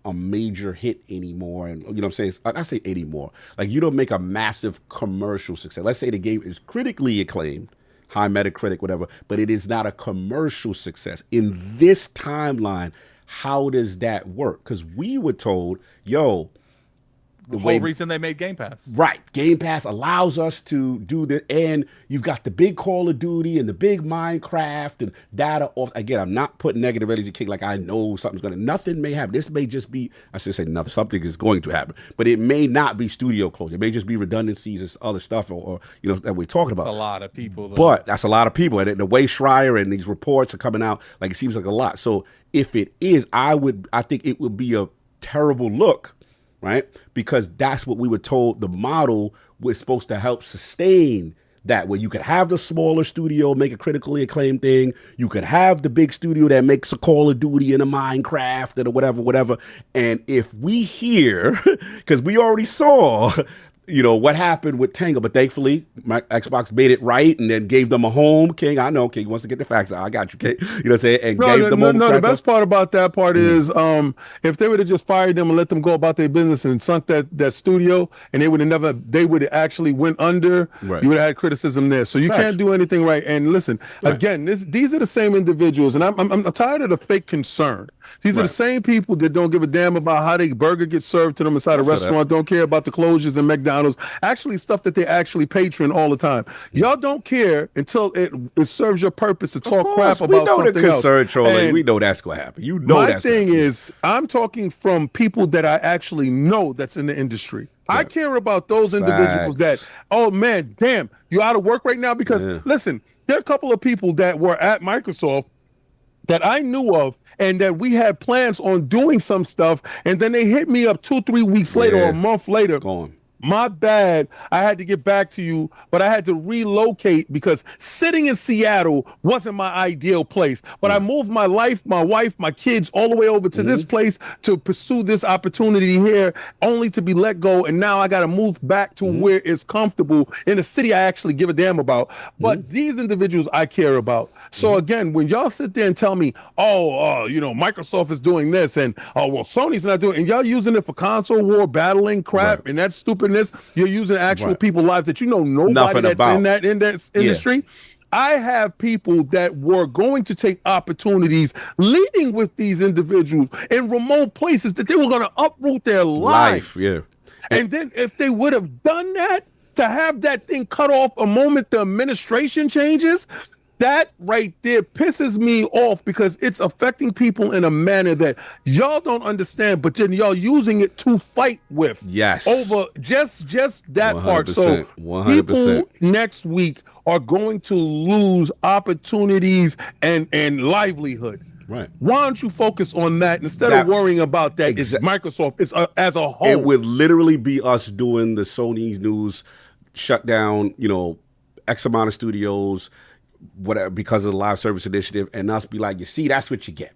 a major hit anymore, and you know what I'm saying? I say anymore, like you don't make a massive commercial success. Let's say the game is critically acclaimed, high Metacritic, whatever, but it is not a commercial success. In this timeline, how does that work? Because we were told, the whole reason they made Game Pass. Right. Game Pass allows us to do that. And you've got the big Call of Duty and the big Minecraft and data off. Again, I'm not putting negative energy kick like I know something's going to, nothing may happen. This may just be, I should say nothing, something is going to happen, but it may not be studio closure. It may just be redundancies and other stuff or that we're talking about. A lot of people. Though. But that's a lot of people. And the way Schreier and these reports are coming out, like it seems like a lot. So if it is, I think it would be a terrible look, right? Because that's what we were told the model was supposed to help sustain that, where you could have the smaller studio make a critically acclaimed thing. You could have the big studio that makes a Call of Duty and a Minecraft and a whatever. And if we hear, because we already saw, what happened with Tango, but thankfully Xbox made it right and then gave them a home. King, I know King wants to get the facts out. I got you, King. You know what I'm saying? And gave them home. No, the best part about that part is if they would have just fired them and let them go about their business and sunk that studio, and they would have actually went under, right, you would have had criticism there. So you can't do anything right. And listen, again, these are the same individuals, and I'm tired of the fake concern. These are the same people that don't give a damn about how their burger gets served to them inside a restaurant, don't care about the closures and McDonald's. Actually, stuff that they actually patron all the time. Y'all don't care until it serves your purpose to talk crap about something else. We know that's going to happen. My thing is, I'm talking from people that I actually know that's in the industry. Yeah. I care about those individuals that, oh man, damn, you out of work right now? Because listen, there are a couple of people that were at Microsoft that I knew of, and that we had plans on doing some stuff, and then they hit me up 2-3 weeks later or a month later. My bad. I had to get back to you, but I had to relocate because sitting in Seattle wasn't my ideal place. But I moved my life, my wife, my kids all the way over to this place to pursue this opportunity here, only to be let go. And now I got to move back to where it's comfortable in a city I actually give a damn about. But these individuals I care about. So again, when y'all sit there and tell me, Microsoft is doing this and, Sony's not doing, and y'all using it for console war battling crap and that stupidness, you're using actual people's lives that nobody that's in that industry. I have people that were going to take opportunities leading with these individuals in remote places that they were going to uproot their lives. And then if they would have done that, to have that thing cut off a moment the administration changes, that right there pisses me off because it's affecting people in a manner that y'all don't understand, but then y'all using it to fight with. Over just that part. So 100%. People next week are going to lose opportunities and livelihood. Right. Why don't you focus on that instead of worrying about that? It's Microsoft. It's as a whole. It would literally be us doing the Sony news shut down, X amount of studios, whatever, because of the live service initiative, and us be like, you see, that's what you get.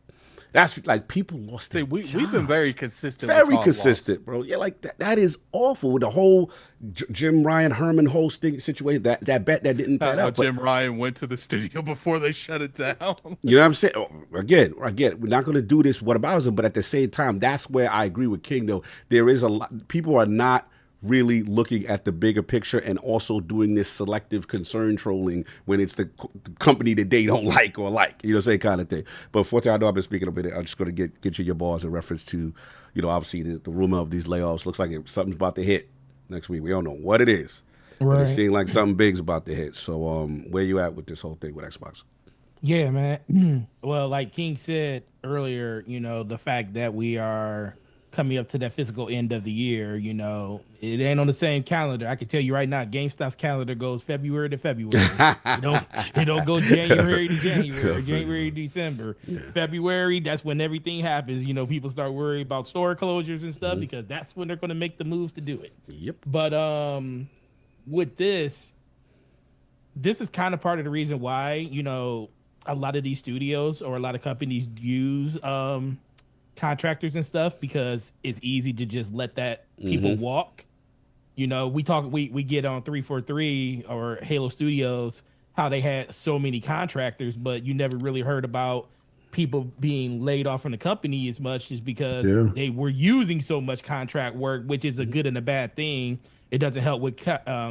That's like people lost See, their we've been jobs. very consistent. with Very top consistent, bro. Yeah, like that is awful. The whole Jim Ryan Herman hosting situation, that bet that didn't loss. pan How out. But Jim Ryan went to the studio before they shut it down. you know what I'm saying? Oh, again, we're not going to do this whataboutism, but at the same time, that's where I agree with King, though. There is a lot, people are not really looking at the bigger picture and also doing this selective concern trolling when it's the company that they don't like or like, you know, same kind of thing. But Forte, I know I've been speaking a bit. I'm just going to get you your balls in reference to, you know, obviously the rumor of these layoffs. Looks like something's about to hit next week. We don't know what it is. But it seems like something big's about to hit. So where you at with this whole thing with Xbox? Yeah, man. Well, like King said earlier, you know, the fact that we are coming up to that physical end of the year, you know, it ain't on the same calendar. I can tell you right now, GameStop's calendar goes February to February. it don't go January to January, January to December. Yeah. February, that's when everything happens. You know, people start worrying about store closures and stuff because that's when they're going to make the moves to do it. Yep. But with this is kind of part of the reason why, you know, a lot of these studios or a lot of companies use contractors and stuff because it's easy to just let that people walk. You know, we get on 343 or Halo Studios how they had so many contractors, but you never really heard about people being laid off from the company as much as because they were using so much contract work, which is a good and a bad thing. It doesn't help with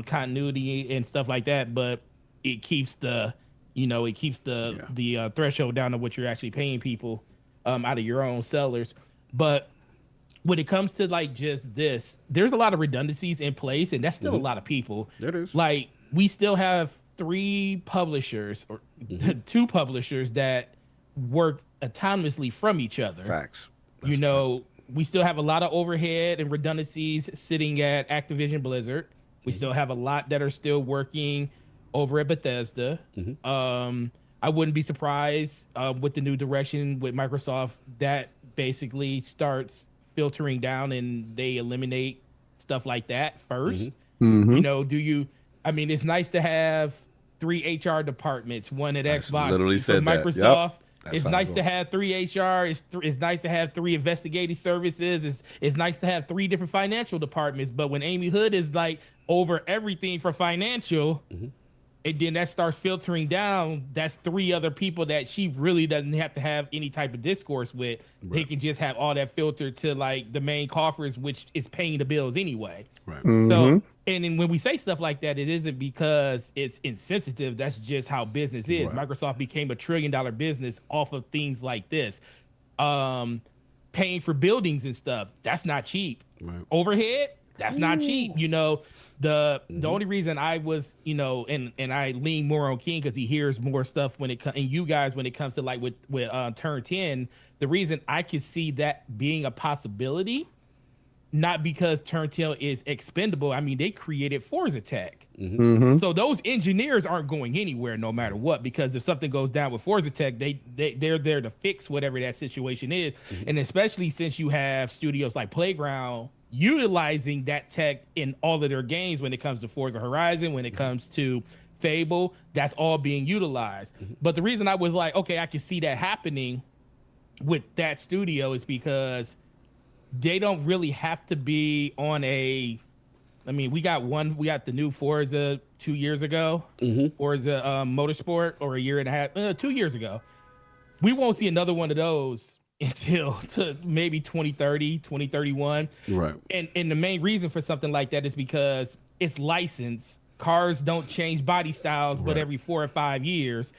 continuity and stuff like that, but it keeps the threshold down to what you're actually paying people out of your own sellers. But when it comes to like just this, there's a lot of redundancies in place, and that's still a lot of people. It is. Like we still have 3 publishers or 2 publishers that work autonomously from each other. Facts. You know, we still have a lot of overhead and redundancies sitting at Activision Blizzard. We still have a lot that are still working over at Bethesda. I wouldn't be surprised with the new direction with Microsoft that basically starts filtering down and they eliminate stuff like that first. You know, it's nice to have 3 HR departments, one at Xbox, literally said Microsoft. That. It's nice to have 3 HR. It's nice to have 3 investigative services. It's nice to have 3 different financial departments. But when Amy Hood is like over everything for financial, and then that starts filtering down, that's 3 other people that she really doesn't have to have any type of discourse with. Right. They can just have all that filtered to like the main coffers, which is paying the bills anyway. Right. So, and then when we say stuff like that, it isn't because it's insensitive. That's just how business is. Right. Microsoft became $1 trillion business off of things like this. Paying for buildings and stuff, that's not cheap. Right. Overhead, that's not cheap. You know, the only reason I was, you know, and I lean more on King because he hears more stuff when it comes, and you guys when it comes to like with Turn 10, the reason I could see that being a possibility, not because Turn 10 is expendable. I mean, they created Forza Tech. So those engineers aren't going anywhere no matter what, because if something goes down with Forza Tech, they're there to fix whatever that situation is. And especially since you have studios like Playground utilizing that tech in all of their games when it comes to Forza Horizon, when it comes to Fable, that's all being utilized. But the reason I was like, okay, I can see that happening with that studio is because they don't really have to be on a, I mean, we got the new Forza 2 years ago, Forza Motorsport, or a year and a half, 2 years ago. We won't see another one of those until to maybe 2030, 2031. Right. And the main reason for something like that is because it's licensed. Cars don't change body styles, but every 4 or 5 years.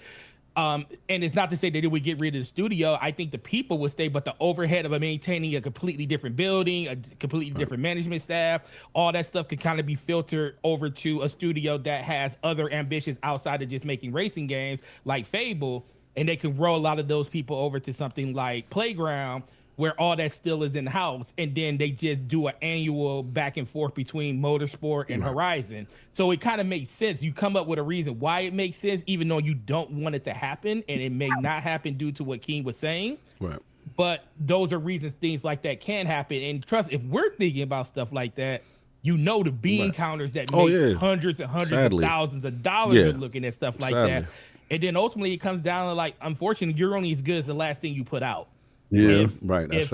And it's not to say that it would get rid of the studio. I think the people would stay, but the overhead of maintaining a completely different building, a completely different management staff, all that stuff could kind of be filtered over to a studio that has other ambitions outside of just making racing games like Fable. And they can roll a lot of those people over to something like Playground, where all that still is in-house, and then they just do an annual back and forth between Motorsport and Horizon. So it kind of makes sense. You come up with a reason why it makes sense, even though you don't want it to happen, and it may not happen due to what King was saying. Right. But those are reasons things like that can happen. And trust, if we're thinking about stuff like that, you know the bean counters that make hundreds and hundreds of thousands of dollars are looking at stuff like that. And then ultimately it comes down to like, unfortunately, you're only as good as the last thing you put out. Yeah. Right. That's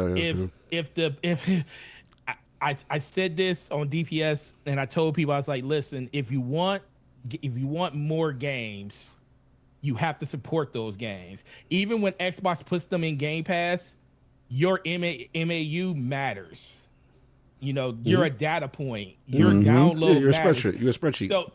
If I said this on DPS and I told people, I was like, listen, if you want more games, you have to support those games. Even when Xbox puts them in Game Pass, your MAU matters. You know, you're a data point. Your download You're a matters. spreadsheet. You're a spreadsheet. So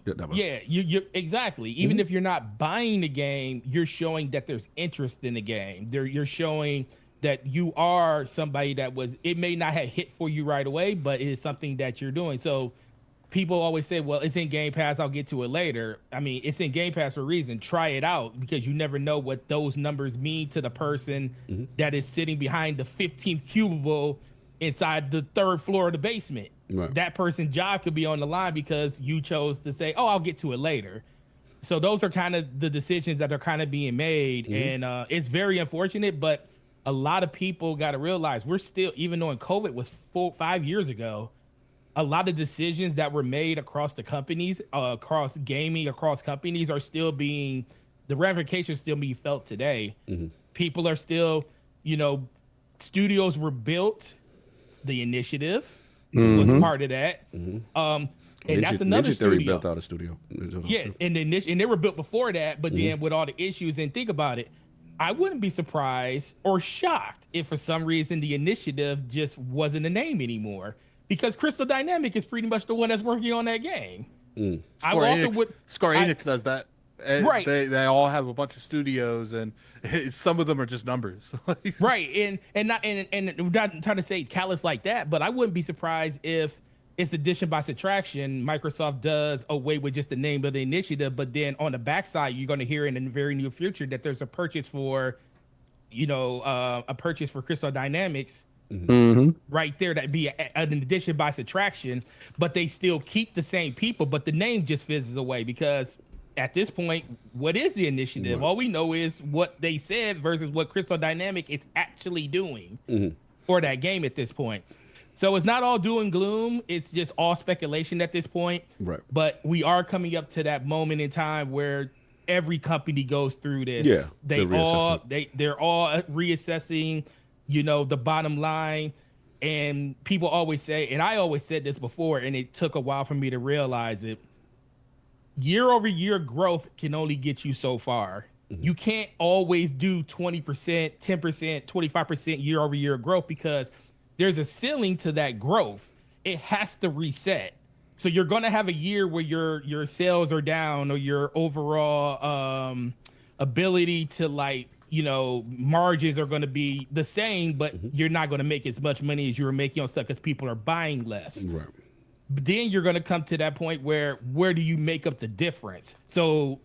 you exactly. Even if you're not buying the game, you're showing that there's interest in the game. You're showing that you are somebody that it may not have hit for you right away, but it is something that you're doing. So people always say, well, it's in Game Pass, I'll get to it later. I mean, it's in Game Pass for a reason. Try it out, because you never know what those numbers mean to the person that is sitting behind the 15th cubicle inside the 3rd floor of the basement. Right. That person's job could be on the line because you chose to say, oh, I'll get to it later. So those are kind of the decisions that are kind of being made. And it's very unfortunate, but a lot of people got to realize we're still, even though COVID was 5 years ago, a lot of decisions that were made across the companies, across gaming, across companies are still the ramifications still being felt today. People are still, studios were built. The Initiative was part of that. And that's another Ninja Theory studio. built out a studio. Yeah, and they were built before that, but then with all the issues, and think about it, I wouldn't be surprised or shocked if for some reason the Initiative just wasn't a name anymore, because Crystal Dynamics is pretty much the one that's working on that game. Square Enix does that. Right. They all have a bunch of studios, and some of them are just numbers. Right. And not trying to say callous like that, but I wouldn't be surprised if it's addition by subtraction. Microsoft does away with just the name of the Initiative, but then on the backside, you're going to hear in the very near future that there's a purchase for, Crystal Dynamics. Right there, that'd be an addition by subtraction, but they still keep the same people, but the name just fizzles away, because at this point, what is the Initiative? All we know is what they said versus what Crystal Dynamics is actually doing for that game at this point. So it's not all doom and gloom. It's just all speculation at this point. Right. But we are coming up to that moment in time where every company goes through this. Yeah. They're all reassessing, the bottom line. And people always say, and I always said this before, and it took a while for me to realize it, year over year growth can only get you so far. You can't always do 20%, 10%, 25% year over year growth, because there's a ceiling to that growth. It has to reset. So you're going to have a year where your sales are down, or your overall ability to margins are going to be the same, but you're not going to make as much money as you were making on stuff because people are buying less. Right. But then you're going to come to that point where do you make up the difference? So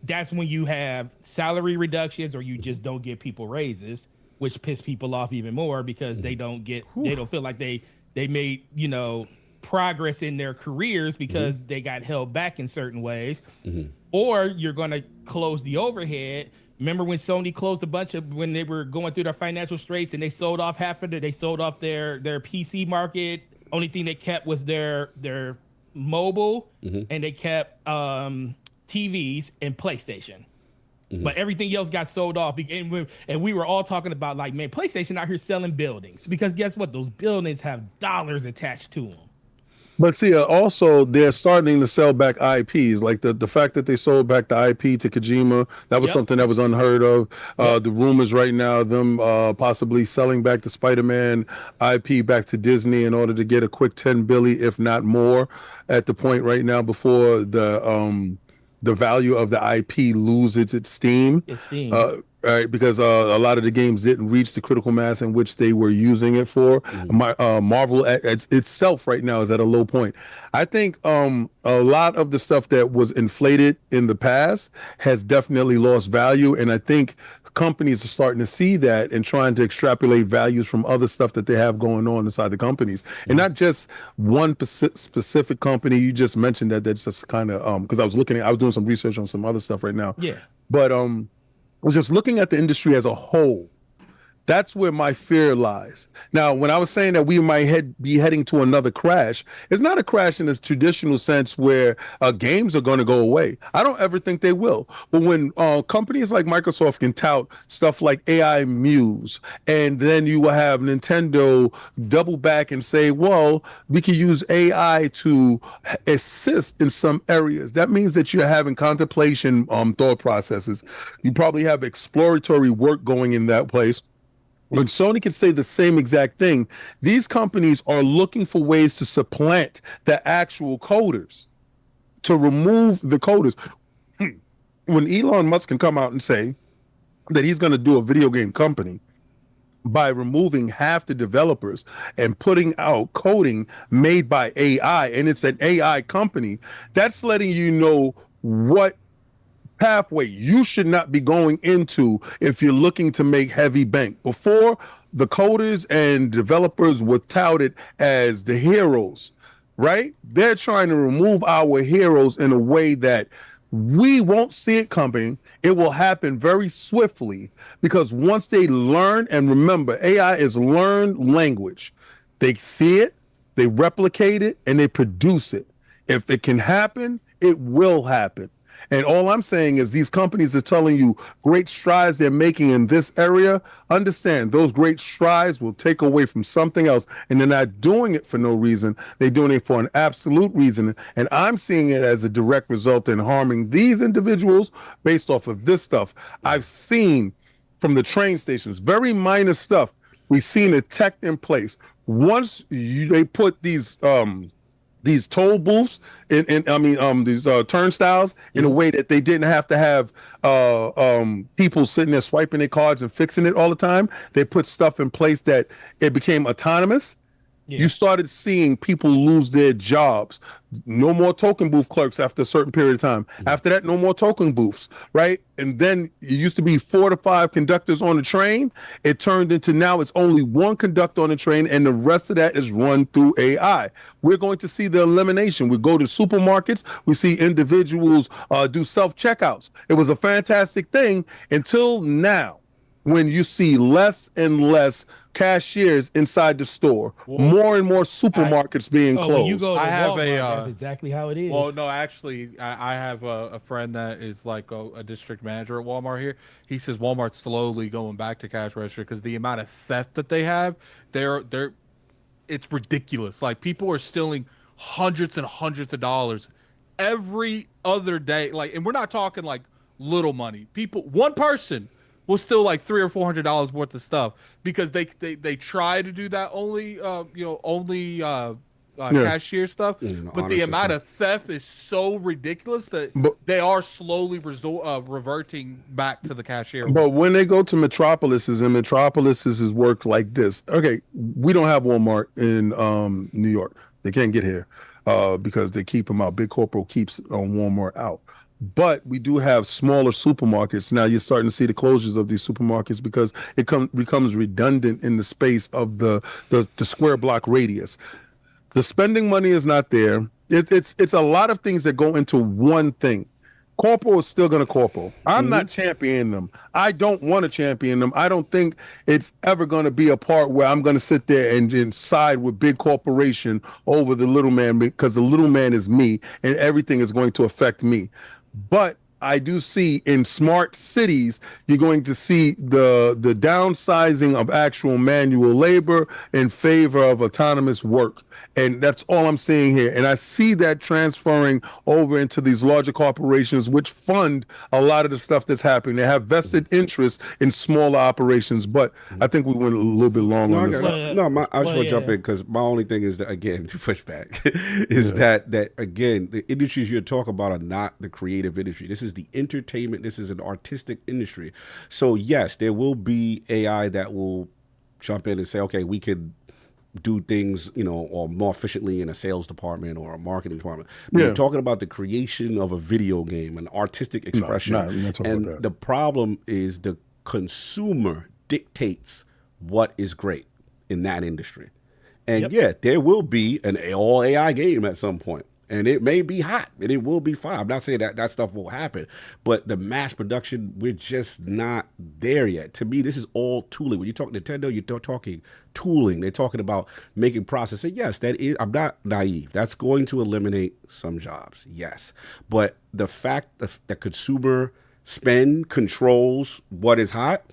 that's when you have salary reductions, or you just don't give people raises, which piss people off even more, because they don't feel like they made, progress in their careers because they got held back in certain ways. Or you're going to close the overhead. Remember when Sony closed when they were going through their financial straits, and they sold off they sold off their PC market. Only thing they kept was their mobile, and they kept TVs and PlayStation. But everything else got sold off. And we were all talking about, man, PlayStation out here selling buildings, because guess what? Those buildings have dollars attached to them. But see, also they're starting to sell back IPs, like the fact that they sold back the IP to Kojima. That was something that was unheard of. The rumors right now, them possibly selling back the Spider-Man IP back to Disney in order to get a quick 10 billion, if not more, at the point right now before the value of the IP loses its steam. Right, because a lot of the games didn't reach the critical mass in which they were using it for. Marvel itself right now is at a low point. I think a lot of the stuff that was inflated in the past has definitely lost value, and I think companies are starting to see that and trying to extrapolate values from other stuff that they have going on inside the companies, and not just one specific company. You just mentioned that's just kind of because I was doing some research on some other stuff right now. Yeah, but was just looking at the industry as a whole. That's where my fear lies. Now, when I was saying that we might be heading to another crash, it's not a crash in this traditional sense where games are going to go away. I don't ever think they will. But when companies like Microsoft can tout stuff like AI Muse, and then you will have Nintendo double back and say, well, we can use AI to assist in some areas. That means that you're having contemplation thought processes. You probably have exploratory work going in that place. When Sony can say the same exact thing, these companies are looking for ways to supplant the actual coders, to remove the coders. When Elon Musk can come out and say that he's going to do a video game company by removing half the developers and putting out coding made by AI, and it's an AI company, that's letting you know what pathway you should not be going into if you're looking to make heavy bank. Before, the coders and developers were touted as the heroes, right? They're trying to remove our heroes in a way that we won't see it coming. It will happen very swiftly because once they learn, and remember, AI is learned language. They see it, they replicate it, and they produce it. If it can happen, it will happen. And all I'm saying is these companies are telling you great strides they're making in this area. Understand, those great strides will take away from something else. And they're not doing it for no reason. They're doing it for an absolute reason. And I'm seeing it as a direct result in harming these individuals based off of this stuff. I've seen from the train stations, very minor stuff. We've seen a tech in place. Once they put these toll booths these turnstiles in a way that they didn't have to have people sitting there swiping their cards and fixing it all the time. They put stuff in place that it became autonomous. You started seeing people lose their jobs. No more token booth clerks after a certain period of time. After that, no more token booths, right? And then it used to be 4 to 5 conductors on the train. It turned into now it's only one conductor on the train, and the rest of that is run through AI. We're going to see the elimination. We go to supermarkets. We see individuals do self-checkouts. It was a fantastic thing until now, when you see less and less cashiers inside the store, more and more supermarkets being closed. When you go to I have Walmart, that's exactly how it is. Well, no, actually, I have a friend that is like a district manager at Walmart here. He says Walmart's slowly going back to cash register because the amount of theft that they have, it's ridiculous. Like, people are stealing hundreds and hundreds of dollars every other day. Like, and we're not talking like little money. One person will steal like $300 or $400 worth of stuff because they try to do that only cashier stuff, but the amount of theft is so ridiculous that they are slowly reverting back to the cashier. But when they go to metropolises, and metropolises is work like this. Okay, we don't have Walmart in New York. They can't get here because they keep them out. Big corporate keeps Walmart out. But we do have smaller supermarkets. Now you're starting to see the closures of these supermarkets because it becomes redundant in the space of the square block radius. The spending money is not there. It's a lot of things that go into one thing. Corporal is still going to corporal. I'm not championing them. I don't want to champion them. I don't think it's ever going to be a part where I'm going to sit there and side with big corporation over the little man, because the little man is me and everything is going to affect me. But I do see in smart cities, you're going to see the downsizing of actual manual labor in favor of autonomous work. And that's all I'm seeing here. And I see that transferring over into these larger corporations, which fund a lot of the stuff that's happening. They have vested interest in smaller operations. But I think we went a little bit long on this. I just want to jump in because my only thing is that, again, to push back, is that again, the industries you're talking about are not the creative industry. This is the entertainment. This is an artistic industry. So yes, there will be AI that will jump in and say, okay, we could do things, or more efficiently in a sales department or a marketing department. But you're talking about the creation of a video game, an artistic expression. And the problem is the consumer dictates what is great in that industry. And there will be an all AI game at some point. And it may be hot, and it will be fine. I'm not saying that stuff won't happen, but the mass production, we're just not there yet. To me, this is all tooling. When you talk Nintendo, you're talking tooling. They're talking about making processing. Yes, that is. I'm not naive. That's going to eliminate some jobs. Yes, but the fact that consumer spend controls what is hot,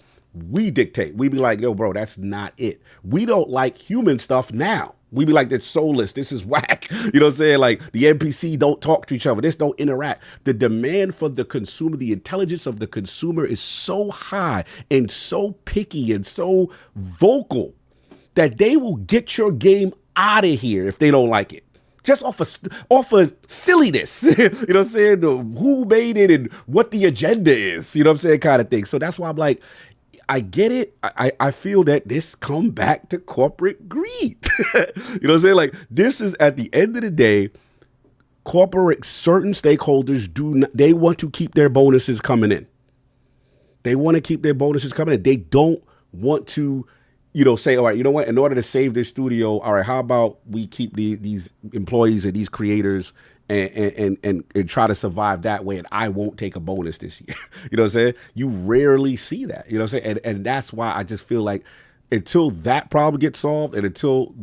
we dictate. We be like, yo, bro, that's not it. We don't like human stuff now. We be like, that's soulless. This is whack. You know what I'm saying? Like the NPC don't talk to each other. This don't interact. The demand for the consumer, the intelligence of the consumer is so high and so picky and so vocal that they will get your game out of here if they don't like it. Just off of silliness, you know what I'm saying? Who made it and what the agenda is, you know what I'm saying? Kind of thing. So that's why I'm like, I get it. I feel that this come back to corporate greed. You know what I'm saying? Like this is at the end of the day, certain stakeholders they want to keep their bonuses coming in. They want to keep their bonuses coming in. They don't want to, say, all right, you know what? In order to save this studio, all right, how about we keep these employees and these creators and try to survive that way, and I won't take a bonus this year. You know what I'm saying? You rarely see that. You know what I'm saying? And that's why I just feel like until that problem gets solved and until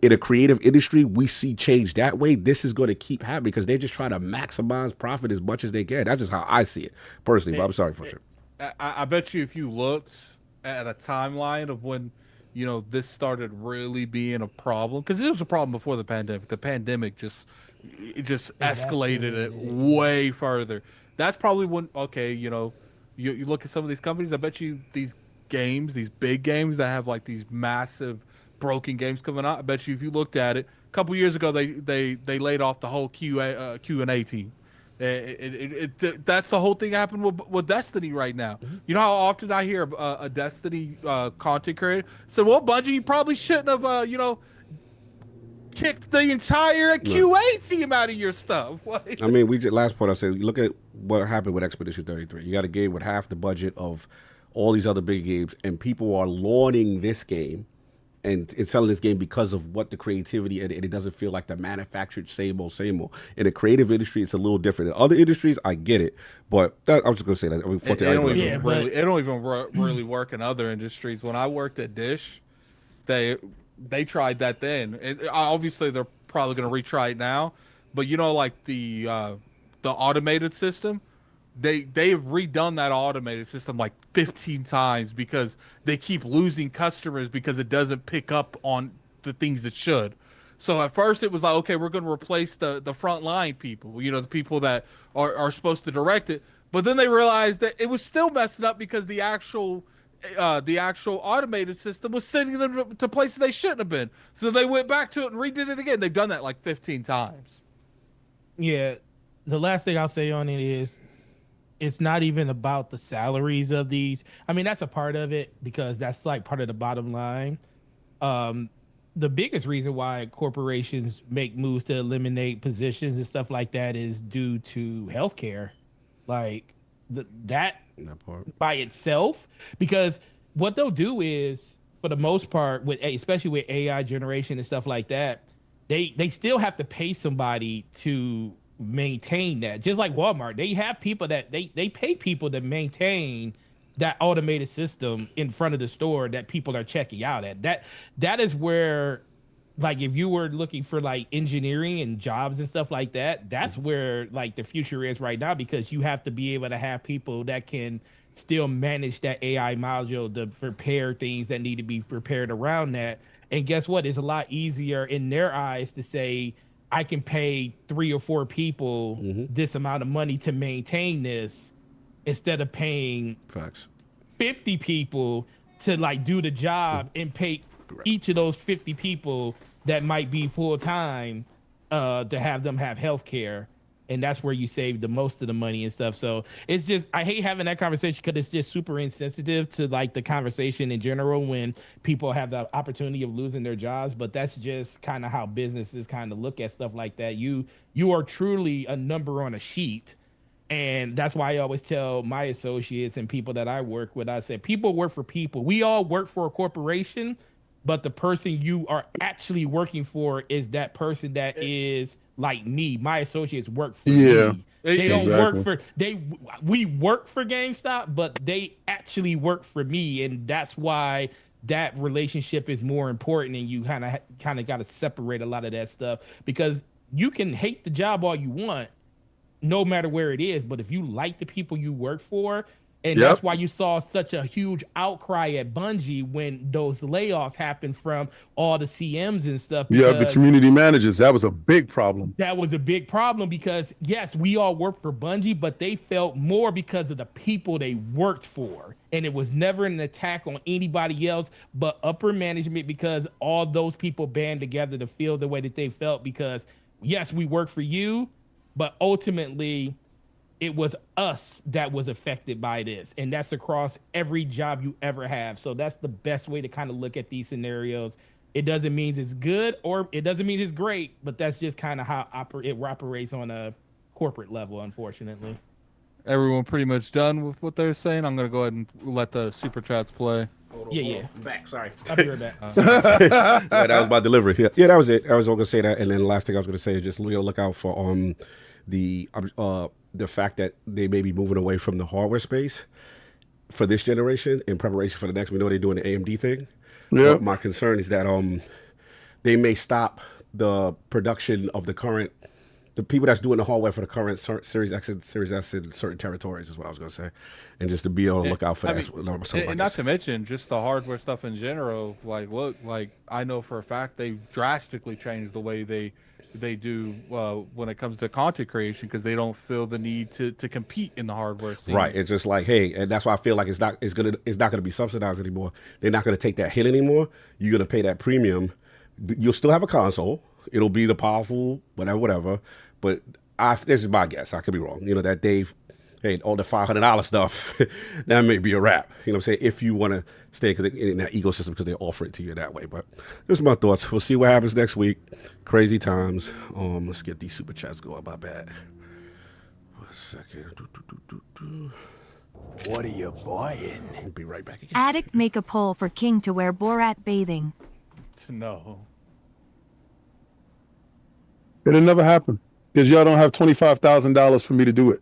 in a creative industry we see change that way, this is going to keep happening because they're just trying to maximize profit as much as they can. That's just how I see it personally. But I'm sorry, Forte. I bet you if you looked at a timeline of when this started really being a problem, because it was a problem before the pandemic. The pandemic just escalated it way further. That's probably when you look at some of these companies. I bet you these big games that have like these massive broken games coming out. I bet you if you looked at it a couple years ago, they laid off the whole Q&A team. That's the whole thing happened with Destiny right now. You know how often I hear a Destiny content creator say, "Well, Bungie, you probably shouldn't have kicked the entire QA team out of your stuff." I mean, last point I said, look at what happened with Expedition 33. You got a game with half the budget of all these other big games, and people are lauding this game and selling this game because of what the creativity, and it doesn't feel like the manufactured same old. In the creative industry, it's a little different. In other industries, I get it, but I was just going to say that. I mean, it don't even really work in other industries. When I worked at Dish, they tried that then. Obviously, they're probably going to retry it now, but like the automated system, they've redone that automated system like 15 times because they keep losing customers because it doesn't pick up on the things it should. So at first it was like, okay, we're going to replace the frontline people, the people that are supposed to direct it. But then they realized that it was still messing up because the actual automated system was sending them to places they shouldn't have been. So they went back to it and redid it again. They've done that like 15 times. Yeah. The last thing I'll say on it is it's not even about the salaries of these. I mean, that's a part of it because that's like part of the bottom line. The biggest reason why corporations make moves to eliminate positions and stuff like that is due to healthcare. Like that part by itself, because what they'll do is, for the most part, especially with AI generation and stuff like that, they still have to pay somebody to maintain that. Just like Walmart, they have people that they pay people to maintain that automated system in front of the store that people are checking out at. That is where, like, if you were looking for like engineering and jobs and stuff like that, that's where like the future is right now, because you have to be able to have people that can still manage that AI module to prepare things that need to be prepared around that. And guess what? It's a lot easier in their eyes to say, I can pay 3 or 4 people this amount of money to maintain this, instead of paying 50 people to like do the job and pay each of those 50 people that might be full time to have them have health care. And that's where you save the most of the money and stuff. So it's just, I hate having that conversation because it's just super insensitive to like the conversation in general when people have the opportunity of losing their jobs. But that's just kind of how businesses kind of look at stuff like that. You are truly a number on a sheet. And that's why I always tell my associates and people that I work with, I say, people work for people. We all work for a corporation, but the person you are actually working for is that person that is like me. My associates work for Yeah, me. They don't exactly. work for we work for GameStop, but they actually work for me, and that's why that relationship is more important. And you kind of got to separate a lot of that stuff, because you can hate the job all you want, no matter where it is, but if you like the people you work for, and Yep. that's why you saw such a huge outcry at Bungie when those layoffs happened from all the CMs and stuff. Yeah, the because community managers, that was a big problem. that was a big problem, because yes, we all worked for Bungie, but they felt more because of the people they worked for. And it was never an attack on anybody else but upper management, because all those people band together to feel the way that they felt, because yes, we work for you, but ultimately it was us that was affected by this. And that's across every job you ever have. So that's the best way to kind of look at these scenarios. It doesn't mean it's good, or it doesn't mean it's great, but that's just kind of how it operates on a corporate level, unfortunately. Everyone pretty much done with what they're saying. I'm gonna go ahead and let the super chats play. Yeah. I'm back. Sorry. I'll be right back. Yeah, that was my delivery. Yeah, that was it. I was going to say that, and then the last thing I was going to say is just look out for the fact that they may be moving away from the hardware space for this generation in preparation for the next. We know they're doing the AMD thing. Yeah. But my concern is that they may stop the production of the people that's doing the hardware for the current Series X and Series S in certain territories is what I was going to say, and just to be on the lookout for that. And not to mention just the hardware stuff in general. Like, look, like I know for a fact they drastically changed the way they do when it comes to content creation, because they don't feel the need to compete in the hardware scene. Right. It's just like, hey, and that's why I feel like it's not gonna be subsidized anymore. They're not gonna take that hit anymore. You're gonna pay that premium. You'll still have a console. It'll be the powerful whatever. But this is my guess. I could be wrong. You know that all the $500 stuff, that may be a wrap. You know what I'm saying? If you want to stay in that ecosystem, because they offer it to you that way. But those are my thoughts. We'll see what happens next week. Crazy times. Let's get these super chats going. My bad. 1 second. What are you buying? I'll be right back again. Addict make a poll for King to wear Borat bathing. No. It'll never happen because y'all don't have $25,000 for me to do it.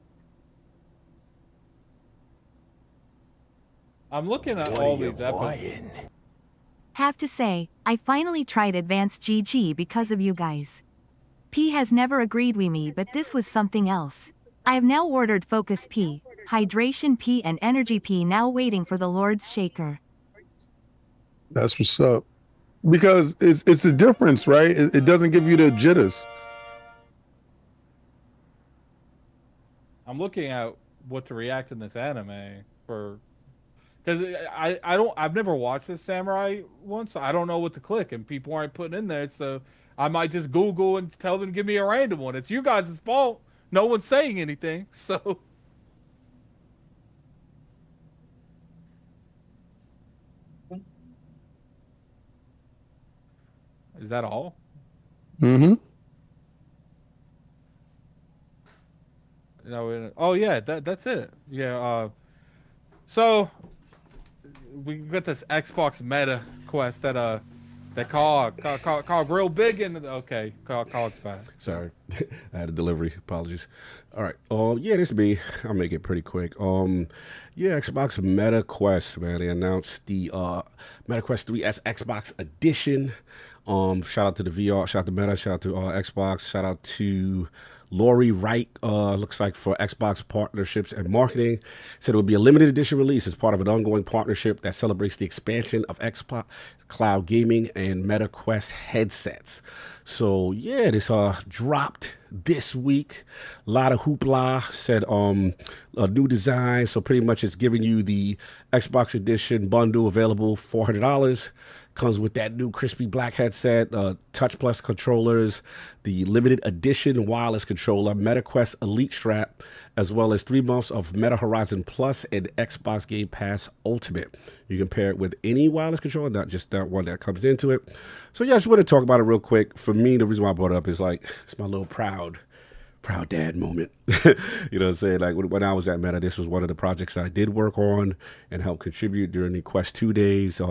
I'm looking at What all are you these episodes. buying? Have to say, I finally tried Advanced GG because of you guys. P has never agreed with me, but this was something else. I have now ordered Focus P, Hydration P, and Energy P, now waiting for the Lord's Shaker. That's what's up. Because it's a difference, right? It doesn't give you the jitters. I'm looking at what to react in this anime for, because I've never watched this samurai one, so I don't know what to click, and people aren't putting in there, so I might just Google and tell them to give me a random one. It's you guys' fault. No one's saying anything, so. Is that all? Mm-hmm. No. Oh yeah, that's it. Yeah. So we got this Xbox Meta quest that call real big, and okay, call it's back. Sorry, I had a delivery. Apologies. All right. Yeah, this is me. I'll make it pretty quick. Yeah, Xbox Meta Quest, man. They announced the Meta Quest 3S Xbox Edition. Shout out to the VR. Shout out to Meta. Shout out to Xbox. Shout out to Lori Wright, looks like for Xbox partnerships and marketing. Said it would be a limited edition release as part of an ongoing partnership that celebrates the expansion of Xbox cloud gaming and Meta Quest headsets. So yeah, this dropped this week. A lot of hoopla. Said a new design. So pretty much it's giving you the Xbox edition bundle available $400. Comes with that new crispy black headset, Touch Plus controllers, the limited edition wireless controller, Meta Quest Elite Strap, as well as 3 months of Meta Horizon Plus and Xbox Game Pass Ultimate. You can pair it with any wireless controller, not just that one that comes into it. So yeah, I just want to talk about it real quick. For me, the reason why I brought it up is like, it's my little proud proud dad moment. You know what I'm saying? Like when I was at Meta, this was one of the projects I did work on and help contribute during the Quest 2 days.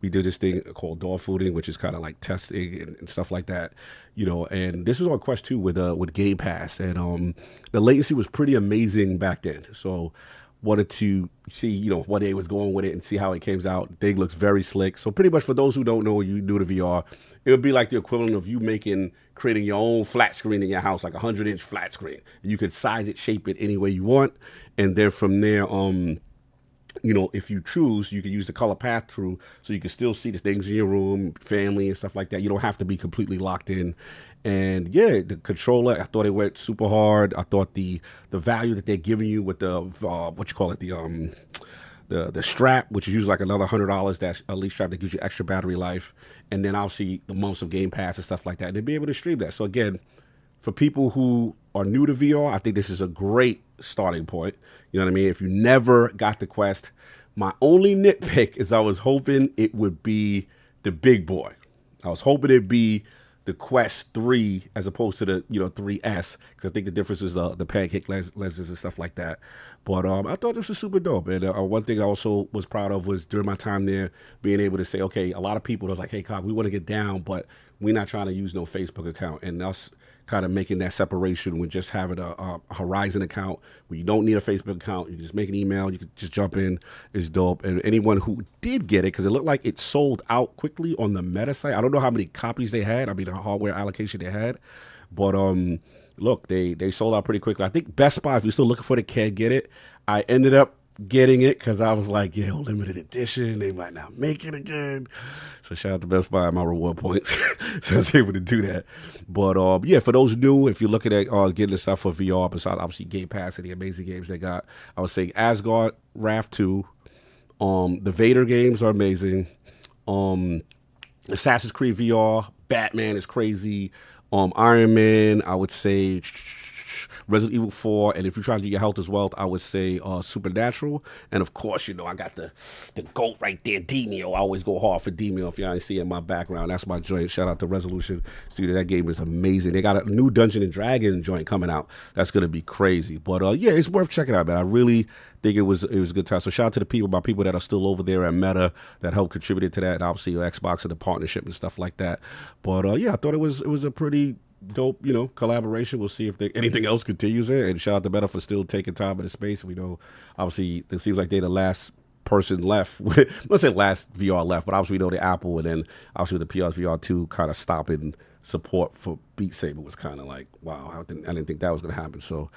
We did this thing called dog fooding, which is kind of like testing and stuff like that. You know, and this was on Quest 2 with Game Pass, and the latency was pretty amazing back then. So wanted to see, you know, what they was going with it and see how it came out. Thing looks very slick. So pretty much for those who don't know, you do the VR, it would be like the equivalent of you creating your own flat screen in your house, like 100-inch flat screen. You could size it, shape it any way you want, and then from there, you know, if you choose, you can use the color path through, so you can still see the things in your room, family and stuff like that. You don't have to be completely locked in. And yeah, the controller, I thought it went super hard. I thought the value that they're giving you with the the strap, which is usually like another $100, that's a lead strap that gives you extra battery life, and then obviously the months of Game Pass and stuff like that, and to be able to stream that. So again, for people who are new to VR, I think this is a great starting point. You know what I mean? If you never got the Quest, my only nitpick is I was hoping it would be the big boy. I was hoping it'd be the Quest 3 as opposed to the 3S, because I think the difference is the pancake lenses and stuff like that. But I thought this was super dope. And one thing I also was proud of was during my time there, being able to say, okay, a lot of people was like, hey, Cobb, we want to get down, but we're not trying to use no Facebook account. And us kind of making that separation with just having a Horizon account where you don't need a Facebook account. You can just make an email. You can just jump in. Is dope. And anyone who did get it, because it looked like it sold out quickly on the Meta site. I don't know how many copies they had. I mean, the hardware allocation they had. But look, they sold out pretty quickly. I think Best Buy, if you're still looking for the can get it. I ended up getting it because I was like, yeah, limited edition. They might not make it again. So shout out to Best Buy, my reward points. So I was able to do that. But yeah, for those new, if you're looking at getting this stuff for VR, besides obviously Game Pass and the amazing games they got, I would say Asgard, Wrath 2, the Vader games are amazing. Assassin's Creed VR, Batman is crazy. Iron Man, I would say Resident Evil 4, and if you're trying to get your health as well, I would say Supernatural. And of course, I got the GOAT right there, Demio. I always go hard for Demio. If y'all ain't see in my background, that's my joint. Shout out to Resolution Studio. That game is amazing. They got a new Dungeon and Dragon joint coming out. That's gonna be crazy. But yeah, it's worth checking out, man. I really think it was a good time. So shout out to the people, my people that are still over there at Meta that helped contribute to that, and obviously Xbox and the partnership and stuff like that. But yeah, I thought it was a pretty dope, collaboration. We'll see if anything else continues there. And shout out to Meta for still taking time in the space. We know, obviously, it seems like they're the last person left. Let's say last VR left, but obviously we know the Apple, and then obviously the PSVR 2 kind of stopping support for Beat Saber was kind of like, wow, I didn't think that was going to happen. So,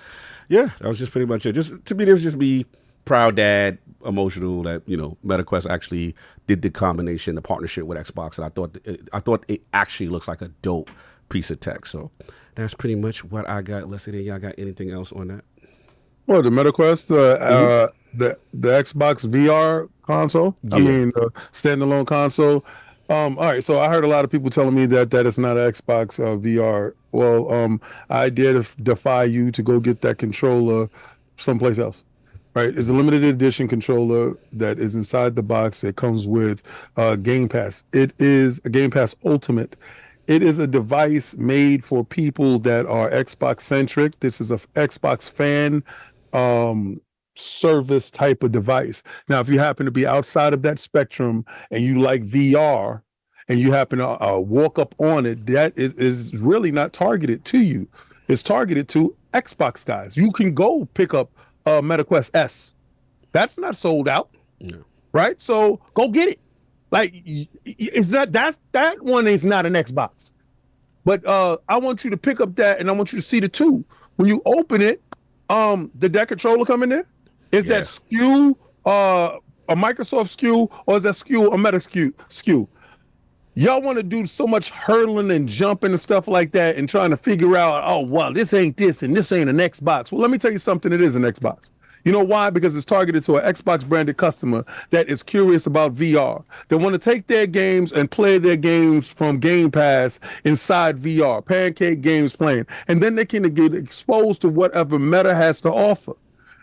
yeah, that was just pretty much it. Just to me, it was just me, proud dad, emotional that MetaQuest actually did the combination, the partnership with Xbox, and I thought it actually looks like a dope piece of tech. So that's pretty much what I got. Let's see, y'all got anything else on that? Well, the MetaQuest, the Xbox VR console. Yeah. I mean, standalone console. All right, so I heard a lot of people telling me that is not an Xbox VR. Well, I dare defy you to go get that controller someplace else. Right, it's a limited edition controller that is inside the box that comes with Game Pass. It is a Game Pass Ultimate. It is a device made for people that are Xbox centric. This is a Xbox fan service type of device. Now, if you happen to be outside of that spectrum and you like VR and you happen to walk up on it, that is really not targeted to you. It's targeted to Xbox guys. You can go pick up MetaQuest S. That's not sold out, right? So go get it. Like, that one is not an Xbox. But I want you to pick up that, and I want you to see the two. When you open it, did that controller come in there? Is that SKU a Microsoft SKU, or is that SKU a Meta SKU? Y'all want to do so much hurdling and jumping and stuff like that and trying to figure out, oh, well, this ain't this and this ain't an Xbox. Well, let me tell you something. It is an Xbox. You know why? Because it's targeted to an Xbox branded customer that is curious about VR. They want to take their games and play their games from Game Pass inside VR, pancake games playing, and then they can get exposed to whatever Meta has to offer.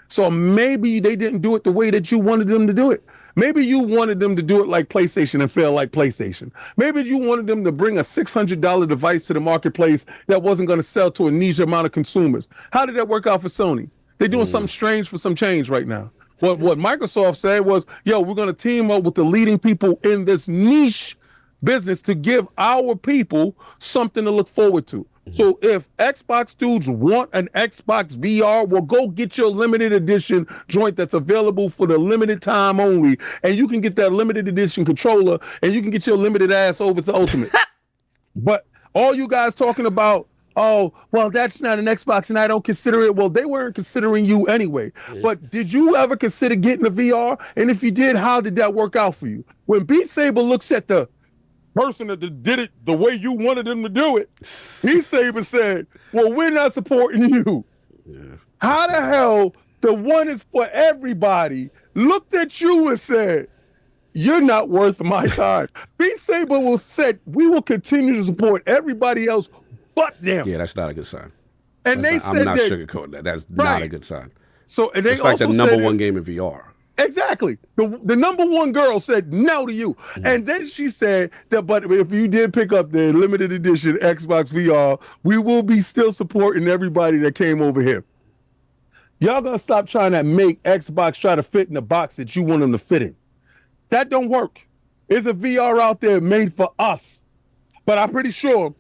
So maybe they didn't do it the way that you wanted them to do it. Maybe you wanted them to do it like PlayStation and fail like PlayStation. Maybe you wanted them to bring a $600 device to the marketplace that wasn't going to sell to a niche amount of consumers. How did that work out for Sony? They're doing something strange for some change right now. What Microsoft said was, yo, we're going to team up with the leading people in this niche business to give our people something to look forward to. So if Xbox dudes want an Xbox VR, well, go get your limited edition joint that's available for the limited time only, and you can get that limited edition controller, and you can get your limited ass over to Ultimate. But all you guys talking about, oh, well, that's not an Xbox, and I don't consider it. Well, they weren't considering you anyway. But did you ever consider getting a VR? And if you did, how did that work out for you? When Beat Saber looks at the person that did it the way you wanted them to do it, Beat Saber said, well, we're not supporting you. How the hell the one is for everybody looked at you and said, you're not worth my time? Beat Saber will said, we will continue to support everybody else but them. Yeah, that's not a good sign. And That's they not, said I'm not that, sugarcoating that. That's not Right. a good sign. So and they It's like also the number said one game in VR. Exactly. The number one girl said no to you. And then she said that, but if you did pick up the limited edition Xbox VR, we will be still supporting everybody that came over here. Y'all gonna stop trying to make Xbox try to fit in the box that you want them to fit in. That don't work. There's a VR out there made for us. But I'm pretty sure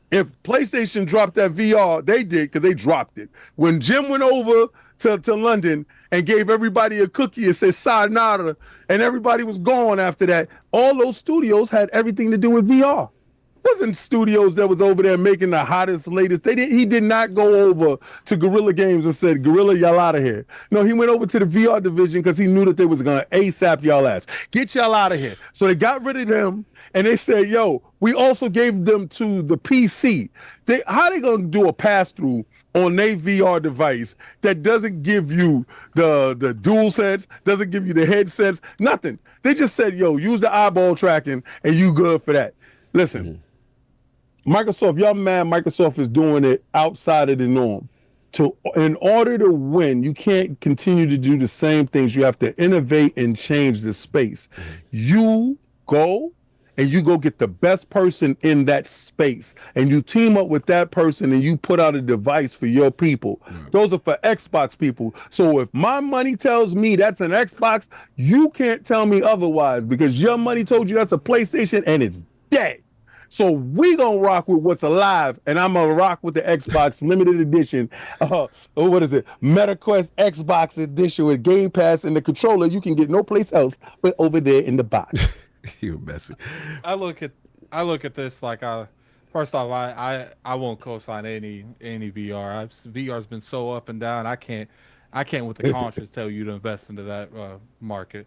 if PlayStation dropped that VR, they did, because they dropped it. When Jim went over to London and gave everybody a cookie and said sayonara, and everybody was gone after that, all those studios had everything to do with VR. Wasn't studios that was over there making the hottest, latest. He did not go over to Guerrilla Games and said, Guerrilla, y'all out of here. No, he went over to the VR division because he knew that they was going to ASAP y'all ass. Get y'all out of here. So they got rid of them, and they said, yo, we also gave them to the PC. How they going to do a pass-through on their VR device that doesn't give you the dual sets, doesn't give you the headsets, nothing. They just said, yo, use the eyeball tracking, and you good for that. Listen, Microsoft, y'all mad Microsoft is doing it outside of the norm. In order to win, you can't continue to do the same things. You have to innovate and change the space. You go and you go get the best person in that space, and you team up with that person and you put out a device for your people. Those are for Xbox people. So if my money tells me that's an Xbox, you can't tell me otherwise, because your money told you that's a PlayStation and it's dead. So we gonna rock with what's alive, and I'm gonna rock with the Xbox limited edition. What is it? MetaQuest Xbox edition with Game Pass and the controller you can get no place else but over there in the box. You messy. I look at this like first off, I won't co-sign any VR. VR's been so up and down. I can't with the conscience tell you to invest into that market.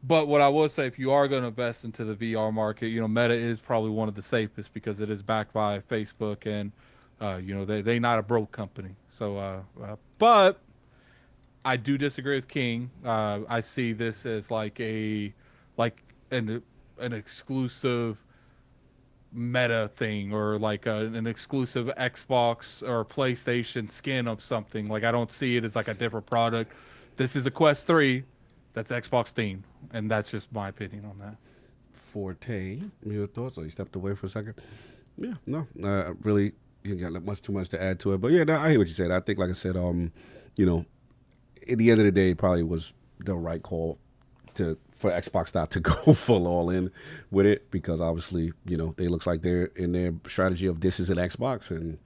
But what I will say, if you are going to invest into the VR market, Meta is probably one of the safest because it is backed by Facebook, and they not a broke company. So, but I do disagree with King. I see this as like an exclusive Meta thing, or like an exclusive Xbox or PlayStation skin of something. Like, I don't see it as like a different product. This is a Quest 3 that's Xbox themed, and that's just my opinion on that. Forte, your thoughts? Or you stepped away for a second? Yeah, no, really, you got too much to add to it. But yeah, no, I hear what you said. I think, like I said, at the end of the day, it probably was the right call for Xbox not to go full all in with it, because obviously, they looks like they're in their strategy of this is an Xbox, and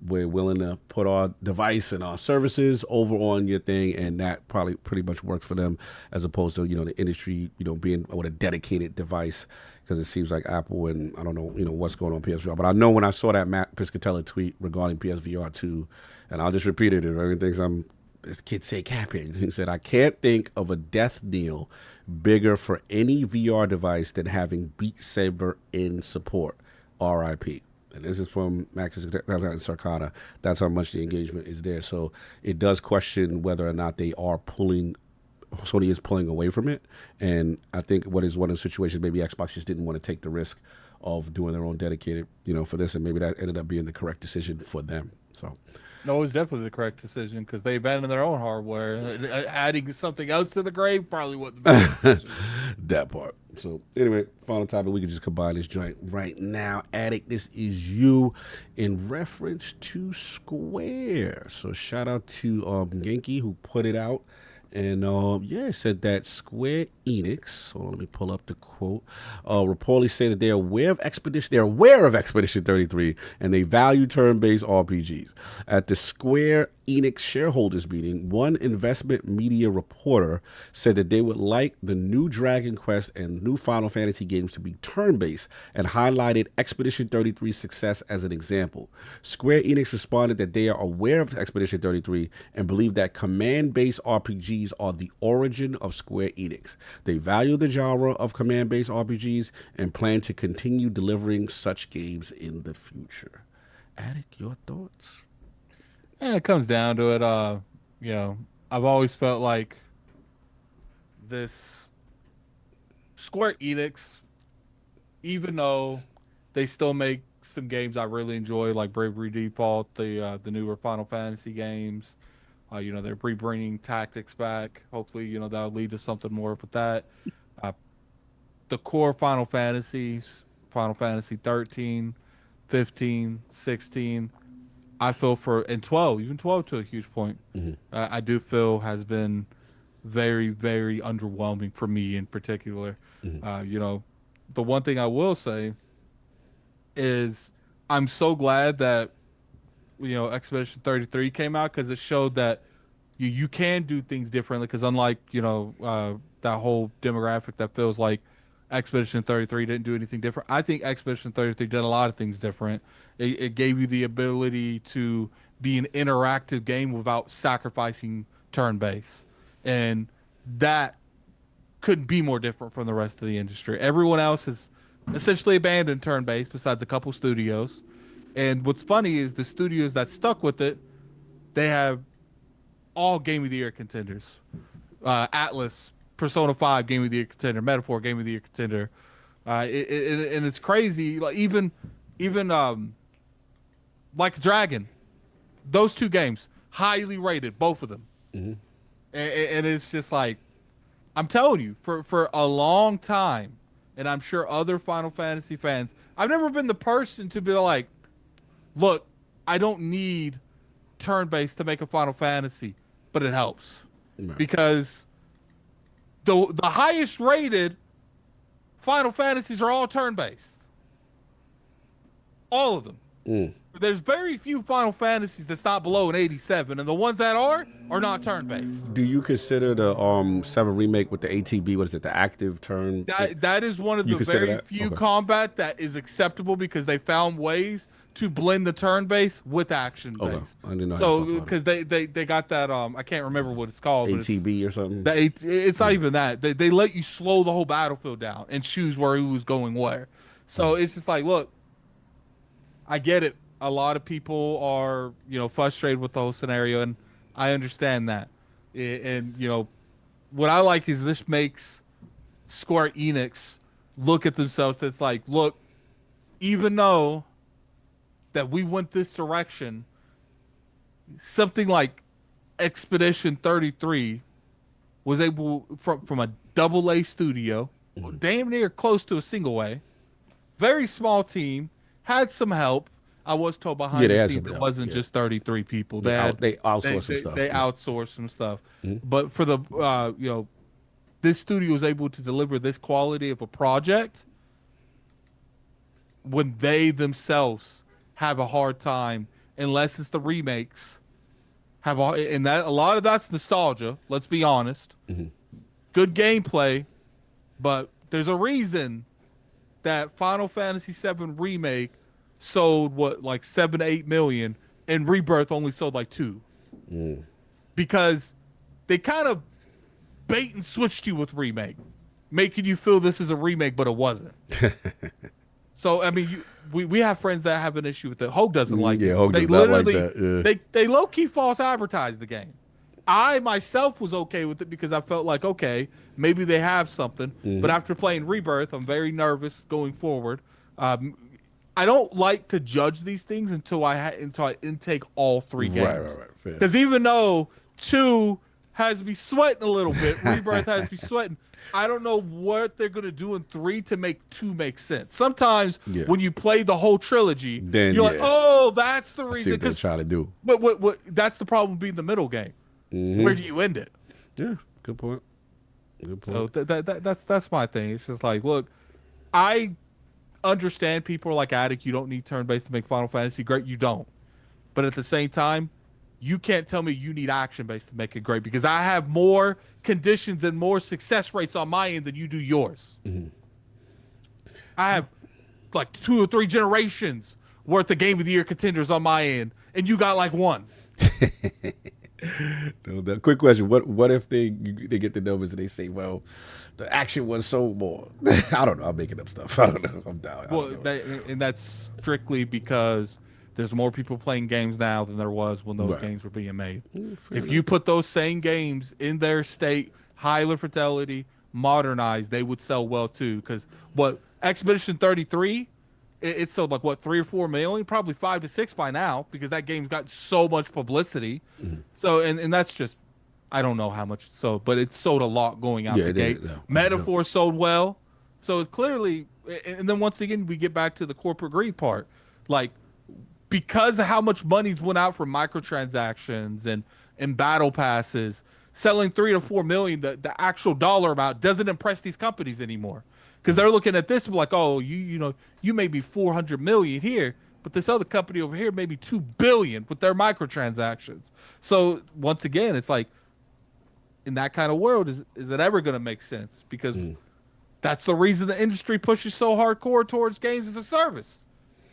we're willing to put our device and our services over on your thing, and that probably pretty much works for them, as opposed to the industry being with a dedicated device, because it seems like Apple, and I don't know what's going on PSVR, but I know when I saw that Matt Piscatella tweet regarding PSVR 2, and I'll just repeat it, if everyone thinks I'm this kid say capping, he said, I can't think of a death knell bigger for any VR device than having Beat Saber in support. RIP. And this is from Max Sarkana. That's how much the engagement is there. So it does question whether or not Sony is pulling away from it. And I think what is one of the situations, maybe Xbox just didn't want to take the risk of doing their own dedicated, for this, and maybe that ended up being the correct decision for them. So No, it was definitely the correct decision because they abandoned their own hardware. Adding something else to the grave probably wasn't the best decision. That part. So anyway, final topic. We can just combine this joint right now. Addict, this is you in reference to Square. So shout out to Genki who put it out. And it said that Square Enix, so let me pull up the quote, reportedly say that they're aware of Expedition 33 and they value turn-based RPGs. At the Square Enix shareholders meeting, one investment media reporter said that they would like the new Dragon Quest and new Final Fantasy games to be turn-based and highlighted Expedition 33's success as an example. Square Enix responded that they are aware of Expedition 33 and believe that command-based RPGs are the origin of Square Enix. They value the genre of command-based RPGs and plan to continue delivering such games in the future. Attic, your thoughts? Yeah, it comes down to it. I've always felt like this Square Enix, even though they still make some games I really enjoy, like Bravery Default, the newer Final Fantasy games. They're bringing tactics back. Hopefully, that'll lead to something more with that. The core Final Fantasies, Final Fantasy 13, 15, 16, I feel and 12, even 12 to a huge point, I do feel has been very, very underwhelming for me in particular. The one thing I will say is I'm so glad that Expedition 33 came out because it showed that you can do things differently. Because unlike that whole demographic that feels like Expedition 33 didn't do anything different, I think Expedition 33 did a lot of things different. It gave you the ability to be an interactive game without sacrificing turn-based, and that couldn't be more different from the rest of the industry. Everyone else has essentially abandoned turn-based besides a couple studios. And what's funny is the studios that stuck with it, they have all Game of the Year contenders. Atlas, Persona 5 Game of the Year contender, Metaphor Game of the Year contender. And it's crazy. Like even like Dragon, those two games, highly rated, both of them. And it's just like, I'm telling you, for a long time, and I'm sure other Final Fantasy fans, I've never been the person to be like, look, I don't need turn-based to make a Final Fantasy, but it helps. Because the highest rated Final Fantasies are all turn-based. All of them. There's very few Final Fantasies that's not below an 87, and the ones that are not turn-based. Do you consider the 7 remake with the ATB, what is it, the active turn? That is one of the very few combat that is acceptable because they found ways to blend the turn-based with action-based. I didn't know. So, because they got that, I can't remember what it's called. ATB or something? It's not even that. They let you slow the whole battlefield down and choose where who's going where. So it's just like, look, I get it. A lot of people are, frustrated with the whole scenario, and I understand that. And, what I like is this makes Square Enix look at themselves. That's like, look, even though that we went this direction, something like Expedition 33 was able, from a AA studio, damn near close to a single A, very small team, had some help. I was told behind the scenes it wasn't just 33 people. They outsourced some stuff. They outsourced some stuff. But for the this studio was able to deliver this quality of a project when they themselves have a hard time, unless it's the remakes. And that a lot of that's nostalgia. Let's be honest. Good gameplay, but there's a reason that Final Fantasy VII remake sold like 7 to 8 million, and Rebirth only sold like 2, because they kind of bait and switched you with remake, making you feel this is a remake, but it wasn't. So I mean, we have friends that have an issue with it. Hogue doesn't like it. Hogue does not like that. They low key false advertise the game. I myself was okay with it because I felt like, okay, maybe they have something. But after playing Rebirth, I'm very nervous going forward. I don't like to judge these things until I intake all 3 games. Right. Because even though 2 has me sweating a little bit, Rebirth has me sweating. I don't know what they're gonna do in 3 to make 2 make sense. Sometimes when you play the whole trilogy, then you're like, oh, that's the I reason. see what they're trying to do. But what that's the problem being the middle game. Where do you end it? Yeah, good point. Good point. So that's my thing. It's just like, look, I understand people are like, Attic, you don't need turn-based to make Final Fantasy great. You don't. But at the same time, you can't tell me you need action-based to make it great, because I have more conditions and more success rates on my end than you do yours. I have like 2 or 3 generations worth of Game of the Year contenders on my end, and you got like 1. No, quick question: What if they get the numbers and they say, well, the action was so more? I don't know. I'm making up stuff. I don't know. I'm down. Well, and that's strictly because there's more people playing games now than there was when those games were being made. If you put those same games in their state, higher fidelity, modernized, they would sell well too. Because what Expedition 33, it sold like what 3 or 4 million, probably 5 to 6 by now, because that game's got so much publicity. So and that's just, I don't know how much it sold, but it sold a lot going out the gate. Metaphor sold well, so it's clearly. And then once again, we get back to the corporate greed part, like, because of how much money's went out for microtransactions and battle passes, selling 3 to 4 million, the actual dollar amount doesn't impress these companies anymore. Because they're looking at this like, oh, you may be 400 million here, but this other company over here may be 2 billion with their microtransactions. So once again, it's like, in that kind of world, is it ever going to make sense? Because that's the reason the industry pushes so hardcore towards games as a service.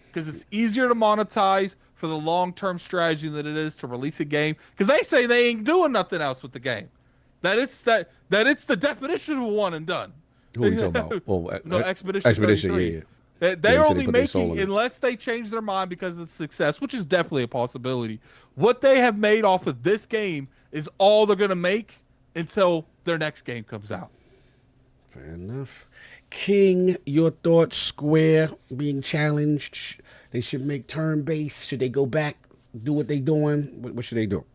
Because it's easier to monetize for the long-term strategy than it is to release a game. Because they say they ain't doing nothing else with the game. That it's the definition of a one and done. Who are you talking about? Oh, no, Expedition 33. Yeah. They're only making, unless they change their mind because of the success, which is definitely a possibility. What they have made off of this game is all they're going to make until their next game comes out. Fair enough. King, your thoughts? Square being challenged. They should make turn-based. Should they go back, do what they're doing? What should they do?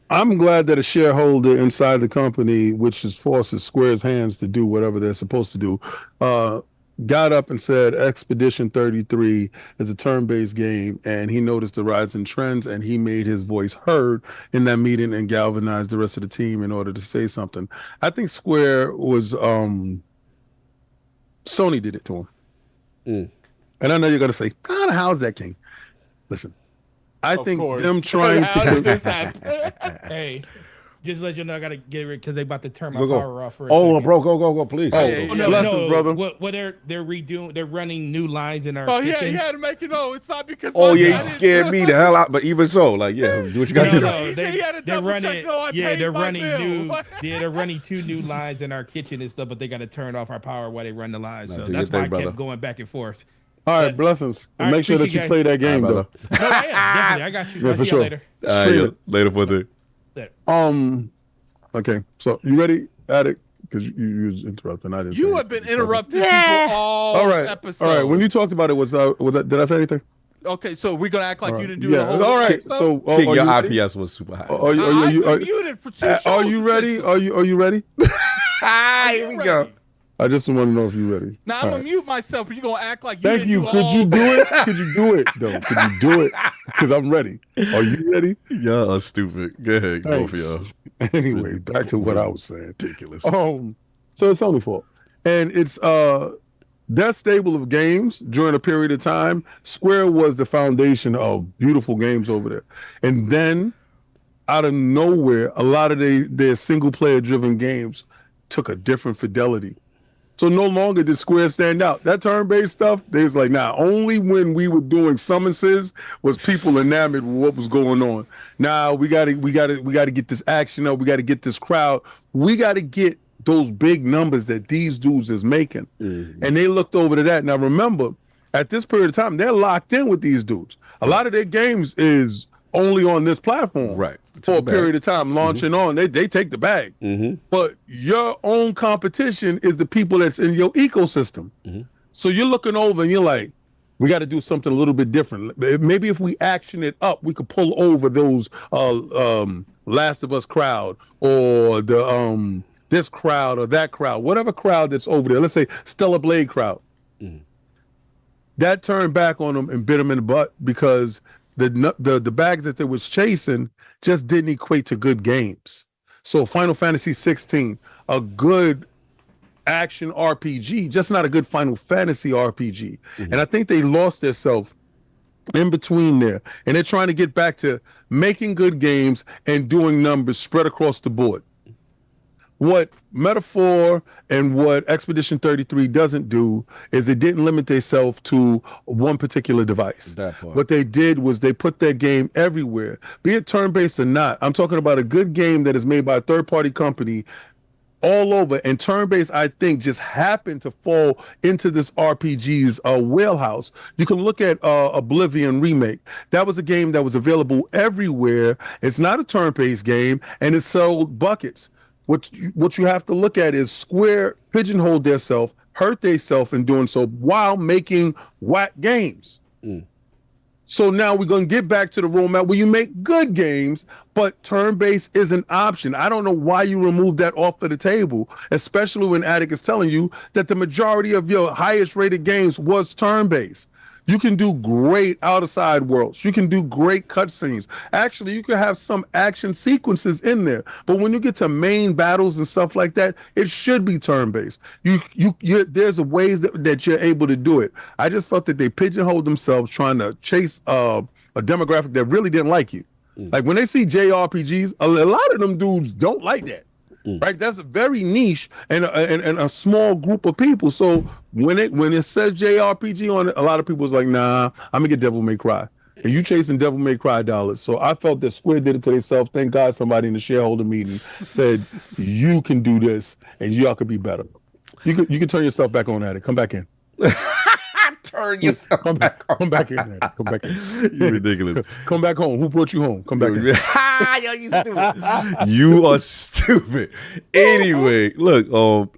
I'm glad that a shareholder inside the company, which is forces Square's hands to do whatever they're supposed to do, got up and said Expedition 33 is a turn-based game, and he noticed the rise in trends, and he made his voice heard in that meeting and galvanized the rest of the team in order to say something. I think Square was Sony did it to him. And I know you're going to say, God, how's that, King? Listen, I think them trying to... Hey, just let you know I got to get rid because they about to turn my power off for a second. second. Bro, go, please. No, brother. What they're redoing, they're running new lines in our kitchen. Oh, yeah, you had to make it know. It's not because... Oh, yeah, you scared me the hell out, but even so, like, yeah, do what you got to do. They're running 2 new lines in our kitchen and stuff, but they got to turn off our power while they run the lines. So that's why I kept going back and forth. All right, blessings. And make sure that you play that game, though. No, definitely. I got you. Yeah, for sure. Later, Forte. Okay, so you ready, Attic? Because you was interrupting. I didn't. You have been interrupting people all episode. All right. When you talked about it, was that? Did I say anything? Okay, so we're gonna act like you didn't do the whole. All right. So King, your IPS was super high. Are you muted for 2 shows? Are you ready? Are you ready? Here we go. I just want to know if you're ready. Now I'm gonna mute myself. But you're gonna act like you. Thank you. Could you do it? Could you do it though? Could you do it? Because I'm ready. Are you ready? Y'all are stupid. Go ahead, go for y'all. Anyway, back to what I was saying. Ridiculous. So it's Sony fault, and it's that stable of games during a period of time. Square was the foundation of beautiful games over there, and then out of nowhere, a lot of their single player driven games took a different fidelity. So no longer did Square stand out. That turn-based stuff, they was like, nah, only when we were doing summonses was people enamored with what was going on. Now we gotta get this action up, we gotta get this crowd, we gotta get those big numbers that these dudes is making. And they looked over to that. Now remember, at this period of time, they're locked in with these dudes. A lot of their games is only on this platform. Right. For a period of time, launching on, they take the bag. But your own competition is the people that's in your ecosystem. So you're looking over and you're like, We got to do something a little bit different. Maybe if we action it up, we could pull over those Last of Us crowd or the this crowd or that crowd, whatever crowd that's over there. Let's say Stella Blade crowd. That turned back on them and bit them in the butt because the bags that they was chasing just didn't equate to good games. So Final Fantasy 16, a good action RPG, just not a good Final Fantasy RPG. And I think they lost themselves in between there. And they're trying to get back to making good games and doing numbers spread across the board. What Metaphor and what Expedition 33 doesn't do is it didn't limit themselves to one particular device. What they did was they put their game everywhere, be it turn-based or not. I'm talking about a good game that is made by a third-party company all over, and turn-based, I think, just happened to fall into this RPG's wheelhouse. You can look at Oblivion Remake. That was a game that was available everywhere. It's not a turn-based game, and it sold buckets. What you have to look at is Square pigeonholed themselves, hurt themselves in doing so while making whack games. So now we're going to get back to the roadmap where you make good games, but turn-based is an option. I don't know why you removed that off of the table, especially when Attic is telling you that the majority of your highest rated games was turn-based. You can do great outside worlds. You can do great cutscenes. Actually, you can have some action sequences in there. But when you get to main battles and stuff like that, it should be turn-based. There's ways that you're able to do it. I just felt that they pigeonholed themselves trying to chase a demographic that really didn't like you. Like when they see JRPGs, a lot of them dudes don't like that. Right, that's very niche and a small group of people. So when it says JRPG on it, a lot of people was like, nah, I'm gonna get Devil May Cry. And you chasing Devil May Cry dollars. So I felt that Square did it to themselves. Thank God somebody in the shareholder meeting said you can do this and y'all could be better. You can turn yourself back on at it. Come back in. Turn yourself back on. Come back in. Man. Come back in. You're ridiculous. Come back home. Who brought you home? Come back in. Yo, you stupid. You are stupid. Anyway, look,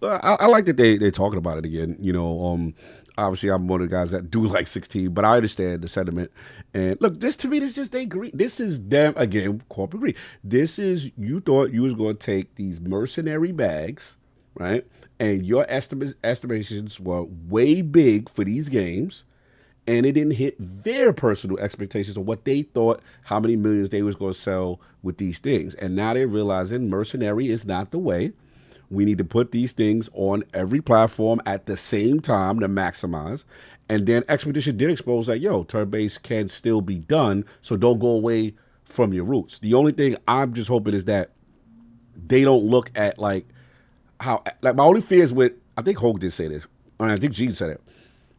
I like that they're talking about it again. You know, obviously I'm one of the guys that do like 16, but I understand the sentiment. And look, this to me, this just they greed. This is them again, corporate greed. This is you thought you was going to take these mercenary bags, right? And your estimations were way big for these games, and it didn't hit their personal expectations of what they thought, how many millions they was going to sell with these things. And now they're realizing mercenary is not the way. We need to put these things on every platform at the same time to maximize. And then Expedition did expose that, turn-based can still be done, so don't go away from your roots. The only thing I'm just hoping is that they don't look at, how my only fear is with, I think Hogue did say this, and I think Gene said it.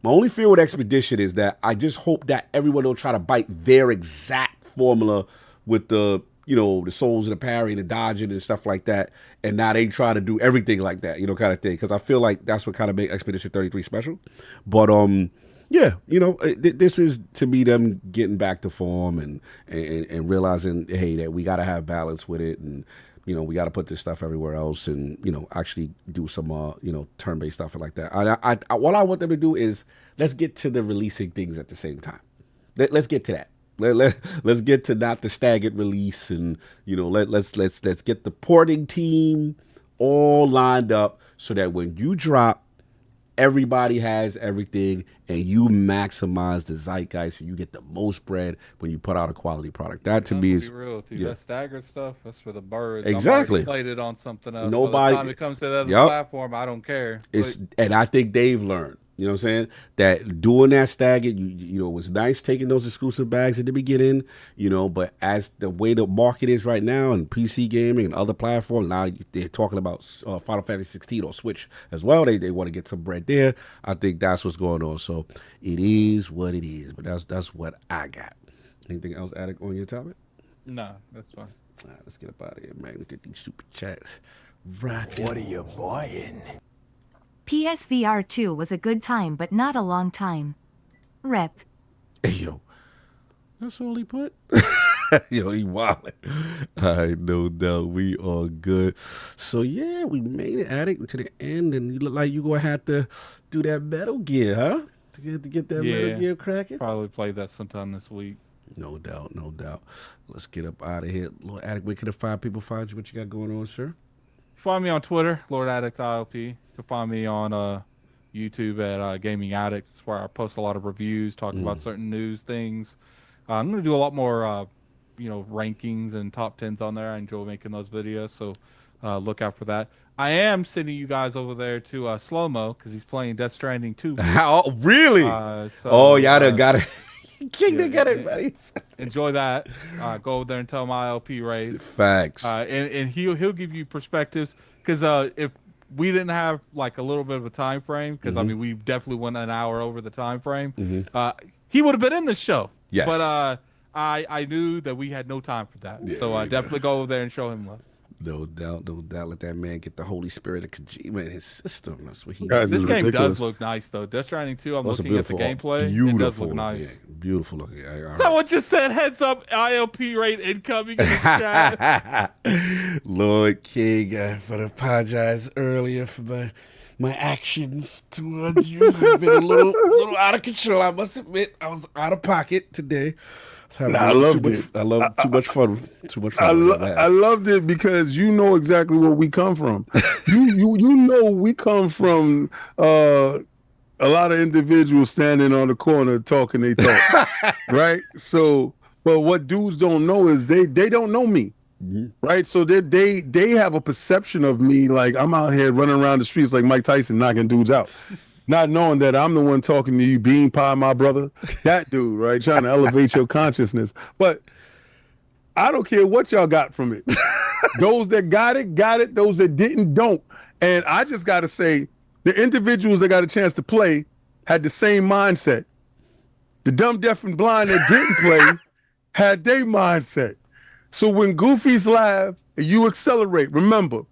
My only fear with Expedition is that I just hope that everyone don't try to bite their exact formula with the souls and the parry and the dodging and stuff like that, and now they try to do everything like that, kind of thing. Because I feel like that's what kind of made Expedition 33 special. But this is to me them getting back to form and realizing, hey, that we got to have balance with it, and we got to put this stuff everywhere else, and actually do some turn-based stuff like that. What I want them to do is let's get to the releasing things at the same time. Let's get to that. Let's get to not the staggered release, and let's get the porting team all lined up so that when you drop, everybody has everything, and you maximize the zeitgeist, and you get the most bread when you put out a quality product. That to me is real, dude. That staggered stuff, that's for the birds. Exactly. I'm played it on something else. Nobody. By the time it comes to the other platform, I don't care. And I think they've learned. You know what I'm saying? That doing that staggered, it was nice taking those exclusive bags at the beginning, but as the way the market is right now and PC gaming and other platforms, now they're talking about Final Fantasy 16 on Switch as well. They want to get some bread there. I think that's what's going on. So it is what it is, but that's what I got. Anything else, Attic, on your topic? No, that's fine. All right, let's get up out of here, man. Look at these super chats. Right. What are you buying? PSVR 2 was a good time, but not a long time. Rep. Hey, yo. That's all he put? Yo, he wildin'. All right, no doubt. We are good. So, yeah, we made it, Attic, to the end, and you look like you're going to have to do that Metal Gear, huh? to get that Metal Gear cracking? Probably play that sometime this week. No doubt. Let's get up out of here. Lord Addict, where can the people find you? What you got going on, sir? Find me on Twitter, Lord Addict ILP. You can find me on YouTube at Gaming Addicts, where I post a lot of reviews, talking about certain news things. I'm going to do a lot more, rankings and top 10s on there. I enjoy making those videos, so look out for that. I am sending you guys over there to Slow-Mo because he's playing Death Stranding 2. Oh, really? Y'all done got it. King done got it, buddy. Enjoy that. Go over there and tell him ILP raid. Facts. And he'll give you perspectives because if we didn't have like a little bit of a time frame, because I mean we definitely went an hour over the time frame, he would have been in the show. Yes. But I knew that we had no time for that, so I definitely go over there and show him love. No doubt. Let that man get the Holy Spirit of Kojima in his system. That's what he. This game does look nice, though. Death Stranding 2, I'm looking at the gameplay. It does look nice. Yeah, beautiful looking. Someone just said, heads up, ILP rate incoming in the chat. Lord King, I apologize earlier for my actions towards you. I've been a little out of control, I must admit. I was out of pocket today. I loved it. I love too much fun. Too much fun. I loved it because you know exactly where we come from. you know we come from a lot of individuals standing on the corner talking they talk, right? So, but what dudes don't know is they don't know me, right? So they have a perception of me like I'm out here running around the streets like Mike Tyson knocking dudes out. Not knowing that I'm the one talking to you, Bean Pie, my brother. That dude, right? Trying to elevate your consciousness. But I don't care what y'all got from it. Those that got it, got it. Those that didn't, don't. And I just got to say, the individuals that got a chance to play had the same mindset. The dumb, deaf, and blind that didn't play had their mindset. So when Goofies laugh and you accelerate, remember,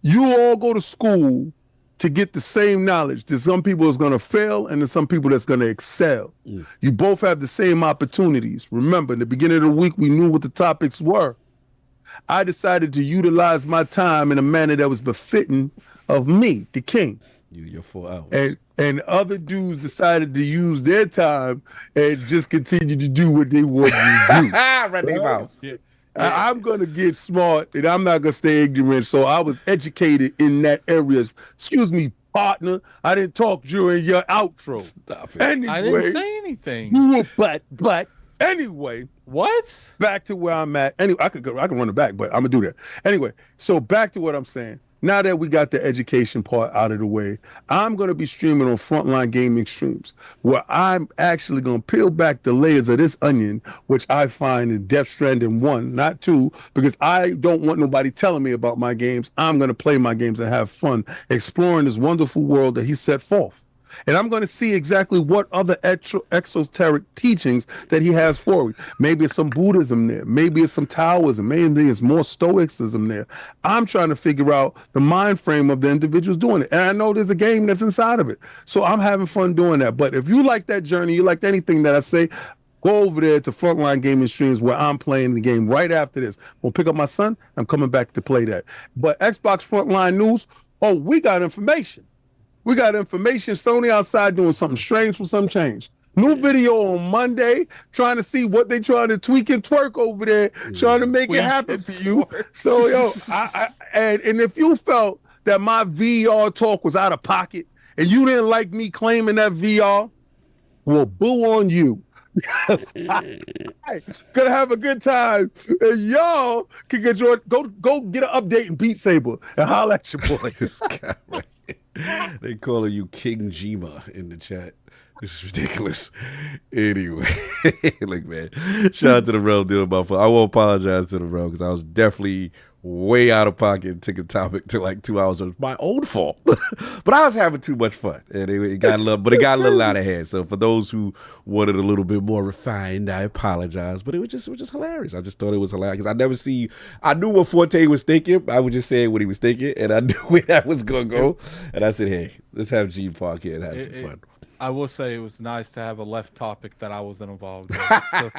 you all go to school to get the same knowledge. There's some people that's going to fail and there's some people that's going to excel. You both have the same opportunities. Remember, in the beginning of the week, we knew what the topics were. I decided to utilize my time in a manner that was befitting of me, the king. You're 4 hours. And other dudes decided to use their time and just continue to do what they want to do. Right their mouth. I'm going to get smart and I'm not going to stay ignorant. So I was educated in that area. Excuse me, partner. I didn't talk during your outro. Stop it. Anyway, I didn't say anything. But anyway, what? Back to where I'm at. Anyway, I can run it back, but I'm going to do that. Anyway, so back to what I'm saying. Now that we got the education part out of the way, I'm going to be streaming on Frontline Gaming Streams, where I'm actually going to peel back the layers of this onion, which I find is Death Stranding 1, not 2, because I don't want nobody telling me about my games. I'm going to play my games and have fun exploring this wonderful world that he set forth. And I'm going to see exactly what other exoteric teachings that he has for me. Maybe it's some Buddhism there. Maybe it's some Taoism. Maybe it's more Stoicism there. I'm trying to figure out the mind frame of the individuals doing it. And I know there's a game that's inside of it. So I'm having fun doing that. But if you like that journey, you like anything that I say, go over there to Frontline Gaming Streams where I'm playing the game right after this. We'll pick up my son. I'm coming back to play that. But Xbox Frontline News, we got information. We got information. Sony outside doing something strange for some change. New video on Monday, trying to see what they trying to tweak and twerk over there, trying to make it happen for you. So, and if you felt that my VR talk was out of pocket and you didn't like me claiming that VR, well, boo on you. Because I'm gonna have a good time, and y'all can get your go get an update in Beat Saber and holla at your boys. They calling you King Jima in the chat. This is ridiculous. Anyway, look, man, shout out to the realm deal about fun. I won't apologize to the realm because I was definitely way out of pocket and took a topic to like 2 hours. It was my own fault, but I was having too much fun, and it got a little out of hand. So for those who wanted a little bit more refined, I apologize. But it was just hilarious. I just thought it was hilarious because I knew what Forte was thinking. I was just saying what he was thinking, and I knew where that was gonna go. And I said, hey, let's have Gene Park here and have some fun. I will say it was nice to have a left topic that I wasn't involved in. So,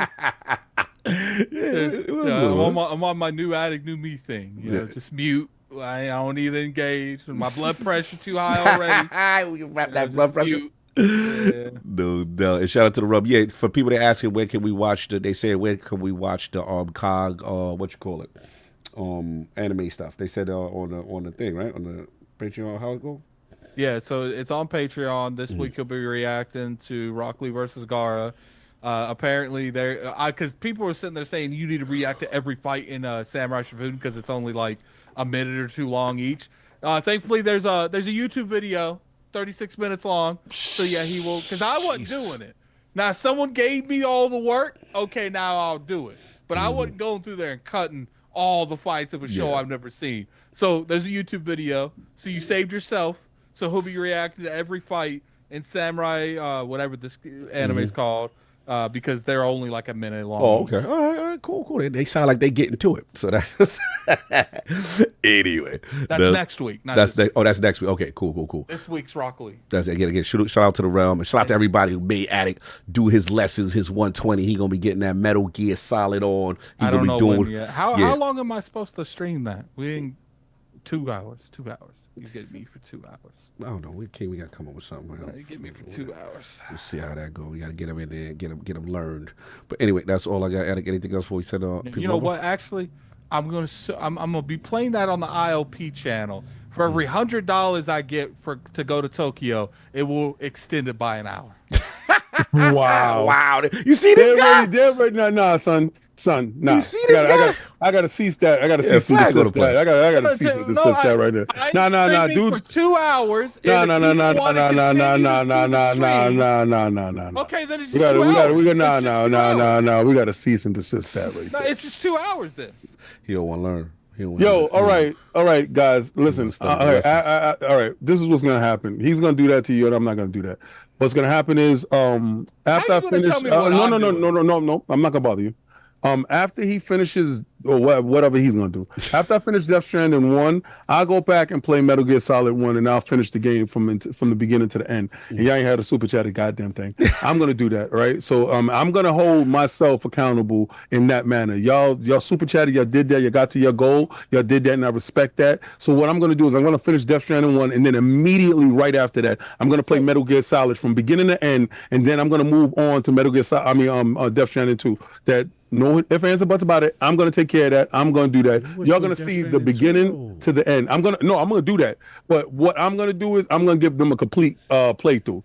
I'm on my new addict, new me thing. You know, just mute. I don't need to engage. My blood pressure too high already. We can wrap that blood pressure. No. And shout out to the Rub. Yeah, for people that asking where can we watch they said where can we watch the COG what you call it? Anime stuff. They said on the thing, right? On the Patreon, how it go? Yeah, so it's on Patreon. This week he'll be reacting to Rock Lee versus Gara. Apparently, because people were sitting there saying you need to react to every fight in Samurai Shodown because it's only like a minute or two long each. Thankfully, there's a YouTube video, 36 minutes long. So yeah, he will. Because I wasn't doing it. Now, if someone gave me all the work, okay, now I'll do it. But I wasn't going through there and cutting all the fights of a show I've never seen. So there's a YouTube video. So you saved yourself. So he'll be reacting to every fight in Samurai, whatever this anime is called, because they're only like a minute long. Oh, okay. All right, cool. They sound like they getting to it. So that's anyway. That's next week. That's next week. Okay, cool. This week's Rock Lee. That's it. Again, shout out to the Realm and shout out to everybody who made Addict do his lessons, his 120. He gonna be getting that Metal Gear Solid on. I don't know when yet. How long am I supposed to stream that? We didn't. 2 hours. 2 hours. You get me for 2 hours. I don't know. We got to come up with something. You get me for 2 hours. We'll see how that goes. We got to get them in there and get them learned. But anyway, that's all I got. Anything else before we send people You know over? what? Actually, I'm gonna be playing that on the ILP channel. For every $100 I get to go to Tokyo, it will extend it by an hour. Wow. You see this guy? No, son, nah. You see this guy? I gotta cease that. I gotta cease and desist that. I gotta cease and desist that right there. No, dude. For 2 hours. No. Okay, then it's just 2 hours. We gotta cease and desist that right there. No, it's just 2 hours then. He don't want to learn. All right, guys, listen. All right. This is what's gonna happen. He's gonna do that to you, and I'm not gonna do that. What's gonna happen is, after I finish, no, I'm not gonna bother you. After he finishes or whatever he's gonna do, after I finish Death Stranding 1, I'll go back and play Metal Gear Solid 1, and I'll finish the game from the beginning to the end. And y'all ain't had a super chat, a goddamn thing. I'm gonna do that, right? So I'm gonna hold myself accountable in that manner. Y'all super chatted, y'all did that, you got to your goal, y'all did that, and I respect that. So what I'm gonna do is I'm gonna finish Death Stranding 1, and then immediately right after that, I'm gonna play Metal Gear Solid from beginning to end, and then I'm gonna move on to Metal Gear Solid. Death Stranding 2. That. No ifs, ands, or buts about it. I'm gonna take care of that. I'm gonna do that. Y'all gonna see the beginning to the end. I'm gonna do that. But what I'm gonna do is I'm gonna give them a complete playthrough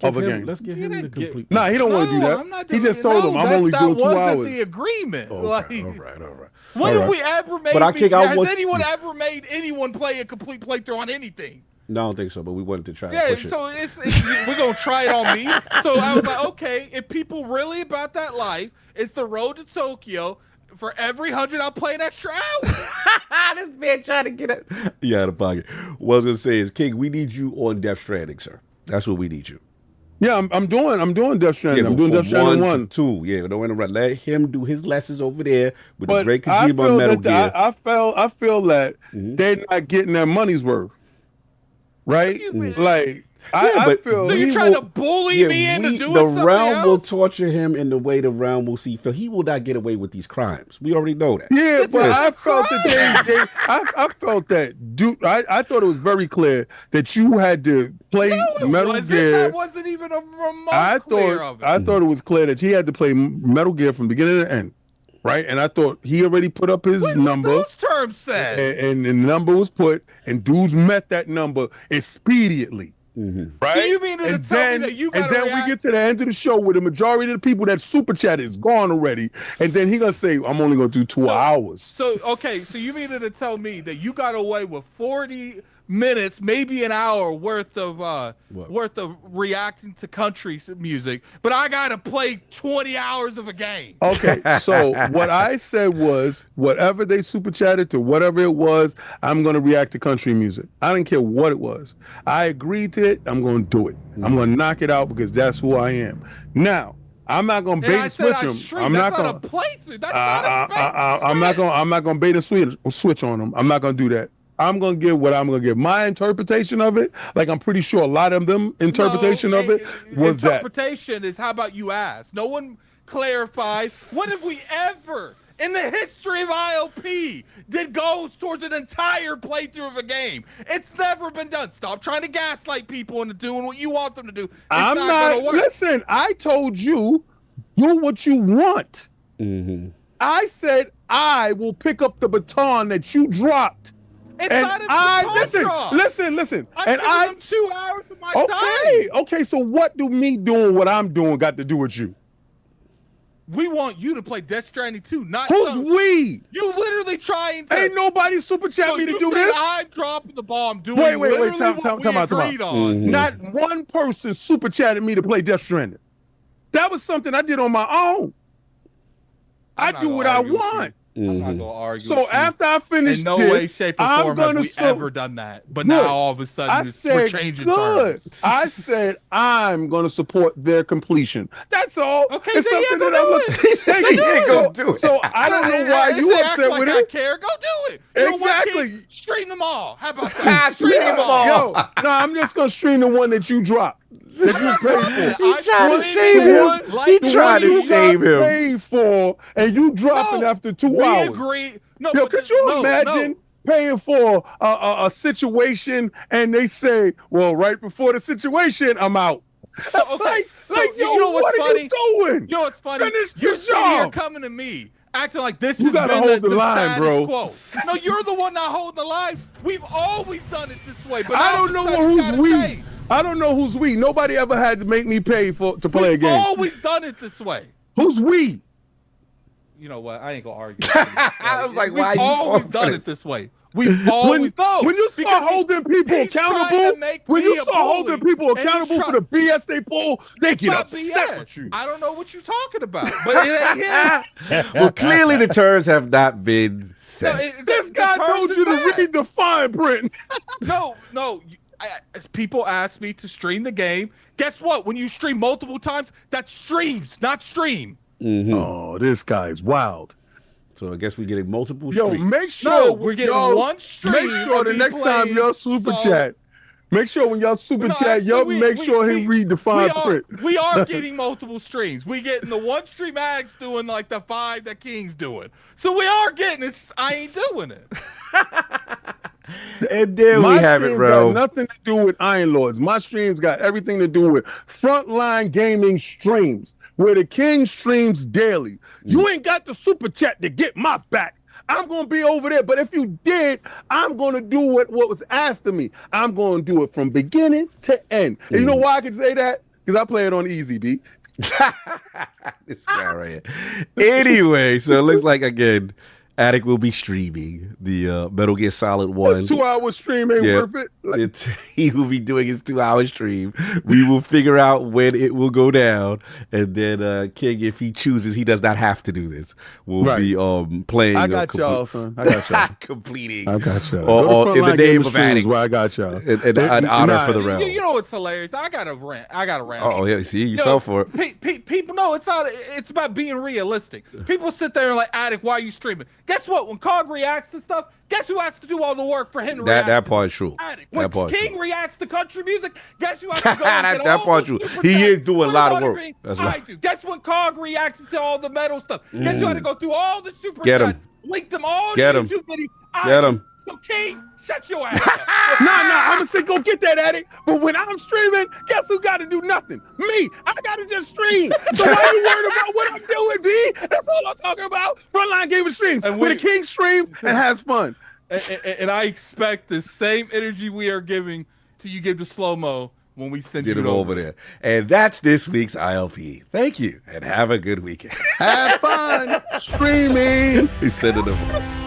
of a game. Let's give him the complete. Nah, he don't want to do that. He just told them I'm only doing 2 hours. The agreement. All right. When have we ever made? Has anyone ever made anyone play a complete playthrough on anything? No, I don't think so, but we wanted to try to push it. So we're going to try it on me. So I was like, okay, if people really about that life, it's the road to Tokyo. For every 100, I'll play an extra hour. This man trying to get it. Yeah, out of pocket. What I was going to say is, King, we need you on Death Stranding, sir. That's what we need you. Yeah, I'm doing Death Stranding. I'm doing Death Stranding 1. 2. Yeah, don't interrupt. Let him do his lessons over there with the great Kojima on Metal Gear. I feel that they're not getting their money's worth. Right? Like, I feel. So you're trying to bully me into doing something else? The realm will torture him in the way the realm will see. He will not get away with these crimes. We already know that. Yeah, but I felt that I felt that, dude. I thought it was very clear that you had to play Metal Gear. That wasn't even a remote clear of it. I thought it was clear that he had to play Metal Gear from beginning to end. Right, and I thought he already put up his number. Those terms said, and the number was put, and dudes met that number expediently. Right? Do you mean to tell me that you got? And then we get to the end of the show where the majority of the people that super chat is gone already, and then he gonna say, "I'm only gonna do 2 hours." So you mean to tell me that you got away with 40 minutes, maybe an hour worth of reacting to country music, but I gotta play 20 hours of a game. Okay, so what I said was, whatever they super chatted to, whatever it was, I'm gonna react to country music. I didn't care what it was. I agreed to it. I'm gonna do it. I'm gonna knock it out because that's who I am. Now, I'm not gonna bait and switch him. I'm not gonna playthrough. That's not a I'm not gonna bait and switch on him. I'm not gonna do that. I'm going to give what I'm going to give. My interpretation of it, like I'm pretty sure a lot of them interpretation of it was interpretation is how about you ask? No one clarified. When have we in the history of ILP did goes towards an entire playthrough of a game. It's never been done. Stop trying to gaslight people into doing what you want them to do. It's I'm not not. gonna work. Listen, I told you, do what you want. Mm-hmm. I said I will pick up the baton that you dropped. It's And not a baton listen. I'm And giving them 2 hours of my time. Okay. So what do me doing what I'm doing got to do with you? We want you to play Death Stranding 2, not Who's some- we? You literally trying to. Ain't nobody super chat So me to you do said this. I'm dropping the ball. I'm doing Wait, literally time what we out. agreed on. Not one person super chatted me to play Death Stranding. That was something I did on my own. I I'm not do gonna what I argue with want. I'm not gonna argue. So with you. after I finish in no this, way, shape, or I'm form have gonna we ever done that. But Look, now all of a sudden I we're said changing good. terms. I said I'm going to support their completion. That's all. Okay, it's then something yeah, that I'm go looking. do it. Thank you. He ain't gonna do it. So I don't know why I you say act upset like with I it. care. Go do it. You know what, Exactly. kid? Stream them all. How about that? Stream them all. Yo, no, I'm just gonna stream the one that you dropped. That you paid for. He tried to shame him. Like He tried to you shame got him. paid for, and you dropping No, after 2 we hours. agree. No, Yo, but could you no, imagine paying for a situation and they say, well, right before the situation, I'm out. Okay, so yo, you know what's what funny? are you doing? You know what's funny? Finish the You're sitting here job. coming to me, acting like this You has gotta been hold the the line, status bro. quo. No, you're the one not holding the line. We've always done it this way, but I all don't of a know sudden it's who's gotta we. change. I don't know who's we. Nobody ever had to make me pay to play a We've game. always done it this way. Who's we? You know what? I ain't gonna argue. with you. I was like, We've why you always falling done for it this way. We've always When you because start holding people he's trying to accountable, make when me you a start holding bully, people and he's accountable for try- the BS they pull, they get Not upset BS. with you. I don't know what you're talking about, but it ain't him. Well, clearly the terms have not been No, set. This guy the told terms you to is that. read the fine print. No. As people ask me to stream the game, guess what? When you stream multiple times, that's streams, not stream. Oh, this guy's wild. So I guess we're getting multiple Yo, streams. make sure No, we're getting y'all- one stream. Make sure of the me next time playing, y'all super so- chat, make sure when y'all super No, chat, actually, y'all we- make we- sure we- he read the fine print. We are getting multiple streams. We getting the one stream Ag's doing like the 5 that King's doing. So we are getting it. I ain't doing it. And there we My have it, streams bro. got nothing to do with Iron Lords. My streams got everything to do with frontline gaming streams, where the king streams daily. You ain't got the super chat to get my back. I'm gonna be over there, but if you did, I'm gonna do what was asked of me. I'm gonna do it from beginning to end. And you know why I can say that? Because I play it on easy, B. This guy right here. Anyway, so it looks like, again, Attic will be streaming the Metal Gear Solid 1. This 2-hour stream ain't worth it. Like, He will be doing his 2-hour stream. We will figure out when it will go down, and then King, if he chooses, he does not have to do this. Will Right. be playing. I got y'all, son. I got y'all. completing. I got y'all. Or in the name of Attic, where I got y'all. an honor for the You, realm. you know what's hilarious? I got a rant. Oh yeah, see, you fell for it. People, no, it's not. It's about being realistic. People sit there and like, Attic, why are you streaming? Guess what? When Cog reacts to stuff, guess who has to do all the work for him to react? That part's true. Attic. When That part's King true. reacts to country music, guess who has to go and get That all part's the true. super He chats? is doing a lot of What work. about me? That's I right. do. Guess when Cog reacts to all the metal stuff? Guess who had to go through all the super Get 'em. chats, link them all Get to 'em. YouTube videos? Get 'em. Yo, King, shut your ass up. Nah, I'm gonna say go get that Attic. But when I'm streaming, guess who got to do nothing? Me. I gotta just stream. So why you worried about what I'm doing, B? That's all I'm talking about. Frontline gaming streams. And Where we- the king streams and has fun. And I expect the same energy we are giving to you give to Slow Mo when we send Get you him over there. And that's this week's ILP. Thank you, and have a good weekend. Have fun streaming. He's sending them.